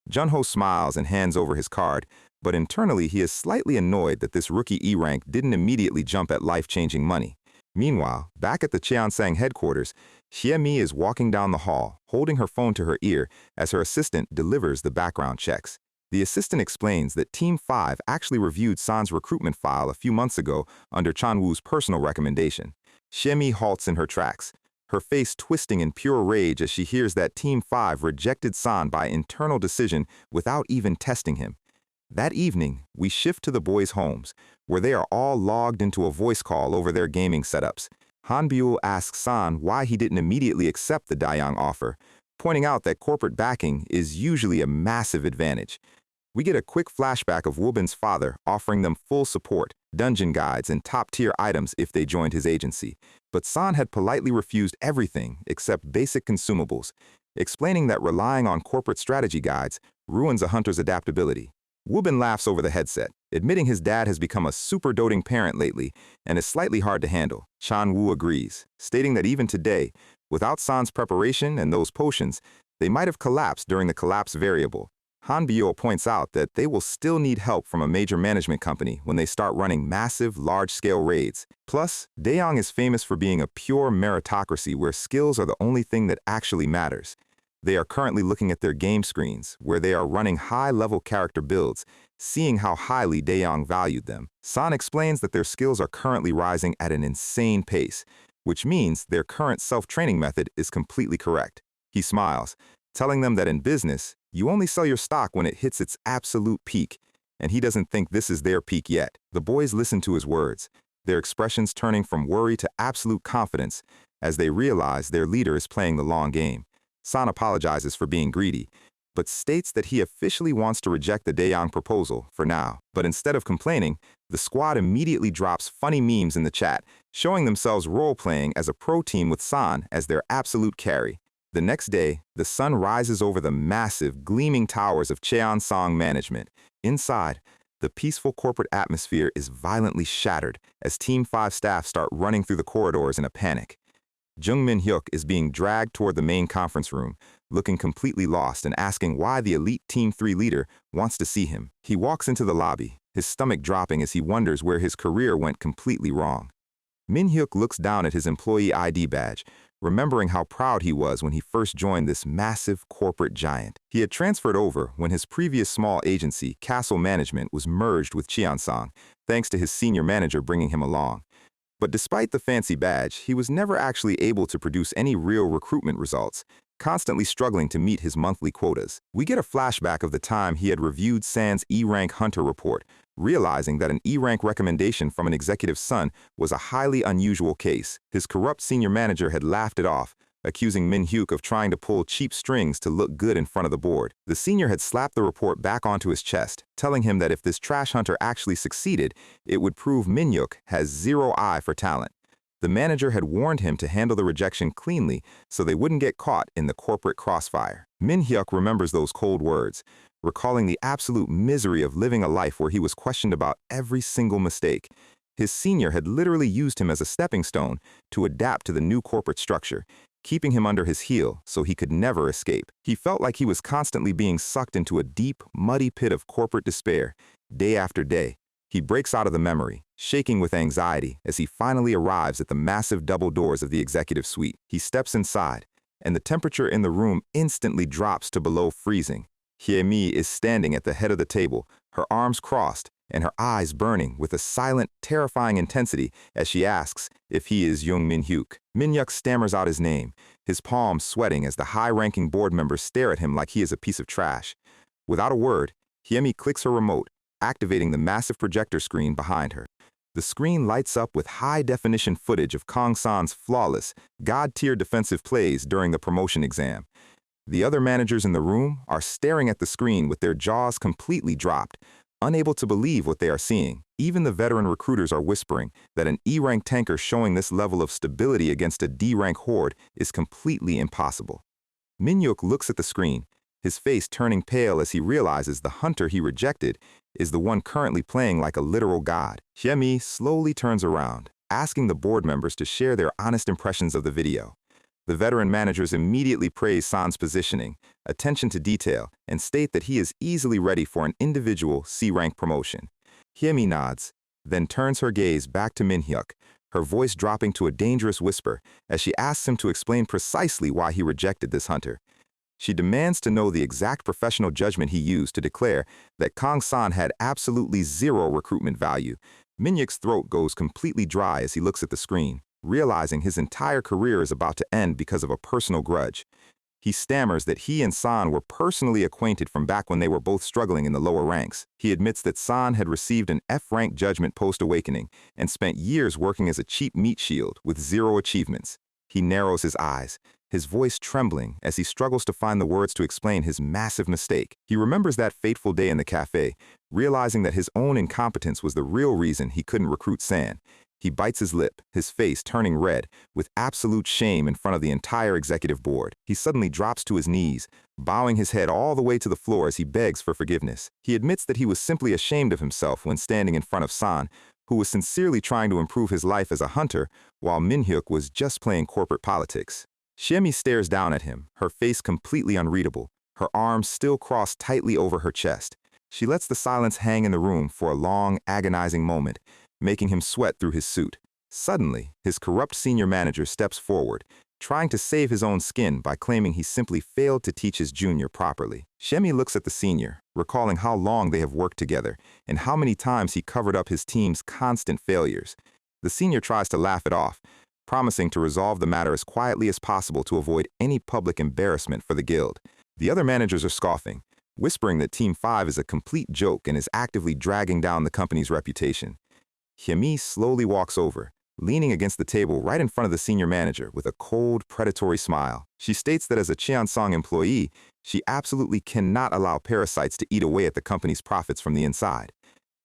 Jun-ho smiles and hands over his card, but internally he is slightly annoyed that this rookie E-rank didn't immediately jump at life-changing money. Meanwhile, back at the Cheon-sang headquarters, Hye-mi is walking down the hall, holding her phone to her ear as her assistant delivers the background checks. The assistant explains that Team 5 actually reviewed San's recruitment file a few months ago under Chan-woo's personal recommendation. Hye-mi halts in her tracks, her face twisting in pure rage as she hears that Team 5 rejected San by internal decision without even testing him. That evening, we shift to the boys' homes, where they are all logged into a voice call over their gaming setups. Han-byul asks San why he didn't immediately accept the Dae-young offer, pointing out that corporate backing is usually a massive advantage. We get a quick flashback of Woobin's father offering them full support, dungeon guides, and top-tier items if they joined his agency. But San had politely refused everything except basic consumables, explaining that relying on corporate strategy guides ruins a hunter's adaptability. Woobin laughs over the headset, admitting his dad has become a super doting parent lately and is slightly hard to handle. Chan-woo agrees, stating that even today, without San's preparation and those potions, they might have collapsed during the collapse variable. Han-byul points out that they will still need help from a major management company when they start running massive, large-scale raids. Plus, Dae-young is famous for being a pure meritocracy where skills are the only thing that actually matters. They are currently looking at their game screens, where they are running high-level character builds, seeing how highly Dae-young valued them. San explains that their skills are currently rising at an insane pace, which means their current self-training method is completely correct. He smiles, telling them that in business, you only sell your stock when it hits its absolute peak, and he doesn't think this is their peak yet. The boys listen to his words, their expressions turning from worry to absolute confidence as they realize their leader is playing the long game. San apologizes for being greedy, but states that he officially wants to reject the Dae-young proposal for now. But instead of complaining, the squad immediately drops funny memes in the chat, showing themselves role-playing as a pro team with San as their absolute carry. The next day, the sun rises over the massive, gleaming towers of Cheon-song management. Inside, the peaceful corporate atmosphere is violently shattered as Team 5 staff start running through the corridors in a panic. Jung Min-hyuk is being dragged toward the main conference room, looking completely lost and asking why the elite Team 3 leader wants to see him. He walks into the lobby, his stomach dropping as he wonders where his career went completely wrong. Min-hyuk looks down at his employee ID badge, remembering how proud he was when he first joined this massive corporate giant. He had transferred over when his previous small agency, Castle Management, was merged with Cheon-song, thanks to his senior manager bringing him along. But despite the fancy badge, he was never actually able to produce any real recruitment results, constantly struggling to meet his monthly quotas. We get a flashback of the time he had reviewed San's E-rank hunter report, realizing that an E-rank recommendation from an executive's son was a highly unusual case. His corrupt senior manager had laughed it off, accusing Min-hyuk of trying to pull cheap strings to look good in front of the board. The senior had slapped the report back onto his chest, telling him that if this trash hunter actually succeeded, it would prove Min-hyuk has zero eye for talent. The manager had warned him to handle the rejection cleanly so they wouldn't get caught in the corporate crossfire. Min-hyuk remembers those cold words, recalling the absolute misery of living a life where he was questioned about every single mistake. His senior had literally used him as a stepping stone to adapt to the new corporate structure, keeping him under his heel so he could never escape. He felt like he was constantly being sucked into a deep, muddy pit of corporate despair, day after day. He breaks out of the memory, shaking with anxiety as he finally arrives at the massive double doors of the executive suite. He steps inside, and the temperature in the room instantly drops to below freezing. Hye-mi is standing at the head of the table, her arms crossed, and her eyes burning with a silent, terrifying intensity as she asks if he is Young Min-hyuk. Min-hyuk stammers out his name, his palms sweating as the high-ranking board members stare at him like he is a piece of trash. Without a word, Hyemi clicks her remote, activating the massive projector screen behind her. The screen lights up with high-definition footage of Kang San's flawless, God-tier defensive plays during the promotion exam. The other managers in the room are staring at the screen with their jaws completely dropped, unable to believe what they are seeing. Even the veteran recruiters are whispering that an E-rank tanker showing this level of stability against a D-rank horde is completely impossible. Min-hyuk looks at the screen, his face turning pale as he realizes the hunter he rejected is the one currently playing like a literal god. Hyemi slowly turns around, asking the board members to share their honest impressions of the video. The veteran managers immediately praise San's positioning, attention to detail, and state that he is easily ready for an individual C-rank promotion. Hyemi nods, then turns her gaze back to Min-hyuk, her voice dropping to a dangerous whisper as she asks him to explain precisely why he rejected this hunter. She demands to know the exact professional judgment he used to declare that Kang San had absolutely zero recruitment value. Min-hyuk's throat goes completely dry as he looks at the screen, realizing his entire career is about to end because of a personal grudge. He stammers that he and San were personally acquainted from back when they were both struggling in the lower ranks. He admits that San had received an F-rank judgment post-awakening and spent years working as a cheap meat shield with zero achievements. He narrows his eyes, his voice trembling as he struggles to find the words to explain his massive mistake. He remembers that fateful day in the cafe, realizing that his own incompetence was the real reason he couldn't recruit San. He bites his lip, his face turning red, with absolute shame in front of the entire executive board. He suddenly drops to his knees, bowing his head all the way to the floor as he begs for forgiveness. He admits that he was simply ashamed of himself when standing in front of San, who was sincerely trying to improve his life as a hunter, while Min-hyuk was just playing corporate politics. Hyemi stares down at him, her face completely unreadable, her arms still crossed tightly over her chest. She lets the silence hang in the room for a long, agonizing moment, making him sweat through his suit. Suddenly, his corrupt senior manager steps forward, trying to save his own skin by claiming he simply failed to teach his junior properly. Hyemi looks at the senior, recalling how long they have worked together and how many times he covered up his team's constant failures. The senior tries to laugh it off, promising to resolve the matter as quietly as possible to avoid any public embarrassment for the guild. The other managers are scoffing, whispering that Team 5 is a complete joke and is actively dragging down the company's reputation. Hyemi slowly walks over, leaning against the table right in front of the senior manager with a cold, predatory smile. She states that as a Cheongsong employee, she absolutely cannot allow parasites to eat away at the company's profits from the inside.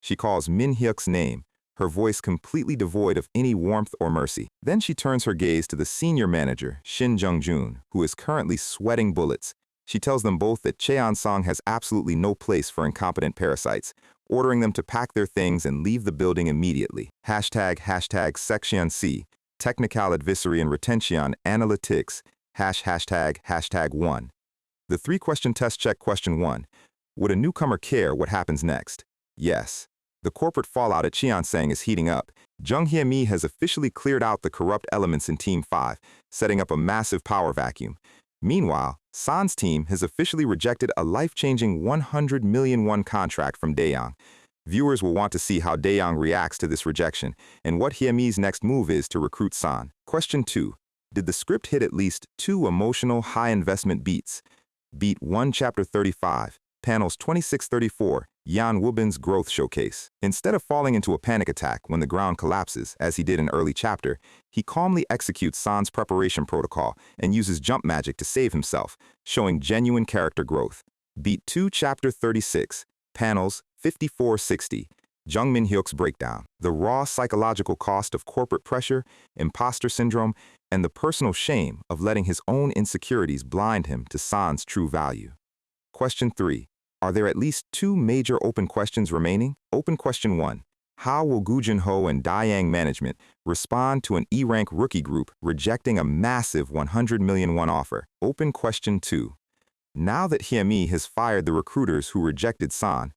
She calls Min-hyuk's name, her voice completely devoid of any warmth or mercy. Then she turns her gaze to the senior manager, Shin Jung-jun, who is currently sweating bullets. She tells them both that Cheongsong has absolutely no place for incompetent parasites, ordering them to pack their things and leave the building immediately. ## Section C, Technical Advisory and Retention Analytics, ###1. The three-question test check. Question 1. Would a newcomer care what happens next? Yes. The corporate fallout at Cheongsong is heating up. Jung Hyemi has officially cleared out the corrupt elements in Team 5, setting up a massive power vacuum. Meanwhile, San's team has officially rejected a life-changing 100 million won contract from Daeyoung. Viewers will want to see how Daeyoung reacts to this rejection and what Hyemi's next move is to recruit San. Question 2. Did the script hit at least 2 emotional, high-investment beats? Beat 1, Chapter 35, Panels 26-34, Yan Wubin's growth showcase. Instead of falling into a panic attack when the ground collapses, as he did in early chapter, he calmly executes San's preparation protocol and uses jump magic to save himself, showing genuine character growth. Beat 2, Chapter 36, Panels 54-60, Jung Min-hyuk's breakdown. The raw psychological cost of corporate pressure, imposter syndrome, and the personal shame of letting his own insecurities blind him to San's true value. Question 3. Are there at least 2 major open questions remaining? Open question 1. How will Gu Junho and Daeyoung management respond to an E-rank rookie group rejecting a massive 100 million won offer? Open question 2. Now that Hyemi has fired the recruiters who rejected San,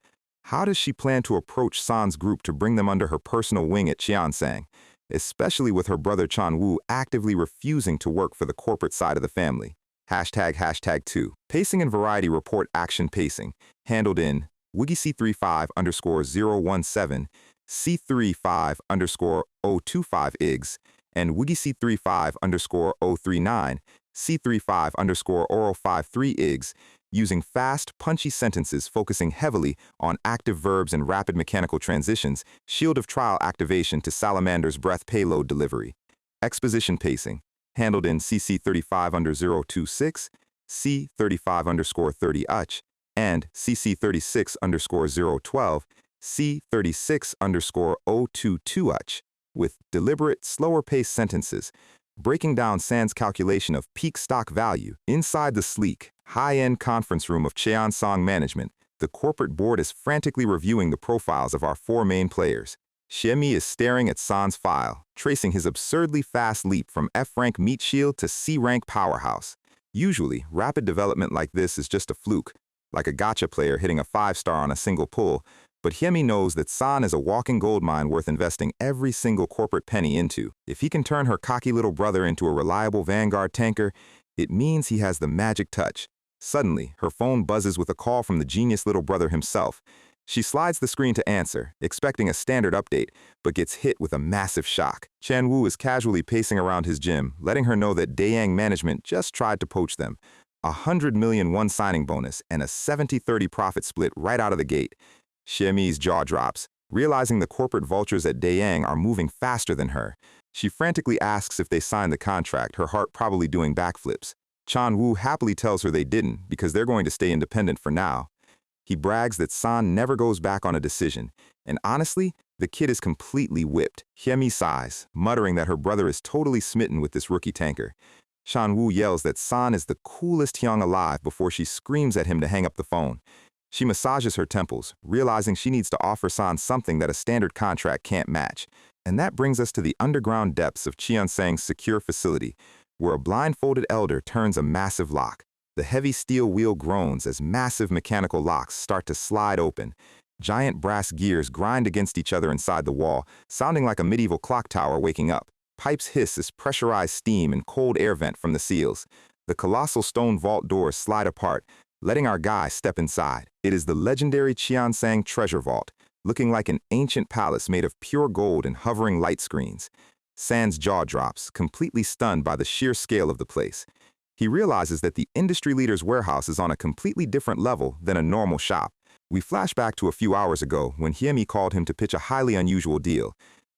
how does she plan to approach San's group to bring them under her personal wing at Cheongsong, especially with her brother Chan-woo actively refusing to work for the corporate side of the family? ###2. Pacing and Variety report action pacing, handled in Wiggy C35_017, C35_025 and Wiggy C35_039, C35_053 using fast, punchy sentences focusing heavily on active verbs and rapid mechanical transitions, shield of trial activation to salamander's breath payload delivery. Exposition pacing, handled in CC 35_026, C 35_30 and CC 36_012, C 36_022 with deliberate, slower-paced sentences, breaking down San's calculation of peak stock value. Inside the sleek, high-end conference room of Cheongsong Management, the corporate board is frantically reviewing the profiles of our four main players. Xiemi is staring at San's file, tracing his absurdly fast leap from F-rank meat shield to C-rank powerhouse. Usually, rapid development like this is just a fluke, like a gacha player hitting a 5-star on a single pull, but Hiemi knows that San is a walking goldmine worth investing every single corporate penny into. If he can turn her cocky little brother into a reliable Vanguard tanker, it means he has the magic touch. Suddenly, her phone buzzes with a call from the genius little brother himself. She slides the screen to answer, expecting a standard update, but gets hit with a massive shock. Chan Wu is casually pacing around his gym, letting her know that Dayang management just tried to poach them. 100 million one signing bonus and a 70-30 profit split right out of the gate. Xiemi's jaw drops, realizing the corporate vultures at Dayang are moving faster than her. She frantically asks if they signed the contract, her heart probably doing backflips. Chan Wu happily tells her they didn't because they're going to stay independent for now. He brags that San never goes back on a decision, and honestly, the kid is completely whipped. Hiemi sighs, muttering that her brother is totally smitten with this rookie tanker. Chan Wu yells that San is the coolest hyung alive before she screams at him to hang up the phone. She massages her temples, realizing she needs to offer San something that a standard contract can't match. And that brings us to the underground depths of Cheongsang's secure facility, where a blindfolded elder turns a massive lock. The heavy steel wheel groans as massive mechanical locks start to slide open. Giant brass gears grind against each other inside the wall, sounding like a medieval clock tower waking up. Pipes hiss as pressurized steam and cold air vent from the seals. The colossal stone vault doors slide apart, letting our guy step inside. It is the legendary Cheongsang treasure vault, looking like an ancient palace made of pure gold and hovering light screens. San's jaw drops, completely stunned by the sheer scale of the place. He realizes that the industry leader's warehouse is on a completely different level than a normal shop. We flash back to a few hours ago when Hiemi called him to pitch a highly unusual deal.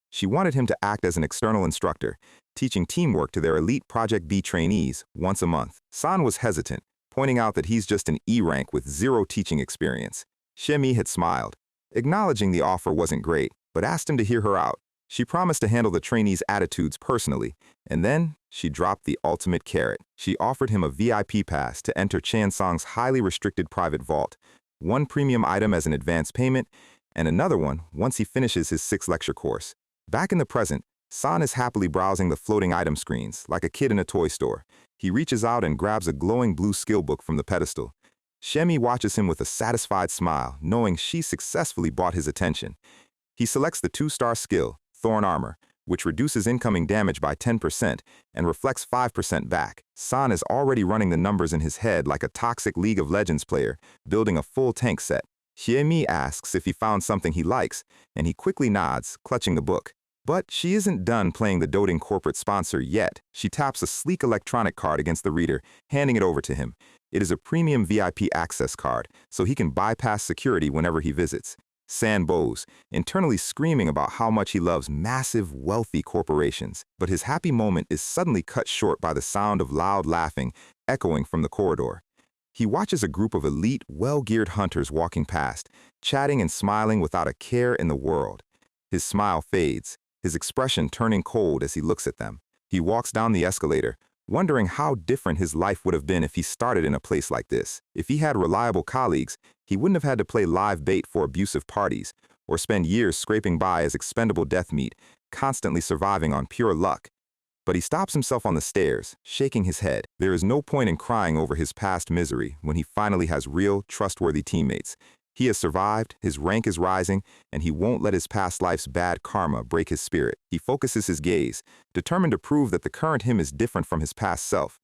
She wanted him to act as an external instructor, teaching teamwork to their elite Project B trainees once a month. San was hesitant, pointing out that he's just an E-rank with zero teaching experience. Xiemi had smiled, acknowledging the offer wasn't great, but asked him to hear her out. She promised to handle the trainees' attitudes personally, and then she dropped the ultimate carrot. She offered him a VIP pass to enter Cheongsang's highly restricted private vault, one premium item as an advance payment, and another one once he finishes his 6-lecture course. Back in the present, San is happily browsing the floating item screens, like a kid in a toy store. He reaches out and grabs a glowing blue skill book from the pedestal. Xiemi watches him with a satisfied smile, knowing she successfully bought his attention. He selects the 2-star skill, Thorn Armor, which reduces incoming damage by 10% and reflects 5% back. San is already running the numbers in his head like a toxic League of Legends player, building a full tank set. Xiemi asks if he found something he likes, and he quickly nods, clutching the book. But she isn't done playing the doting corporate sponsor yet. She taps a sleek electronic card against the reader, handing it over to him. It is a premium VIP access card, so he can bypass security whenever he visits. San bows, internally screaming about how much he loves massive, wealthy corporations. But his happy moment is suddenly cut short by the sound of loud laughing echoing from the corridor. He watches a group of elite, well-geared hunters walking past, chatting and smiling without a care in the world. His smile fades, his expression turning cold as he looks at them. He walks down the escalator, wondering how different his life would have been if he started in a place like this. If he had reliable colleagues, he wouldn't have had to play live bait for abusive parties, or spend years scraping by as expendable death meat, constantly surviving on pure luck. But he stops himself on the stairs, shaking his head. There is no point in crying over his past misery when he finally has real, trustworthy teammates. He has survived, his rank is rising, and he won't let his past life's bad karma break his spirit. He focuses his gaze, determined to prove that the current him is different from his past self.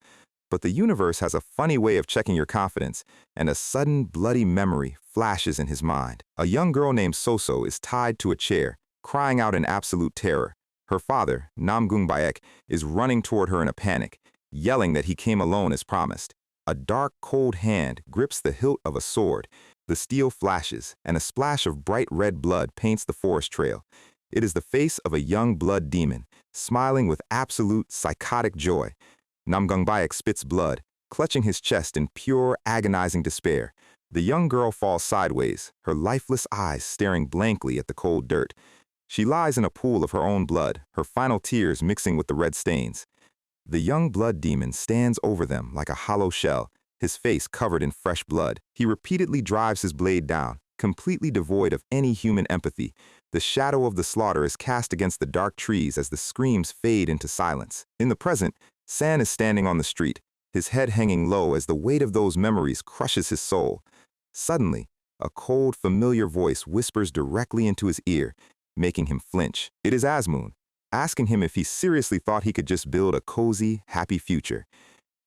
But the universe has a funny way of checking your confidence, and a sudden bloody memory flashes in his mind. A young girl named Soso is tied to a chair, crying out in absolute terror. Her father, Namgung Baek, is running toward her in a panic, yelling that he came alone as promised. A dark, cold hand grips the hilt of a sword. The steel flashes, and a splash of bright red blood paints the forest trail. It is the face of a young blood demon, smiling with absolute psychotic joy. Namgung Baek spits blood, clutching his chest in pure, agonizing despair. The young girl falls sideways, her lifeless eyes staring blankly at the cold dirt. She lies in a pool of her own blood, her final tears mixing with the red stains. The young blood demon stands over them like a hollow shell, his face covered in fresh blood. He repeatedly drives his blade down, completely devoid of any human empathy. The shadow of the slaughter is cast against the dark trees as the screams fade into silence. In the present, San is standing on the street, his head hanging low as the weight of those memories crushes his soul. Suddenly, a cold, familiar voice whispers directly into his ear, making him flinch. It is Asmoon, asking him if he seriously thought he could just build a cozy, happy future.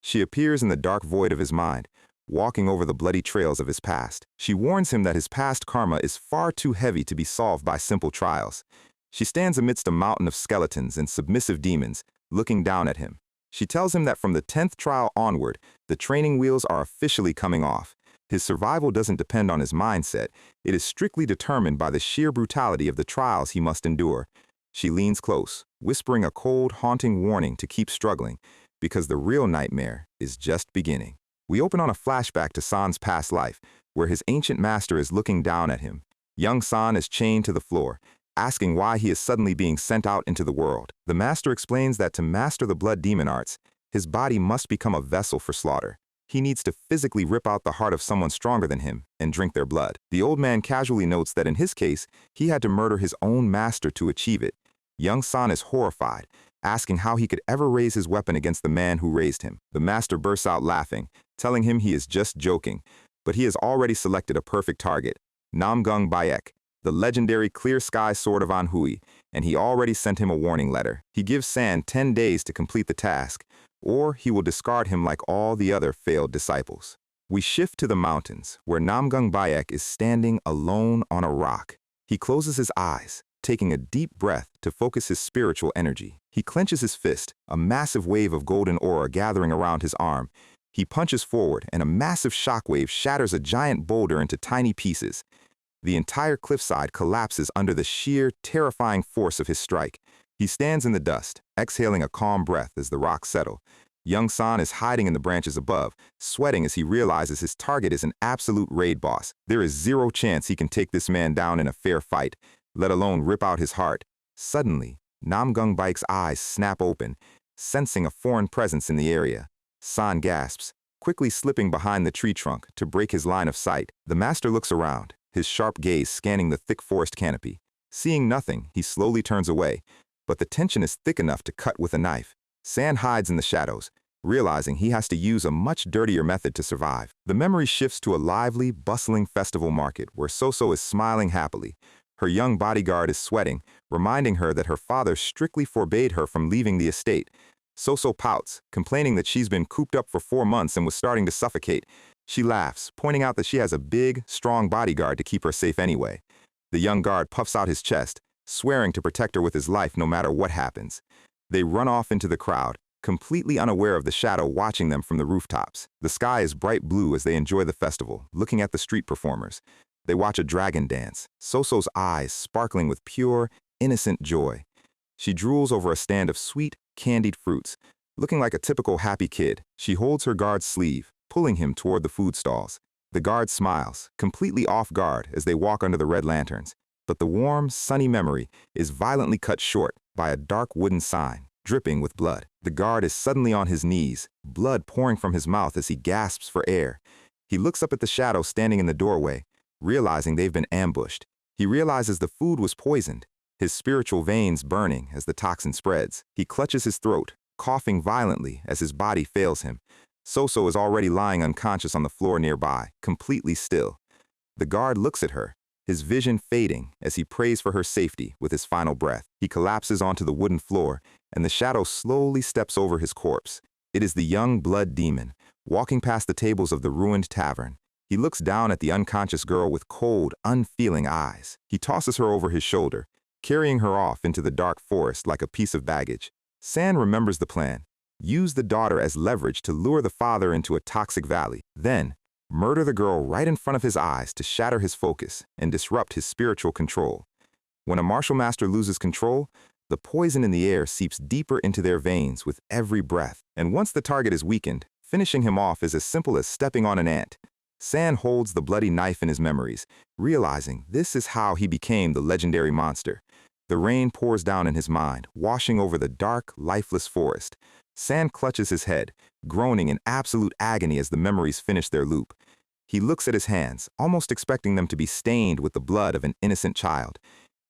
She appears in the dark void of his mind, walking over the bloody trails of his past. She warns him that his past karma is far too heavy to be solved by simple trials. She stands amidst a mountain of skeletons and submissive demons, looking down at him. She tells him that from the 10th trial onward, the training wheels are officially coming off. His survival doesn't depend on his mindset. It is strictly determined by the sheer brutality of the trials he must endure. She leans close, whispering a cold, haunting warning to keep struggling, because the real nightmare is just beginning. We open on a flashback to San's past life, where his ancient master is looking down at him. Young San is chained to the floor, asking why he is suddenly being sent out into the world. The master explains that to master the blood demon arts, his body must become a vessel for slaughter. He needs to physically rip out the heart of someone stronger than him and drink their blood. The old man casually notes that in his case, he had to murder his own master to achieve it. Young San is horrified, asking how he could ever raise his weapon against the man who raised him. The master bursts out laughing, telling him he is just joking, but he has already selected a perfect target, Namgung Baek, the legendary clear sky sword of Anhui, and he already sent him a warning letter. He gives San 10 days to complete the task, or he will discard him like all the other failed disciples. We shift to the mountains, where Namgung Baek is standing alone on a rock. He closes his eyes, taking a deep breath to focus his spiritual energy. He clenches his fist, a massive wave of golden aura gathering around his arm. He punches forward, and a massive shockwave shatters a giant boulder into tiny pieces. The entire cliffside collapses under the sheer, terrifying force of his strike. He stands in the dust, exhaling a calm breath as the rocks settle. Young San is hiding in the branches above, sweating as he realizes his target is an absolute raid boss. There is zero chance he can take this man down in a fair fight, let alone rip out his heart. Suddenly, Namgung Baek's eyes snap open, sensing a foreign presence in the area. San gasps, quickly slipping behind the tree trunk to break his line of sight. The master looks around, his sharp gaze scanning the thick forest canopy. Seeing nothing, he slowly turns away, but the tension is thick enough to cut with a knife. San hides in the shadows, realizing he has to use a much dirtier method to survive. The memory shifts to a lively, bustling festival market where Soso is smiling happily. Her young bodyguard is sweating, reminding her that her father strictly forbade her from leaving the estate. Soso pouts, complaining that she's been cooped up for 4 months and was starting to suffocate. She laughs, pointing out that she has a big, strong bodyguard to keep her safe anyway. The young guard puffs out his chest, swearing to protect her with his life no matter what happens. They run off into the crowd, completely unaware of the shadow watching them from the rooftops. The sky is bright blue as they enjoy the festival, looking at the street performers. They watch a dragon dance, Soso's eyes sparkling with pure, innocent joy. She drools over a stand of sweet, candied fruits. Looking like a typical happy kid, she holds her guard's sleeve, pulling him toward the food stalls. The guard smiles, completely off guard as they walk under the red lanterns. But the warm, sunny memory is violently cut short by a dark wooden sign, dripping with blood. The guard is suddenly on his knees, blood pouring from his mouth as he gasps for air. He looks up at the shadow standing in the doorway, realizing they've been ambushed. He realizes the food was poisoned, his spiritual veins burning as the toxin spreads. He clutches his throat, coughing violently as his body fails him. Soso is already lying unconscious on the floor nearby, completely still. The guard looks at her, his vision fading as he prays for her safety with his final breath. He collapses onto the wooden floor, and the shadow slowly steps over his corpse, It is the young blood demon, walking past the tables of the ruined tavern. He looks down at the unconscious girl with cold, unfeeling eyes. He tosses her over his shoulder, carrying her off into the dark forest like a piece of baggage. San remembers the plan. Use the daughter as leverage to lure the father into a toxic valley. Then, murder the girl right in front of his eyes to shatter his focus and disrupt his spiritual control. When a martial master loses control, the poison in the air seeps deeper into their veins with every breath. And once the target is weakened, finishing him off is as simple as stepping on an ant. San holds the bloody knife in his memories, realizing this is how he became the legendary monster. The rain pours down in his mind, washing over the dark, lifeless forest. San clutches his head, groaning in absolute agony as the memories finish their loop. He looks at his hands, almost expecting them to be stained with the blood of an innocent child.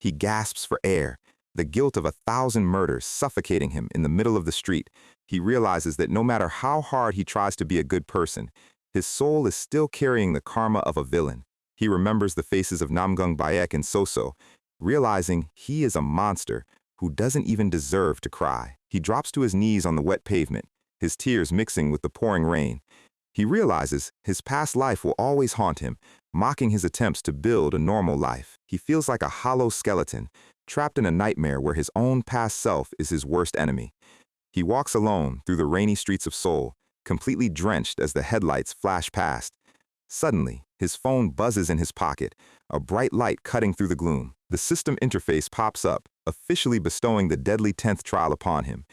He gasps for air, the guilt of 1,000 murders suffocating him in the middle of the street. He realizes that no matter how hard he tries to be a good person, his soul is still carrying the karma of a villain. He remembers the faces of Namgung Bayek and Soso, realizing he is a monster who doesn't even deserve to cry. He drops to his knees on the wet pavement, his tears mixing with the pouring rain. He realizes his past life will always haunt him, mocking his attempts to build a normal life. He feels like a hollow skeleton, trapped in a nightmare where his own past self is his worst enemy. He walks alone through the rainy streets of Seoul, completely drenched as the headlights flash past. Suddenly, his phone buzzes in his pocket, a bright light cutting through the gloom. The system interface pops up, officially bestowing the deadly 10th trial upon him.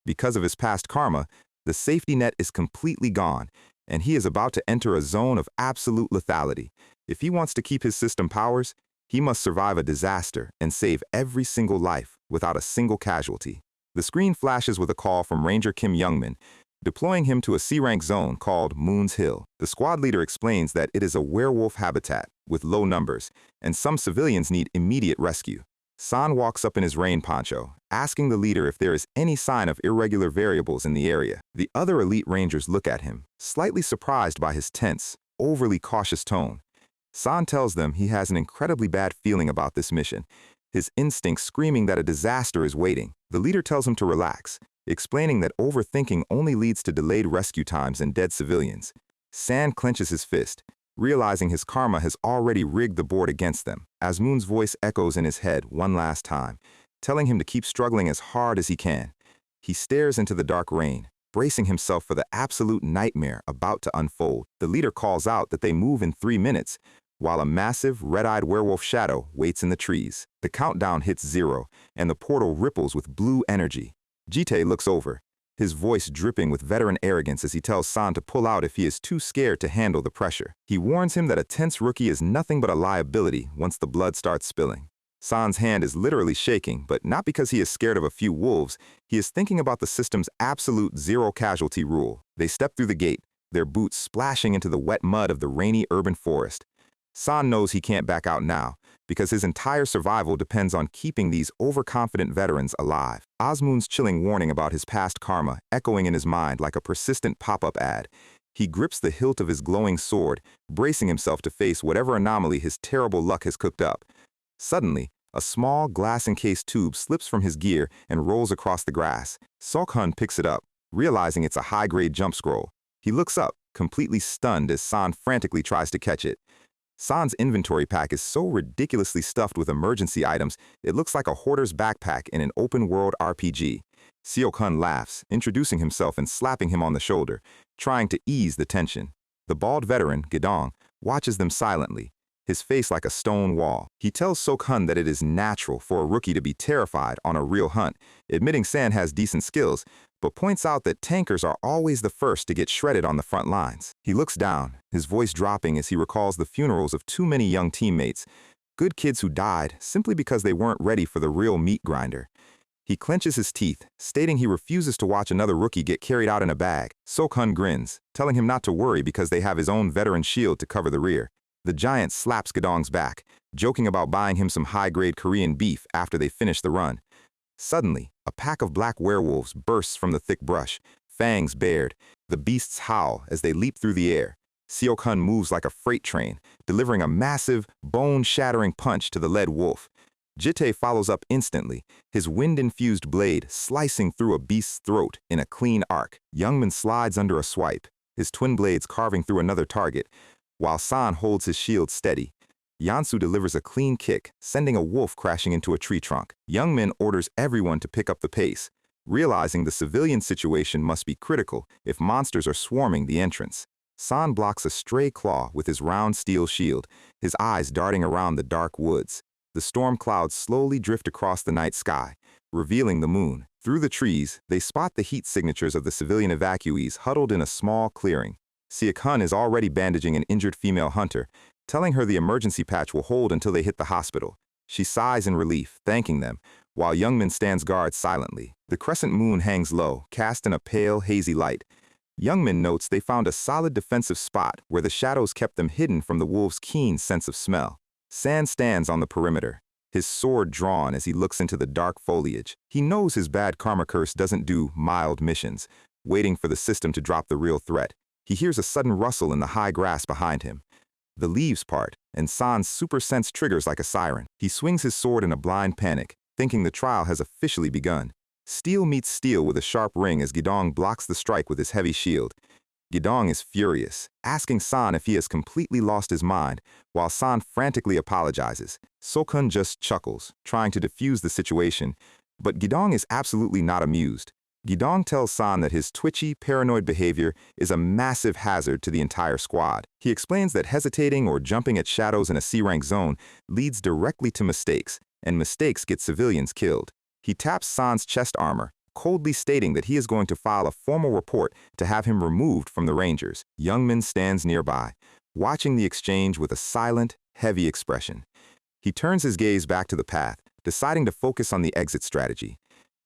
Because of his past karma, the safety net is completely gone, and he is about to enter a zone of absolute lethality. If he wants to keep his system powers, he must survive a disaster and save every single life without a single casualty. The screen flashes with a call from Ranger Kim Youngmin, deploying him to a C-rank zone called Moon's Hill. The squad leader explains that it is a werewolf habitat with low numbers, and some civilians need immediate rescue. San walks up in his rain poncho, asking the leader if there is any sign of irregular variables in the area. The other elite rangers look at him, slightly surprised by his tense, overly cautious tone. San tells them he has an incredibly bad feeling about this mission, his instincts screaming that a disaster is waiting. The leader tells him to relax, explaining that overthinking only leads to delayed rescue times and dead civilians. San clenches his fist, realizing his karma has already rigged the board against them. Asmoon's voice echoes in his head one last time, telling him to keep struggling as hard as he can. He stares into the dark rain, bracing himself for the absolute nightmare about to unfold. The leader calls out that they move in 3 minutes, while a massive, red-eyed werewolf shadow waits in the trees. The countdown hits 0, and the portal ripples with blue energy. Jite looks over, his voice dripping with veteran arrogance as he tells San to pull out if he is too scared to handle the pressure. He warns him that a tense rookie is nothing but a liability once the blood starts spilling. San's hand is literally shaking, but not because he is scared of a few wolves. He is thinking about the system's absolute zero-casualty rule. They step through the gate, their boots splashing into the wet mud of the rainy urban forest. San knows he can't back out now, because his entire survival depends on keeping these overconfident veterans alive. Asmoon's chilling warning about his past karma echoing in his mind like a persistent pop-up ad. He grips the hilt of his glowing sword, bracing himself to face whatever anomaly his terrible luck has cooked up. Suddenly, a small glass-encased tube slips from his gear and rolls across the grass. Seok-hun picks it up, realizing it's a high-grade jump scroll. He looks up, completely stunned as San frantically tries to catch it. San's inventory pack is so ridiculously stuffed with emergency items, it looks like a hoarder's backpack in an open-world RPG. Seok-hun laughs, introducing himself and slapping him on the shoulder, trying to ease the tension. The bald veteran, Gedong, watches them silently, his face like a stone wall. He tells Seok-hun that it is natural for a rookie to be terrified on a real hunt, admitting San has decent skills, but points out that tankers are always the first to get shredded on the front lines. He looks down, his voice dropping as he recalls the funerals of too many young teammates, good kids who died simply because they weren't ready for the real meat grinder. He clenches his teeth, stating he refuses to watch another rookie get carried out in a bag. Seok-hun grins, telling him not to worry because they have his own veteran shield to cover the rear. The giant slaps Gedong's back, joking about buying him some high-grade Korean beef after they finish the run. Suddenly, a pack of black werewolves bursts from the thick brush, fangs bared. The beasts howl as they leap through the air. Seok-hun moves like a freight train, delivering a massive, bone-shattering punch to the lead wolf. Jite follows up instantly, his wind-infused blade slicing through a beast's throat in a clean arc. Youngman slides under a swipe, his twin blades carving through another target, while San holds his shield steady. Yansu delivers a clean kick, sending a wolf crashing into a tree trunk. Youngmin orders everyone to pick up the pace, realizing the civilian situation must be critical if monsters are swarming the entrance. San blocks a stray claw with his round steel shield, his eyes darting around the dark woods. The storm clouds slowly drift across the night sky, revealing the moon. Through the trees, they spot the heat signatures of the civilian evacuees huddled in a small clearing. Siak-hun is already bandaging an injured female hunter, telling her the emergency patch will hold until they hit the hospital. She sighs in relief, thanking them, while Youngmin stands guard silently. The crescent moon hangs low, cast in a pale, hazy light. Youngmin notes they found a solid defensive spot where the shadows kept them hidden from the wolves' keen sense of smell. San stands on the perimeter, his sword drawn as he looks into the dark foliage. He knows his bad karma curse doesn't do mild missions, waiting for the system to drop the real threat. He hears a sudden rustle in the high grass behind him. The leaves part, and San's super sense triggers like a siren. He swings his sword in a blind panic, thinking the trial has officially begun. Steel meets steel with a sharp ring as Gidong blocks the strike with his heavy shield. Gidong is furious, asking San if he has completely lost his mind, while San frantically apologizes. Siak-hun just chuckles, trying to defuse the situation, but Gidong is absolutely not amused. Gidong tells San that his twitchy, paranoid behavior is a massive hazard to the entire squad. He explains that hesitating or jumping at shadows in a C-rank zone leads directly to mistakes, and mistakes get civilians killed. He taps San's chest armor, coldly stating that he is going to file a formal report to have him removed from the Rangers. Youngmin stands nearby, watching the exchange with a silent, heavy expression. He turns his gaze back to the path, deciding to focus on the exit strategy.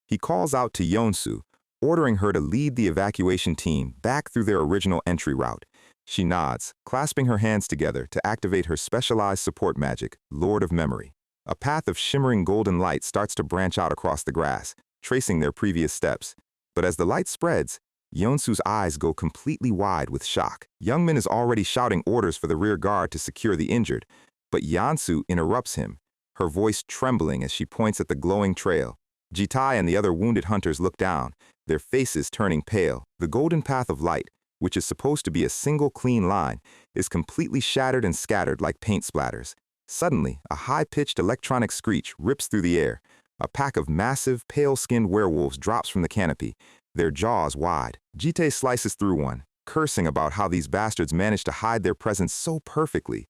He calls out to Yeonsu, ordering her to lead the evacuation team back through their original entry route. She nods, clasping her hands together to activate her specialized support magic, Lord of Memory. A path of shimmering golden light starts to branch out across the grass, tracing their previous steps. But as the light spreads, Yeonsu's eyes go completely wide with shock. Youngmin is already shouting orders for the rear guard to secure the injured, but Yeonsu interrupts him, her voice trembling as she points at the glowing trail. Jitai and the other wounded hunters look down, their faces turning pale. The golden path of light, which is supposed to be a single clean line, is completely shattered and scattered like paint splatters. Suddenly, a high-pitched electronic screech rips through the air. A pack of massive, pale-skinned werewolves drops from the canopy, their jaws wide. Jite slices through one, cursing about how these bastards managed to hide their presence so perfectly.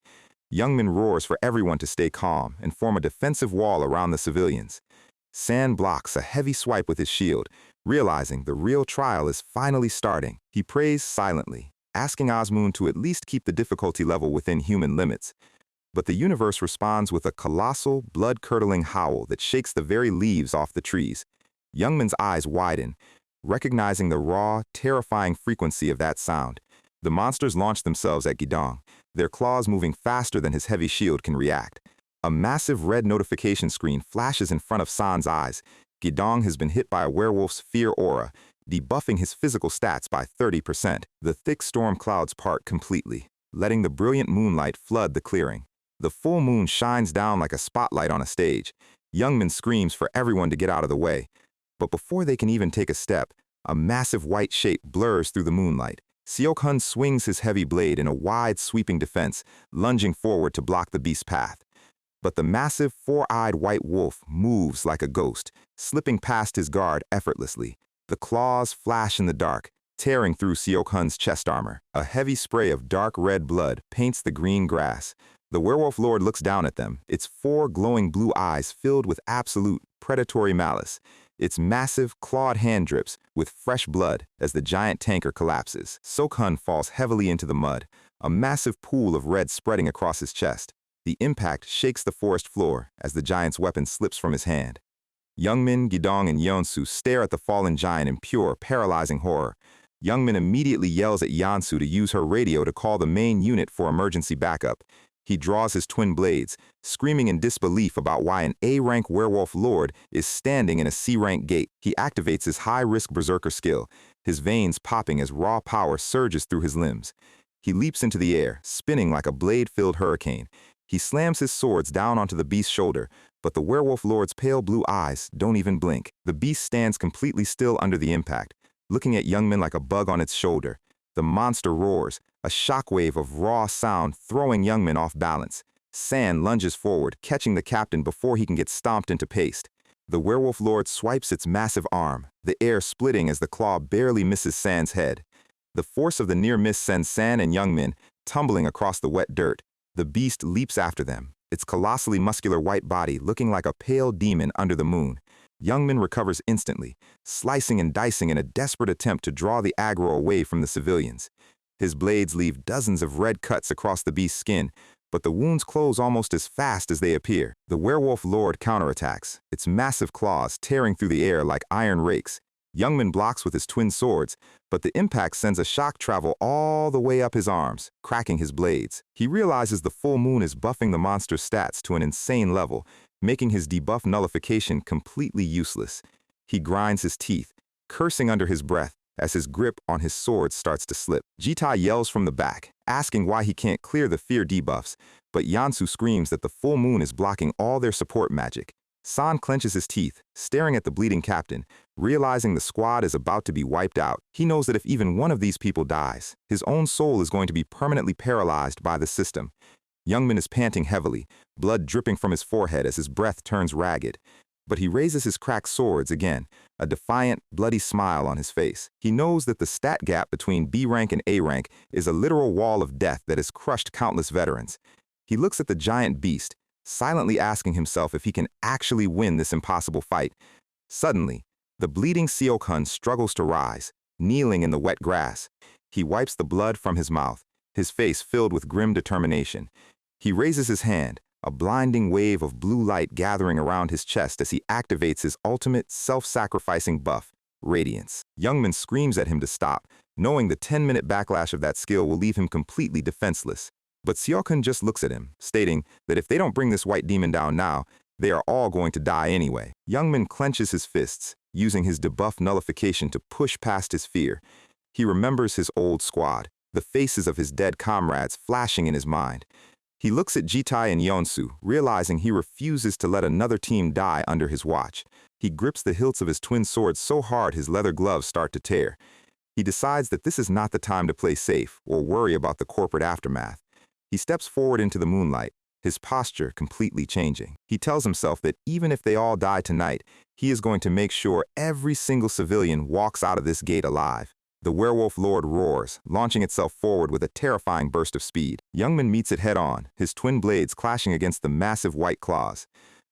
Youngmin roars for everyone to stay calm and form a defensive wall around the civilians. San blocks a heavy swipe with his shield, realizing the real trial is finally starting. He prays silently, asking Osmoon to at least keep the difficulty level within human limits. But the universe responds with a colossal, blood-curdling howl that shakes the very leaves off the trees. Youngman's eyes widen, recognizing the raw, terrifying frequency of that sound. The monsters launch themselves at Gidong, their claws moving faster than his heavy shield can react. A massive red notification screen flashes in front of San's eyes. Gidong has been hit by a werewolf's fear aura, debuffing his physical stats by 30%. The thick storm clouds part completely, letting the brilliant moonlight flood the clearing. The full moon shines down like a spotlight on a stage. Youngman screams for everyone to get out of the way. But before they can even take a step, a massive white shape blurs through the moonlight. Siak-hun swings his heavy blade in a wide, sweeping defense, lunging forward to block the beast's path. But the massive, four-eyed white wolf moves like a ghost, slipping past his guard effortlessly. The claws flash in the dark, tearing through Siak-hun's chest armor. A heavy spray of dark red blood paints the green grass. The werewolf lord looks down at them, its four glowing blue eyes filled with absolute, predatory malice. Its massive, clawed hand drips with fresh blood as the giant tanker collapses. Siak-hun falls heavily into the mud, a massive pool of red spreading across his chest. The impact shakes the forest floor as the giant's weapon slips from his hand. Youngmin, Gidong, and Yeonsu stare at the fallen giant in pure, paralyzing horror. Youngmin immediately yells at Yeonsu to use her radio to call the main unit for emergency backup. He draws his twin blades, screaming in disbelief about why an A-rank werewolf lord is standing in a C-rank gate. He activates his high-risk berserker skill, his veins popping as raw power surges through his limbs. He leaps into the air, spinning like a blade-filled hurricane. He slams his swords down onto the beast's shoulder, but the werewolf lord's pale blue eyes don't even blink. The beast stands completely still under the impact, looking at Youngman like a bug on its shoulder. The monster roars, a shockwave of raw sound throwing Youngman off balance. San lunges forward, catching the captain before he can get stomped into paste. The werewolf lord swipes its massive arm, the air splitting as the claw barely misses San's head. The force of the near miss sends San and Youngmin tumbling across the wet dirt. The beast leaps after them, its colossally muscular white body looking like a pale demon under the moon. Youngman recovers instantly, slicing and dicing in a desperate attempt to draw the aggro away from the civilians. His blades leave dozens of red cuts across the beast's skin, but the wounds close almost as fast as they appear. The werewolf lord counterattacks, its massive claws tearing through the air like iron rakes. Youngman blocks with his twin swords, but the impact sends a shock travel all the way up his arms, cracking his blades. He realizes the full moon is buffing the monster's stats to an insane level, making his debuff nullification completely useless. He grinds his teeth, cursing under his breath as his grip on his sword starts to slip. Jitai yells from the back, asking why he can't clear the fear debuffs, but Yansu screams that the full moon is blocking all their support magic. San clenches his teeth, staring at the bleeding captain, realizing the squad is about to be wiped out. He knows that if even one of these people dies, his own soul is going to be permanently paralyzed by the system. Youngman is panting heavily, blood dripping from his forehead as his breath turns ragged. But he raises his cracked swords again, a defiant, bloody smile on his face. He knows that the stat gap between B rank and A rank is a literal wall of death that has crushed countless veterans. He looks at the giant beast, silently asking himself if he can actually win this impossible fight. Suddenly, the bleeding Seokun struggles to rise, kneeling in the wet grass. He wipes the blood from his mouth, his face filled with grim determination. He raises his hand, a blinding wave of blue light gathering around his chest as he activates his ultimate self-sacrificing buff, Radiance. Youngman screams at him to stop, knowing the 10-minute backlash of that skill will leave him completely defenseless. But Seokun just looks at him, stating that if they don't bring this white demon down now, they are all going to die anyway. Youngman clenches his fists, using his debuff nullification to push past his fear. He remembers his old squad, the faces of his dead comrades flashing in his mind. He looks at Jitai and Yonsu, realizing he refuses to let another team die under his watch. He grips the hilts of his twin swords so hard his leather gloves start to tear. He decides that this is not the time to play safe or worry about the corporate aftermath. He steps forward into the moonlight, his posture completely changing. He tells himself that even if they all die tonight, he is going to make sure every single civilian walks out of this gate alive. The werewolf lord roars, launching itself forward with a terrifying burst of speed. Youngman meets it head-on, his twin blades clashing against the massive white claws.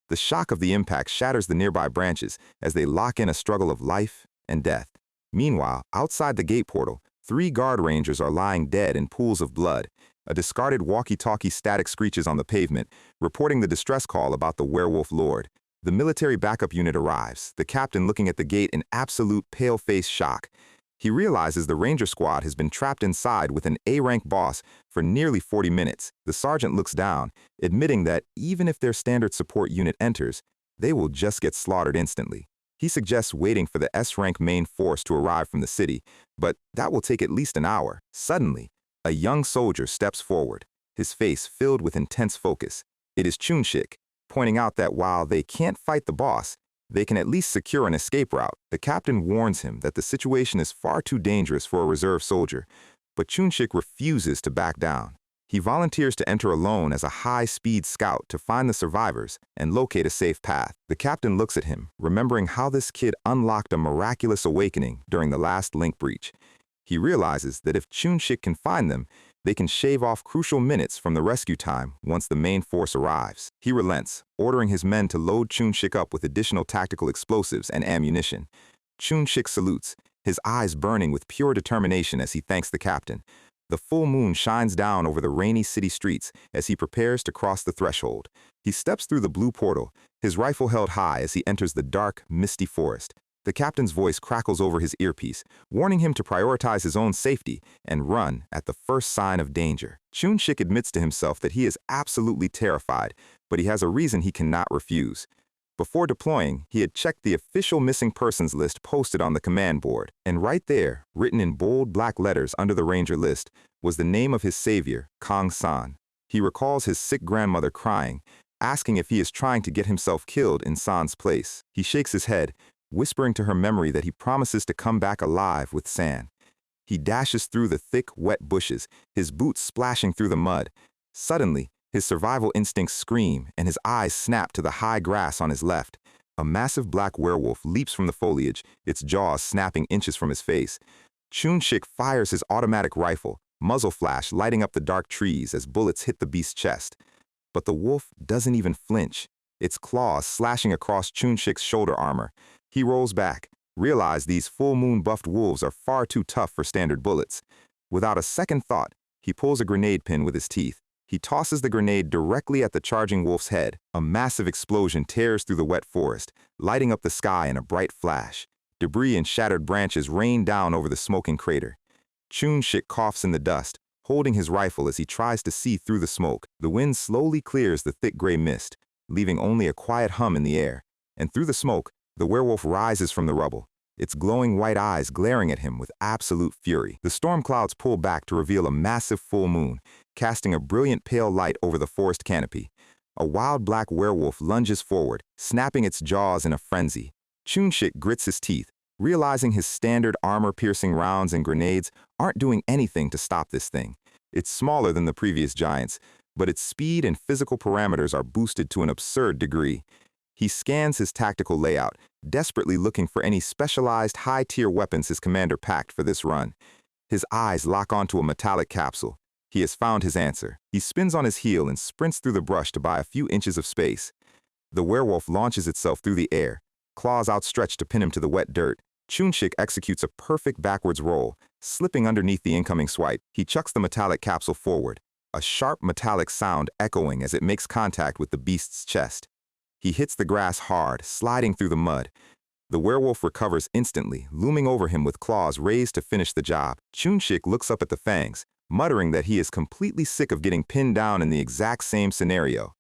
The shock of the impact shatters the nearby branches as they lock in a struggle of life and death. Meanwhile, outside the gate portal, 3 guard rangers are lying dead in pools of blood. A discarded walkie-talkie static screeches on the pavement, reporting the distress call about the werewolf lord. The military backup unit arrives, the captain looking at the gate in absolute pale-faced shock. He realizes the ranger squad has been trapped inside with an A-rank boss for nearly 40 minutes. The sergeant looks down, admitting that even if their standard support unit enters, they will just get slaughtered instantly. He suggests waiting for the S-rank main force to arrive from the city, but that will take at least an hour. Suddenly, a young soldier steps forward, his face filled with intense focus. It is Chunshik, pointing out that while they can't fight the boss, they can at least secure an escape route. The captain warns him that the situation is far too dangerous for a reserve soldier, but Chunshik refuses to back down. He volunteers to enter alone as a high-speed scout to find the survivors and locate a safe path. The captain looks at him, remembering how this kid unlocked a miraculous awakening during the last link breach. He realizes that if Chunshik can find them, they can shave off crucial minutes from the rescue time once the main force arrives. He relents, ordering his men to load Chunshik up with additional tactical explosives and ammunition. Chunshik salutes, his eyes burning with pure determination as he thanks the captain. The full moon shines down over the rainy city streets as he prepares to cross the threshold. He steps through the blue portal, his rifle held high as he enters the dark, misty forest. The captain's voice crackles over his earpiece, warning him to prioritize his own safety and run at the first sign of danger. Chunshik admits to himself that he is absolutely terrified, but he has a reason he cannot refuse. Before deploying, he had checked the official missing persons list posted on the command board, and right there, written in bold black letters under the ranger list, was the name of his savior, Kang San. He recalls his sick grandmother crying, asking if he is trying to get himself killed in San's place. He shakes his head, whispering to her memory that he promises to come back alive with San. He dashes through the thick, wet bushes, his boots splashing through the mud. Suddenly, his survival instincts scream and his eyes snap to the high grass on his left. A massive black werewolf leaps from the foliage, its jaws snapping inches from his face. Chun-shik fires his automatic rifle, muzzle flash lighting up the dark trees as bullets hit the beast's chest. But the wolf doesn't even flinch, its claws slashing across Chun-shik's shoulder armor. He rolls back, realizes these full-moon buffed wolves are far too tough for standard bullets. Without a second thought, he pulls a grenade pin with his teeth. He tosses the grenade directly at the charging wolf's head. A massive explosion tears through the wet forest, lighting up the sky in a bright flash. Debris and shattered branches rain down over the smoking crater. Chun-shik coughs in the dust, holding his rifle as he tries to see through the smoke. The wind slowly clears the thick gray mist, leaving only a quiet hum in the air. And through the smoke, the werewolf rises from the rubble, its glowing white eyes glaring at him with absolute fury. The storm clouds pull back to reveal a massive full moon, casting a brilliant pale light over the forest canopy. A wild black werewolf lunges forward, snapping its jaws in a frenzy. Chun-shik grits his teeth, realizing his standard armor-piercing rounds and grenades aren't doing anything to stop this thing. It's smaller than the previous giants, but its speed and physical parameters are boosted to an absurd degree. He scans his tactical layout, desperately looking for any specialized high-tier weapons his commander packed for this run. His eyes lock onto a metallic capsule. He has found his answer. He spins on his heel and sprints through the brush to buy a few inches of space. The werewolf launches itself through the air, claws outstretched to pin him to the wet dirt. Chun-shik executes a perfect backwards roll, slipping underneath the incoming swipe. He chucks the metallic capsule forward, a sharp metallic sound echoing as it makes contact with the beast's chest. He hits the grass hard, sliding through the mud. The werewolf recovers instantly, looming over him with claws raised to finish the job. Chun-shik looks up at the fangs, muttering that he is completely sick of getting pinned down in the exact same scenario.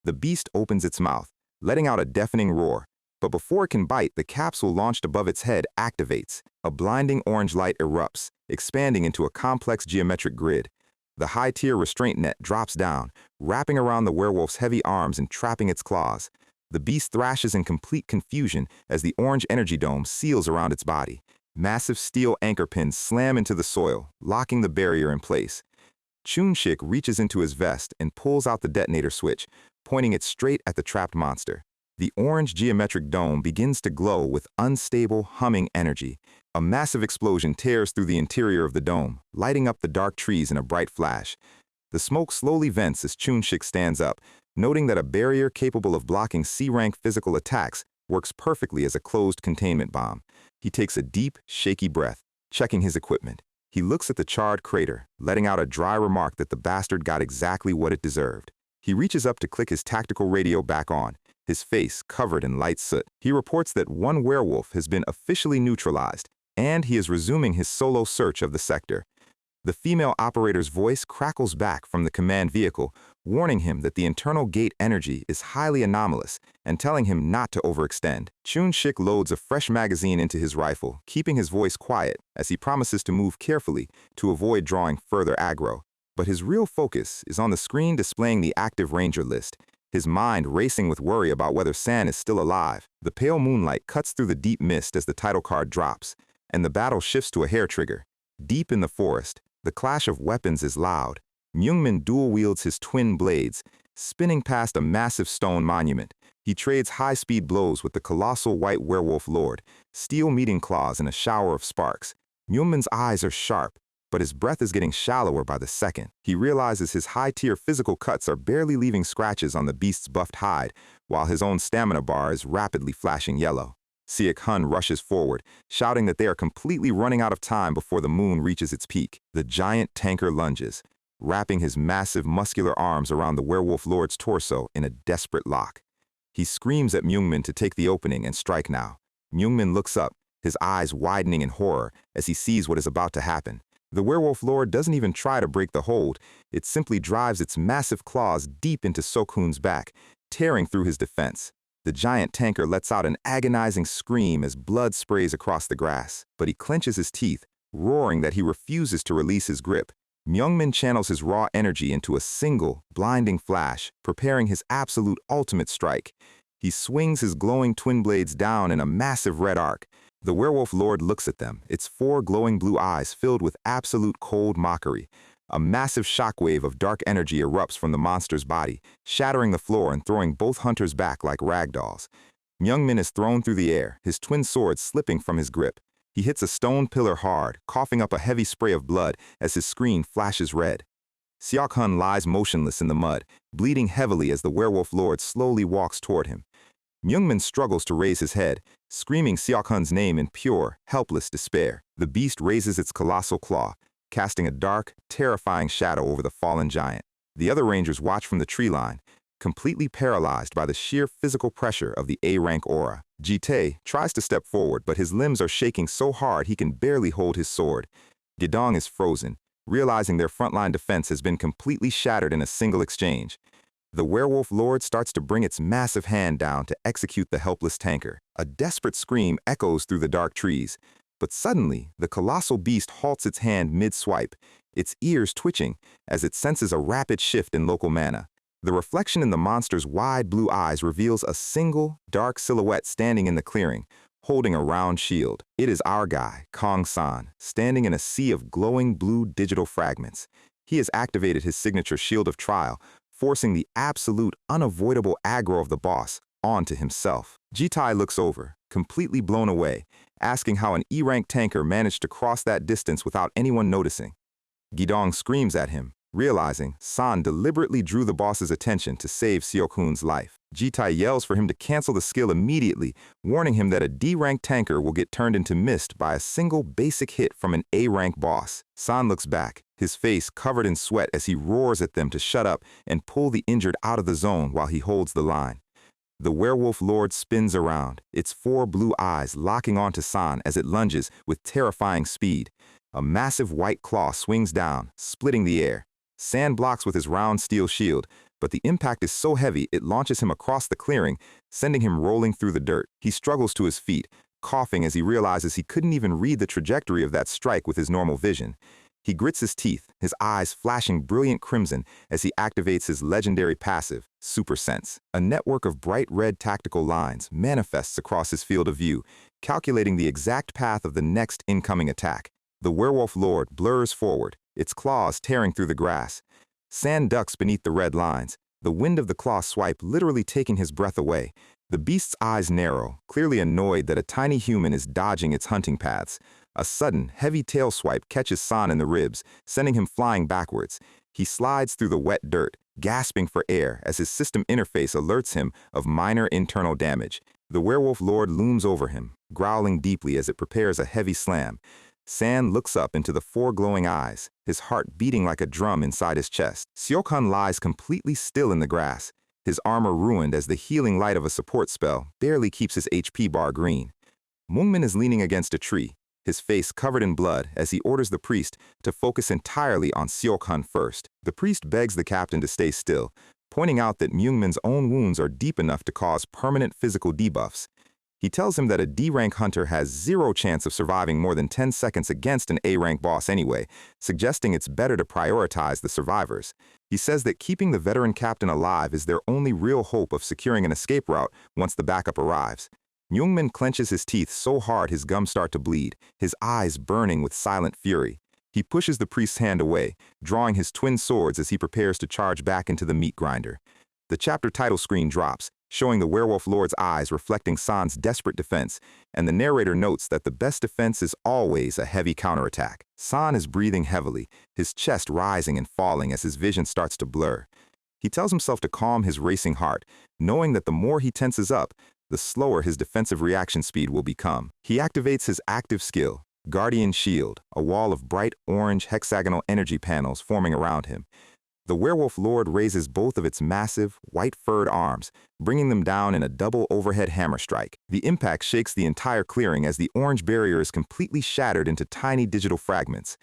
The beast opens its mouth, letting out a deafening roar. But before it can bite, the capsule launched above its head activates. A blinding orange light erupts, expanding into a complex geometric grid. The high-tier restraint net drops down, wrapping around the werewolf's heavy arms and trapping its claws. The beast thrashes in complete confusion as the orange energy dome seals around its body. Massive steel anchor pins slam into the soil, locking the barrier in place. Chun-shik reaches into his vest and pulls out the detonator switch, pointing it straight at the trapped monster. The orange geometric dome begins to glow with unstable, humming energy. A massive explosion tears through the interior of the dome, lighting up the dark trees in a bright flash. The smoke slowly vents as Chun-shik stands up, noting that a barrier capable of blocking C-rank physical attacks works perfectly as a closed containment bomb. He takes a deep, shaky breath, checking his equipment. He looks at the charred crater, letting out a dry remark that the bastard got exactly what it deserved. He reaches up to click his tactical radio back on, his face covered in light soot. He reports that one werewolf has been officially neutralized, and he is resuming his solo search of the sector. The female operator's voice crackles back from the command vehicle, warning him that the internal gate energy is highly anomalous and telling him not to overextend. Chun-shik loads a fresh magazine into his rifle, keeping his voice quiet as he promises to move carefully to avoid drawing further aggro. But his real focus is on the screen displaying the active ranger list, his mind racing with worry about whether San is still alive. The pale moonlight cuts through the deep mist as the title card drops, and the battle shifts to a hair trigger. Deep in the forest, the clash of weapons is loud. Myungmin dual-wields his twin blades, spinning past a massive stone monument. He trades high-speed blows with the colossal white werewolf lord, steel meeting claws in a shower of sparks. Myungmin's eyes are sharp, but his breath is getting shallower by the second. He realizes his high-tier physical cuts are barely leaving scratches on the beast's buffed hide, while his own stamina bar is rapidly flashing yellow. Siak Hun rushes forward, shouting that they are completely running out of time before the moon reaches its peak. The giant tanker lunges, wrapping his massive muscular arms around the werewolf lord's torso in a desperate lock. He screams at Myungmin to take the opening and strike now. Myungmin looks up, his eyes widening in horror as he sees what is about to happen. The werewolf lord doesn't even try to break the hold. It simply drives its massive claws deep into Sok-hun's back, tearing through his defense. The giant tanker lets out an agonizing scream as blood sprays across the grass, but he clenches his teeth, roaring that he refuses to release his grip. Myungmin channels his raw energy into a single, blinding flash, preparing his absolute ultimate strike. He swings his glowing twin blades down in a massive red arc. The werewolf lord looks at them, its four glowing blue eyes filled with absolute cold mockery. A massive shockwave of dark energy erupts from the monster's body, shattering the floor and throwing both hunters back like ragdolls. Myungmin is thrown through the air, his twin swords slipping from his grip. He hits a stone pillar hard, coughing up a heavy spray of blood as his screen flashes red. Seok-hun lies motionless in the mud, bleeding heavily as the werewolf lord slowly walks toward him. Myungmin struggles to raise his head, screaming Seok-hun's name in pure, helpless despair. The beast raises its colossal claw, casting a dark, terrifying shadow over the fallen giant. The other rangers watch from the tree line, completely paralyzed by the sheer physical pressure of the A-rank aura. Ji-tae tries to step forward, but his limbs are shaking so hard he can barely hold his sword. Gidong is frozen, realizing their frontline defense has been completely shattered in a single exchange. The werewolf lord starts to bring its massive hand down to execute the helpless tanker. A desperate scream echoes through the dark trees. But suddenly, the colossal beast halts its hand mid-swipe, its ears twitching as it senses a rapid shift in local mana. The reflection in the monster's wide blue eyes reveals a single, dark silhouette standing in the clearing, holding a round shield. It is our guy, Kong San, standing in a sea of glowing blue digital fragments. He has activated his signature Shield of Trial, forcing the absolute, unavoidable aggro of the boss onto himself. Ji-tae looks over, completely blown away, asking how an E-rank tanker managed to cross that distance without anyone noticing. Gidong screams at him, realizing San deliberately drew the boss's attention to save Seok-hun's life. Ji-tae yells for him to cancel the skill immediately, warning him that a D-rank tanker will get turned into mist by a single basic hit from an A-rank boss. San looks back, his face covered in sweat as he roars at them to shut up and pull the injured out of the zone while he holds the line. The werewolf lord spins around, its four blue eyes locking onto San as it lunges with terrifying speed. A massive white claw swings down, splitting the air. San blocks with his round steel shield, but the impact is so heavy it launches him across the clearing, sending him rolling through the dirt. He struggles to his feet, coughing as he realizes he couldn't even read the trajectory of that strike with his normal vision. He grits his teeth, his eyes flashing brilliant crimson as he activates his legendary passive, Super Sense. A network of bright red tactical lines manifests across his field of view, calculating the exact path of the next incoming attack. The werewolf lord blurs forward, its claws tearing through the grass. San ducks beneath the red lines, the wind of the claw swipe literally taking his breath away. The beast's eyes narrow, clearly annoyed that a tiny human is dodging its hunting paths. A sudden, heavy tail swipe catches San in the ribs, sending him flying backwards. He slides through the wet dirt, gasping for air as his system interface alerts him of minor internal damage. The werewolf lord looms over him, growling deeply as it prepares a heavy slam. San looks up into the four glowing eyes, his heart beating like a drum inside his chest. Seok-hun lies completely still in the grass, his armor ruined as the healing light of a support spell barely keeps his HP bar green. Myungmin is leaning against a tree, his face covered in blood as he orders the priest to focus entirely on Seok-hun first. The priest begs the captain to stay still, pointing out that Myungmin's own wounds are deep enough to cause permanent physical debuffs. He tells him that a D-rank hunter has zero chance of surviving more than 10 seconds against an A-rank boss anyway, suggesting it's better to prioritize the survivors. He says that keeping the veteran captain alive is their only real hope of securing an escape route once the backup arrives. Myungmin clenches his teeth so hard his gums start to bleed, his eyes burning with silent fury. He pushes the priest's hand away, drawing his twin swords as he prepares to charge back into the meat grinder. The chapter title screen drops, showing the werewolf lord's eyes reflecting San's desperate defense, and the narrator notes that the best defense is always a heavy counterattack. San is breathing heavily, his chest rising and falling as his vision starts to blur. He tells himself to calm his racing heart, knowing that the more he tenses up, the slower his defensive reaction speed will become. He activates his active skill, Guardian Shield, a wall of bright orange hexagonal energy panels forming around him. The werewolf lord raises both of its massive, white-furred arms, bringing them down in a double overhead hammer strike. The impact shakes the entire clearing as the orange barrier is completely shattered into tiny digital fragments.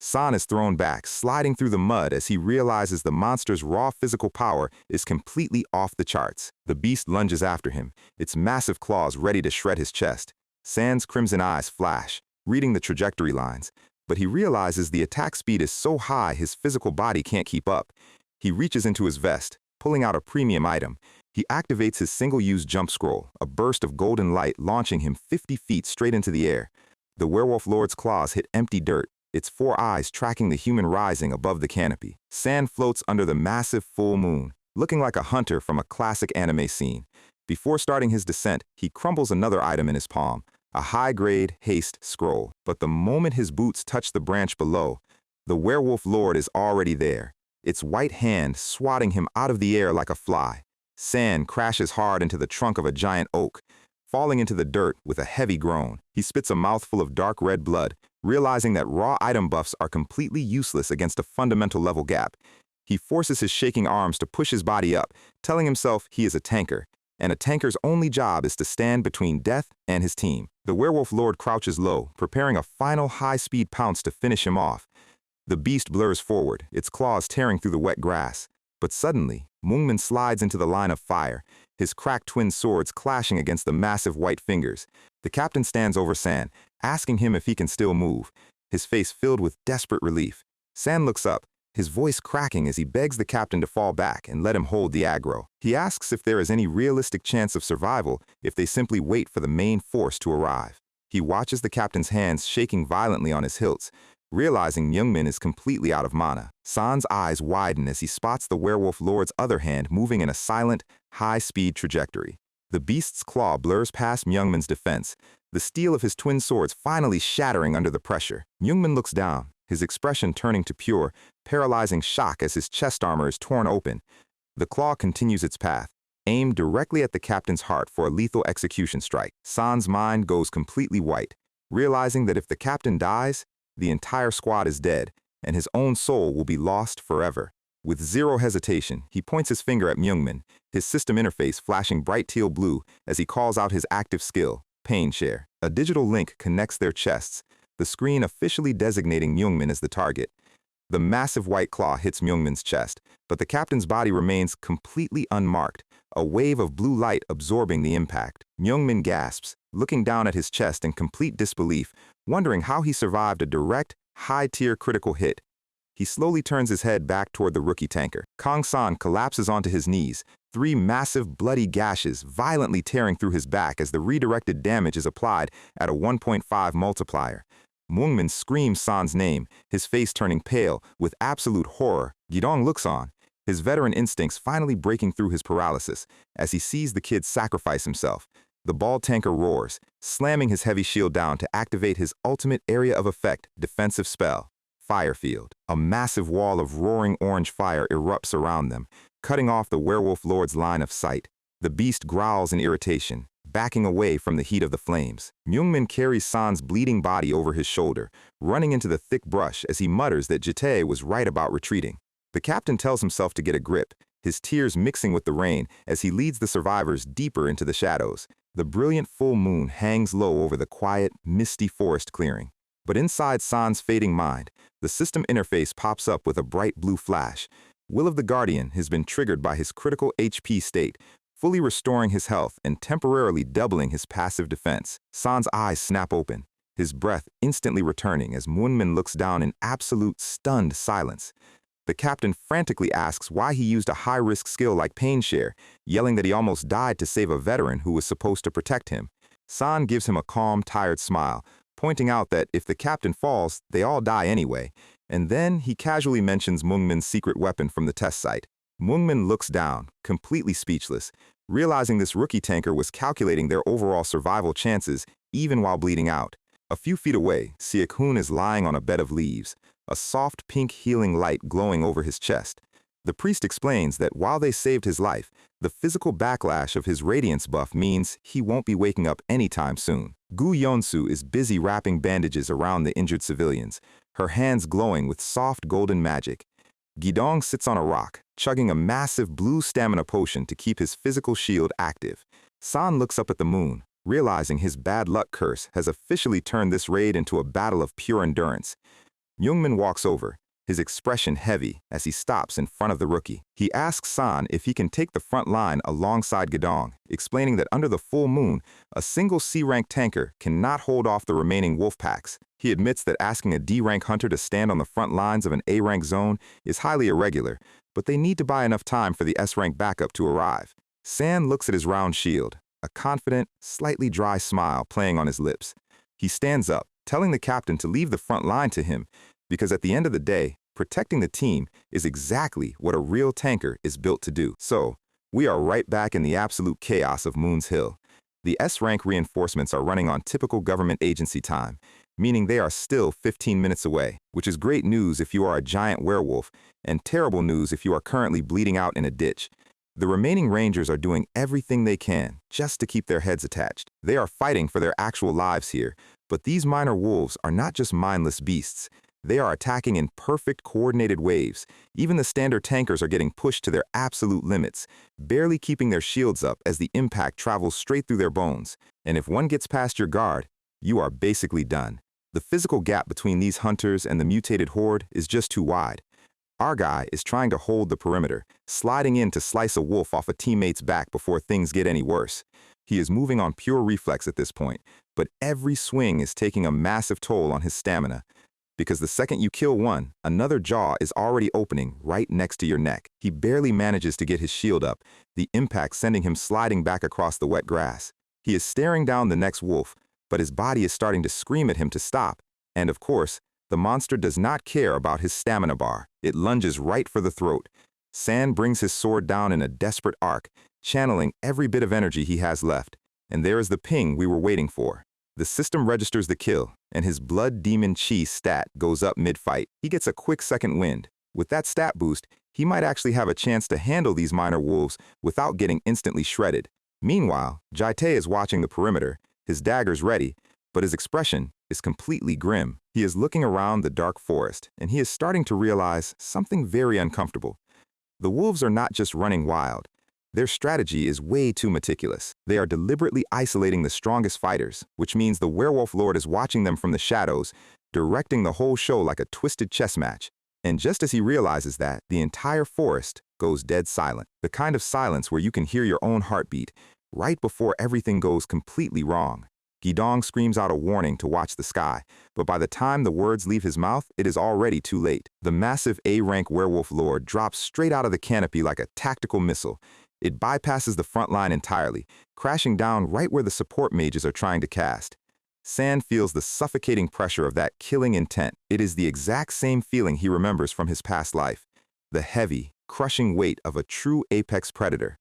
San is thrown back, sliding through the mud as he realizes the monster's raw physical power is completely off the charts. The beast lunges after him, its massive claws ready to shred his chest. San's crimson eyes flash, reading the trajectory lines, but he realizes the attack speed is so high his physical body can't keep up. He reaches into his vest, pulling out a premium item. He activates his single-use jump scroll, a burst of golden light launching him 50 feet straight into the air. The werewolf lord's claws hit empty dirt, its 4 eyes tracking the human rising above the canopy. Sand floats under the massive full moon, looking like a hunter from a classic anime scene. Before starting his descent, he crumbles another item in his palm, a high-grade haste scroll. But the moment his boots touch the branch below, the werewolf lord is already there, its white hand swatting him out of the air like a fly. Sand crashes hard into the trunk of a giant oak, falling into the dirt with a heavy groan. He spits a mouthful of dark red blood, realizing that raw item buffs are completely useless against a fundamental level gap. He forces his shaking arms to push his body up, telling himself he is a tanker, and a tanker's only job is to stand between death and his team. The werewolf lord crouches low, preparing a final high-speed pounce to finish him off. The beast blurs forward, its claws tearing through the wet grass. But suddenly, Moongman slides into the line of fire, his cracked twin swords clashing against the massive white fingers. The captain stands over San, asking him if he can still move, his face filled with desperate relief. San looks up, his voice cracking as he begs the captain to fall back and let him hold the aggro. He asks if there is any realistic chance of survival if they simply wait for the main force to arrive. He watches the captain's hands shaking violently on his hilts, realizing Myungmin is completely out of mana. San's eyes widen as he spots the werewolf lord's other hand moving in a silent, high-speed trajectory. The beast's claw blurs past Myungmin's defense, the steel of his twin swords finally shattering under the pressure. Myungmin looks down, his expression turning to pure, paralyzing shock as his chest armor is torn open. The claw continues its path, aimed directly at the captain's heart for a lethal execution strike. San's mind goes completely white, realizing that if the captain dies, the entire squad is dead, and his own soul will be lost forever. With zero hesitation, he points his finger at Myungmin, his system interface flashing bright teal blue as he calls out his active skill, Pain Share. A digital link connects their chests, the screen officially designating Myungmin as the target. The massive white claw hits Myungmin's chest, but the captain's body remains completely unmarked, a wave of blue light absorbing the impact. Myungmin gasps, looking down at his chest in complete disbelief, wondering how he survived a direct, high-tier critical hit. He slowly turns his head back toward the rookie tanker. Kang San collapses onto his knees, 3 massive bloody gashes violently tearing through his back as the redirected damage is applied at a 1.5 multiplier. Moongman screams San's name, his face turning pale with absolute horror. Gidong looks on, his veteran instincts finally breaking through his paralysis as he sees the kid sacrifice himself. The bald tanker roars, slamming his heavy shield down to activate his ultimate area of effect defensive spell, Fire Field. A massive wall of roaring orange fire erupts around them, cutting off the werewolf lord's line of sight. The beast growls in irritation, backing away from the heat of the flames. Myungmin carries San's bleeding body over his shoulder, running into the thick brush as he mutters that Jitae was right about retreating. The captain tells himself to get a grip, his tears mixing with the rain as he leads the survivors deeper into the shadows. The brilliant full moon hangs low over the quiet, misty forest clearing. But inside San's fading mind, the system interface pops up with a bright blue flash. Will of the Guardian has been triggered by his critical HP state, fully restoring his health and temporarily doubling his passive defense. San's eyes snap open, his breath instantly returning as Moonman looks down in absolute stunned silence. The captain frantically asks why he used a high-risk skill like Pain Share, yelling that he almost died to save a veteran who was supposed to protect him. San gives him a calm, tired smile, pointing out that if the captain falls, they all die anyway, and then he casually mentions Moongman's secret weapon from the test site. Moongman looks down, completely speechless, realizing this rookie tanker was calculating their overall survival chances even while bleeding out. A few feet away, Siak-hoon is lying on a bed of leaves, a soft pink healing light glowing over his chest. The priest explains that while they saved his life, the physical backlash of his radiance buff means he won't be waking up anytime soon. Gu Yonsu is busy wrapping bandages around the injured civilians, her hands glowing with soft golden magic. Gidong sits on a rock, chugging a massive blue stamina potion to keep his physical shield active. San looks up at the moon, realizing his bad luck curse has officially turned this raid into a battle of pure endurance. Myungmin walks over, his expression heavy as he stops in front of the rookie. He asks San if he can take the front line alongside Gedong, explaining that under the full moon, a single C-rank tanker cannot hold off the remaining wolf packs. He admits that asking a D-rank hunter to stand on the front lines of an A-rank zone is highly irregular, but they need to buy enough time for the S-rank backup to arrive. San looks at his round shield, a confident, slightly dry smile playing on his lips. He stands up, telling the captain to leave the front line to him, because at the end of the day, protecting the team is exactly what a real tanker is built to do. So, we are right back in the absolute chaos of Moon's Hill. The S-rank reinforcements are running on typical government agency time, meaning they are still 15 minutes away, which is great news if you are a giant werewolf, and terrible news if you are currently bleeding out in a ditch. The remaining Rangers are doing everything they can just to keep their heads attached. They are fighting for their actual lives here, but these minor wolves are not just mindless beasts. They are attacking in perfect coordinated waves. Even the standard tankers are getting pushed to their absolute limits, barely keeping their shields up as the impact travels straight through their bones. And if one gets past your guard, you are basically done. The physical gap between these hunters and the mutated horde is just too wide. Our guy is trying to hold the perimeter, sliding in to slice a wolf off a teammate's back before things get any worse. He is moving on pure reflex at this point, but every swing is taking a massive toll on his stamina. Because the second you kill one, another jaw is already opening right next to your neck. He barely manages to get his shield up, the impact sending him sliding back across the wet grass. He is staring down the next wolf, but his body is starting to scream at him to stop. And of course, the monster does not care about his stamina bar. It lunges right for the throat. San brings his sword down in a desperate arc, channeling every bit of energy he has left. And there is the ping we were waiting for. The system registers the kill, and his blood demon chi stat goes up mid-fight. He gets a quick second wind. With that stat boost, he might actually have a chance to handle these minor wolves without getting instantly shredded. Meanwhile, Jaite is watching the perimeter, his daggers ready, but his expression is completely grim. He is looking around the dark forest, and he is starting to realize something very uncomfortable. The wolves are not just running wild. Their strategy is way too meticulous. They are deliberately isolating the strongest fighters, which means the werewolf lord is watching them from the shadows, directing the whole show like a twisted chess match. And just as he realizes that, the entire forest goes dead silent. The kind of silence where you can hear your own heartbeat, right before everything goes completely wrong. Gedong screams out a warning to watch the sky, but by the time the words leave his mouth, it is already too late. The massive A-rank werewolf lord drops straight out of the canopy like a tactical missile. It bypasses the front line entirely, crashing down right where the support mages are trying to cast. San feels the suffocating pressure of that killing intent. It is the exact same feeling he remembers from his past life. The heavy, crushing weight of a true apex predator.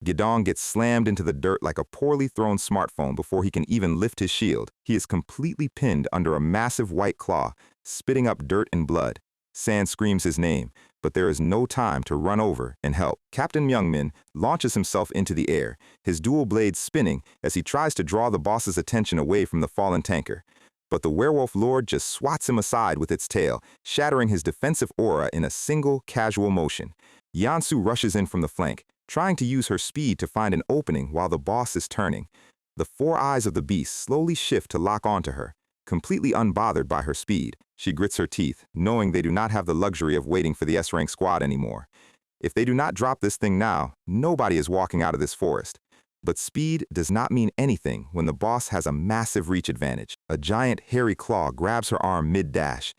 Gedong gets slammed into the dirt like a poorly thrown smartphone before he can even lift his shield. He is completely pinned under a massive white claw, spitting up dirt and blood. San screams his name, but there is no time to run over and help. Captain Myungmin launches himself into the air, his dual blades spinning as he tries to draw the boss's attention away from the fallen tanker. But the werewolf lord just swats him aside with its tail, shattering his defensive aura in a single, casual motion. Yansu rushes in from the flank, trying to use her speed to find an opening while the boss is turning. The four eyes of the beast slowly shift to lock onto her. Completely unbothered by her speed, she grits her teeth, knowing they do not have the luxury of waiting for the S-rank squad anymore. If they do not drop this thing now, nobody is walking out of this forest. But speed does not mean anything when the boss has a massive reach advantage. A giant hairy claw grabs her arm mid-dash,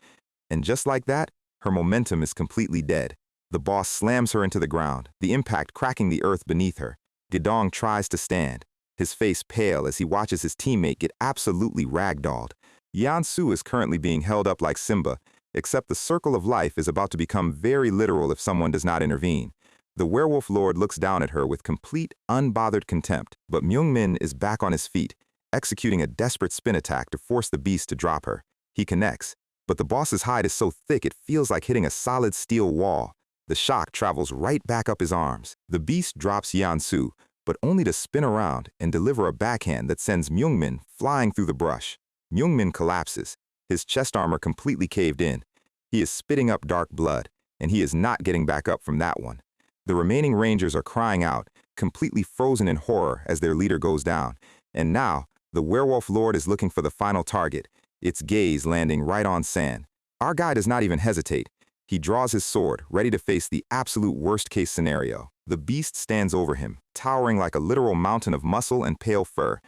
and just like that, her momentum is completely dead. The boss slams her into the ground, the impact cracking the earth beneath her. Gedong tries to stand, his face pale as he watches his teammate get absolutely ragdolled. Yansu is currently being held up like Simba, except the circle of life is about to become very literal if someone does not intervene. The werewolf lord looks down at her with complete, unbothered contempt, but Myungmin is back on his feet, executing a desperate spin attack to force the beast to drop her. He connects, but the boss's hide is so thick it feels like hitting a solid steel wall. The shock travels right back up his arms. The beast drops Yansu, but only to spin around and deliver a backhand that sends Myungmin flying through the brush. Myungmin collapses, his chest armor completely caved in. He is spitting up dark blood, and he is not getting back up from that one. The remaining Rangers are crying out, completely frozen in horror as their leader goes down. And now, the werewolf lord is looking for the final target, its gaze landing right on San. Our guy does not even hesitate. He draws his sword, ready to face the absolute worst-case scenario. The beast stands over him, towering like a literal mountain of muscle and pale fur.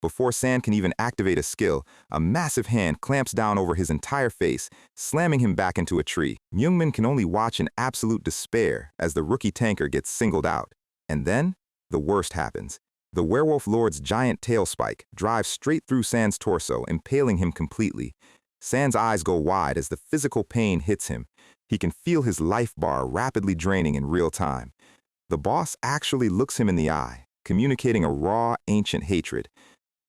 Before San can even activate a skill, a massive hand clamps down over his entire face, slamming him back into a tree. Myungmin can only watch in absolute despair as the rookie tanker gets singled out. And then, the worst happens. The werewolf lord's giant tail spike drives straight through San's torso, impaling him completely. San's eyes go wide as the physical pain hits him. He can feel his life bar rapidly draining in real time. The boss actually looks him in the eye, communicating a raw, ancient hatred.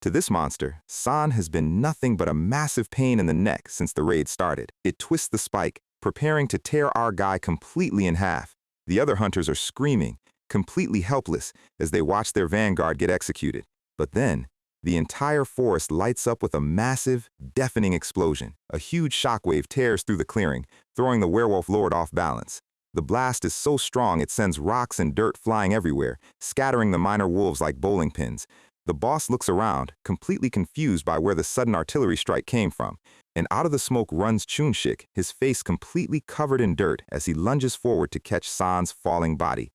To this monster, San has been nothing but a massive pain in the neck since the raid started. It twists the spike, preparing to tear our guy completely in half. The other hunters are screaming, completely helpless, as they watch their vanguard get executed. But then, the entire forest lights up with a massive, deafening explosion. A huge shockwave tears through the clearing, throwing the werewolf lord off balance. The blast is so strong it sends rocks and dirt flying everywhere, scattering the minor wolves like bowling pins. The boss looks around, completely confused by where the sudden artillery strike came from. And out of the smoke runs Chunshik, his face completely covered in dirt as he lunges forward to catch San's falling body.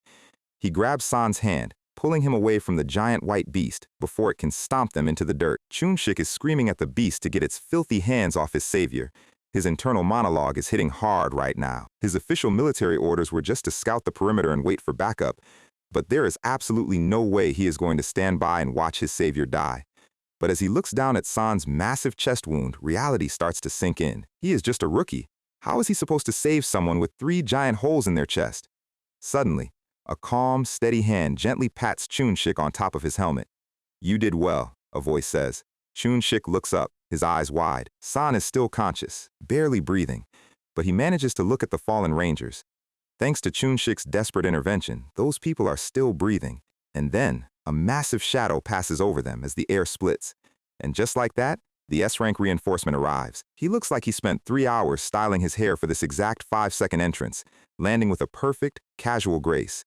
He grabs San's hand, pulling him away from the giant white beast before it can stomp them into the dirt. Chunshik is screaming at the beast to get its filthy hands off his savior. His internal monologue is hitting hard right now. His official military orders were just to scout the perimeter and wait for backup, but there is absolutely no way he is going to stand by and watch his savior die. But as he looks down at San's massive chest wound, reality starts to sink in. He is just a rookie. How is he supposed to save someone with 3 giant holes in their chest? Suddenly, a calm, steady hand gently pats Chunshik on top of his helmet. "You did well," a voice says. Chunshik looks up, his eyes wide. San is still conscious, barely breathing, but he manages to look at the fallen rangers. Thanks to Chunshik's desperate intervention, those people are still breathing. And then, a massive shadow passes over them as the air splits. And just like that, the S-rank reinforcement arrives. He looks like he spent 3 hours styling his hair for this exact 5-second entrance, landing with a perfect, casual grace.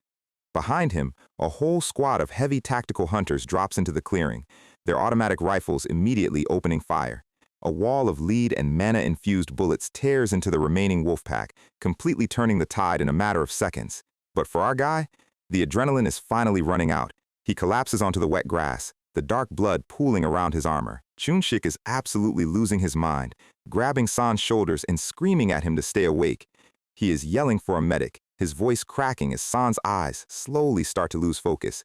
Behind him, a whole squad of heavy tactical hunters drops into the clearing, their automatic rifles immediately opening fire. A wall of lead and mana-infused bullets tears into the remaining wolf pack, completely turning the tide in a matter of seconds. But for our guy, the adrenaline is finally running out. He collapses onto the wet grass, the dark blood pooling around his armor. Chunshik is absolutely losing his mind, grabbing San's shoulders and screaming at him to stay awake. He is yelling for a medic, his voice cracking as San's eyes slowly start to lose focus.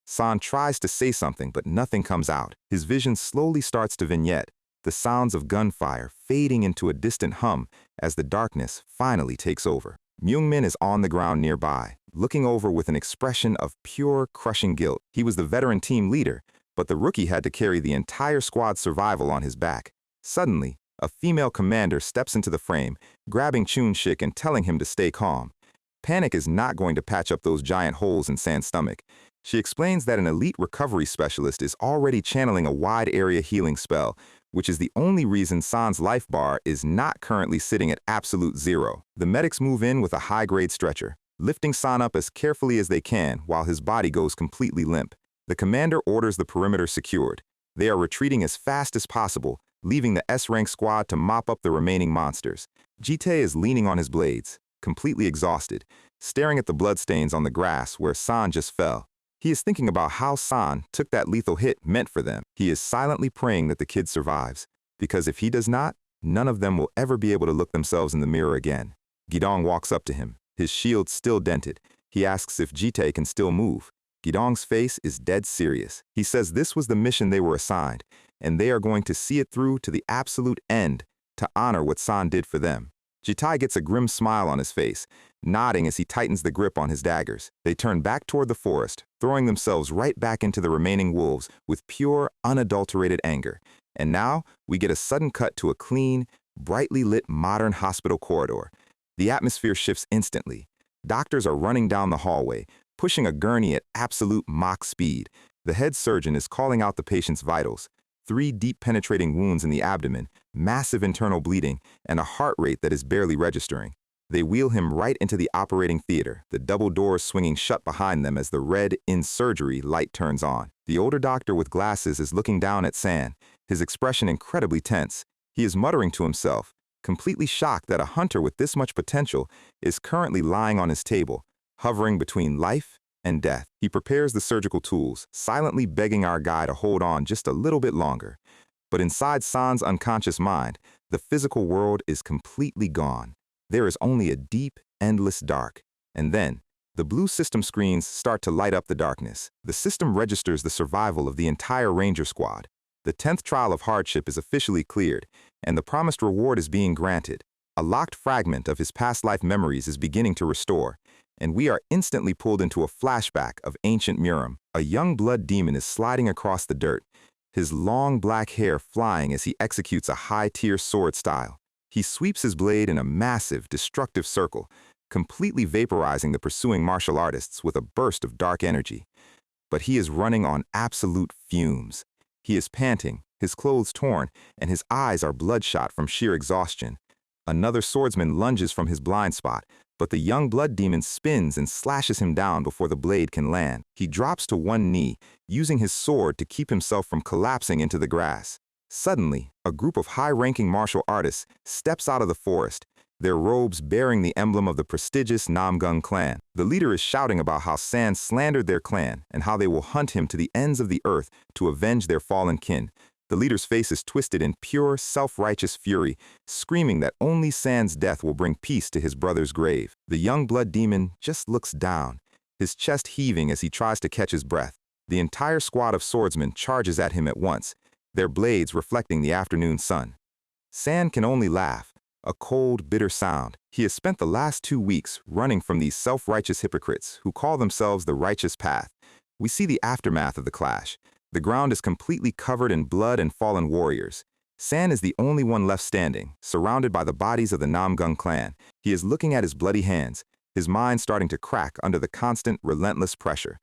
San tries to say something, but nothing comes out. His vision slowly starts to vignette, the sounds of gunfire fading into a distant hum as the darkness finally takes over. Myungmin is on the ground nearby, looking over with an expression of pure, crushing guilt. He was the veteran team leader, but the rookie had to carry the entire squad's survival on his back. Suddenly, a female commander steps into the frame, grabbing Chunshik and telling him to stay calm. Panic is not going to patch up those giant holes in San's stomach. She explains that an elite recovery specialist is already channeling a wide-area healing spell, which is the only reason San's life bar is not currently sitting at absolute 0. The medics move in with a high-grade stretcher, lifting San up as carefully as they can while his body goes completely limp. The commander orders the perimeter secured. They are retreating as fast as possible, leaving the S-rank squad to mop up the remaining monsters. Jite is leaning on his blades, completely exhausted, staring at the bloodstains on the grass where San just fell. He is thinking about how San took that lethal hit meant for them. He is silently praying that the kid survives, because if he does not, none of them will ever be able to look themselves in the mirror again. Gidong walks up to him, his shield still dented. He asks if Jite can still move. Gidong's face is dead serious. He says this was the mission they were assigned, and they are going to see it through to the absolute end to honor what San did for them. Jitai gets a grim smile on his face, nodding as he tightens the grip on his daggers. They turn back toward the forest, throwing themselves right back into the remaining wolves with pure, unadulterated anger. And now, we get a sudden cut to a clean, brightly lit modern hospital corridor. The atmosphere shifts instantly. Doctors are running down the hallway, pushing a gurney at absolute Mach speed. The head surgeon is calling out the patient's vitals. 3 deep penetrating wounds in the abdomen, massive internal bleeding, and a heart rate that is barely registering. They wheel him right into the operating theater, the double doors swinging shut behind them as the red "in surgery" light turns on. The older doctor with glasses is looking down at San, his expression incredibly tense. He is muttering to himself, completely shocked that a hunter with this much potential is currently lying on his table, hovering between life and death. He prepares the surgical tools, silently begging our guy to hold on just a little bit longer. But inside San's unconscious mind, the physical world is completely gone. There is only a deep, endless dark. And then, the blue system screens start to light up the darkness. The system registers the survival of the entire Ranger squad. The 10th trial of hardship is officially cleared, and the promised reward is being granted. A locked fragment of his past life memories is beginning to restore, and we are instantly pulled into a flashback of ancient Murim. A young blood demon is sliding across the dirt, his long black hair flying as he executes a high-tier sword style. He sweeps his blade in a massive, destructive circle, completely vaporizing the pursuing martial artists with a burst of dark energy. But he is running on absolute fumes. He is panting, his clothes torn, and his eyes are bloodshot from sheer exhaustion. Another swordsman lunges from his blind spot, but the young blood demon spins and slashes him down before the blade can land. He drops to one knee, using his sword to keep himself from collapsing into the grass. Suddenly, a group of high-ranking martial artists steps out of the forest, their robes bearing the emblem of the prestigious Namgung clan. The leader is shouting about how San slandered their clan and how they will hunt him to the ends of the earth to avenge their fallen kin. The leader's face is twisted in pure, self-righteous fury, screaming that only San's death will bring peace to his brother's grave. The young blood demon just looks down, his chest heaving as he tries to catch his breath. The entire squad of swordsmen charges at him at once, their blades reflecting the afternoon sun. San can only laugh, a cold, bitter sound. He has spent the last 2 weeks running from these self-righteous hypocrites who call themselves the righteous path. We see the aftermath of the clash. The ground is completely covered in blood and fallen warriors. San is the only one left standing, surrounded by the bodies of the Namgung clan. He is looking at his bloody hands, his mind starting to crack under the constant, relentless pressure.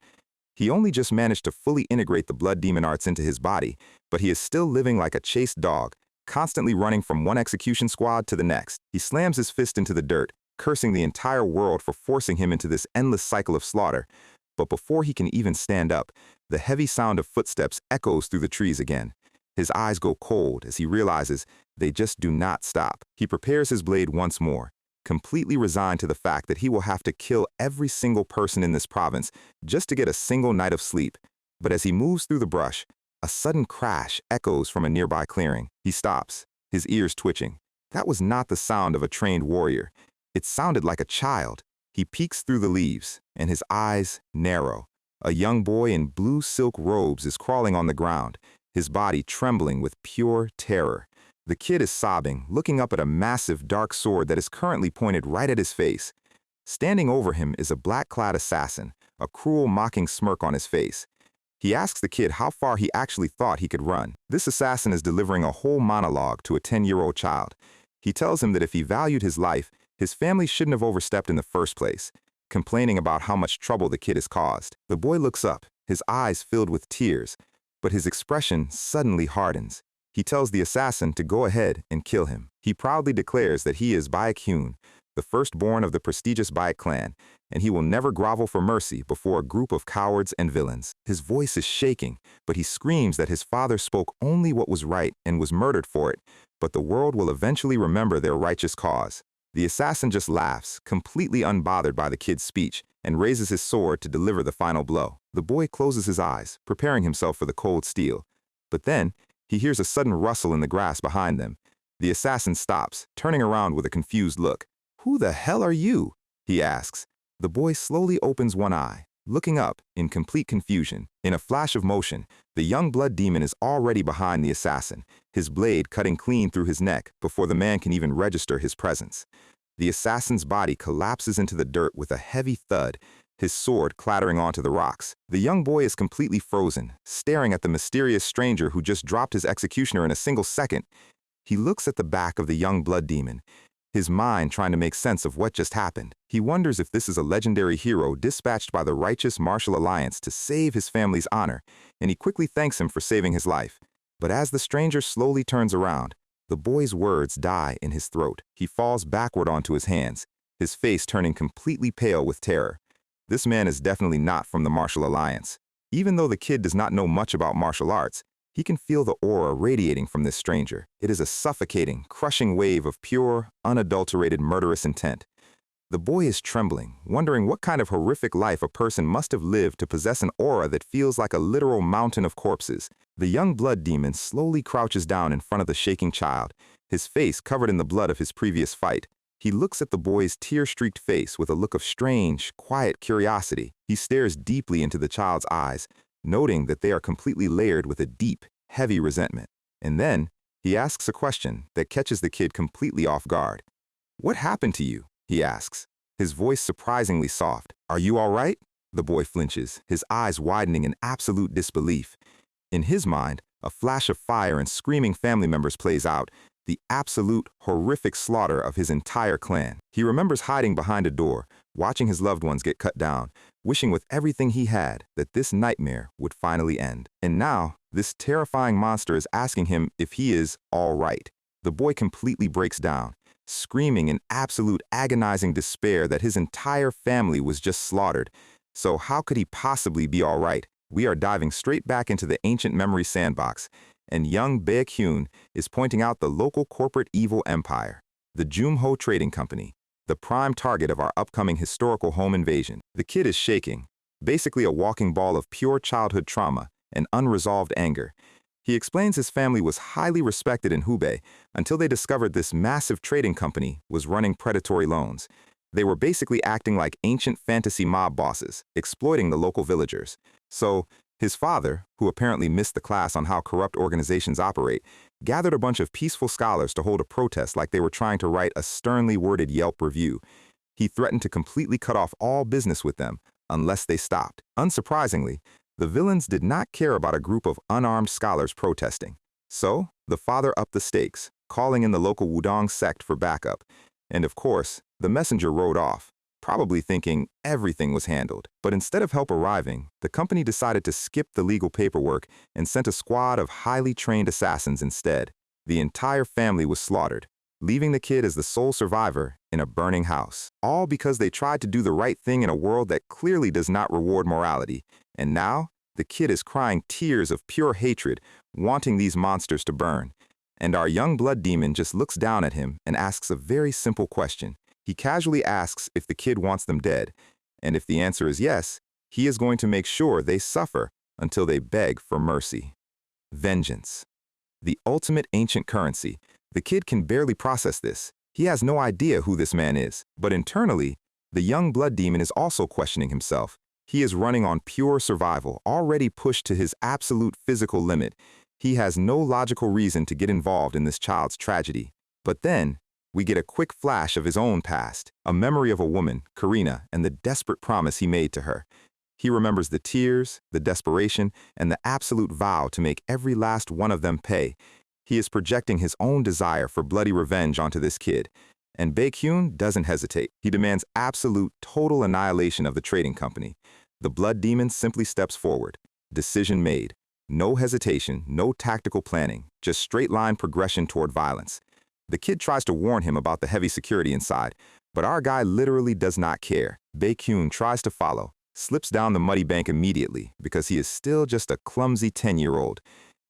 He only just managed to fully integrate the blood demon arts into his body, but he is still living like a chased dog, constantly running from one execution squad to the next. He slams his fist into the dirt, cursing the entire world for forcing him into this endless cycle of slaughter. But before he can even stand up, the heavy sound of footsteps echoes through the trees again. His eyes go cold as he realizes they just do not stop. He prepares his blade once more, completely resigned to the fact that he will have to kill every single person in this province just to get a single night of sleep. But as he moves through the brush, a sudden crash echoes from a nearby clearing. He stops, his ears twitching. That was not the sound of a trained warrior. It sounded like a child. He peeks through the leaves, and his eyes narrow. A young boy in blue silk robes is crawling on the ground, his body trembling with pure terror. The kid is sobbing, looking up at a massive dark sword that is currently pointed right at his face. Standing over him is a black-clad assassin, a cruel, mocking smirk on his face. He asks the kid how far he actually thought he could run. This assassin is delivering a whole monologue to a 10-year-old child. He tells him that if he valued his life, his family shouldn't have overstepped in the first place, complaining about how much trouble the kid has caused. The boy looks up, his eyes filled with tears, but his expression suddenly hardens. He tells the assassin to go ahead and kill him. He proudly declares that he is Baek Hyun, the firstborn of the prestigious Baek clan, and he will never grovel for mercy before a group of cowards and villains. His voice is shaking, but he screams that his father spoke only what was right and was murdered for it, but the world will eventually remember their righteous cause. The assassin just laughs, completely unbothered by the kid's speech, and raises his sword to deliver the final blow. The boy closes his eyes, preparing himself for the cold steel. But then, he hears a sudden rustle in the grass behind them. The assassin stops, turning around with a confused look. "Who the hell are you?" he asks. The boy slowly opens one eye, looking up in complete confusion. In a flash of motion, the young blood demon is already behind the assassin, his blade cutting clean through his neck before the man can even register his presence. The assassin's body collapses into the dirt with a heavy thud, his sword clattering onto the rocks. The young boy is completely frozen, staring at the mysterious stranger who just dropped his executioner in a single second. He looks at the back of the young blood demon, his mind trying to make sense of what just happened. He wonders if this is a legendary hero dispatched by the righteous Martial Alliance to save his family's honor, and he quickly thanks him for saving his life. But as the stranger slowly turns around, the boy's words die in his throat. He falls backward onto his hands, his face turning completely pale with terror. This man is definitely not from the Martial Alliance. Even though the kid does not know much about martial arts, He can feel the aura radiating from this stranger. It is a suffocating, crushing wave of pure, unadulterated murderous intent. The boy is trembling, wondering what kind of horrific life a person must have lived to possess an aura that feels like a literal mountain of corpses. The young blood demon slowly crouches down in front of the shaking child, his face covered in the blood of his previous fight. He looks at the boy's tear-streaked face with a look of strange, quiet curiosity. He stares deeply into the child's eyes, noting that they are completely layered with a deep, heavy resentment. And then, he asks a question that catches the kid completely off guard. "What happened to you?" he asks, his voice surprisingly soft. "Are you all right?" The boy flinches, his eyes widening in absolute disbelief. In his mind, a flash of fire and screaming family members plays out, the absolute, horrific slaughter of his entire clan. He remembers hiding behind a door, watching his loved ones get cut down, wishing with everything he had that this nightmare would finally end. And now, this terrifying monster is asking him if he is all right. The boy completely breaks down, screaming in absolute agonizing despair that his entire family was just slaughtered. So how could he possibly be all right? We are diving straight back into the ancient memory sandbox, and young Baek-hyun is pointing out the local corporate evil empire, the Jumho Trading Company, the prime target of our upcoming historical home invasion. The kid is shaking, basically a walking ball of pure childhood trauma and unresolved anger. He explains his family was highly respected in Hubei until they discovered this massive trading company was running predatory loans. They were basically acting like ancient fantasy mob bosses, exploiting the local villagers. So, his father, who apparently missed the class on how corrupt organizations operate, gathered a bunch of peaceful scholars to hold a protest like they were trying to write a sternly worded Yelp review. He threatened to completely cut off all business with them unless they stopped. Unsurprisingly, the villains did not care about a group of unarmed scholars protesting. So, the father upped the stakes, calling in the local Wudong sect for backup. And of course, the messenger rode off, probably thinking everything was handled. But instead of help arriving, the company decided to skip the legal paperwork and sent a squad of highly trained assassins instead. The entire family was slaughtered, leaving the kid as the sole survivor in a burning house. All because they tried to do the right thing in a world that clearly does not reward morality. And now, the kid is crying tears of pure hatred, wanting these monsters to burn. And our young blood demon just looks down at him and asks a very simple question. He casually asks if the kid wants them dead, and if the answer is yes, he is going to make sure they suffer until they beg for mercy. Vengeance. The ultimate ancient currency. The kid can barely process this. He has no idea who this man is, but internally, the young blood demon is also questioning himself. He is running on pure survival, already pushed to his absolute physical limit. He has no logical reason to get involved in this child's tragedy. But then, we get a quick flash of his own past, a memory of a woman, Karina, and the desperate promise he made to her. He remembers the tears, the desperation, and the absolute vow to make every last one of them pay. He is projecting his own desire for bloody revenge onto this kid. And Baek-hyun doesn't hesitate. He demands absolute, total annihilation of the trading company. The blood demon simply steps forward. Decision made. No hesitation, no tactical planning, just straight-line progression toward violence. The kid tries to warn him about the heavy security inside, but our guy literally does not care. Baek-hyun tries to follow, slips down the muddy bank immediately because he is still just a clumsy 10-year-old.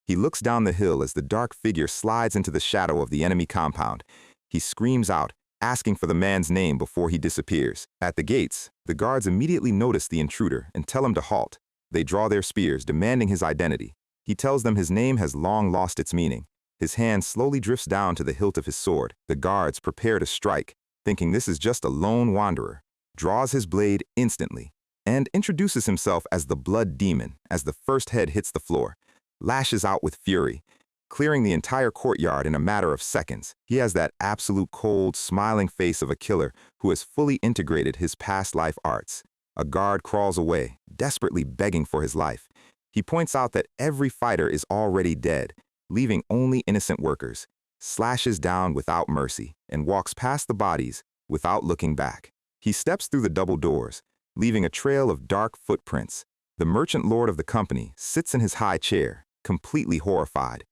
He looks down the hill as the dark figure slides into the shadow of the enemy compound. He screams out, asking for the man's name before he disappears. At the gates, the guards immediately notice the intruder and tell him to halt. They draw their spears, demanding his identity. He tells them his name has long lost its meaning. His hand slowly drifts down to the hilt of his sword. The guards prepare to strike, thinking this is just a lone wanderer, draws his blade instantly, and introduces himself as the blood demon as the first head hits the floor, lashes out with fury, clearing the entire courtyard in a matter of seconds. He has that absolute cold, smiling face of a killer who has fully integrated his past life arts. A guard crawls away, desperately begging for his life. He points out that every fighter is already dead, leaving only innocent workers, slashes down without mercy, and walks past the bodies without looking back. He steps through the double doors, leaving a trail of dark footprints. The merchant lord of the company sits in his high chair, completely horrified.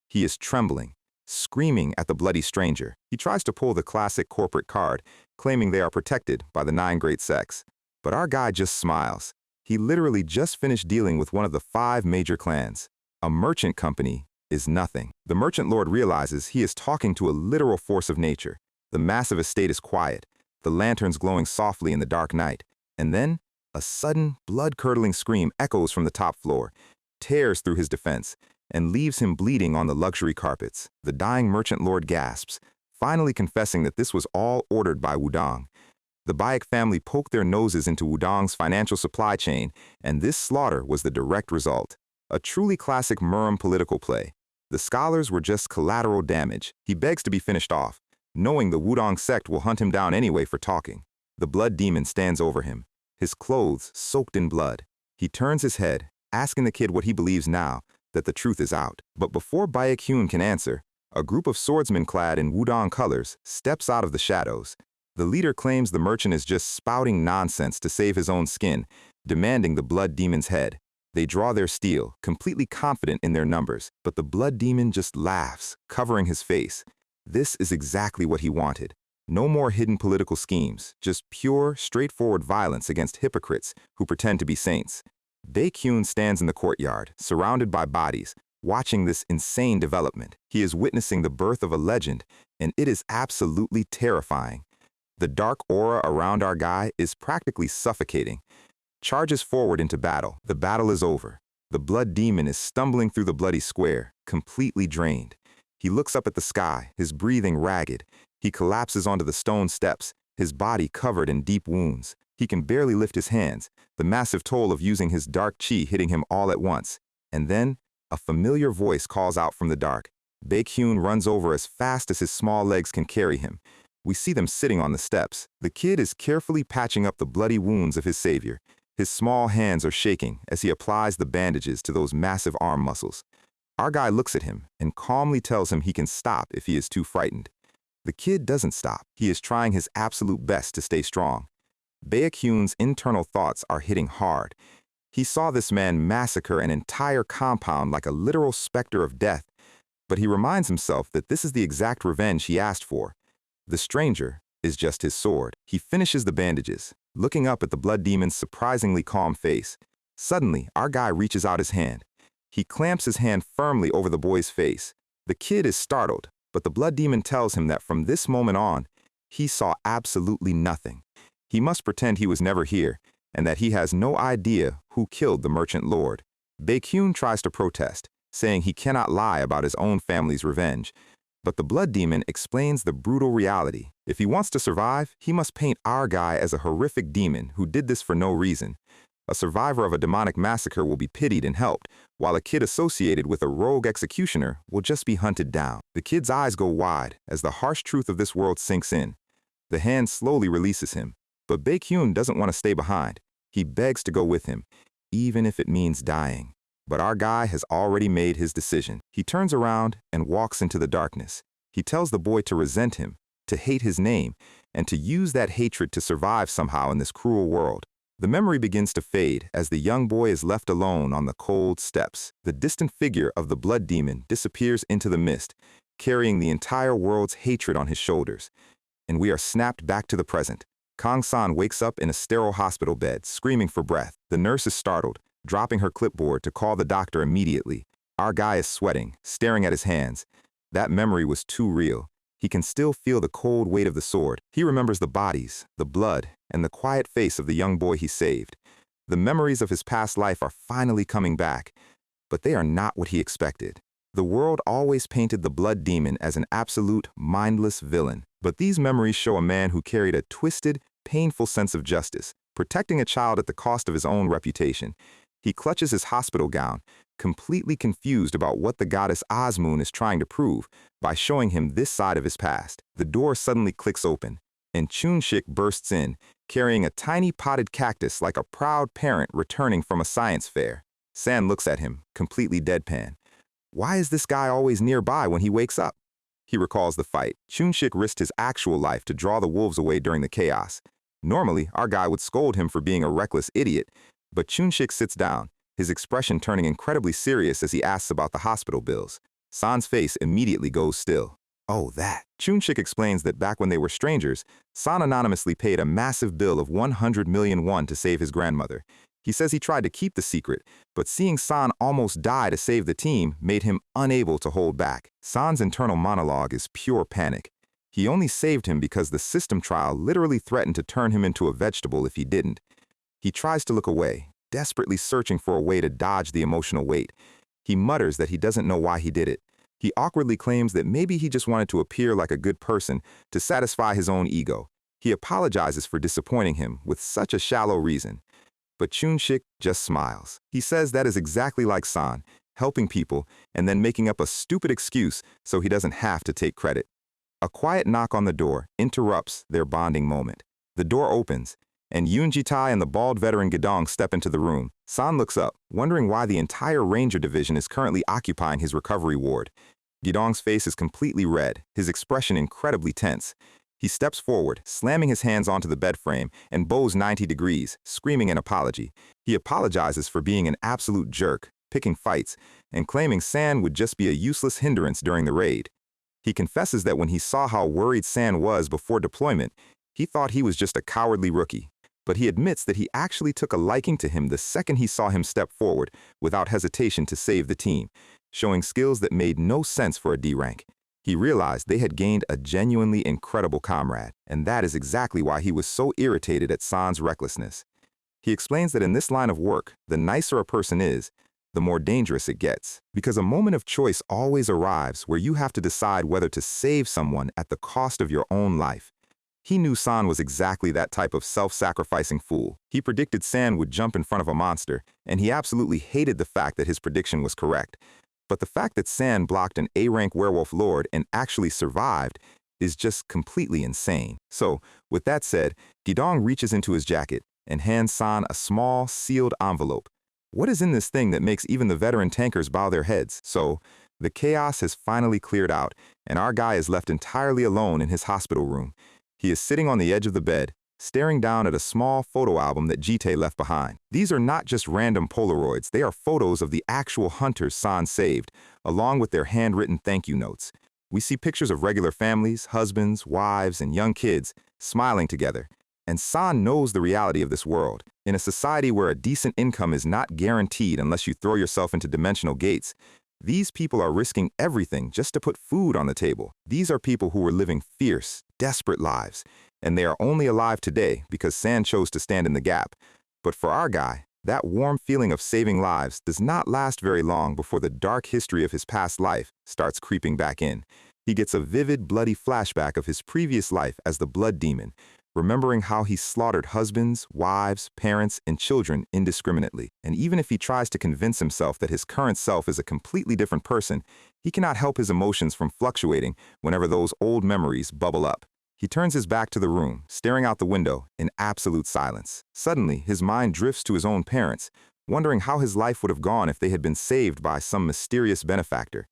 He is trembling, screaming at the bloody stranger. He tries to pull the classic corporate card, claiming they are protected by the 9 great sects. But our guy just smiles. He literally just finished dealing with one of the 5 major clans, A merchant company is nothing. The merchant lord realizes he is talking to a literal force of nature. The massive estate is quiet, the lanterns glowing softly in the dark night, and then a sudden, blood-curdling scream echoes from the top floor, tears through his defense, and leaves him bleeding on the luxury carpets. The dying merchant lord gasps, finally confessing that this was all ordered by Wudong. The Bayek family poked their noses into Wudong's financial supply chain, and this slaughter was the direct result. A truly classic Murum political play. The scholars were just collateral damage. He begs to be finished off, knowing the Wudong sect will hunt him down anyway for talking. The blood demon stands over him, his clothes soaked in blood. He turns his head, asking the kid what he believes now, that the truth is out. But before Bayek can answer, a group of swordsmen clad in Wudong colors steps out of the shadows. The leader claims the merchant is just spouting nonsense to save his own skin, demanding the blood demon's head. They draw their steel, completely confident in their numbers, but the blood demon just laughs, covering his face. This is exactly what he wanted. No more hidden political schemes, just pure, straightforward violence against hypocrites who pretend to be saints. Baek stands in the courtyard, surrounded by bodies, watching this insane development. He is witnessing the birth of a legend, and it is absolutely terrifying. The dark aura around our guy is practically suffocating. Charges forward into battle. The battle is over. The blood demon is stumbling through the bloody square, completely drained. He looks up at the sky, his breathing ragged. He collapses onto the stone steps, his body covered in deep wounds. He can barely lift his hands, the massive toll of using his dark chi hitting him all at once. And then, a familiar voice calls out from the dark. Baek runs over as fast as his small legs can carry him. We see them sitting on the steps. The kid is carefully patching up the bloody wounds of his savior. His small hands are shaking as he applies the bandages to those massive arm muscles. Our guy looks at him and calmly tells him he can stop if he is too frightened. The kid doesn't stop. He is trying his absolute best to stay strong. Baekhyun's internal thoughts are hitting hard. He saw this man massacre an entire compound like a literal specter of death, but he reminds himself that this is the exact revenge he asked for. The stranger is just his sword. He finishes the bandages, looking up at the blood demon's surprisingly calm face. Suddenly, our guy reaches out his hand. He clamps his hand firmly over the boy's face. The kid is startled, but the blood demon tells him that from this moment on, he saw absolutely nothing. He must pretend he was never here, and that he has no idea who killed the merchant lord. Baekhyun tries to protest, saying he cannot lie about his own family's revenge. But the blood demon explains the brutal reality. If he wants to survive, he must paint our guy as a horrific demon who did this for no reason. A survivor of a demonic massacre will be pitied and helped, while a kid associated with a rogue executioner will just be hunted down. The kid's eyes go wide as the harsh truth of this world sinks in. The hand slowly releases him, but Baekhyun doesn't want to stay behind. He begs to go with him, even if it means dying. But our guy has already made his decision. He turns around and walks into the darkness. He tells the boy to resent him, to hate his name, and to use that hatred to survive somehow in this cruel world. The memory begins to fade as the young boy is left alone on the cold steps. The distant figure of the blood demon disappears into the mist, carrying the entire world's hatred on his shoulders. And we are snapped back to the present. Kang-san wakes up in a sterile hospital bed, screaming for breath. The nurse is startled, dropping her clipboard to call the doctor immediately. Our guy is sweating, staring at his hands. That memory was too real. He can still feel the cold weight of the sword. He remembers the bodies, the blood, and the quiet face of the young boy he saved. The memories of his past life are finally coming back, but they are not what he expected. The world always painted the blood demon as an absolute, mindless villain, but these memories show a man who carried a twisted, painful sense of justice, protecting a child at the cost of his own reputation. He clutches his hospital gown, completely confused about what the goddess Asmoon is trying to prove by showing him this side of his past. The door suddenly clicks open, and Chun-shik bursts in, carrying a tiny potted cactus like a proud parent returning from a science fair. San looks at him, completely deadpan. Why is this guy always nearby when he wakes up? He recalls the fight. Chun-shik risked his actual life to draw the wolves away during the chaos. Normally, our guy would scold him for being a reckless idiot, but Chun-shik sits down, his expression turning incredibly serious as he asks about the hospital bills. San's face immediately goes still. Oh, that. Chun-shik explains that back when they were strangers, San anonymously paid a massive bill of 100 million won to save his grandmother. He says he tried to keep the secret, but seeing San almost die to save the team made him unable to hold back. San's internal monologue is pure panic. He only saved him because the system trial literally threatened to turn him into a vegetable if he didn't. He tries to look away, desperately searching for a way to dodge the emotional weight. He mutters that he doesn't know why he did it. He awkwardly claims that maybe he just wanted to appear like a good person to satisfy his own ego. He apologizes for disappointing him with such a shallow reason. But Chun-shik just smiles. He says that is exactly like San, helping people and then making up a stupid excuse so he doesn't have to take credit. A quiet knock on the door interrupts their bonding moment. The door opens, and Yoon Ji-tae and the bald veteran Gedong step into the room. San looks up, wondering why the entire Ranger Division is currently occupying his recovery ward. Gedong's face is completely red, his expression incredibly tense. He steps forward, slamming his hands onto the bed frame, and bows 90 degrees, screaming an apology. He apologizes for being an absolute jerk, picking fights, and claiming San would just be a useless hindrance during the raid. He confesses that when he saw how worried San was before deployment, he thought he was just a cowardly rookie. But he admits that he actually took a liking to him the second he saw him step forward, without hesitation to save the team, showing skills that made no sense for a D rank. He realized they had gained a genuinely incredible comrade, and that is exactly why he was so irritated at San's recklessness. He explains that in this line of work, the nicer a person is, the more dangerous it gets, because a moment of choice always arrives where you have to decide whether to save someone at the cost of your own life. He knew San was exactly that type of self-sacrificing fool. He predicted San would jump in front of a monster, and he absolutely hated the fact that his prediction was correct. But the fact that San blocked an A-rank werewolf lord and actually survived is just completely insane. So, with that said, Gedong reaches into his jacket and hands San a small, sealed envelope. What is in this thing that makes even the veteran tankers bow their heads? So, the chaos has finally cleared out, and our guy is left entirely alone in his hospital room. He is sitting on the edge of the bed, staring down at a small photo album that Jitae left behind. These are not just random Polaroids, they are photos of the actual hunters San saved, along with their handwritten thank you notes. We see pictures of regular families, husbands, wives, and young kids smiling together. And San knows the reality of this world. In a society where a decent income is not guaranteed unless you throw yourself into dimensional gates, these people are risking everything just to put food on the table. These are people who were living fierce, desperate lives, and they are only alive today because San chose to stand in the gap. But for our guy, that warm feeling of saving lives does not last very long before the dark history of his past life starts creeping back in. He gets a vivid, bloody flashback of his previous life as the Blood Demon, remembering how he slaughtered husbands, wives, parents, and children indiscriminately. And even if he tries to convince himself that his current self is a completely different person, he cannot help his emotions from fluctuating whenever those old memories bubble up. He turns his back to the room, staring out the window in absolute silence. Suddenly, his mind drifts to his own parents, wondering how his life would have gone if they had been saved by some mysterious benefactor.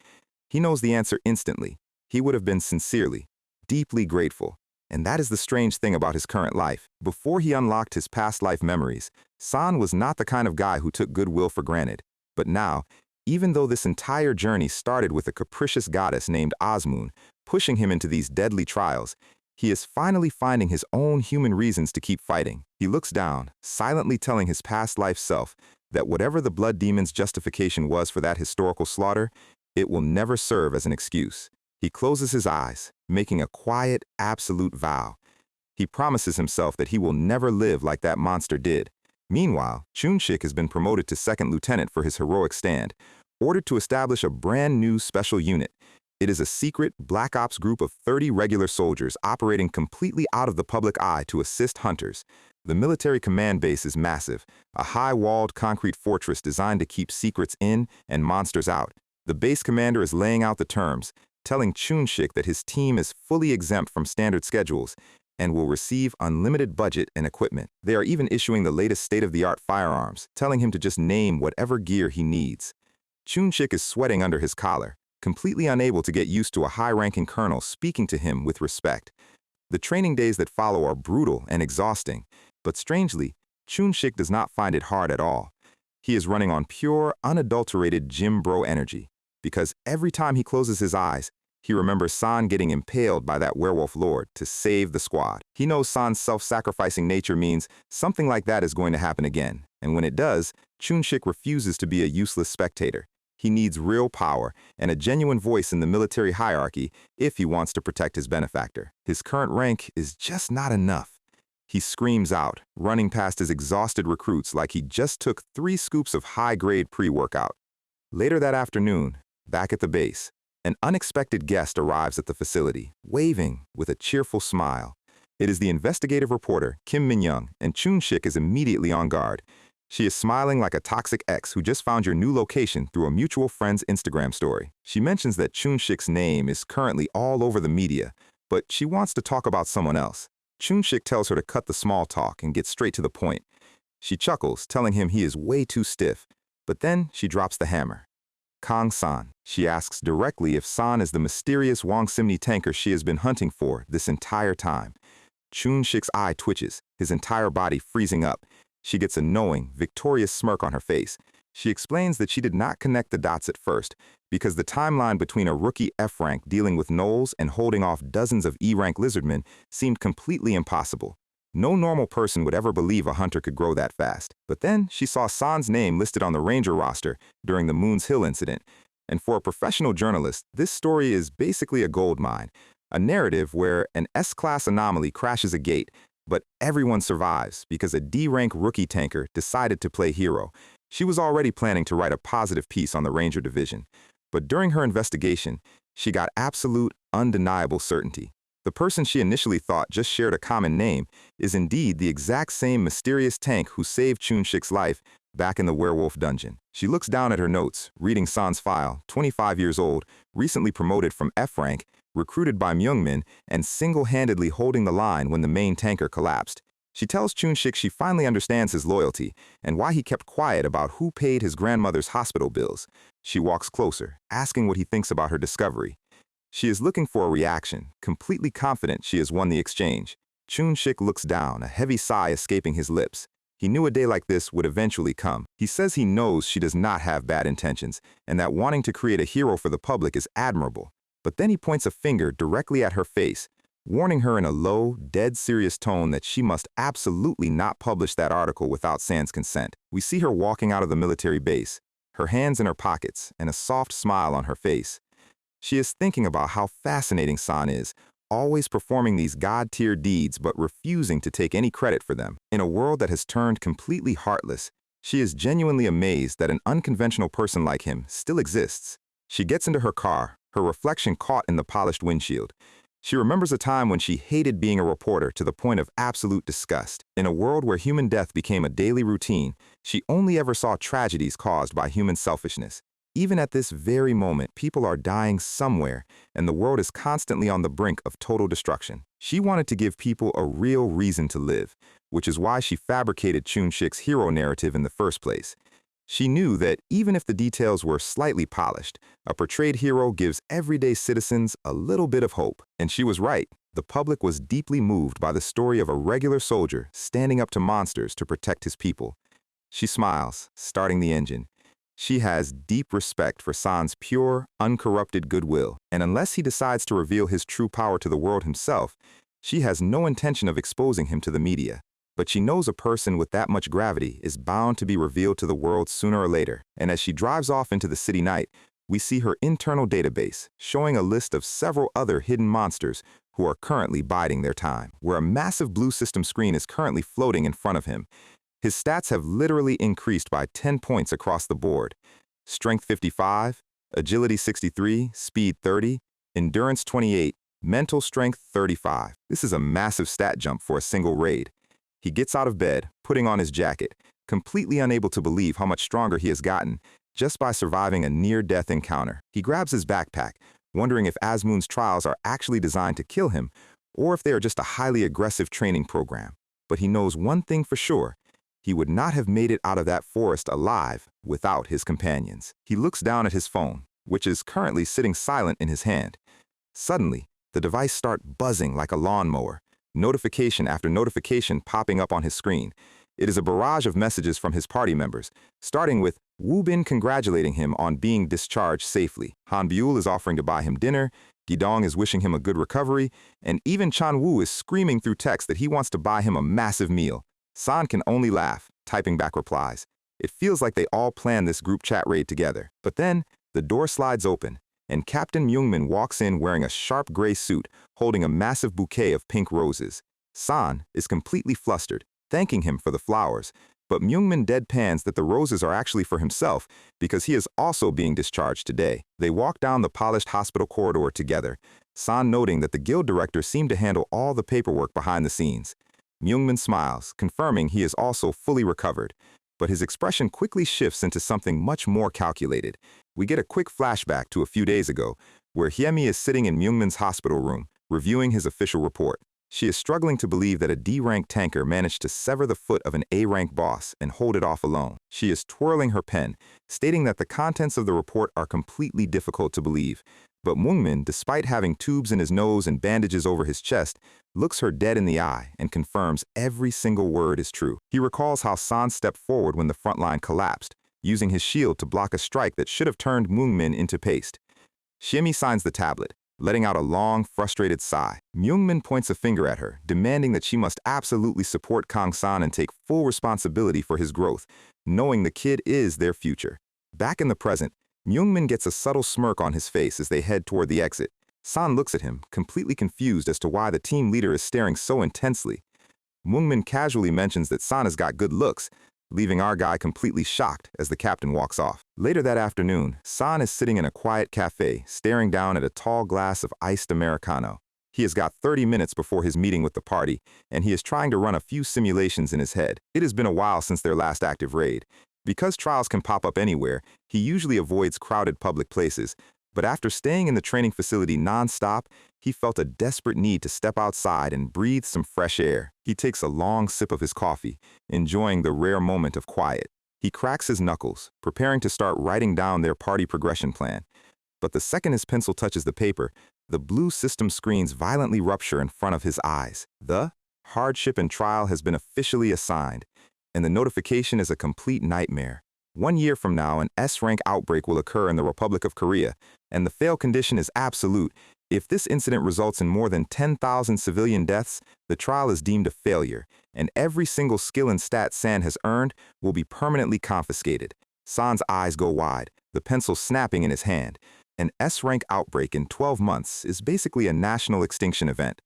He knows the answer instantly. He would have been sincerely, deeply grateful. And that is the strange thing about his current life. Before he unlocked his past life memories, San was not the kind of guy who took goodwill for granted. But now, even though this entire journey started with a capricious goddess named Osmoon, pushing him into these deadly trials, he is finally finding his own human reasons to keep fighting. He looks down, silently telling his past life self that whatever the Blood Demon's justification was for that historical slaughter, it will never serve as an excuse. He closes his eyes, making a quiet, absolute vow. He promises himself that he will never live like that monster did. Meanwhile, Chun-shik has been promoted to second lieutenant for his heroic stand, ordered to establish a brand new special unit. It is a secret Black Ops group of 30 regular soldiers operating completely out of the public eye to assist hunters. The military command base is massive, a high-walled concrete fortress designed to keep secrets in and monsters out. The base commander is laying out the terms, telling Chun-shik that his team is fully exempt from standard schedules and will receive unlimited budget and equipment. They are even issuing the latest state-of-the-art firearms, telling him to just name whatever gear he needs. Chun-shik is sweating under his collar, completely unable to get used to a high-ranking colonel speaking to him with respect. The training days that follow are brutal and exhausting, but strangely, Chun-shik does not find it hard at all. He is running on pure, unadulterated gym bro energy, because every time he closes his eyes, he remembers San getting impaled by that werewolf lord to save the squad. He knows San's self-sacrificing nature means something like that is going to happen again, And when it does, Chun-shik refuses to be a useless spectator. He needs real power and a genuine voice in the military hierarchy if he wants to protect his benefactor. His current rank is just not enough. He screams out, running past his exhausted recruits like he just took 3 scoops of high-grade pre-workout. Later that afternoon, back at the base, an unexpected guest arrives at the facility, waving with a cheerful smile. It is the investigative reporter, Kim Min-young, and Chun-shik is immediately on guard. She is smiling like a toxic ex who just found your new location through a mutual friend's Instagram story. She mentions that Chun-shik's name is currently all over the media, but she wants to talk about someone else. Chun-shik tells her to cut the small talk and get straight to the point. She chuckles, telling him he is way too stiff, but then she drops the hammer. Kang-san. She asks directly if San is the mysterious Wong-simni tanker she has been hunting for this entire time. Chun-shik's eye twitches, his entire body freezing up. She gets a knowing, victorious smirk on her face. She explains that she did not connect the dots at first because the timeline between a rookie F-rank dealing with gnolls and holding off dozens of E-rank lizardmen seemed completely impossible. No normal person would ever believe a hunter could grow that fast. But then she saw San's name listed on the ranger roster during the Moon's Hill incident. And for a professional journalist, this story is basically a gold mine, a narrative where an S-class anomaly crashes a gate, but everyone survives because a D-rank rookie tanker decided to play hero. She was already planning to write a positive piece on the Ranger Division. But during her investigation, she got absolute, undeniable certainty. The person she initially thought just shared a common name is indeed the exact same mysterious tank who saved Chun-shik's life back in the werewolf dungeon. She looks down at her notes, reading San's file, 25 years old, recently promoted from F-rank, recruited by Myungmin, and single-handedly holding the line when the main tanker collapsed. She tells Chun-shik she finally understands his loyalty and why he kept quiet about who paid his grandmother's hospital bills. She walks closer, asking what he thinks about her discovery. She is looking for a reaction, completely confident she has won the exchange. Chun-shik looks down, a heavy sigh escaping his lips. He knew a day like this would eventually come. He says he knows she does not have bad intentions and that wanting to create a hero for the public is admirable. But then he points a finger directly at her face, warning her in a low, dead serious tone that she must absolutely not publish that article without San's consent. We see her walking out of the military base, her hands in her pockets and a soft smile on her face. She is thinking about how fascinating San is, always performing these god-tier deeds but refusing to take any credit for them. In a world that has turned completely heartless, she is genuinely amazed that an unconventional person like him still exists. She gets into her car, her reflection caught in the polished windshield. She remembers a time when she hated being a reporter to the point of absolute disgust. In a world where human death became a daily routine, she only ever saw tragedies caused by human selfishness. Even at this very moment, people are dying somewhere, and the world is constantly on the brink of total destruction. She wanted to give people a real reason to live, which is why she fabricated Chun-shik's hero narrative in the first place. She knew that even if the details were slightly polished, a portrayed hero gives everyday citizens a little bit of hope. And she was right. The public was deeply moved by the story of a regular soldier standing up to monsters to protect his people. She smiles, starting the engine. She has deep respect for San's pure, uncorrupted goodwill, and unless he decides to reveal his true power to the world himself, she has no intention of exposing him to the media. But she knows a person with that much gravity is bound to be revealed to the world sooner or later, and as she drives off into the city night, we see her internal database, showing a list of several other hidden monsters who are currently biding their time, where a massive blue system screen is currently floating in front of him. His stats have literally increased by 10 points across the board. Strength 55, Agility 63, Speed 30, Endurance 28, Mental Strength 35. This is a massive stat jump for a single raid. He gets out of bed, putting on his jacket, completely unable to believe how much stronger he has gotten just by surviving a near-death encounter. He grabs his backpack, wondering if Asmoon's trials are actually designed to kill him or if they are just a highly aggressive training program. But he knows one thing for sure. He would not have made it out of that forest alive without his companions. He looks down at his phone, which is currently sitting silent in his hand. Suddenly, the device starts buzzing like a lawnmower, notification after notification popping up on his screen. It is a barrage of messages from his party members, starting with Wu Bin congratulating him on being discharged safely. Han Buell is offering to buy him dinner, Gidong is wishing him a good recovery, and even Chan Wu is screaming through text that he wants to buy him a massive meal. San can only laugh. typing back replies. It feels like they all planned this group chat raid together. But then, the door slides open, and Captain Myungmin walks in wearing a sharp gray suit, holding a massive bouquet of pink roses. San is completely flustered, thanking him for the flowers, but Myungmin deadpans that the roses are actually for himself because he is also being discharged today. They walk down the polished hospital corridor together, San noting that the guild director seemed to handle all the paperwork behind the scenes. Myungmin smiles, confirming he is also fully recovered, but his expression quickly shifts into something much more calculated. We get a quick flashback to a few days ago, where Hyemi is sitting in Myungmin's hospital room, reviewing his official report. She is struggling to believe that a D-rank tanker managed to sever the foot of an A-rank boss and hold it off alone. She is twirling her pen, stating that the contents of the report are completely difficult to believe. But Myungmin, despite having tubes in his nose and bandages over his chest, looks her dead in the eye and confirms every single word is true. He recalls how San stepped forward when the front line collapsed, using his shield to block a strike that should have turned Myungmin into paste. Hyemi signs the tablet, letting out a long, frustrated sigh. Myungmin points a finger at her, demanding that she must absolutely support Kang-san and take full responsibility for his growth, knowing the kid is their future. Back in the present, Myungmin gets a subtle smirk on his face as they head toward the exit. San looks at him, completely confused as to why the team leader is staring so intensely. Myungmin casually mentions that San has got good looks, leaving our guy completely shocked as the captain walks off. Later that afternoon, San is sitting in a quiet cafe, staring down at a tall glass of iced Americano. He has got 30 minutes before his meeting with the party, and he is trying to run a few simulations in his head. It has been a while since their last active raid. Because trials can pop up anywhere, he usually avoids crowded public places, but after staying in the training facility non-stop, he felt a desperate need to step outside and breathe some fresh air. He takes a long sip of his coffee, enjoying the rare moment of quiet. He cracks his knuckles, preparing to start writing down their party progression plan. But the second his pencil touches the paper, the blue system screens violently rupture in front of his eyes. The hardship and trial has been officially assigned, and the notification is a complete nightmare. 1 year from now, an S-rank outbreak will occur in the Republic of Korea, and the fail condition is absolute. If this incident results in more than 10,000 civilian deaths, the trial is deemed a failure, and every single skill and stat San has earned will be permanently confiscated. San's eyes go wide, the pencil snapping in his hand. An S-rank outbreak in 12 months is basically a national extinction event.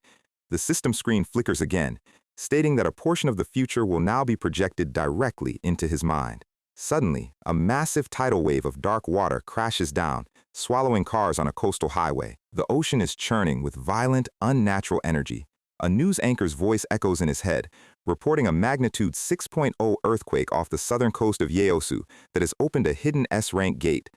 The system screen flickers again, stating that a portion of the future will now be projected directly into his mind. Suddenly, a massive tidal wave of dark water crashes down, swallowing cars on a coastal highway. The ocean is churning with violent, unnatural energy. A news anchor's voice echoes in his head, reporting a magnitude 6.0 earthquake off the southern coast of Yeosu that has opened a hidden S-rank gate.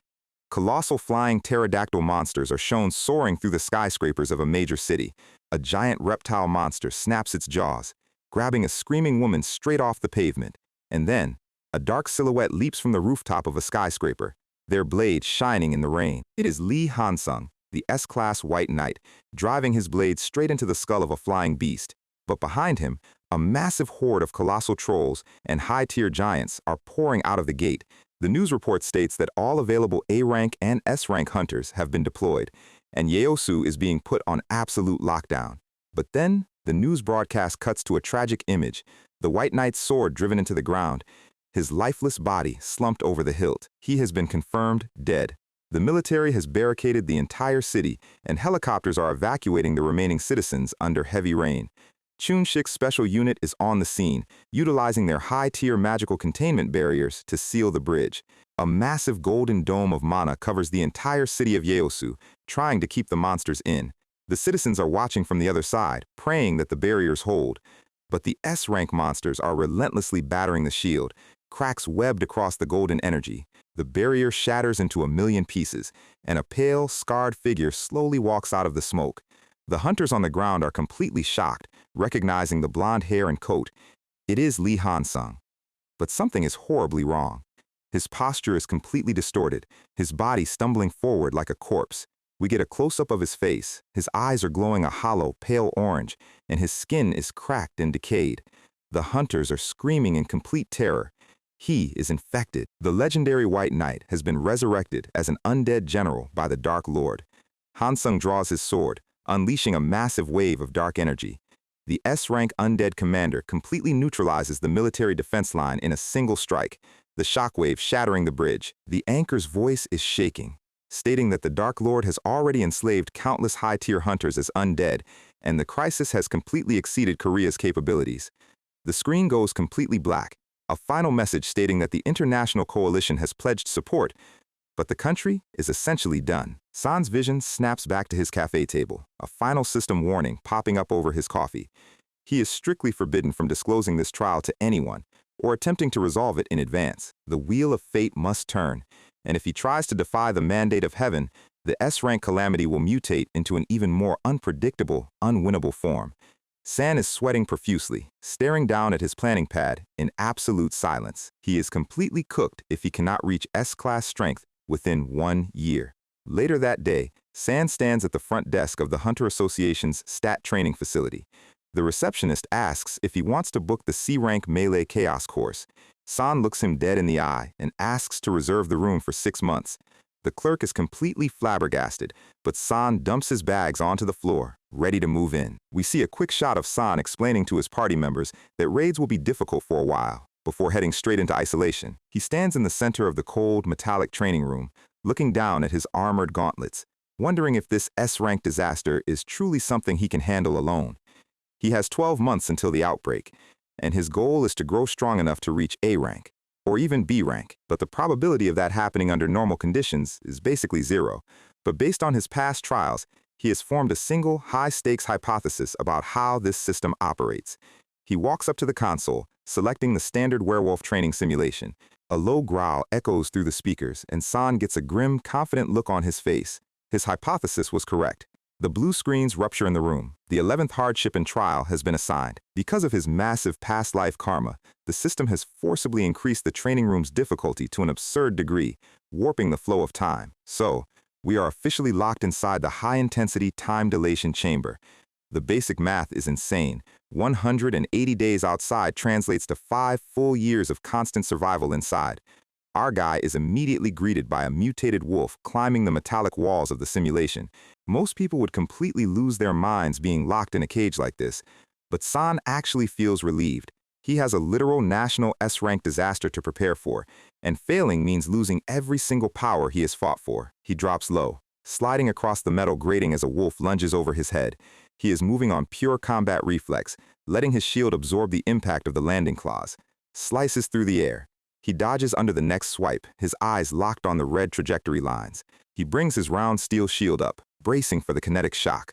Colossal flying pterodactyl monsters are shown soaring through the skyscrapers of a major city. A giant reptile monster snaps its jaws, grabbing a screaming woman straight off the pavement. And then, a dark silhouette leaps from the rooftop of a skyscraper, their blade shining in the rain. It is Lee Han-sung, the S-class White Knight, driving his blade straight into the skull of a flying beast. But behind him, a massive horde of colossal trolls and high-tier giants are pouring out of the gate. The news report states that all available A-rank and S-rank hunters have been deployed, and Yeosu is being put on absolute lockdown. But then, the news broadcast cuts to a tragic image, the White Knight's sword driven into the ground, his lifeless body slumped over the hilt. He has been confirmed dead. The military has barricaded the entire city, and helicopters are evacuating the remaining citizens under heavy rain. Chunshik's special unit is on the scene, utilizing their high-tier magical containment barriers to seal the bridge. A massive golden dome of mana covers the entire city of Yeosu, trying to keep the monsters in. The citizens are watching from the other side, praying that the barriers hold. But the S-rank monsters are relentlessly battering the shield, cracks webbed across the golden energy. The barrier shatters into a million pieces, and a pale, scarred figure slowly walks out of the smoke. The hunters on the ground are completely shocked, recognizing the blonde hair and coat. It is Lee Han-sung. But something is horribly wrong. His posture is completely distorted, his body stumbling forward like a corpse. We get a close-up of his face. His eyes are glowing a hollow, pale orange, and his skin is cracked and decayed. The hunters are screaming in complete terror. He is infected. The legendary White Knight has been resurrected as an undead general by the Dark Lord. Han-sung draws his sword, unleashing a massive wave of dark energy. The S-rank undead commander completely neutralizes the military defense line in a single strike, the shockwave shattering the bridge. The anchor's voice is shaking, stating that the Dark Lord has already enslaved countless high-tier hunters as undead, and the crisis has completely exceeded Korea's capabilities. The screen goes completely black, a final message stating that the international coalition has pledged support, but the country is essentially done. San's vision snaps back to his cafe table, a final system warning popping up over his coffee. He is strictly forbidden from disclosing this trial to anyone or attempting to resolve it in advance. The wheel of fate must turn, and if he tries to defy the mandate of heaven, the S-rank calamity will mutate into an even more unpredictable, unwinnable form. San is sweating profusely, staring down at his planning pad in absolute silence. He is completely cooked if he cannot reach S-class strength within 1 year. Later that day, San stands at the front desk of the Hunter Association's stat training facility. The receptionist asks if he wants to book the C-rank Melee Chaos course. San looks him dead in the eye and asks to reserve the room for 6 months. The clerk is completely flabbergasted, but San dumps his bags onto the floor, ready to move in. We see a quick shot of San explaining to his party members that raids will be difficult for a while, before heading straight into isolation. He stands in the center of the cold, metallic training room, looking down at his armored gauntlets, wondering if this S-rank disaster is truly something he can handle alone. He has 12 months until the outbreak, and his goal is to grow strong enough to reach A rank, or even B rank, but the probability of that happening under normal conditions is basically zero. But based on his past trials, he has formed a single, high-stakes hypothesis about how this system operates. He walks up to the console, selecting the standard werewolf training simulation. A low growl echoes through the speakers, and San gets a grim, confident look on his face. His hypothesis was correct. The blue screens rupture in the room. The 11th hardship and trial has been assigned. Because of his massive past life karma, the system has forcibly increased the training room's difficulty to an absurd degree, warping the flow of time. So, we are officially locked inside the high-intensity time-dilation chamber. The basic math is insane. 180 days outside translates to 5 full years of constant survival inside. Our guy is immediately greeted by a mutated wolf climbing the metallic walls of the simulation. Most people would completely lose their minds being locked in a cage like this, but San actually feels relieved. He has a literal national S-rank disaster to prepare for, and failing means losing every single power he has fought for. He drops low, sliding across the metal grating as a wolf lunges over his head. He is moving on pure combat reflex, letting his shield absorb the impact of the landing claws. Slices through the air. He dodges under the next swipe, his eyes locked on the red trajectory lines. He brings his round steel shield up, bracing for the kinetic shock.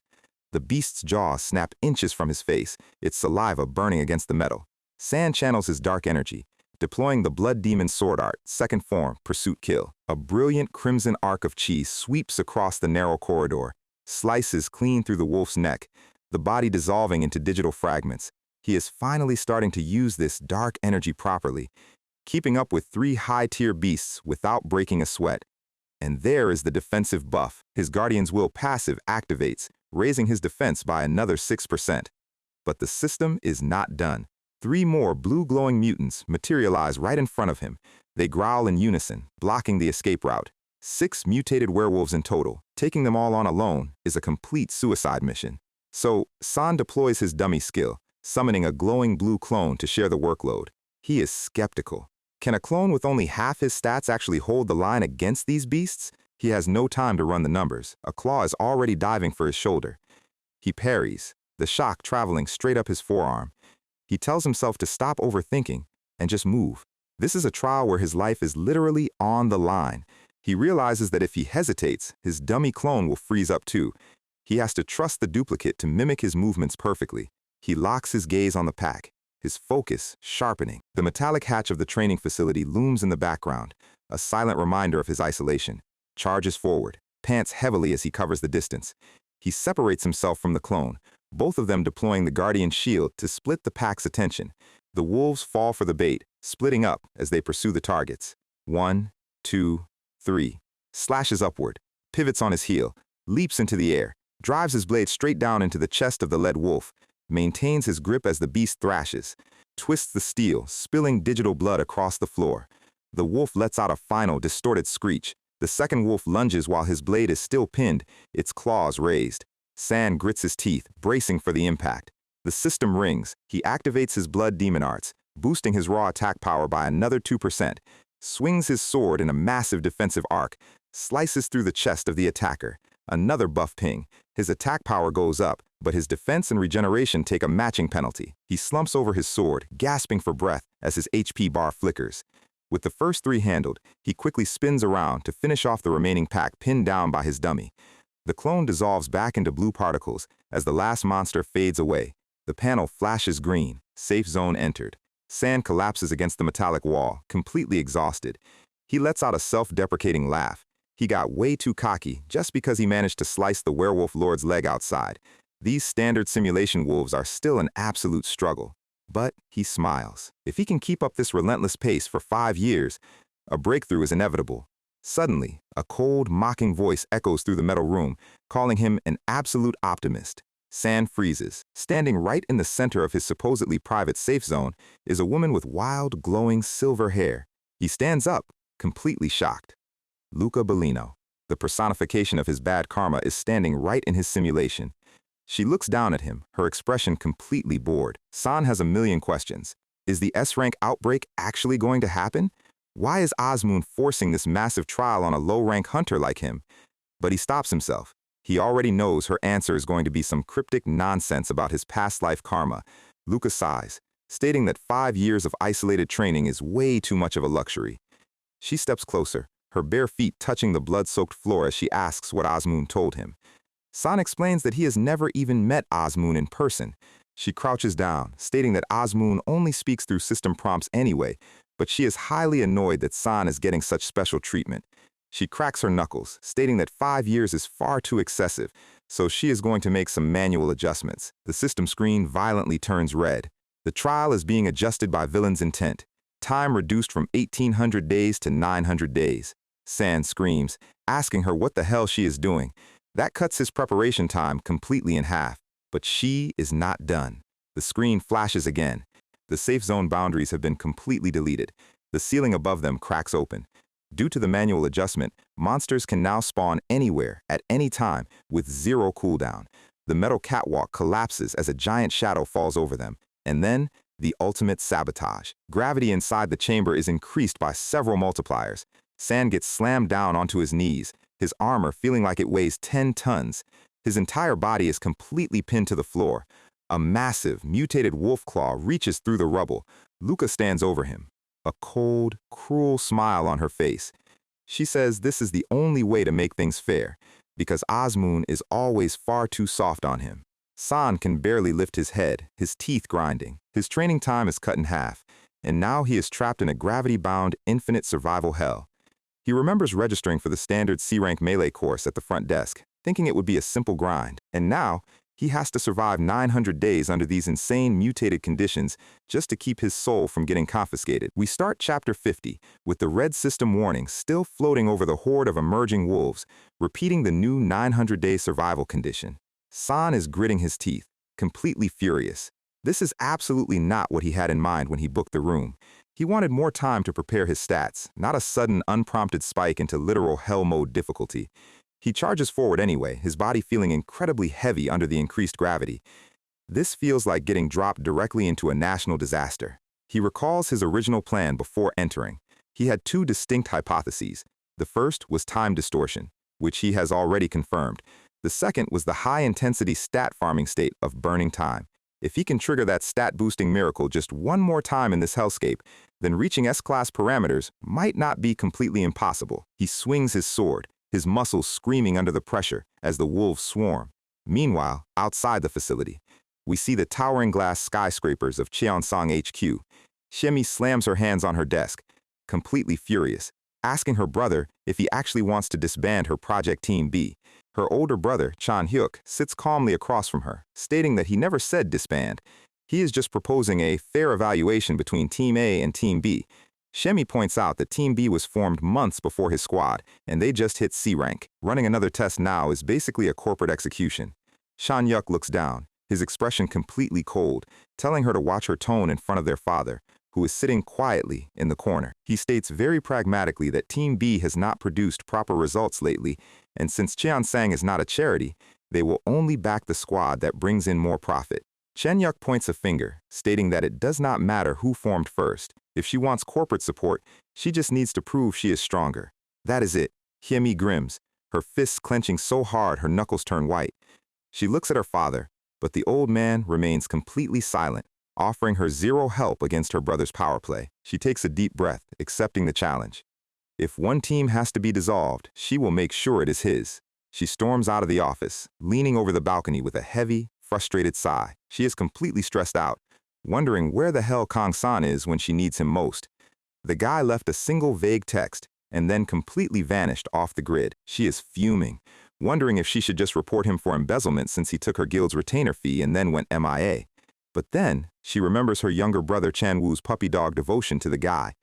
The beast's jaws snap inches from his face, its saliva burning against the metal. San channels his dark energy, deploying the Blood Demon Sword Art, second form, Pursuit Kill. A brilliant crimson arc of chi sweeps across the narrow corridor, slices clean through the wolf's neck, the body dissolving into digital fragments. He is finally starting to use this dark energy properly, keeping up with 3 high-tier beasts without breaking a sweat. And there is the defensive buff. His Guardian's Will passive activates, raising his defense by another 6%. But the system is not done. 3 more blue glowing mutants materialize right in front of him. They growl in unison, blocking the escape route. 6 mutated werewolves in total. Taking them all on alone is a complete suicide mission. So, San deploys his dummy skill, summoning a glowing blue clone to share the workload. He is skeptical. Can a clone with only half his stats actually hold the line against these beasts? He has no time to run the numbers. A claw is already diving for his shoulder. He parries, the shock traveling straight up his forearm. He tells himself to stop overthinking and just move. This is a trial where his life is literally on the line. He realizes that if he hesitates, his dummy clone will freeze up too. He has to trust the duplicate to mimic his movements perfectly. He locks his gaze on the pack, his focus sharpening. The metallic hatch of the training facility looms in the background, a silent reminder of his isolation. Charges forward, pants heavily as he covers the distance. He separates himself from the clone, both of them deploying the Guardian shield to split the pack's attention. The wolves fall for the bait, splitting up as they pursue the targets. 1, 2, 3. Slashes upward, pivots on his heel, leaps into the air, drives his blade straight down into the chest of the lead wolf, maintains his grip as the beast thrashes, twists the steel, spilling digital blood across the floor. The wolf lets out a final, distorted screech. The second wolf lunges while his blade is still pinned, its claws raised. San grits his teeth, bracing for the impact. The system rings. He activates his blood demon arts, boosting his raw attack power by another 2%, swings his sword in a massive defensive arc, slices through the chest of the attacker. Another buff ping. His attack power goes up, but his defense and regeneration take a matching penalty. He slumps over his sword, gasping for breath as his HP bar flickers. With the first 3 handled, he quickly spins around to finish off the remaining pack pinned down by his dummy. The clone dissolves back into blue particles as the last monster fades away. The panel flashes green. Safe zone entered. San collapses against the metallic wall, completely exhausted. He lets out a self-deprecating laugh. He got way too cocky just because he managed to slice the werewolf lord's leg outside. These standard simulation wolves are still an absolute struggle. But he smiles. If he can keep up this relentless pace for 5 years, a breakthrough is inevitable. Suddenly, a cold, mocking voice echoes through the metal room, calling him an absolute optimist. San freezes. Standing right in the center of his supposedly private safe zone is a woman with wild, glowing silver hair. He stands up, completely shocked. Luca Bellino, the personification of his bad karma, is standing right in his simulation. She looks down at him, her expression completely bored. San has a million questions. Is the S-rank outbreak actually going to happen? Why is Osmoon forcing this massive trial on a low-rank hunter like him? But he stops himself. He already knows her answer is going to be some cryptic nonsense about his past life karma. Luca sighs, stating that 5 years of isolated training is way too much of a luxury. She steps closer, her bare feet touching the blood-soaked floor as she asks what Osmoon told him. San explains that he has never even met Osmoon in person. She crouches down, stating that Osmoon only speaks through system prompts anyway, but she is highly annoyed that San is getting such special treatment. She cracks her knuckles, stating that 5 years is far too excessive, so she is going to make some manual adjustments. The system screen violently turns red. The trial is being adjusted by villain's intent. Time reduced from 1800 days to 900 days. San screams, asking her what the hell she is doing. That cuts his preparation time completely in half. But she is not done. The screen flashes again. The safe zone boundaries have been completely deleted. The ceiling above them cracks open. Due to the manual adjustment, monsters can now spawn anywhere, at any time, with 0 cooldown. The metal catwalk collapses as a giant shadow falls over them. And then, the ultimate sabotage. Gravity inside the chamber is increased by several multipliers. San gets slammed down onto his knees, his armor feeling like it weighs 10 tons. His entire body is completely pinned to the floor. A massive, mutated wolf claw reaches through the rubble. Luca stands over him, a cold, cruel smile on her face. She says this is the only way to make things fair, because Osmoon is always far too soft on him. San can barely lift his head, his teeth grinding. His training time is cut in half, and now he is trapped in a gravity-bound, infinite survival hell. He remembers registering for the standard C-rank melee course at the front desk, thinking it would be a simple grind, and now he has to survive 900 days under these insane mutated conditions just to keep his soul from getting confiscated. We start Chapter 50 with the red system warning still floating over the horde of emerging wolves, repeating the new 900-day survival condition. San is gritting his teeth, completely furious. This is absolutely not what he had in mind when he booked the room. He wanted more time to prepare his stats, not a sudden, unprompted spike into literal hell mode difficulty. He charges forward anyway, his body feeling incredibly heavy under the increased gravity. This feels like getting dropped directly into a national disaster. He recalls his original plan before entering. He had 2 distinct hypotheses. The first was time distortion, which he has already confirmed. The second was the high-intensity stat farming state of burning time. If he can trigger that stat-boosting miracle just one more time in this hellscape, then reaching S-class parameters might not be completely impossible. He swings his sword, his muscles screaming under the pressure as the wolves swarm. Meanwhile, outside the facility, we see the towering glass skyscrapers of Cheongsong HQ. Shemi slams her hands on her desk, completely furious, asking her brother if he actually wants to disband her Project Team B. Her older brother, Chan Hyuk, sits calmly across from her, stating that he never said disband. He is just proposing a fair evaluation between Team A and Team B. Shemi points out that Team B was formed months before his squad, and they just hit C rank. Running another test now is basically a corporate execution. Chan Hyuk looks down, his expression completely cold, telling her to watch her tone in front of their father, who is sitting quietly in the corner. He states very pragmatically that Team B has not produced proper results lately, and since Cheongsang is not a charity, they will only back the squad that brings in more profit. Chen Yuk points a finger, stating that it does not matter who formed first. If she wants corporate support, she just needs to prove she is stronger. That is it. Hyemi grims, her fists clenching so hard her knuckles turn white. She looks at her father, but the old man remains completely silent, offering her zero help against her brother's power play. She takes a deep breath, accepting the challenge. If one team has to be dissolved, she will make sure it is his. She storms out of the office, leaning over the balcony with a heavy, frustrated sigh. She is completely stressed out, wondering where the hell Kang-san is when she needs him most. The guy left a single vague text and then completely vanished off the grid. She is fuming, wondering if she should just report him for embezzlement since he took her guild's retainer fee and then went MIA. But then, she remembers her younger brother Chan-woo's puppy dog devotion to the guy,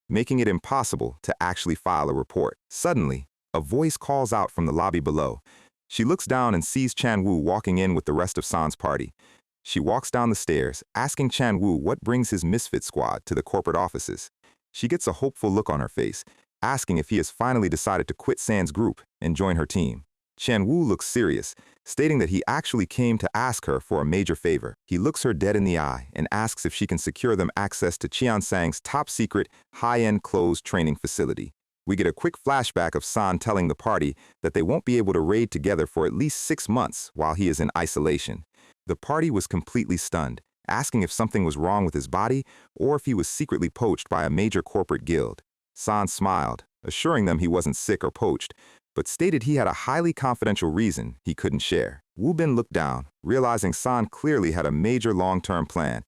making it impossible to actually file a report. Suddenly, a voice calls out from the lobby below. She looks down and sees Chan-woo walking in with the rest of San's party. She walks down the stairs, asking Chan-woo what brings his misfit squad to the corporate offices. She gets a hopeful look on her face, asking if he has finally decided to quit San's group and join her team. Chan-woo looks serious, stating that he actually came to ask her for a major favor. He looks her dead in the eye and asks if she can secure them access to Cheon-sang's top-secret, high-end closed training facility. We get a quick flashback of San telling the party that they won't be able to raid together for at least 6 months while he is in isolation. The party was completely stunned, asking if something was wrong with his body or if he was secretly poached by a major corporate guild. San smiled, assuring them he wasn't sick or poached, but stated he had a highly confidential reason he couldn't share. Wu Bin looked down, realizing San clearly had a major long-term plan.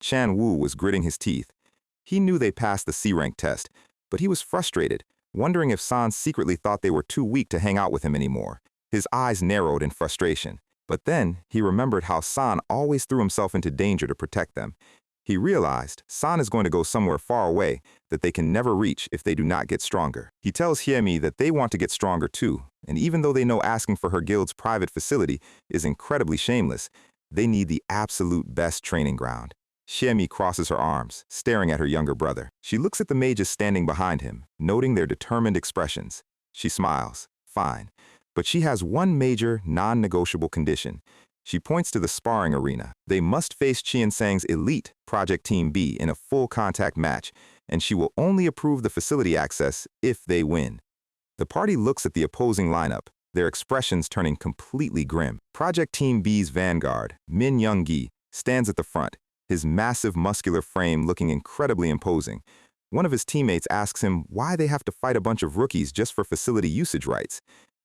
Chan-woo was gritting his teeth. He knew they passed the C-rank test, but he was frustrated, wondering if San secretly thought they were too weak to hang out with him anymore. His eyes narrowed in frustration. But then, he remembered how San always threw himself into danger to protect them. He realized San is going to go somewhere far away that they can never reach if they do not get stronger. He tells Hyemi that they want to get stronger too, and even though they know asking for her guild's private facility is incredibly shameless, they need the absolute best training ground. Hyemi crosses her arms, staring at her younger brother. She looks at the mages standing behind him, noting their determined expressions. She smiles. Fine. But she has one major, non-negotiable condition. She points to the sparring arena. They must face Cheon-sang's elite Project Team B in a full-contact match, and she will only approve the facility access if they win. The party looks at the opposing lineup, their expressions turning completely grim. Project Team B's vanguard, Min Young-gi, stands at the front, his massive muscular frame looking incredibly imposing. One of his teammates asks him why they have to fight a bunch of rookies just for facility usage rights.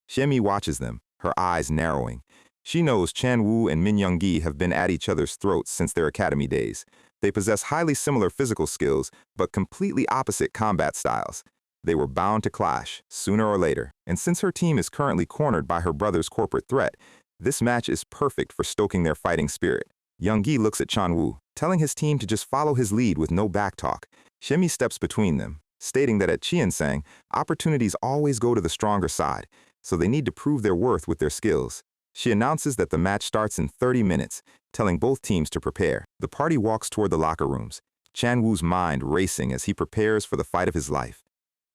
Hyemi watches them, her eyes narrowing. She knows Chan-woo and Min Young-gi have been at each other's throats since their academy days. They possess highly similar physical skills, but completely opposite combat styles. They were bound to clash, sooner or later, and since her team is currently cornered by her brother's corporate threat, this match is perfect for stoking their fighting spirit. Young-gi looks at Chan-woo, telling his team to just follow his lead with no backtalk. Hyemi steps between them, stating that at Cheon-sang, opportunities always go to the stronger side, so they need to prove their worth with their skills. She announces that the match starts in 30 minutes, telling both teams to prepare. The party walks toward the locker rooms, Chan-woo's mind racing as he prepares for the fight of his life.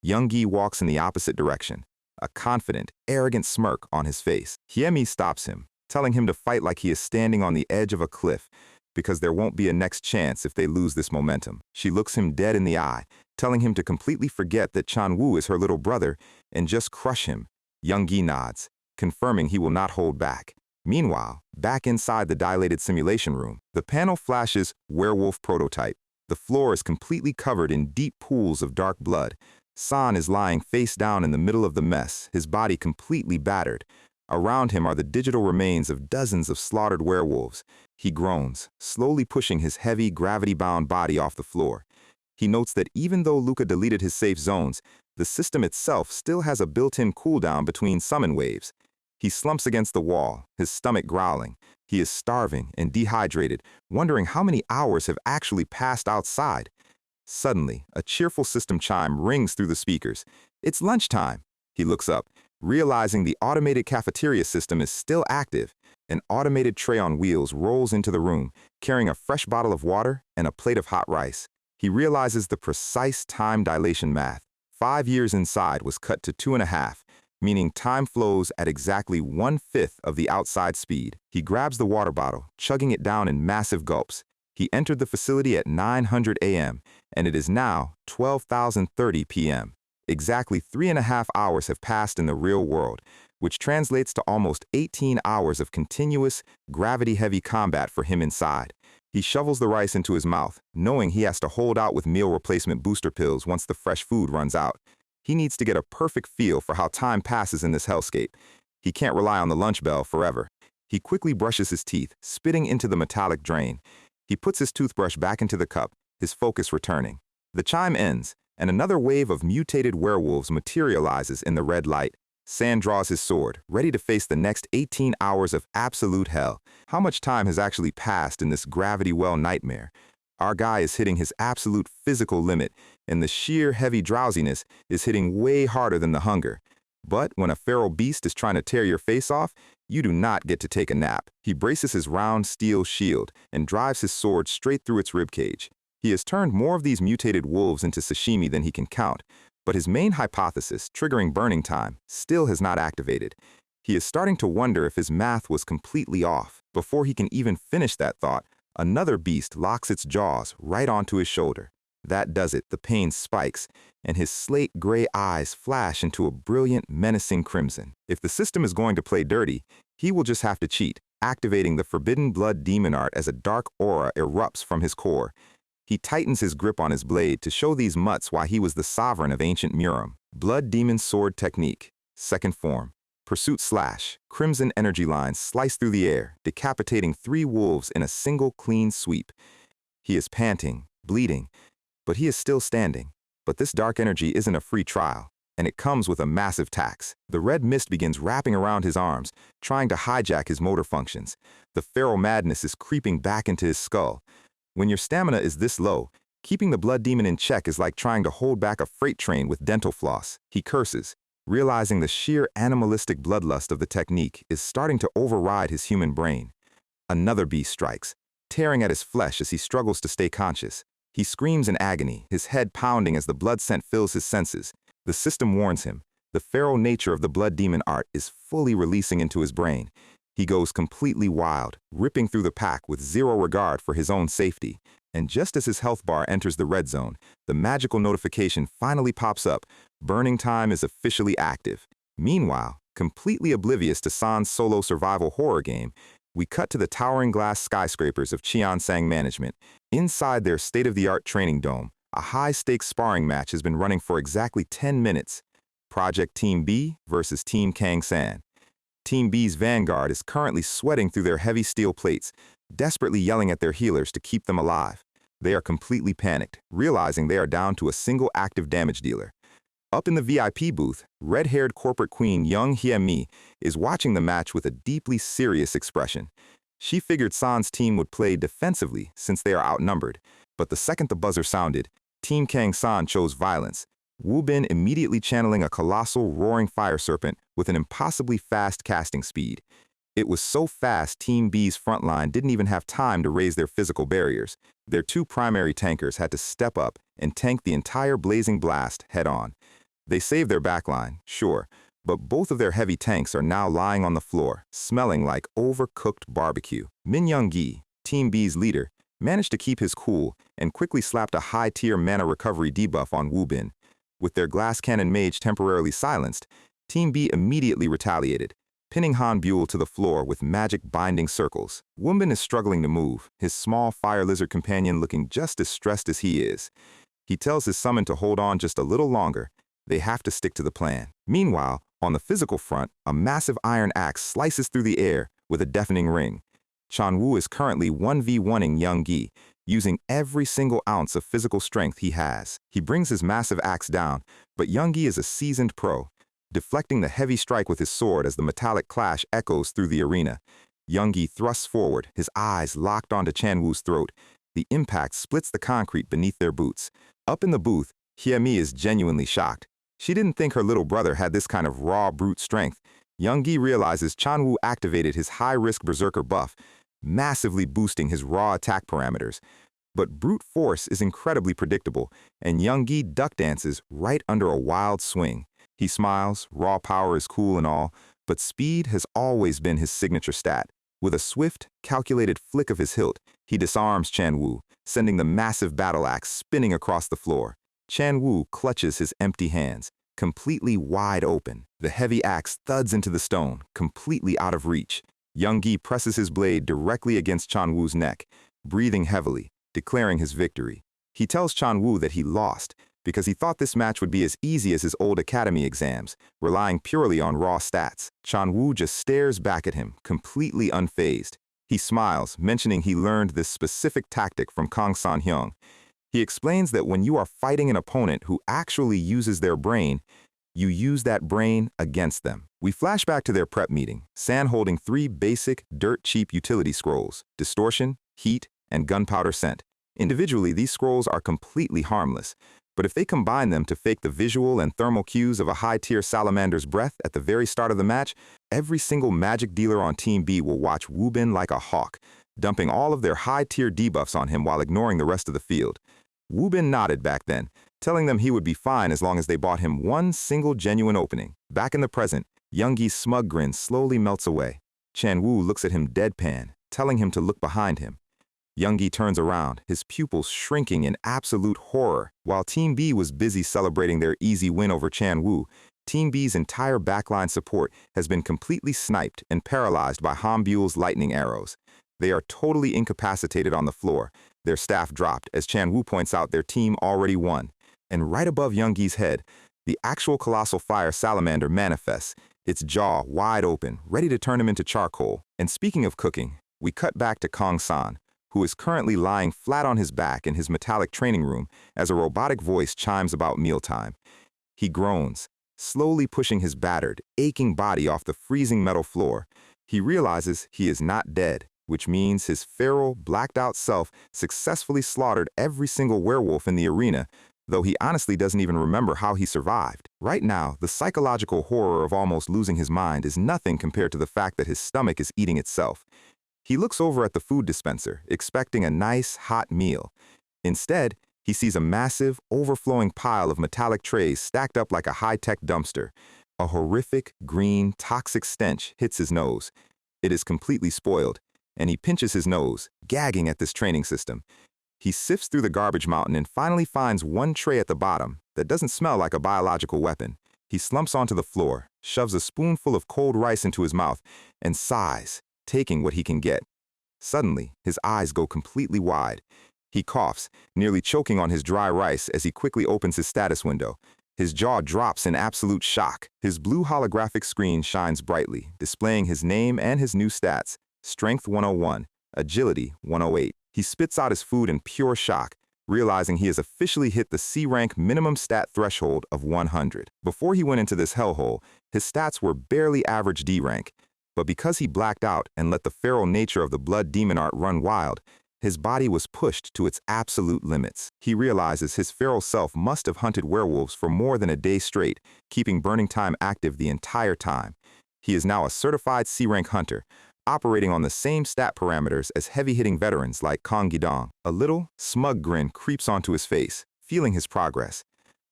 Young-gi walks in the opposite direction, a confident, arrogant smirk on his face. Hyemi stops him, telling him to fight like he is standing on the edge of a cliff, because there won't be a next chance if they lose this momentum. She looks him dead in the eye, telling him to completely forget that Chan-woo is her little brother and just crush him. Young-gi nods, confirming he will not hold back. Meanwhile, back inside the dilated simulation room, the panel flashes werewolf prototype. The floor is completely covered in deep pools of dark blood. San is lying face down in the middle of the mess, his body completely battered. Around him are the digital remains of dozens of slaughtered werewolves. He groans, slowly pushing his heavy, gravity-bound body off the floor. He notes that even though Luca deleted his safe zones, the system itself still has a built-in cooldown between summon waves. He slumps against the wall, his stomach growling. He is starving and dehydrated, wondering how many hours have actually passed outside. Suddenly, a cheerful system chime rings through the speakers. It's lunchtime. He looks up, realizing the automated cafeteria system is still active. An automated tray on wheels rolls into the room, carrying a fresh bottle of water and a plate of hot rice. He realizes the precise time dilation math. 5 years inside was cut to 2.5, meaning time flows at exactly 1/5 of the outside speed. He grabs the water bottle, chugging it down in massive gulps. He entered the facility at 900 a.m., and it is now 12,030 p.m. Exactly 3.5 hours have passed in the real world, which translates to almost 18 hours of continuous, gravity-heavy combat for him inside. He shovels the rice into his mouth, knowing he has to hold out with meal replacement booster pills once the fresh food runs out. He needs to get a perfect feel for how time passes in this hellscape. He can't rely on the lunch bell forever. He quickly brushes his teeth, spitting into the metallic drain. He puts his toothbrush back into the cup, his focus returning. The chime ends, and another wave of mutated werewolves materializes in the red light. San draws his sword, ready to face the next 18 hours of absolute hell. How much time has actually passed in this gravity well nightmare? Our guy is hitting his absolute physical limit, and the sheer heavy drowsiness is hitting way harder than the hunger. But when a feral beast is trying to tear your face off, you do not get to take a nap. He braces his round steel shield and drives his sword straight through its ribcage. He has turned more of these mutated wolves into sashimi than he can count, but his main hypothesis, triggering burning time, still has not activated. He is starting to wonder if his math was completely off. Before he can even finish that thought, another beast locks its jaws right onto his shoulder. That does it, the pain spikes, and his slate gray eyes flash into a brilliant, menacing crimson. If the system is going to play dirty, he will just have to cheat, activating the forbidden blood demon art as a dark aura erupts from his core. He tightens his grip on his blade to show these mutts why he was the sovereign of ancient Murim. Blood demon sword technique, second form. Pursuit slash, crimson energy lines slice through the air, decapitating 3 wolves in a single clean sweep. He is panting, bleeding, but he is still standing. But this dark energy isn't a free trial, and it comes with a massive tax. The red mist begins wrapping around his arms, trying to hijack his motor functions. The feral madness is creeping back into his skull. When your stamina is this low, keeping the blood demon in check is like trying to hold back a freight train with dental floss. He curses, realizing the sheer animalistic bloodlust of the technique is starting to override his human brain. Another beast strikes, tearing at his flesh as he struggles to stay conscious. He screams in agony, his head pounding as the blood scent fills his senses. The system warns him. The feral nature of the blood demon art is fully releasing into his brain. He goes completely wild, ripping through the pack with zero regard for his own safety. And just as his health bar enters the red zone, the magical notification finally pops up. Burning time is officially active. Meanwhile, completely oblivious to San's solo survival horror game, we cut to the towering glass skyscrapers of Cheongsang Management. Inside their state-of-the-art training dome, a high-stakes sparring match has been running for exactly 10 minutes. Project Team B versus Team Kang-san. Team B's vanguard is currently sweating through their heavy steel plates, desperately yelling at their healers to keep them alive. They are completely panicked, realizing they are down to a single active damage dealer. Up in the VIP booth, red-haired corporate queen Young Hye-mi is watching the match with a deeply serious expression. She figured San's team would play defensively since they are outnumbered, but the second the buzzer sounded, Team Kang-san chose violence. Wu Bin immediately channeling a colossal roaring fire serpent with an impossibly fast casting speed. It was so fast Team B's front line didn't even have time to raise their physical barriers. Their 2 primary tankers had to step up and tank the entire blazing blast head-on. They saved their backline, sure, but both of their heavy tanks are now lying on the floor, smelling like overcooked barbecue. Min Young-gi, Team B's leader, managed to keep his cool and quickly slapped a high-tier mana recovery debuff on Wu Bin. With their glass cannon mage temporarily silenced, Team B immediately retaliated, pinning Han Buell to the floor with magic binding circles. Wu Bin is struggling to move, his small fire lizard companion looking just as stressed as he is. He tells his summon to hold on just a little longer. They have to stick to the plan. Meanwhile, on the physical front, a massive iron axe slices through the air with a deafening ring. Chan Wu is currently 1v1ing Young Gi, using every single ounce of physical strength he has. He brings his massive axe down, but Young Gi is a seasoned pro, deflecting the heavy strike with his sword as the metallic clash echoes through the arena. Young Gi thrusts forward, his eyes locked onto Chan Wu's throat. The impact splits the concrete beneath their boots. Up in the booth, Hye-mi is genuinely shocked. She didn't think her little brother had this kind of raw brute strength. Young Gi realizes Chan Wu activated his high-risk berserker buff, massively boosting his raw attack parameters. But brute force is incredibly predictable, and Young Gi duck dances right under a wild swing. He smiles, raw power is cool and all, but speed has always been his signature stat. With a swift, calculated flick of his hilt, he disarms Chan Wu, sending the massive battle axe spinning across the floor. Chan Wu clutches his empty hands, completely wide open. The heavy axe thuds into the stone, completely out of reach. Young Gi presses his blade directly against Chan Wu's neck, breathing heavily, declaring his victory. He tells Chan Wu that he lost, because he thought this match would be as easy as his old academy exams, relying purely on raw stats. Chan Wu just stares back at him, completely unfazed. He smiles, mentioning he learned this specific tactic from Kang San-hyung. He explains that when you are fighting an opponent who actually uses their brain, you use that brain against them. We flash back to their prep meeting, San holding 3 basic, dirt-cheap utility scrolls: distortion, heat, and gunpowder scent. Individually, these scrolls are completely harmless, but if they combine them to fake the visual and thermal cues of a high-tier salamander's breath at the very start of the match, every single magic dealer on Team B will watch Wu Bin like a hawk, dumping all of their high-tier debuffs on him while ignoring the rest of the field. Wu Bin nodded back then, telling them he would be fine as long as they bought him one single genuine opening. Back in the present, Young Gi's smug grin slowly melts away. Chan Wu looks at him deadpan, telling him to look behind him. Young Gi turns around, his pupils shrinking in absolute horror. While Team B was busy celebrating their easy win over Chan Wu, Team B's entire backline support has been completely sniped and paralyzed by Han Buell's lightning arrows. They are totally incapacitated on the floor. Their staff dropped as Chan Wu points out their team already won. And right above Young Gi's head, the actual colossal fire salamander manifests, its jaw wide open, ready to turn him into charcoal. And speaking of cooking, we cut back to Kang San, who is currently lying flat on his back in his metallic training room as a robotic voice chimes about mealtime. He groans, slowly pushing his battered, aching body off the freezing metal floor. He realizes he is not dead, which means his feral, blacked-out self successfully slaughtered every single werewolf in the arena, though he honestly doesn't even remember how he survived. Right now, the psychological horror of almost losing his mind is nothing compared to the fact that his stomach is eating itself. He looks over at the food dispenser, expecting a nice, hot meal. Instead, he sees a massive, overflowing pile of metallic trays stacked up like a high-tech dumpster. A horrific, green, toxic stench hits his nose. It is completely spoiled, and he pinches his nose, gagging at this training system. He sifts through the garbage mountain and finally finds one tray at the bottom that doesn't smell like a biological weapon. He slumps onto the floor, shoves a spoonful of cold rice into his mouth, and sighs, taking what he can get. Suddenly, his eyes go completely wide. He coughs, nearly choking on his dry rice as he quickly opens his status window. His jaw drops in absolute shock. His blue holographic screen shines brightly, displaying his name and his new stats: Strength 101, Agility 108. He spits out his food in pure shock, realizing he has officially hit the C-rank minimum stat threshold of 100. Before he went into this hellhole, his stats were barely average D rank. But because he blacked out and let the feral nature of the blood demon art run wild, his body was pushed to its absolute limits. He realizes his feral self must have hunted werewolves for more than a day straight, keeping Burning Time active the entire time. He is now a certified C-rank hunter, operating on the same stat parameters as heavy-hitting veterans like Kang Gidong. A little, smug grin creeps onto his face, feeling his progress.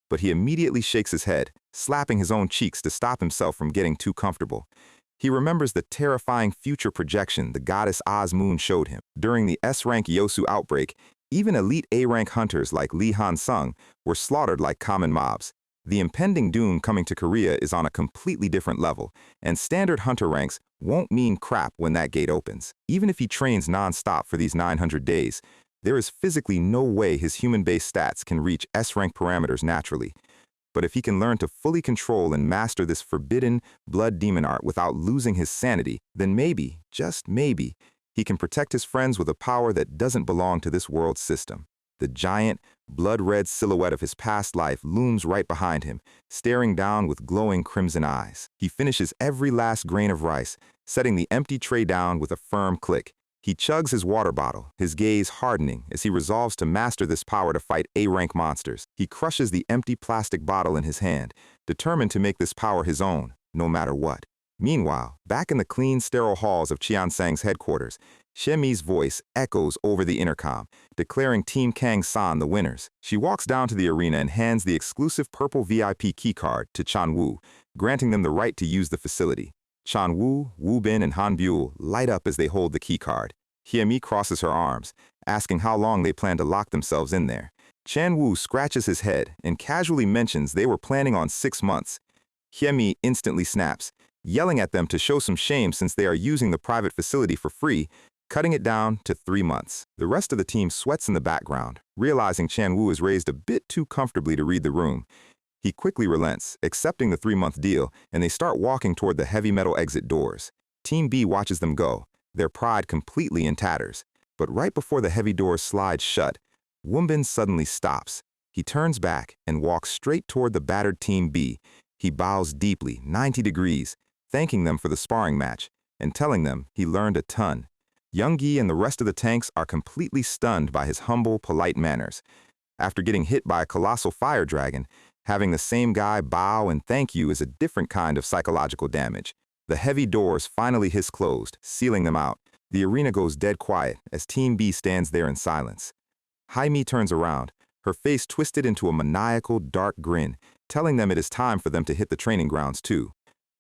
But he immediately shakes his head, slapping his own cheeks to stop himself from getting too comfortable. He remembers the terrifying future projection the goddess Osmoon showed him. During the S-rank Yosu outbreak, even elite A-rank hunters like Lee Han-sung were slaughtered like common mobs. The impending doom coming to Korea is on a completely different level, and standard hunter ranks won't mean crap when that gate opens. Even if he trains non-stop for these 900 days, there is physically no way his human-based stats can reach S-rank parameters naturally. But if he can learn to fully control and master this forbidden blood demon art without losing his sanity, then maybe, just maybe, he can protect his friends with a power that doesn't belong to this world's system. The giant, blood-red silhouette of his past life looms right behind him, staring down with glowing crimson eyes. He finishes every last grain of rice, setting the empty tray down with a firm click. He chugs his water bottle, his gaze hardening as he resolves to master this power to fight A-rank monsters. He crushes the empty plastic bottle in his hand, determined to make this power his own, no matter what. Meanwhile, back in the clean, sterile halls of Chian Sang's headquarters, Xiemi's voice echoes over the intercom, declaring Team Kang-san the winners. She walks down to the arena and hands the exclusive purple VIP keycard to Chan Wu, granting them the right to use the facility. Chan Wu, Wu Bin, and Han Buell light up as they hold the keycard. Xiemi crosses her arms, asking how long they plan to lock themselves in there. Chan Wu scratches his head and casually mentions they were planning on 6 months. Xiemi instantly snaps, yelling at them to show some shame since they are using the private facility for free, cutting it down to 3 months. The rest of the team sweats in the background, realizing Chan Wu is raised a bit too comfortably to read the room. He quickly relents, accepting the 3-month deal, and they start walking toward the heavy metal exit doors. Team B watches them go, their pride completely in tatters. But right before the heavy doors slide shut, Woonbin suddenly stops. He turns back and walks straight toward the battered Team B. He bows deeply, 90 degrees, thanking them for the sparring match, and telling them he learned a ton. Young-gi and the rest of the tanks are completely stunned by his humble, polite manners. After getting hit by a colossal fire dragon, having the same guy bow and thank you is a different kind of psychological damage. The heavy doors finally hiss closed, sealing them out. The arena goes dead quiet as Team B stands there in silence. Jaime turns around, her face twisted into a maniacal, dark grin, telling them it is time for them to hit the training grounds too.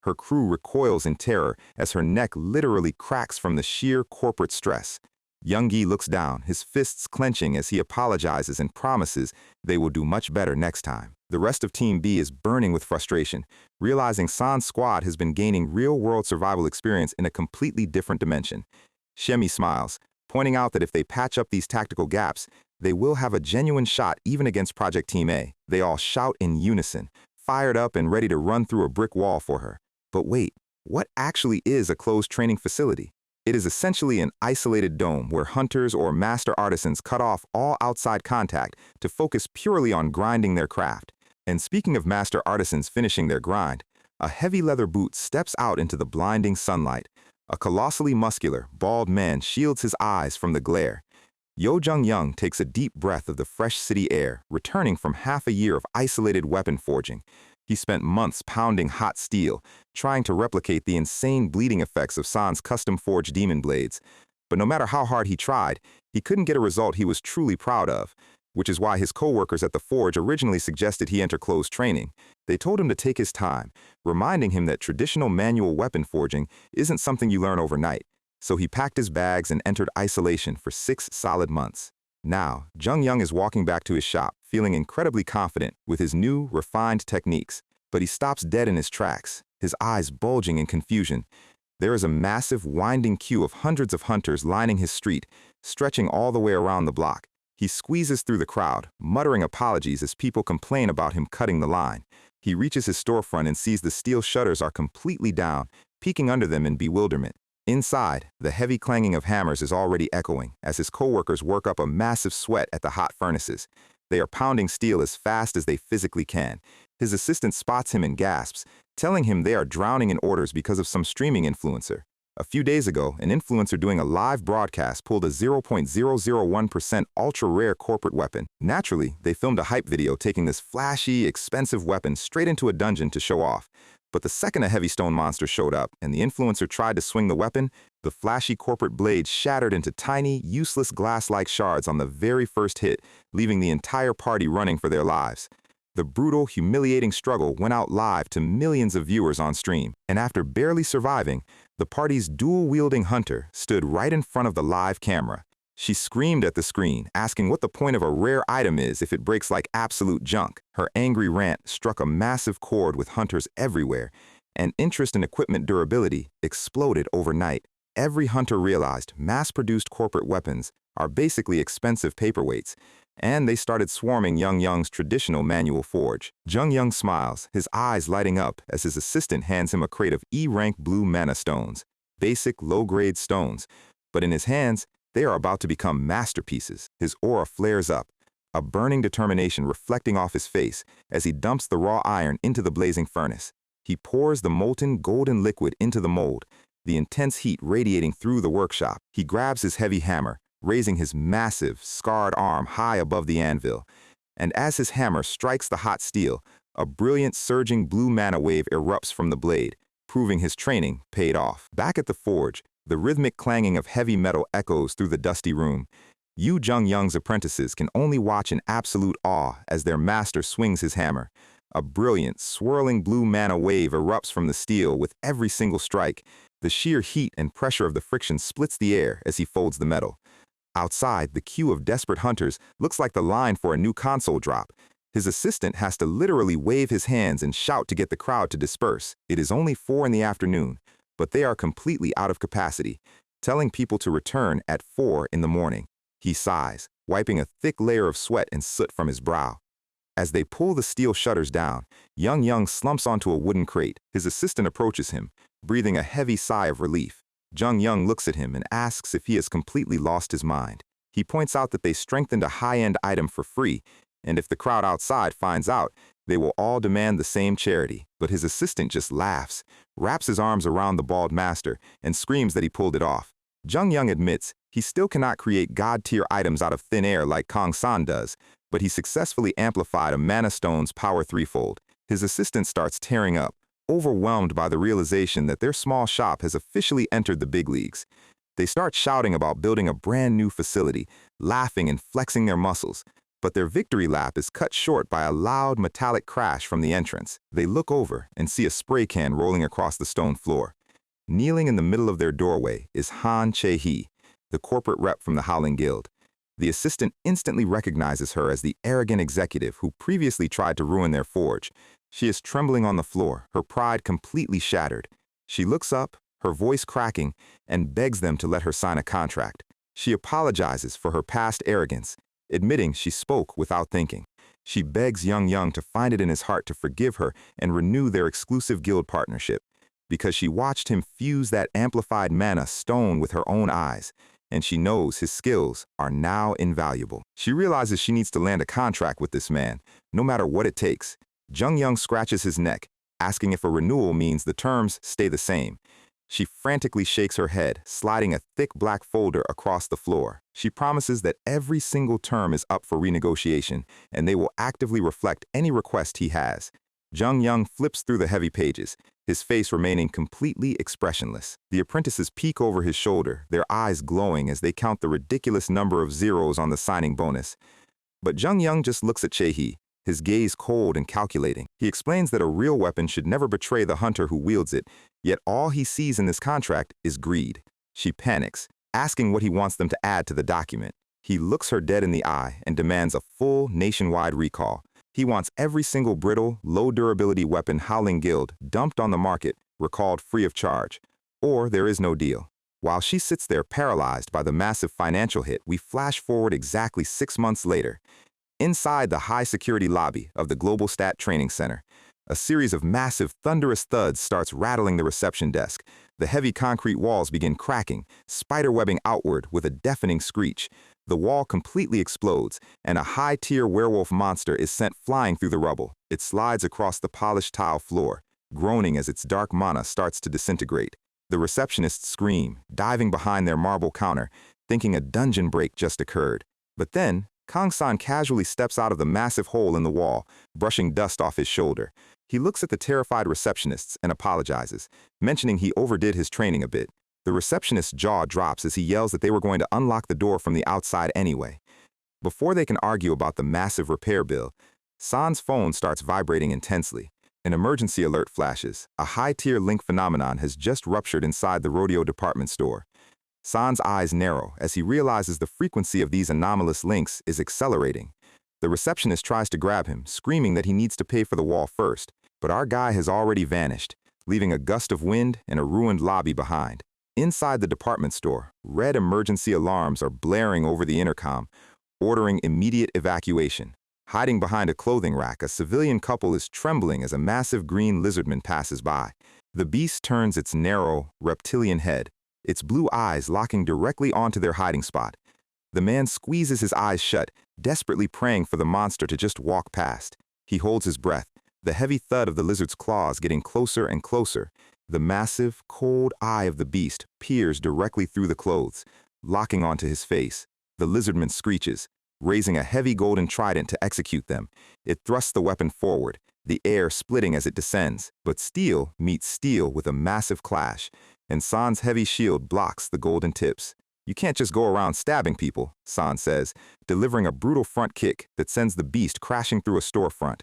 Her crew recoils in terror as her neck literally cracks from the sheer corporate stress. Young-gi looks down, his fists clenching as he apologizes and promises they will do much better next time. The rest of Team B is burning with frustration, realizing San's squad has been gaining real-world survival experience in a completely different dimension. Xiemi smiles, pointing out that if they patch up these tactical gaps, they will have a genuine shot even against Project Team A. They all shout in unison, fired up and ready to run through a brick wall for her. But wait, what actually is a closed training facility? It is essentially an isolated dome where hunters or master artisans cut off all outside contact to focus purely on grinding their craft. And speaking of master artisans finishing their grind, a heavy leather boot steps out into the blinding sunlight. A colossally muscular, bald man shields his eyes from the glare. Yo Jung-young takes a deep breath of the fresh city air, returning from half a year of isolated weapon forging. He spent months pounding hot steel, trying to replicate the insane bleeding effects of San's custom-forged demon blades. But no matter how hard he tried, he couldn't get a result he was truly proud of, which is why his co-workers at the forge originally suggested he enter closed training. They told him to take his time, reminding him that traditional manual weapon forging isn't something you learn overnight. So he packed his bags and entered isolation for 6 solid months. Now, Jung-young is walking back to his shop, feeling incredibly confident with his new, refined techniques. But he stops dead in his tracks, his eyes bulging in confusion. There is a massive, winding queue of hundreds of hunters lining his street, stretching all the way around the block. He squeezes through the crowd, muttering apologies as people complain about him cutting the line. He reaches his storefront and sees the steel shutters are completely down, peeking under them in bewilderment. Inside, the heavy clanging of hammers is already echoing as his co-workers work up a massive sweat at the hot furnaces. They are pounding steel as fast as they physically can. His assistant spots him and gasps, telling him they are drowning in orders because of some streaming influencer. A few days ago, an influencer doing a live broadcast pulled a 0.001% ultra-rare corporate weapon. Naturally, they filmed a hype video taking this flashy, expensive weapon straight into a dungeon to show off. But the second a heavy stone monster showed up and the influencer tried to swing the weapon, the flashy corporate blade shattered into tiny, useless glass-like shards on the very first hit, leaving the entire party running for their lives. The brutal, humiliating struggle went out live to millions of viewers on stream, and after barely surviving, the party's dual-wielding hunter stood right in front of the live camera. She screamed at the screen, asking what the point of a rare item is if it breaks like absolute junk. Her angry rant struck a massive chord with hunters everywhere, and interest in equipment durability exploded overnight. Every hunter realized mass-produced corporate weapons are basically expensive paperweights, and they started swarming Jung-young's traditional manual forge. Jung-young smiles, his eyes lighting up as his assistant hands him a crate of E-rank blue mana stones, basic low-grade stones, but in his hands, they are about to become masterpieces. His aura flares up, a burning determination reflecting off his face as he dumps the raw iron into the blazing furnace. He pours the molten golden liquid into the mold, the intense heat radiating through the workshop. He grabs his heavy hammer, raising his massive, scarred arm high above the anvil. And as his hammer strikes the hot steel, a brilliant surging blue mana wave erupts from the blade, proving his training paid off. Back at the forge, The rhythmic clanging of heavy metal echoes through the dusty room. Yu Jung-young's apprentices can only watch in absolute awe as their master swings his hammer. A brilliant, swirling blue mana wave erupts from the steel with every single strike. The sheer heat and pressure of the friction splits the air as he folds the metal. Outside, the queue of desperate hunters looks like the line for a new console drop. His assistant has to literally wave his hands and shout to get the crowd to disperse. It is only 4 in the afternoon, but they are completely out of capacity, telling people to return at 4 in the morning. He sighs, wiping a thick layer of sweat and soot from his brow. As they pull the steel shutters down, Jung slumps onto a wooden crate. His assistant approaches him, breathing a heavy sigh of relief. Jung looks at him and asks if he has completely lost his mind. He points out that they strengthened a high-end item for free, and if the crowd outside finds out, they will all demand the same charity. But his assistant just laughs, wraps his arms around the bald master, and screams that he pulled it off. Jung admits he still cannot create god-tier items out of thin air like Kong San does, but he successfully amplified a mana stone's power threefold. His assistant starts tearing up, overwhelmed by the realization that their small shop has officially entered the big leagues. They start shouting about building a brand new facility, laughing and flexing their muscles. But their victory lap is cut short by a loud metallic crash from the entrance. They look over and see a spray can rolling across the stone floor. Kneeling in the middle of their doorway is Han Che-hee, the corporate rep from the Howling Guild. The assistant instantly recognizes her as the arrogant executive who previously tried to ruin their forge. She is trembling on the floor, her pride completely shattered. She looks up, her voice cracking, and begs them to let her sign a contract. She apologizes for her past arrogance, admitting she spoke without thinking. She begs Jung to find it in his heart to forgive her and renew their exclusive guild partnership, because she watched him fuse that amplified mana stone with her own eyes, and she knows his skills are now invaluable. She realizes she needs to land a contract with this man, no matter what it takes. Jung scratches his neck, asking if a renewal means the terms stay the same. She frantically shakes her head, sliding a thick black folder across the floor. She promises that every single term is up for renegotiation, and they will actively reflect any request he has. Jung flips through the heavy pages, his face remaining completely expressionless. The apprentices peek over his shoulder, their eyes glowing as they count the ridiculous number of zeros on the signing bonus. But Jung just looks at Che-hee, his gaze cold and calculating. He explains that a real weapon should never betray the hunter who wields it, yet all he sees in this contract is greed. She panics, asking what he wants them to add to the document. He looks her dead in the eye and demands a full nationwide recall. He wants every single brittle, low-durability weapon Howling Guild dumped on the market recalled free of charge, or there is no deal. While she sits there paralyzed by the massive financial hit, we flash forward exactly 6 months later. Inside the high-security lobby of the Global Stat Training Center, a series of massive, thunderous thuds starts rattling the reception desk. The heavy concrete walls begin cracking, spiderwebbing outward with a deafening screech. The wall completely explodes, and a high-tier werewolf monster is sent flying through the rubble. It slides across the polished tile floor, groaning as its dark mana starts to disintegrate. The receptionists scream, diving behind their marble counter, thinking a dungeon break just occurred. But then, Kong-san casually steps out of the massive hole in the wall, brushing dust off his shoulder. He looks at the terrified receptionists and apologizes, mentioning he overdid his training a bit. The receptionist's jaw drops as he yells that they were going to unlock the door from the outside anyway. Before they can argue about the massive repair bill, San's phone starts vibrating intensely. An emergency alert flashes. A high-tier link phenomenon has just ruptured inside the rodeo department store. San's eyes narrow as he realizes the frequency of these anomalous links is accelerating. The receptionist tries to grab him, screaming that he needs to pay for the wall first, but our guy has already vanished, leaving a gust of wind and a ruined lobby behind. Inside the department store, red emergency alarms are blaring over the intercom, ordering immediate evacuation. Hiding behind a clothing rack, a civilian couple is trembling as a massive green lizardman passes by. The beast turns its narrow, reptilian head, its blue eyes locking directly onto their hiding spot. The man squeezes his eyes shut, desperately praying for the monster to just walk past. He holds his breath, the heavy thud of the lizard's claws getting closer and closer. The massive, cold eye of the beast peers directly through the clothes, locking onto his face. The lizardman screeches, raising a heavy golden trident to execute them. It thrusts the weapon forward, the air splitting as it descends, but steel meets steel with a massive clash, and San's heavy shield blocks the golden tips. You can't just go around stabbing people, San says, delivering a brutal front kick that sends the beast crashing through a storefront.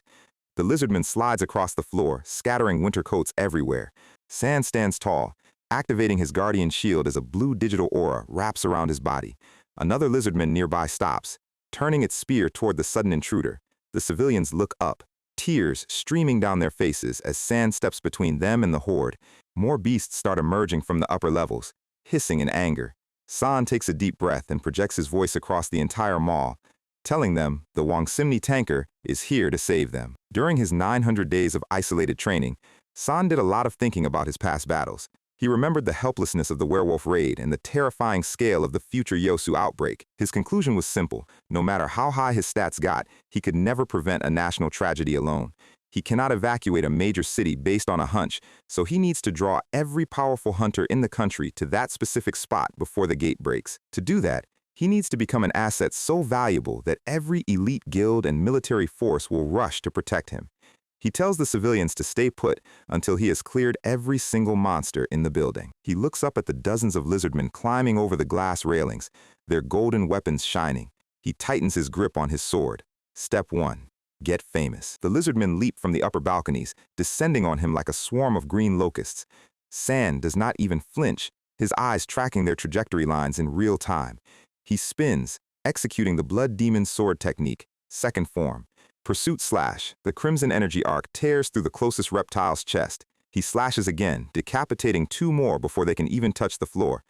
The lizardman slides across the floor, scattering winter coats everywhere. San stands tall, activating his guardian shield as a blue digital aura wraps around his body. Another lizardman nearby stops, turning its spear toward the sudden intruder. The civilians look up, tears streaming down their faces as San steps between them and the horde. More beasts start emerging from the upper levels, hissing in anger. San takes a deep breath and projects his voice across the entire mall, telling them the Wangsimni tanker is here to save them. During his 900 days of isolated training, San did a lot of thinking about his past battles. He remembered the helplessness of the werewolf raid and the terrifying scale of the future Yosu outbreak. His conclusion was simple. No matter how high his stats got, he could never prevent a national tragedy alone. He cannot evacuate a major city based on a hunch, so he needs to draw every powerful hunter in the country to that specific spot before the gate breaks. To do that, he needs to become an asset so valuable that every elite guild and military force will rush to protect him. He tells the civilians to stay put until he has cleared every single monster in the building. He looks up at the dozens of lizardmen climbing over the glass railings, their golden weapons shining. He tightens his grip on his sword. Step 1. Get famous. The lizardmen leap from the upper balconies, descending on him like a swarm of green locusts. San does not even flinch, his eyes tracking their trajectory lines in real time. He spins, executing the Blood Demon Sword technique, second form. Pursuit slash. The crimson energy arc tears through the closest reptile's chest. He slashes again, decapitating 2 more before they can even touch the floor.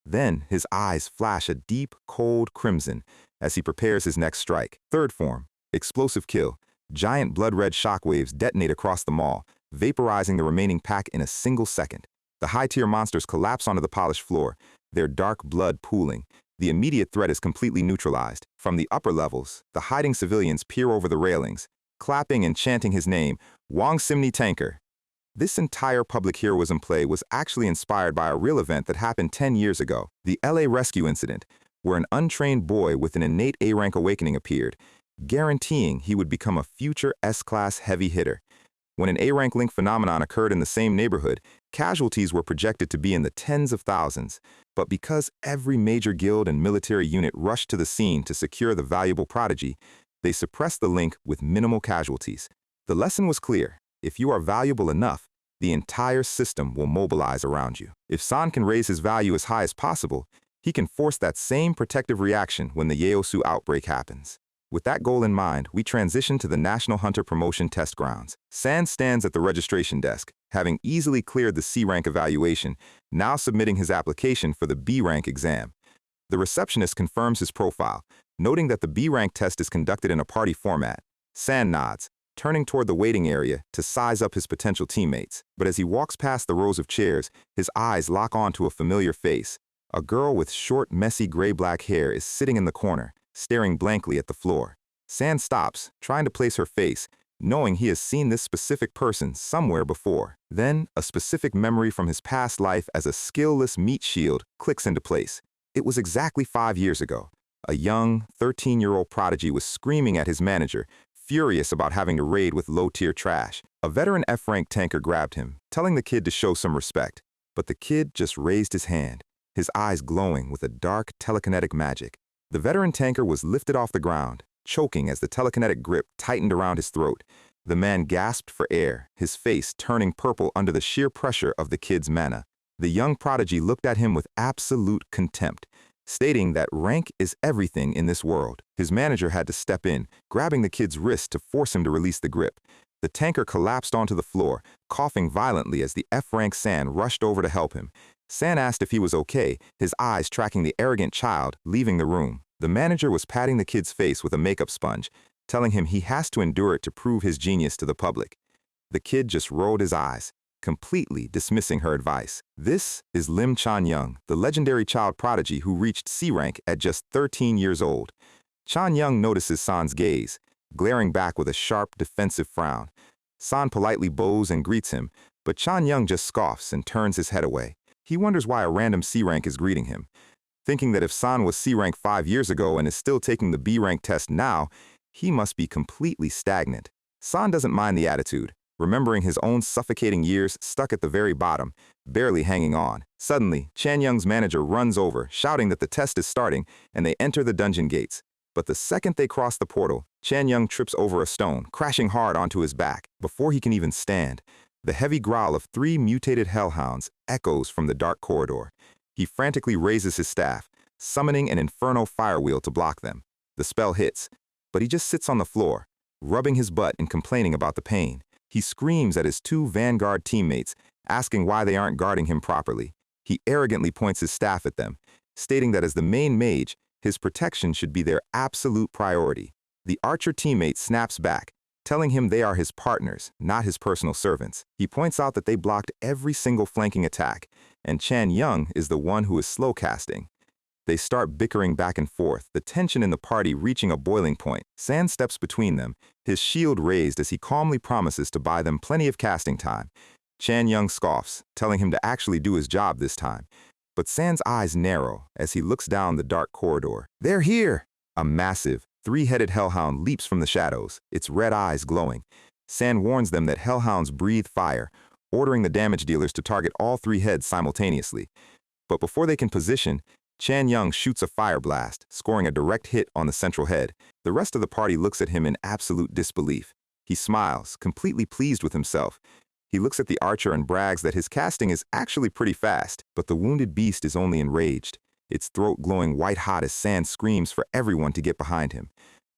Then his eyes flash a deep, cold crimson as he prepares his next strike. Third form. Explosive kill. Giant blood-red shockwaves detonate across the mall, vaporizing the remaining pack in a single second. The high-tier monsters collapse onto the polished floor, their dark blood pooling. The immediate threat is completely neutralized. From the upper levels, the hiding civilians peer over the railings, clapping and chanting his name, Wangsimni Tanker. This entire public heroism play was actually inspired by a real event that happened 10 years ago, the LA rescue incident, where an untrained boy with an innate A-rank awakening appeared, guaranteeing he would become a future S-class heavy hitter. When an A-rank link phenomenon occurred in the same neighborhood, casualties were projected to be in the tens of thousands. But because every major guild and military unit rushed to the scene to secure the valuable prodigy, they suppressed the link with minimal casualties. The lesson was clear. If you are valuable enough, the entire system will mobilize around you. If San can raise his value as high as possible, he can force that same protective reaction when the Yeosu outbreak happens. With that goal in mind, we transition to the National Hunter Promotion Test Grounds. San stands at the registration desk, having easily cleared the C-rank evaluation, now submitting his application for the B-rank exam. The receptionist confirms his profile, noting that the B-rank test is conducted in a party format. San nods, turning toward the waiting area to size up his potential teammates. But as he walks past the rows of chairs, his eyes lock onto a familiar face. A girl with short, messy gray-black hair is sitting in the corner, staring blankly at the floor. San stops, trying to place her face, knowing he has seen this specific person somewhere before. Then, a specific memory from his past life as a skillless meat shield clicks into place. It was exactly 5 years ago. A young, 13-year-old prodigy was screaming at his manager, furious about having to raid with low-tier trash. A veteran F-rank tanker grabbed him, telling the kid to show some respect. But the kid just raised his hand, his eyes glowing with a dark telekinetic magic. The veteran tanker was lifted off the ground, choking as the telekinetic grip tightened around his throat. The man gasped for air, his face turning purple under the sheer pressure of the kid's mana. The young prodigy looked at him with absolute contempt, stating that rank is everything in this world. His manager had to step in, grabbing the kid's wrist to force him to release the grip. The tanker collapsed onto the floor, coughing violently as the F-rank San rushed over to help him. San asked if he was okay, his eyes tracking the arrogant child leaving the room. The manager was patting the kid's face with a makeup sponge, telling him he has to endure it to prove his genius to the public. The kid just rolled his eyes, completely dismissing her advice. This is Lim Chan-young, the legendary child prodigy who reached C-rank at just 13 years old. Chan-young notices San's gaze, glaring back with a sharp, defensive frown. San politely bows and greets him, but Chan-young just scoffs and turns his head away. He wonders why a random C-rank is greeting him. thinking that if San was C rank 5 years ago and is still taking the B rank test now, he must be completely stagnant. San doesn't mind the attitude, remembering his own suffocating years stuck at the very bottom, barely hanging on. Suddenly, Chan Young's manager runs over, shouting that the test is starting, and they enter the dungeon gates. But the second they cross the portal, Chan Young trips over a stone, crashing hard onto his back. Before he can even stand, the heavy growl of 3 mutated hellhounds echoes from the dark corridor. He frantically raises his staff, summoning an inferno firewheel to block them. The spell hits, but he just sits on the floor, rubbing his butt and complaining about the pain. He screams at his 2 vanguard teammates, asking why they aren't guarding him properly. He arrogantly points his staff at them, stating that as the main mage, his protection should be their absolute priority. The archer teammate snaps back, telling him they are his partners, not his personal servants. He points out that they blocked every single flanking attack, and Chan Young is the one who is slow casting. They start bickering back and forth, the tension in the party reaching a boiling point. San steps between them, his shield raised as he calmly promises to buy them plenty of casting time. Chan Young scoffs, telling him to actually do his job this time. But San's eyes narrow as he looks down the dark corridor. "They're here!" A massive, 3-headed hellhound leaps from the shadows, its red eyes glowing. San warns them that hellhounds breathe fire, ordering the damage dealers to target all 3 heads simultaneously. But before they can position, Chan Young shoots a fire blast, scoring a direct hit on the central head. The rest of the party looks at him in absolute disbelief. He smiles, completely pleased with himself. He looks at the archer and brags that his casting is actually pretty fast, but the wounded beast is only enraged, its throat glowing white-hot as San screams for everyone to get behind him.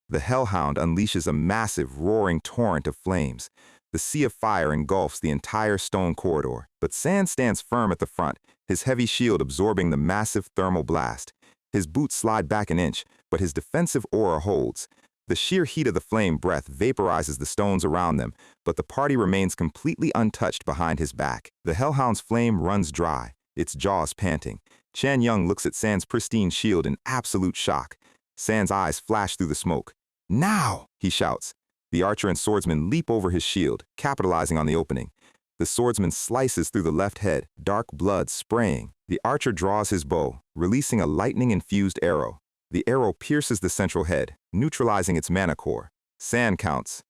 The hellhound unleashes a massive, roaring torrent of flames. The sea of fire engulfs the entire stone corridor, but San stands firm at the front, his heavy shield absorbing the massive thermal blast. His boots slide back an inch, but his defensive aura holds. The sheer heat of the flame breath vaporizes the stones around them, but the party remains completely untouched behind his back. The hellhound's flame runs dry, its jaws panting. Chan Young looks at San's pristine shield in absolute shock. San's eyes flash through the smoke. "Now!" he shouts. The archer and swordsman leap over his shield, capitalizing on the opening. The swordsman slices through the left head, dark blood spraying. The archer draws his bow, releasing a lightning-infused arrow. The arrow pierces the central head, neutralizing its mana core. San counts.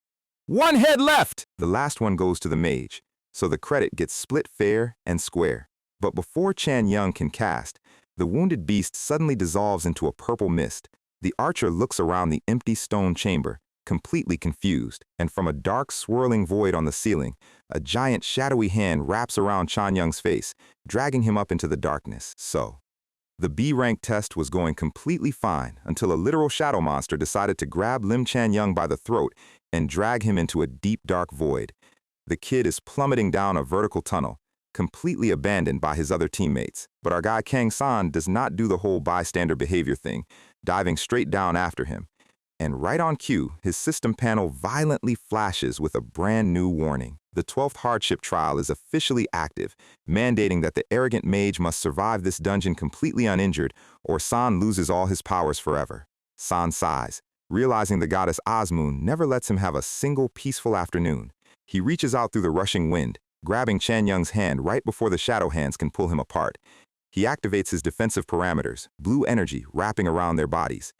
1 head left! The last one goes to the mage, so the credit gets split fair and square. But before Chan Young can cast, the wounded beast suddenly dissolves into a purple mist. The archer looks around the empty stone chamber, completely confused, and from a dark swirling void on the ceiling, a giant shadowy hand wraps around Chan Young's face, dragging him up into the darkness. So, the B-rank test was going completely fine until a literal shadow monster decided to grab Lim Chan Young by the throat and drag him into a deep dark void. The kid is plummeting down a vertical tunnel, completely abandoned by his other teammates. But our guy Kang San does not do the whole bystander behavior thing, diving straight down after him. And right on cue, his system panel violently flashes with a brand new warning. The 12th hardship trial is officially active, mandating that the arrogant mage must survive this dungeon completely uninjured, or San loses all his powers forever. San sighs, realizing the goddess Osmoon never lets him have a single peaceful afternoon. He reaches out through the rushing wind, grabbing Chan Young's hand right before the shadow hands can pull him apart. He activates his defensive parameters, blue energy wrapping around their bodies.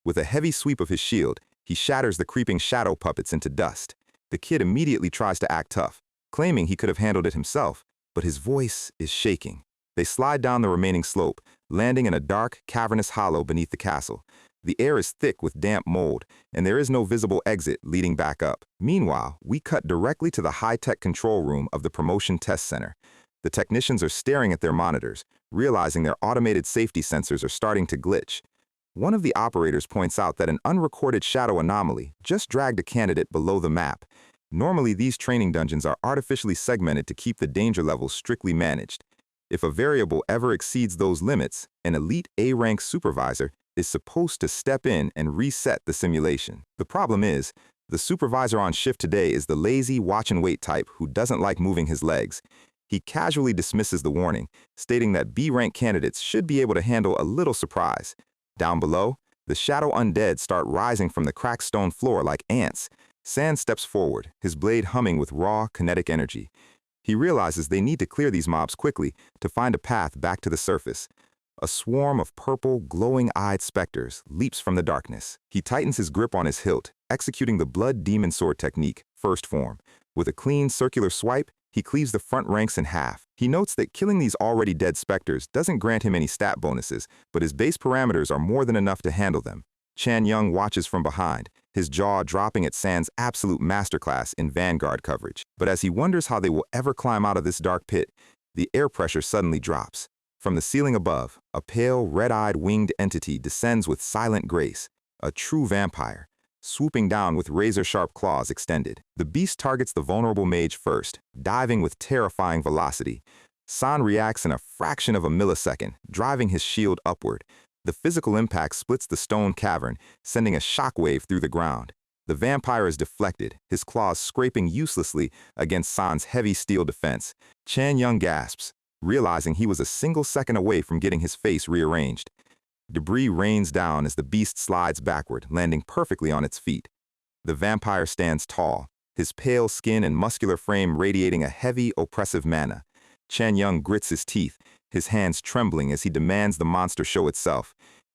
With a heavy sweep of his shield, he shatters the creeping shadow puppets into dust. The kid immediately tries to act tough, claiming he could have handled it himself, but his voice is shaking. They slide down the remaining slope, landing in a dark, cavernous hollow beneath the castle. The air is thick with damp mold, and there is no visible exit leading back up. Meanwhile, we cut directly to the high-tech control room of the promotion test center. The technicians are staring at their monitors, realizing their automated safety sensors are starting to glitch. One of the operators points out that an unrecorded shadow anomaly just dragged a candidate below the map. Normally, these training dungeons are artificially segmented to keep the danger levels strictly managed. If a variable ever exceeds those limits, an elite A-rank supervisor is supposed to step in and reset the simulation. The problem is, the supervisor on shift today is the lazy watch-and-wait type who doesn't like moving his legs. He casually dismisses the warning, stating that B-rank candidates should be able to handle a little surprise. Down below, the shadow undead start rising from the cracked stone floor like ants. San steps forward, his blade humming with raw, kinetic energy. He realizes they need to clear these mobs quickly to find a path back to the surface. A swarm of purple, glowing-eyed specters leaps from the darkness. He tightens his grip on his hilt, executing the blood demon sword technique, first form. With a clean, circular swipe, he cleaves the front ranks in half. He notes that killing these already dead specters doesn't grant him any stat bonuses, but his base parameters are more than enough to handle them. Chan Young watches from behind, his jaw dropping at San's absolute masterclass in vanguard coverage. But as he wonders how they will ever climb out of this dark pit, the air pressure suddenly drops. From the ceiling above, a pale, red-eyed winged entity descends with silent grace, a true vampire, swooping down with razor-sharp claws extended. The beast targets the vulnerable mage first, diving with terrifying velocity. San reacts in a fraction of a millisecond, driving his shield upward. The physical impact splits the stone cavern, sending a shockwave through the ground. The vampire is deflected, his claws scraping uselessly against San's heavy steel defense. Chan Young gasps, realizing he was a single second away from getting his face rearranged. Debris rains down as the beast slides backward, landing perfectly on its feet. The vampire stands tall, his pale skin and muscular frame radiating a heavy, oppressive mana. Chan Young grits his teeth, his hands trembling as he demands the monster show itself.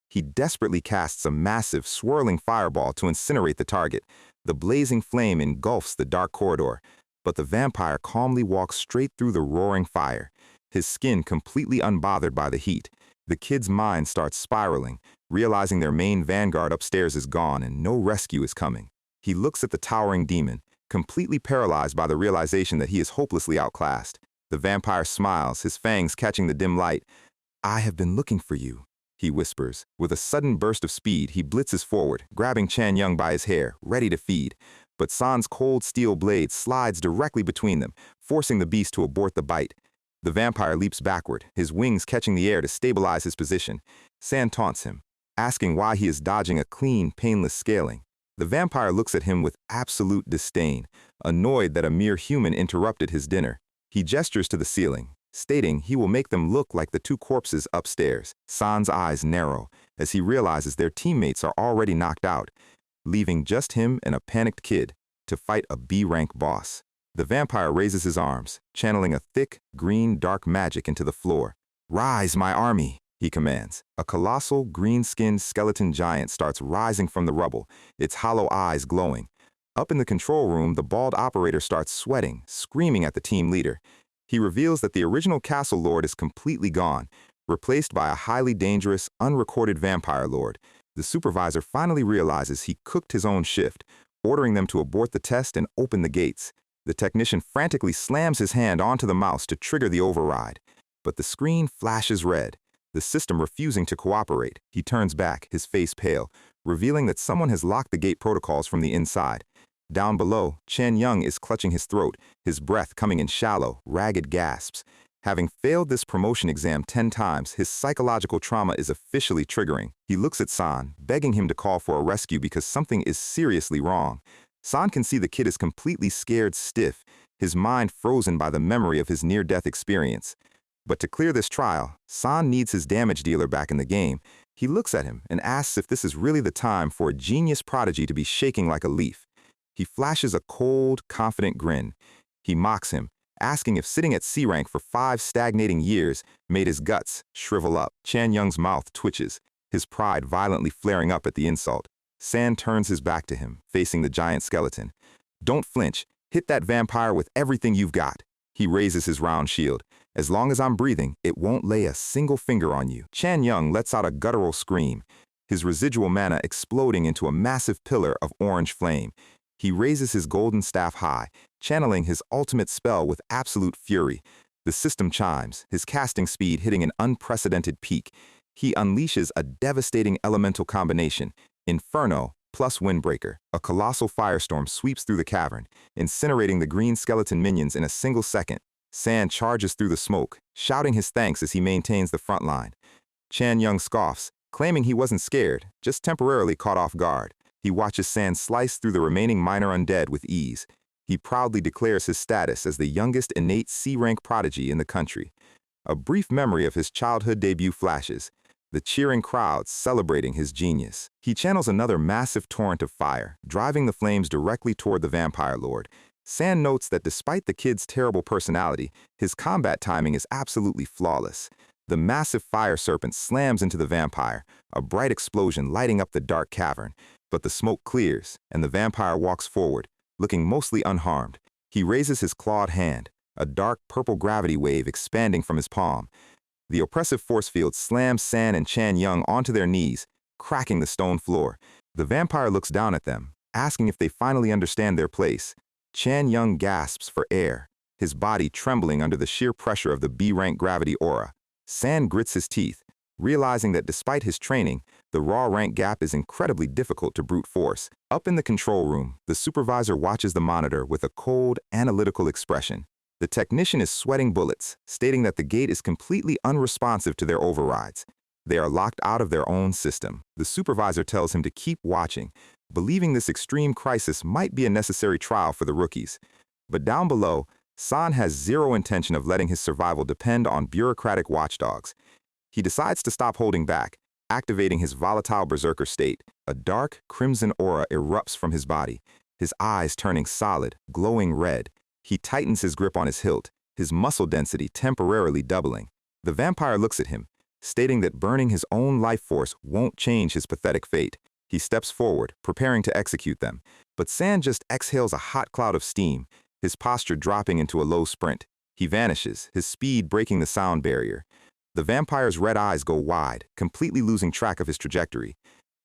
He desperately casts a massive, swirling fireball to incinerate the target. The blazing flame engulfs the dark corridor, but the vampire calmly walks straight through the roaring fire, his skin completely unbothered by the heat. The kid's mind starts spiraling, realizing their main vanguard upstairs is gone and no rescue is coming. He looks at the towering demon, completely paralyzed by the realization that he is hopelessly outclassed. The vampire smiles, his fangs catching the dim light. "I have been looking for you," he whispers. With a sudden burst of speed, he blitzes forward, grabbing Chan Young by his hair, ready to feed. But San's cold steel blade slides directly between them, forcing the beast to abort the bite. The vampire leaps backward, his wings catching the air to stabilize his position. San taunts him, asking why he is dodging a clean, painless scaling. The vampire looks at him with absolute disdain, annoyed that a mere human interrupted his dinner. He gestures to the ceiling, stating he will make them look like the two corpses upstairs. San's eyes narrow as he realizes their teammates are already knocked out, leaving just him and a panicked kid to fight a B-rank boss. The vampire raises his arms, channeling a thick, green, dark magic into the floor. "Rise, my army," he commands. A colossal, green-skinned skeleton giant starts rising from the rubble, its hollow eyes glowing. Up in the control room, the bald operator starts sweating, screaming at the team leader. He reveals that the original castle lord is completely gone, replaced by a highly dangerous, unrecorded vampire lord. The supervisor finally realizes he cooked his own shift, ordering them to abort the test and open the gates. The technician frantically slams his hand onto the mouse to trigger the override, but the screen flashes red, the system refusing to cooperate. He turns back, his face pale, revealing that someone has locked the gate protocols from the inside. Down below, Chan Young is clutching his throat, his breath coming in shallow, ragged gasps. Having failed this promotion exam 10 times, his psychological trauma is officially triggering. He looks at San, begging him to call for a rescue because something is seriously wrong. San can see the kid is completely scared stiff, his mind frozen by the memory of his near-death experience. But to clear this trial, San needs his damage dealer back in the game. He looks at him and asks if this is really the time for a genius prodigy to be shaking like a leaf. He flashes a cold, confident grin. He mocks him, asking if sitting at C rank for 5 stagnating years made his guts shrivel up. Chan Young's mouth twitches, his pride violently flaring up at the insult. San turns his back to him, facing the giant skeleton. "Don't flinch. Hit that vampire with everything you've got." He raises his round shield. "As long as I'm breathing, it won't lay a single finger on you." Chan Young lets out a guttural scream, his residual mana exploding into a massive pillar of orange flame. He raises his golden staff high, channeling his ultimate spell with absolute fury. The system chimes, his casting speed hitting an unprecedented peak. He unleashes a devastating elemental combination, Inferno plus Windbreaker. A colossal firestorm sweeps through the cavern, incinerating the green skeleton minions in a single second. San charges through the smoke, shouting his thanks as he maintains the front line. Chan Young scoffs, claiming he wasn't scared, just temporarily caught off guard. He watches San slice through the remaining minor undead with ease. He proudly declares his status as the youngest innate C-rank prodigy in the country. A brief memory of his childhood debut flashes, the cheering crowds celebrating his genius. He channels another massive torrent of fire, driving the flames directly toward the vampire lord. San notes that despite the kid's terrible personality, his combat timing is absolutely flawless. The massive fire serpent slams into the vampire, a bright explosion lighting up the dark cavern. But the smoke clears, and the vampire walks forward, looking mostly unharmed. He raises his clawed hand, a dark purple gravity wave expanding from his palm. The oppressive force field slams San and Chan Young onto their knees, cracking the stone floor. The vampire looks down at them, asking if they finally understand their place. Chan Young gasps for air, his body trembling under the sheer pressure of the B-rank gravity aura. San grits his teeth, realizing that despite his training, the raw rank gap is incredibly difficult to brute force. Up in the control room, the supervisor watches the monitor with a cold, analytical expression. The technician is sweating bullets, stating that the gate is completely unresponsive to their overrides. They are locked out of their own system. The supervisor tells him to keep watching, believing this extreme crisis might be a necessary trial for the rookies. But down below, San has zero intention of letting his survival depend on bureaucratic watchdogs. He decides to stop holding back, activating his volatile berserker state. A dark, crimson aura erupts from his body, his eyes turning solid, glowing red. He tightens his grip on his hilt, his muscle density temporarily doubling. The vampire looks at him, stating that burning his own life force won't change his pathetic fate. He steps forward, preparing to execute them. But San just exhales a hot cloud of steam, his posture dropping into a low sprint. He vanishes, his speed breaking the sound barrier. The vampire's red eyes go wide, completely losing track of his trajectory.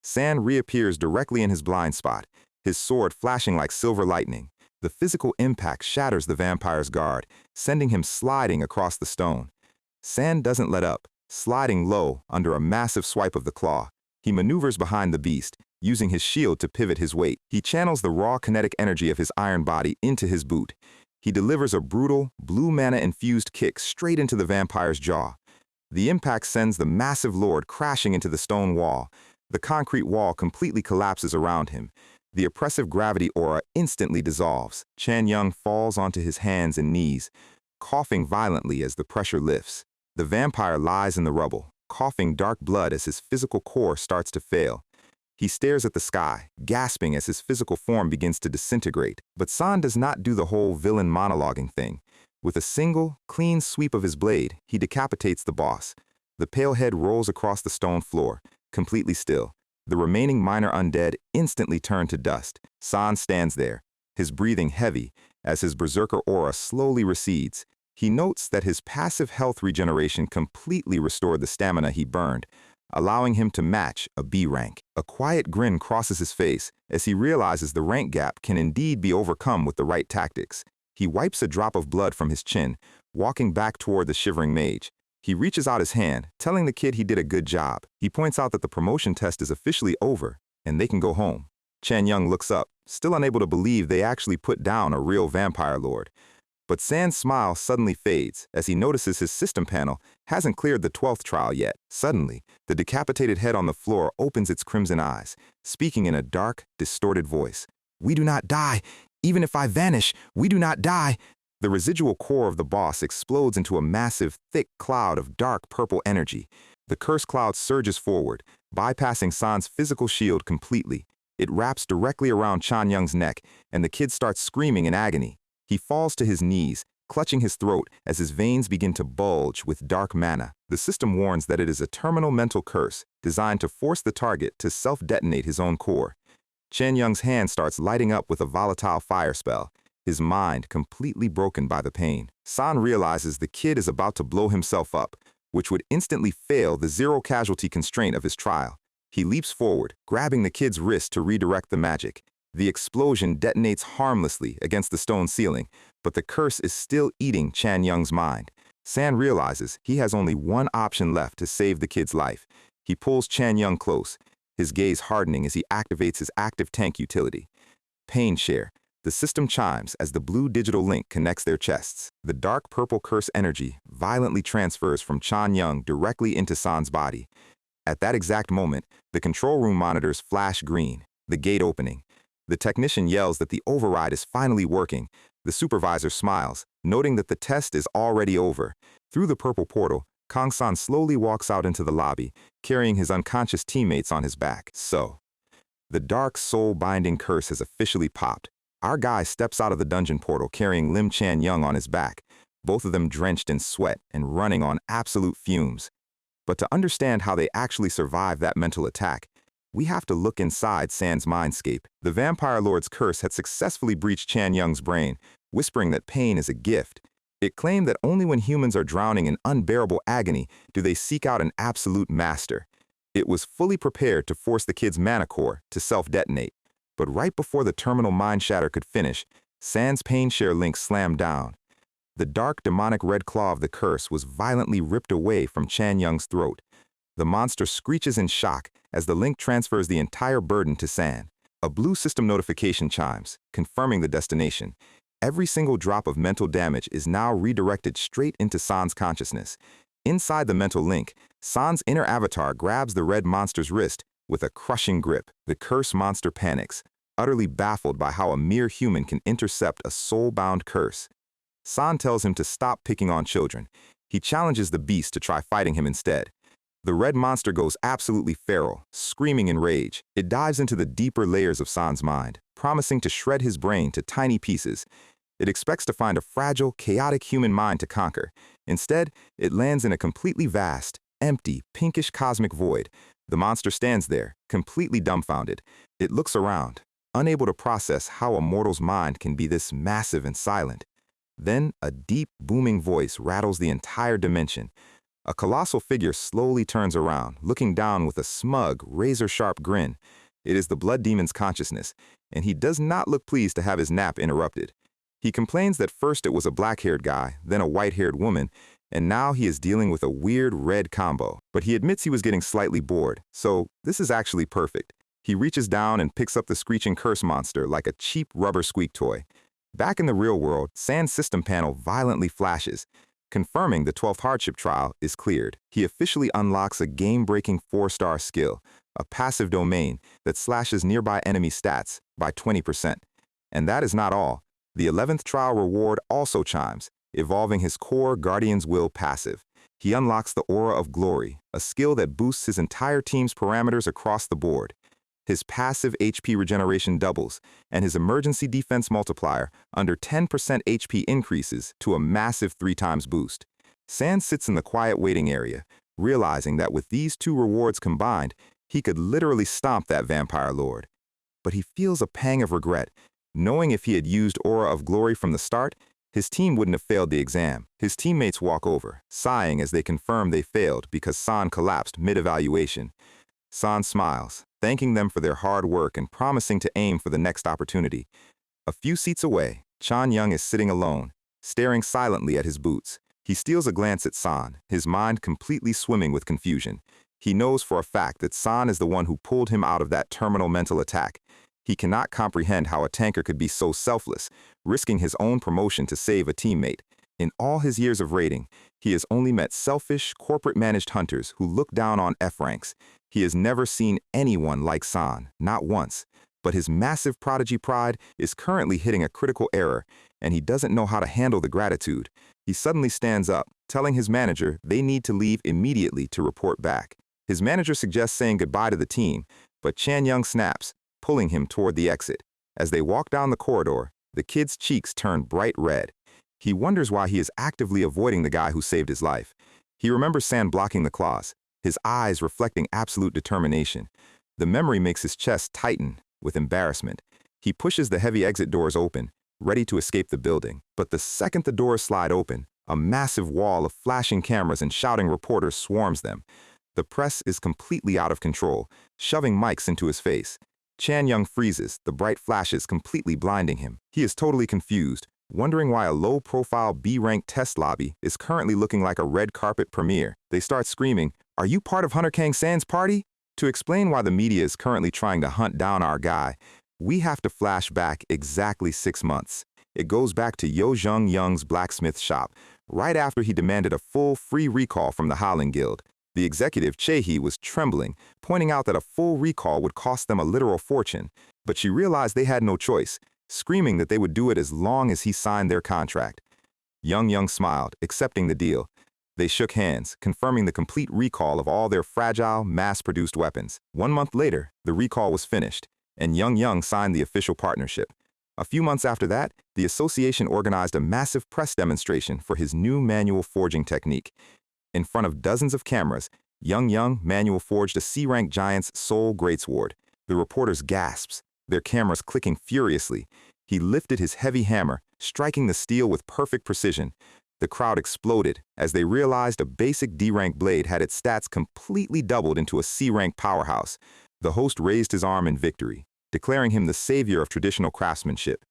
San reappears directly in his blind spot, his sword flashing like silver lightning. The physical impact shatters the vampire's guard, sending him sliding across the stone. San doesn't let up, sliding low under a massive swipe of the claw. He maneuvers behind the beast, using his shield to pivot his weight. He channels the raw kinetic energy of his iron body into his boot. He delivers a brutal, blue mana-infused kick straight into the vampire's jaw. The impact sends the massive lord crashing into the stone wall. The concrete wall completely collapses around him. The oppressive gravity aura instantly dissolves. Chan Young falls onto his hands and knees, coughing violently as the pressure lifts. The vampire lies in the rubble, coughing dark blood as his physical core starts to fail. He stares at the sky, gasping as his physical form begins to disintegrate. But San does not do the whole villain monologuing thing. With a single, clean sweep of his blade, he decapitates the boss. The pale head rolls across the stone floor, completely still. The remaining minor undead instantly turn to dust. San stands there, his breathing heavy, as his berserker aura slowly recedes. He notes that his passive health regeneration completely restored the stamina he burned, allowing him to match a B rank. A quiet grin crosses his face as he realizes the rank gap can indeed be overcome with the right tactics. He wipes a drop of blood from his chin, walking back toward the shivering mage. He reaches out his hand, telling the kid he did a good job. He points out that the promotion test is officially over, and they can go home. Chan Young looks up, still unable to believe they actually put down a real vampire lord. But San's smile suddenly fades as he notices his system panel hasn't cleared the 12th trial yet. Suddenly, the decapitated head on the floor opens its crimson eyes, speaking in a dark, distorted voice. "We do not die. Even if I vanish, we do not die." The residual core of the boss explodes into a massive, thick cloud of dark purple energy. The curse cloud surges forward, bypassing San's physical shield completely. It wraps directly around Chan Young's neck, and the kid starts screaming in agony. He falls to his knees, clutching his throat as his veins begin to bulge with dark mana. The system warns that it is a terminal mental curse designed to force the target to self-detonate his own core. Chan Young's hand starts lighting up with a volatile fire spell, his mind completely broken by the pain. San realizes the kid is about to blow himself up, which would instantly fail the zero-casualty constraint of his trial. He leaps forward, grabbing the kid's wrist to redirect the magic. The explosion detonates harmlessly against the stone ceiling, but the curse is still eating Chan Young's mind. San realizes he has only one option left to save the kid's life. He pulls Chan Young close, his gaze hardening as he activates his active tank utility. Pain share. The system chimes as the blue digital link connects their chests. The dark purple curse energy violently transfers from Chan Young directly into San's body. At that exact moment, the control room monitors flash green, the gate opening. The technician yells that the override is finally working. The supervisor smiles, noting that the test is already over. Through the purple portal, Kang-san slowly walks out into the lobby, carrying his unconscious teammates on his back. So, the dark soul-binding curse has officially popped. Our guy steps out of the dungeon portal carrying Lim Chan Young on his back, both of them drenched in sweat and running on absolute fumes. But to understand how they actually survived that mental attack, we have to look inside San's mindscape. The Vampire Lord's curse had successfully breached Chan Young's brain, whispering that pain is a gift. It claimed that only when humans are drowning in unbearable agony do they seek out an absolute master. It was fully prepared to force the kid's mana core to self-detonate. But right before the terminal mind shatter could finish, San's pain share link slammed down. The dark demonic red claw of the curse was violently ripped away from Chan Young's throat. The monster screeches in shock as the link transfers the entire burden to San. A blue system notification chimes, confirming the destination. Every single drop of mental damage is now redirected straight into San's consciousness. Inside the mental link, San's inner avatar grabs the red monster's wrist with a crushing grip. The curse monster panics, utterly baffled by how a mere human can intercept a soul-bound curse. San tells him to stop picking on children. He challenges the beast to try fighting him instead. The red monster goes absolutely feral, screaming in rage. It dives into the deeper layers of San's mind, promising to shred his brain to tiny pieces. It expects to find a fragile, chaotic human mind to conquer. Instead, it lands in a completely vast, empty, pinkish cosmic void. The monster stands there, completely dumbfounded. It looks around, unable to process how a mortal's mind can be this massive and silent. Then, a deep, booming voice rattles the entire dimension. A colossal figure slowly turns around, looking down with a smug, razor-sharp grin. It is the blood demon's consciousness, and he does not look pleased to have his nap interrupted. He complains that first it was a black-haired guy, then a white-haired woman, and now he is dealing with a weird red combo. But he admits he was getting slightly bored, so this is actually perfect. He reaches down and picks up the screeching curse monster like a cheap rubber squeak toy. Back in the real world, San's system panel violently flashes, confirming the 12th hardship trial is cleared. He officially unlocks a game-breaking 4-star skill, a passive domain that slashes nearby enemy stats by 20%. And that is not all. The 11th trial reward also chimes, evolving his core Guardian's Will passive. He unlocks the Aura of Glory, a skill that boosts his entire team's parameters across the board. His passive HP regeneration doubles, and his emergency defense multiplier under 10% HP increases to a massive 3 times boost. San sits in the quiet waiting area, realizing that with these 2 rewards combined, he could literally stomp that Vampire Lord. But he feels a pang of regret, knowing if he had used Aura of Glory from the start, his team wouldn't have failed the exam. His teammates walk over, sighing as they confirm they failed because San collapsed mid-evaluation. San smiles, thanking them for their hard work and promising to aim for the next opportunity. A few seats away, Chan Young is sitting alone, staring silently at his boots. He steals a glance at San, his mind completely swimming with confusion. He knows for a fact that San is the one who pulled him out of that terminal mental attack. He cannot comprehend how a tanker could be so selfless, risking his own promotion to save a teammate. In all his years of raiding, he has only met selfish, corporate-managed hunters who look down on F ranks. He has never seen anyone like San, not once. But his massive prodigy pride is currently hitting a critical error, and he doesn't know how to handle the gratitude. He suddenly stands up, telling his manager they need to leave immediately to report back. His manager suggests saying goodbye to the team, but Chan Young snaps, pulling him toward the exit. As they walk down the corridor, the kid's cheeks turn bright red. He wonders why he is actively avoiding the guy who saved his life. He remembers San blocking the claws, his eyes reflecting absolute determination. The memory makes his chest tighten with embarrassment. He pushes the heavy exit doors open, ready to escape the building. But the second the doors slide open, a massive wall of flashing cameras and shouting reporters swarms them. The press is completely out of control, shoving mics into his face. Chan Young freezes, the bright flashes completely blinding him. He is totally confused, wondering why a low-profile B-rank test lobby is currently looking like a red carpet premiere. They start screaming, "Are you part of Hunter Kang San's party?" To explain why the media is currently trying to hunt down our guy, we have to flash back exactly 6 months. It goes back to Yo Jung Young's blacksmith shop, right after he demanded a full free recall from the Howling Guild. The executive, Chae-hee, was trembling, pointing out that a full recall would cost them a literal fortune, but she realized they had no choice, screaming that they would do it as long as he signed their contract. Young smiled, accepting the deal. They shook hands, confirming the complete recall of all their fragile, mass-produced weapons. 1 month later, the recall was finished, and Young signed the official partnership. A few months after that, the association organized a massive press demonstration for his new manual forging technique. In front of dozens of cameras, Young manual forged a C-rank giant's soul greatsword. The reporters gasped, their cameras clicking furiously. He lifted his heavy hammer, striking the steel with perfect precision. The crowd exploded as they realized a basic D-rank blade had its stats completely doubled into a C-rank powerhouse. The host raised his arm in victory, declaring him the savior of traditional craftsmanship.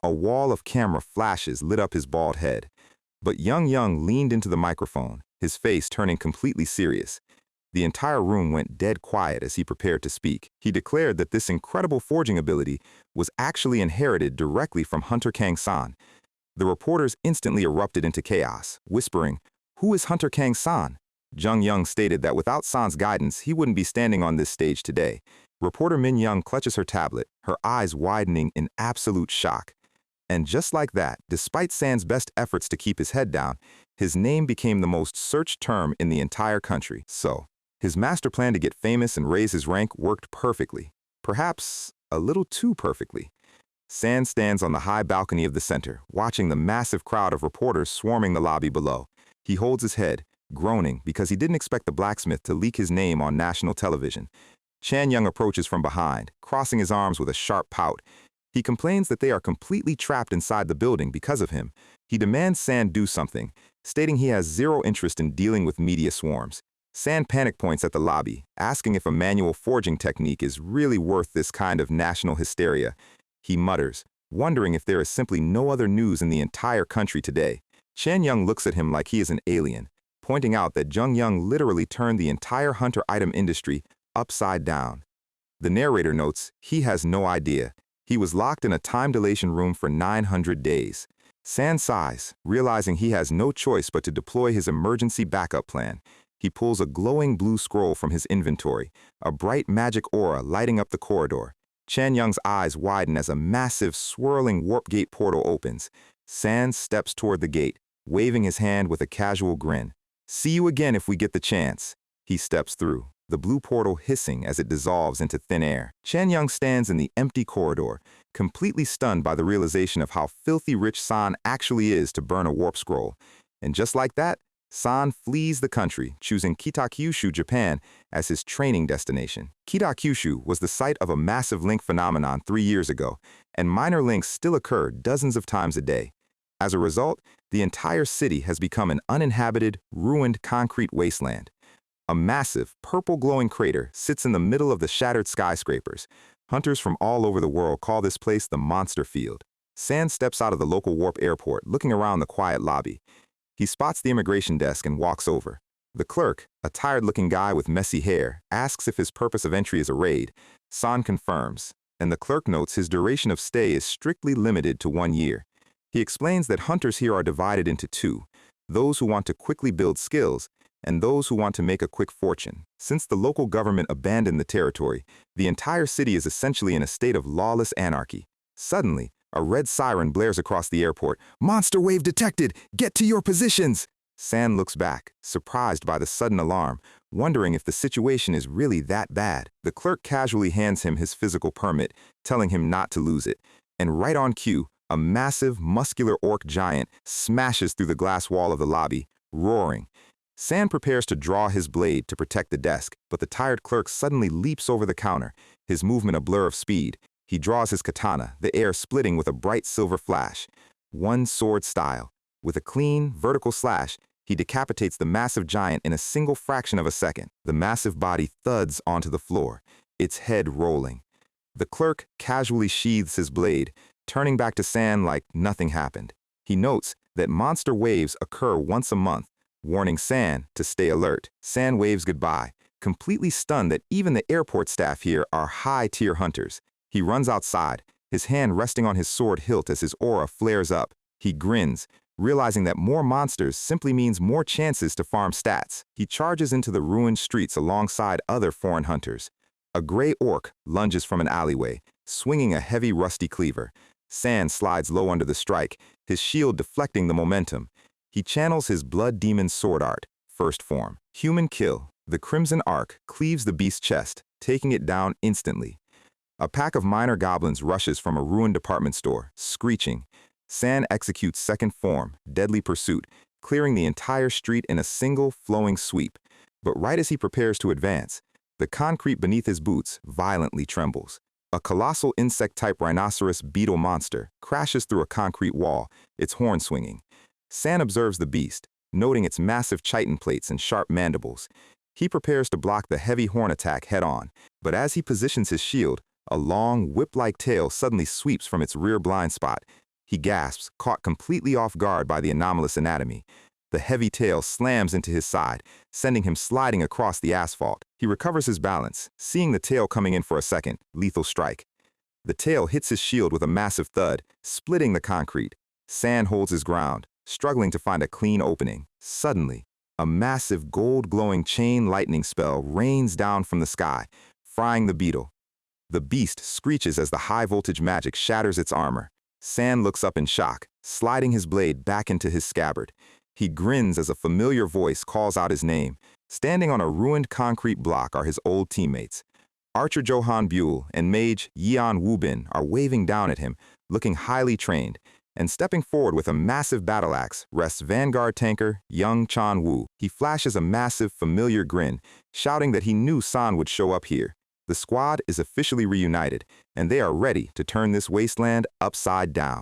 A wall of camera flashes lit up his bald head. But Young leaned into the microphone, his face turning completely serious. The entire room went dead quiet as he prepared to speak. He declared that this incredible forging ability was actually inherited directly from Hunter Kang-san. The reporters instantly erupted into chaos, whispering, "Who is Hunter Kang-san?" Young stated that without San's guidance, he wouldn't be standing on this stage today. Reporter Min Young clutches her tablet, her eyes widening in absolute shock. And just like that, despite San's best efforts to keep his head down, his name became the most searched term in the entire country. So, his master plan to get famous and raise his rank worked perfectly. Perhaps a little too perfectly. San stands on the high balcony of the center, watching the massive crowd of reporters swarming the lobby below. He holds his head, groaning because he didn't expect the blacksmith to leak his name on national television. Chan Young approaches from behind, crossing his arms with a sharp pout. He complains that they are completely trapped inside the building because of him. He demands San do something, stating he has zero interest in dealing with media swarms. San panic points at the lobby, asking if a manual forging technique is really worth this kind of national hysteria. He mutters, wondering if there is simply no other news in the entire country today. Chan Young looks at him like he is an alien, pointing out that Young literally turned the entire hunter item industry upside down. The narrator notes he has no idea. He was locked in a time-dilation room for 900 days. San sighs, realizing he has no choice but to deploy his emergency backup plan. He pulls a glowing blue scroll from his inventory, a bright magic aura lighting up the corridor. Chan Young's eyes widen as a massive, swirling warp gate portal opens. San steps toward the gate, waving his hand with a casual grin. "See you again if we get the chance." He steps through, the blue portal hissing as it dissolves into thin air. Chan Young stands in the empty corridor, completely stunned by the realization of how filthy rich San actually is to burn a warp scroll. And just like that, San flees the country, choosing Kitakyushu, Japan, as his training destination. Kitakyushu was the site of a massive link phenomenon 3 years ago, and minor links still occur dozens of times a day. As a result, the entire city has become an uninhabited, ruined concrete wasteland. A massive, purple-glowing crater sits in the middle of the shattered skyscrapers. Hunters from all over the world call this place the Monster Field. San steps out of the local warp airport, looking around the quiet lobby. He spots the immigration desk and walks over. The clerk, a tired-looking guy with messy hair, asks if his purpose of entry is a raid. San confirms, and the clerk notes his duration of stay is strictly limited to 1 year. He explains that hunters here are divided into two, those who want to quickly build skills and those who want to make a quick fortune. Since the local government abandoned the territory, the entire city is essentially in a state of lawless anarchy. Suddenly, a red siren blares across the airport. "Monster wave detected! Get to your positions!" San looks back, surprised by the sudden alarm, wondering if the situation is really that bad. The clerk casually hands him his physical permit, telling him not to lose it. And right on cue, a massive, muscular orc giant smashes through the glass wall of the lobby, roaring. San prepares to draw his blade to protect the desk, but the tired clerk suddenly leaps over the counter, his movement a blur of speed. He draws his katana, the air splitting with a bright silver flash. One sword style. With a clean, vertical slash, he decapitates the massive giant in a single fraction of a second. The massive body thuds onto the floor, its head rolling. The clerk casually sheathes his blade, turning back to San like nothing happened. He notes that monster waves occur once a month, warning San to stay alert. San waves goodbye, completely stunned that even the airport staff here are high-tier hunters. He runs outside, his hand resting on his sword hilt as his aura flares up. He grins, realizing that more monsters simply means more chances to farm stats. He charges into the ruined streets alongside other foreign hunters. A gray orc lunges from an alleyway, swinging a heavy rusty cleaver. San slides low under the strike, his shield deflecting the momentum. He channels his blood demon sword art, first form. Human kill. The crimson arc cleaves the beast's chest, taking it down instantly. A pack of minor goblins rushes from a ruined department store, screeching. San executes second form, deadly pursuit, clearing the entire street in a single, flowing sweep. But right as he prepares to advance, the concrete beneath his boots violently trembles. A colossal insect-type rhinoceros beetle monster crashes through a concrete wall, its horn swinging. San observes the beast, noting its massive chitin plates and sharp mandibles. He prepares to block the heavy horn attack head-on, but as he positions his shield, a long, whip-like tail suddenly sweeps from its rear blind spot. He gasps, caught completely off guard by the anomalous anatomy. The heavy tail slams into his side, sending him sliding across the asphalt. He recovers his balance, seeing the tail coming in for a second, lethal strike. The tail hits his shield with a massive thud, splitting the concrete. San holds his ground, struggling to find a clean opening. Suddenly, a massive gold-glowing chain lightning spell rains down from the sky, frying the beetle. The beast screeches as the high-voltage magic shatters its armor. San looks up in shock, sliding his blade back into his scabbard. He grins as a familiar voice calls out his name. Standing on a ruined concrete block are his old teammates. Archer Johan Buell and Mage Yeon Woo-bin are waving down at him, looking highly trained. And stepping forward with a massive battle axe rests Vanguard tanker Young Chan-woo. He flashes a massive, familiar grin, shouting that he knew San would show up here. The squad is officially reunited, and they are ready to turn this wasteland upside down.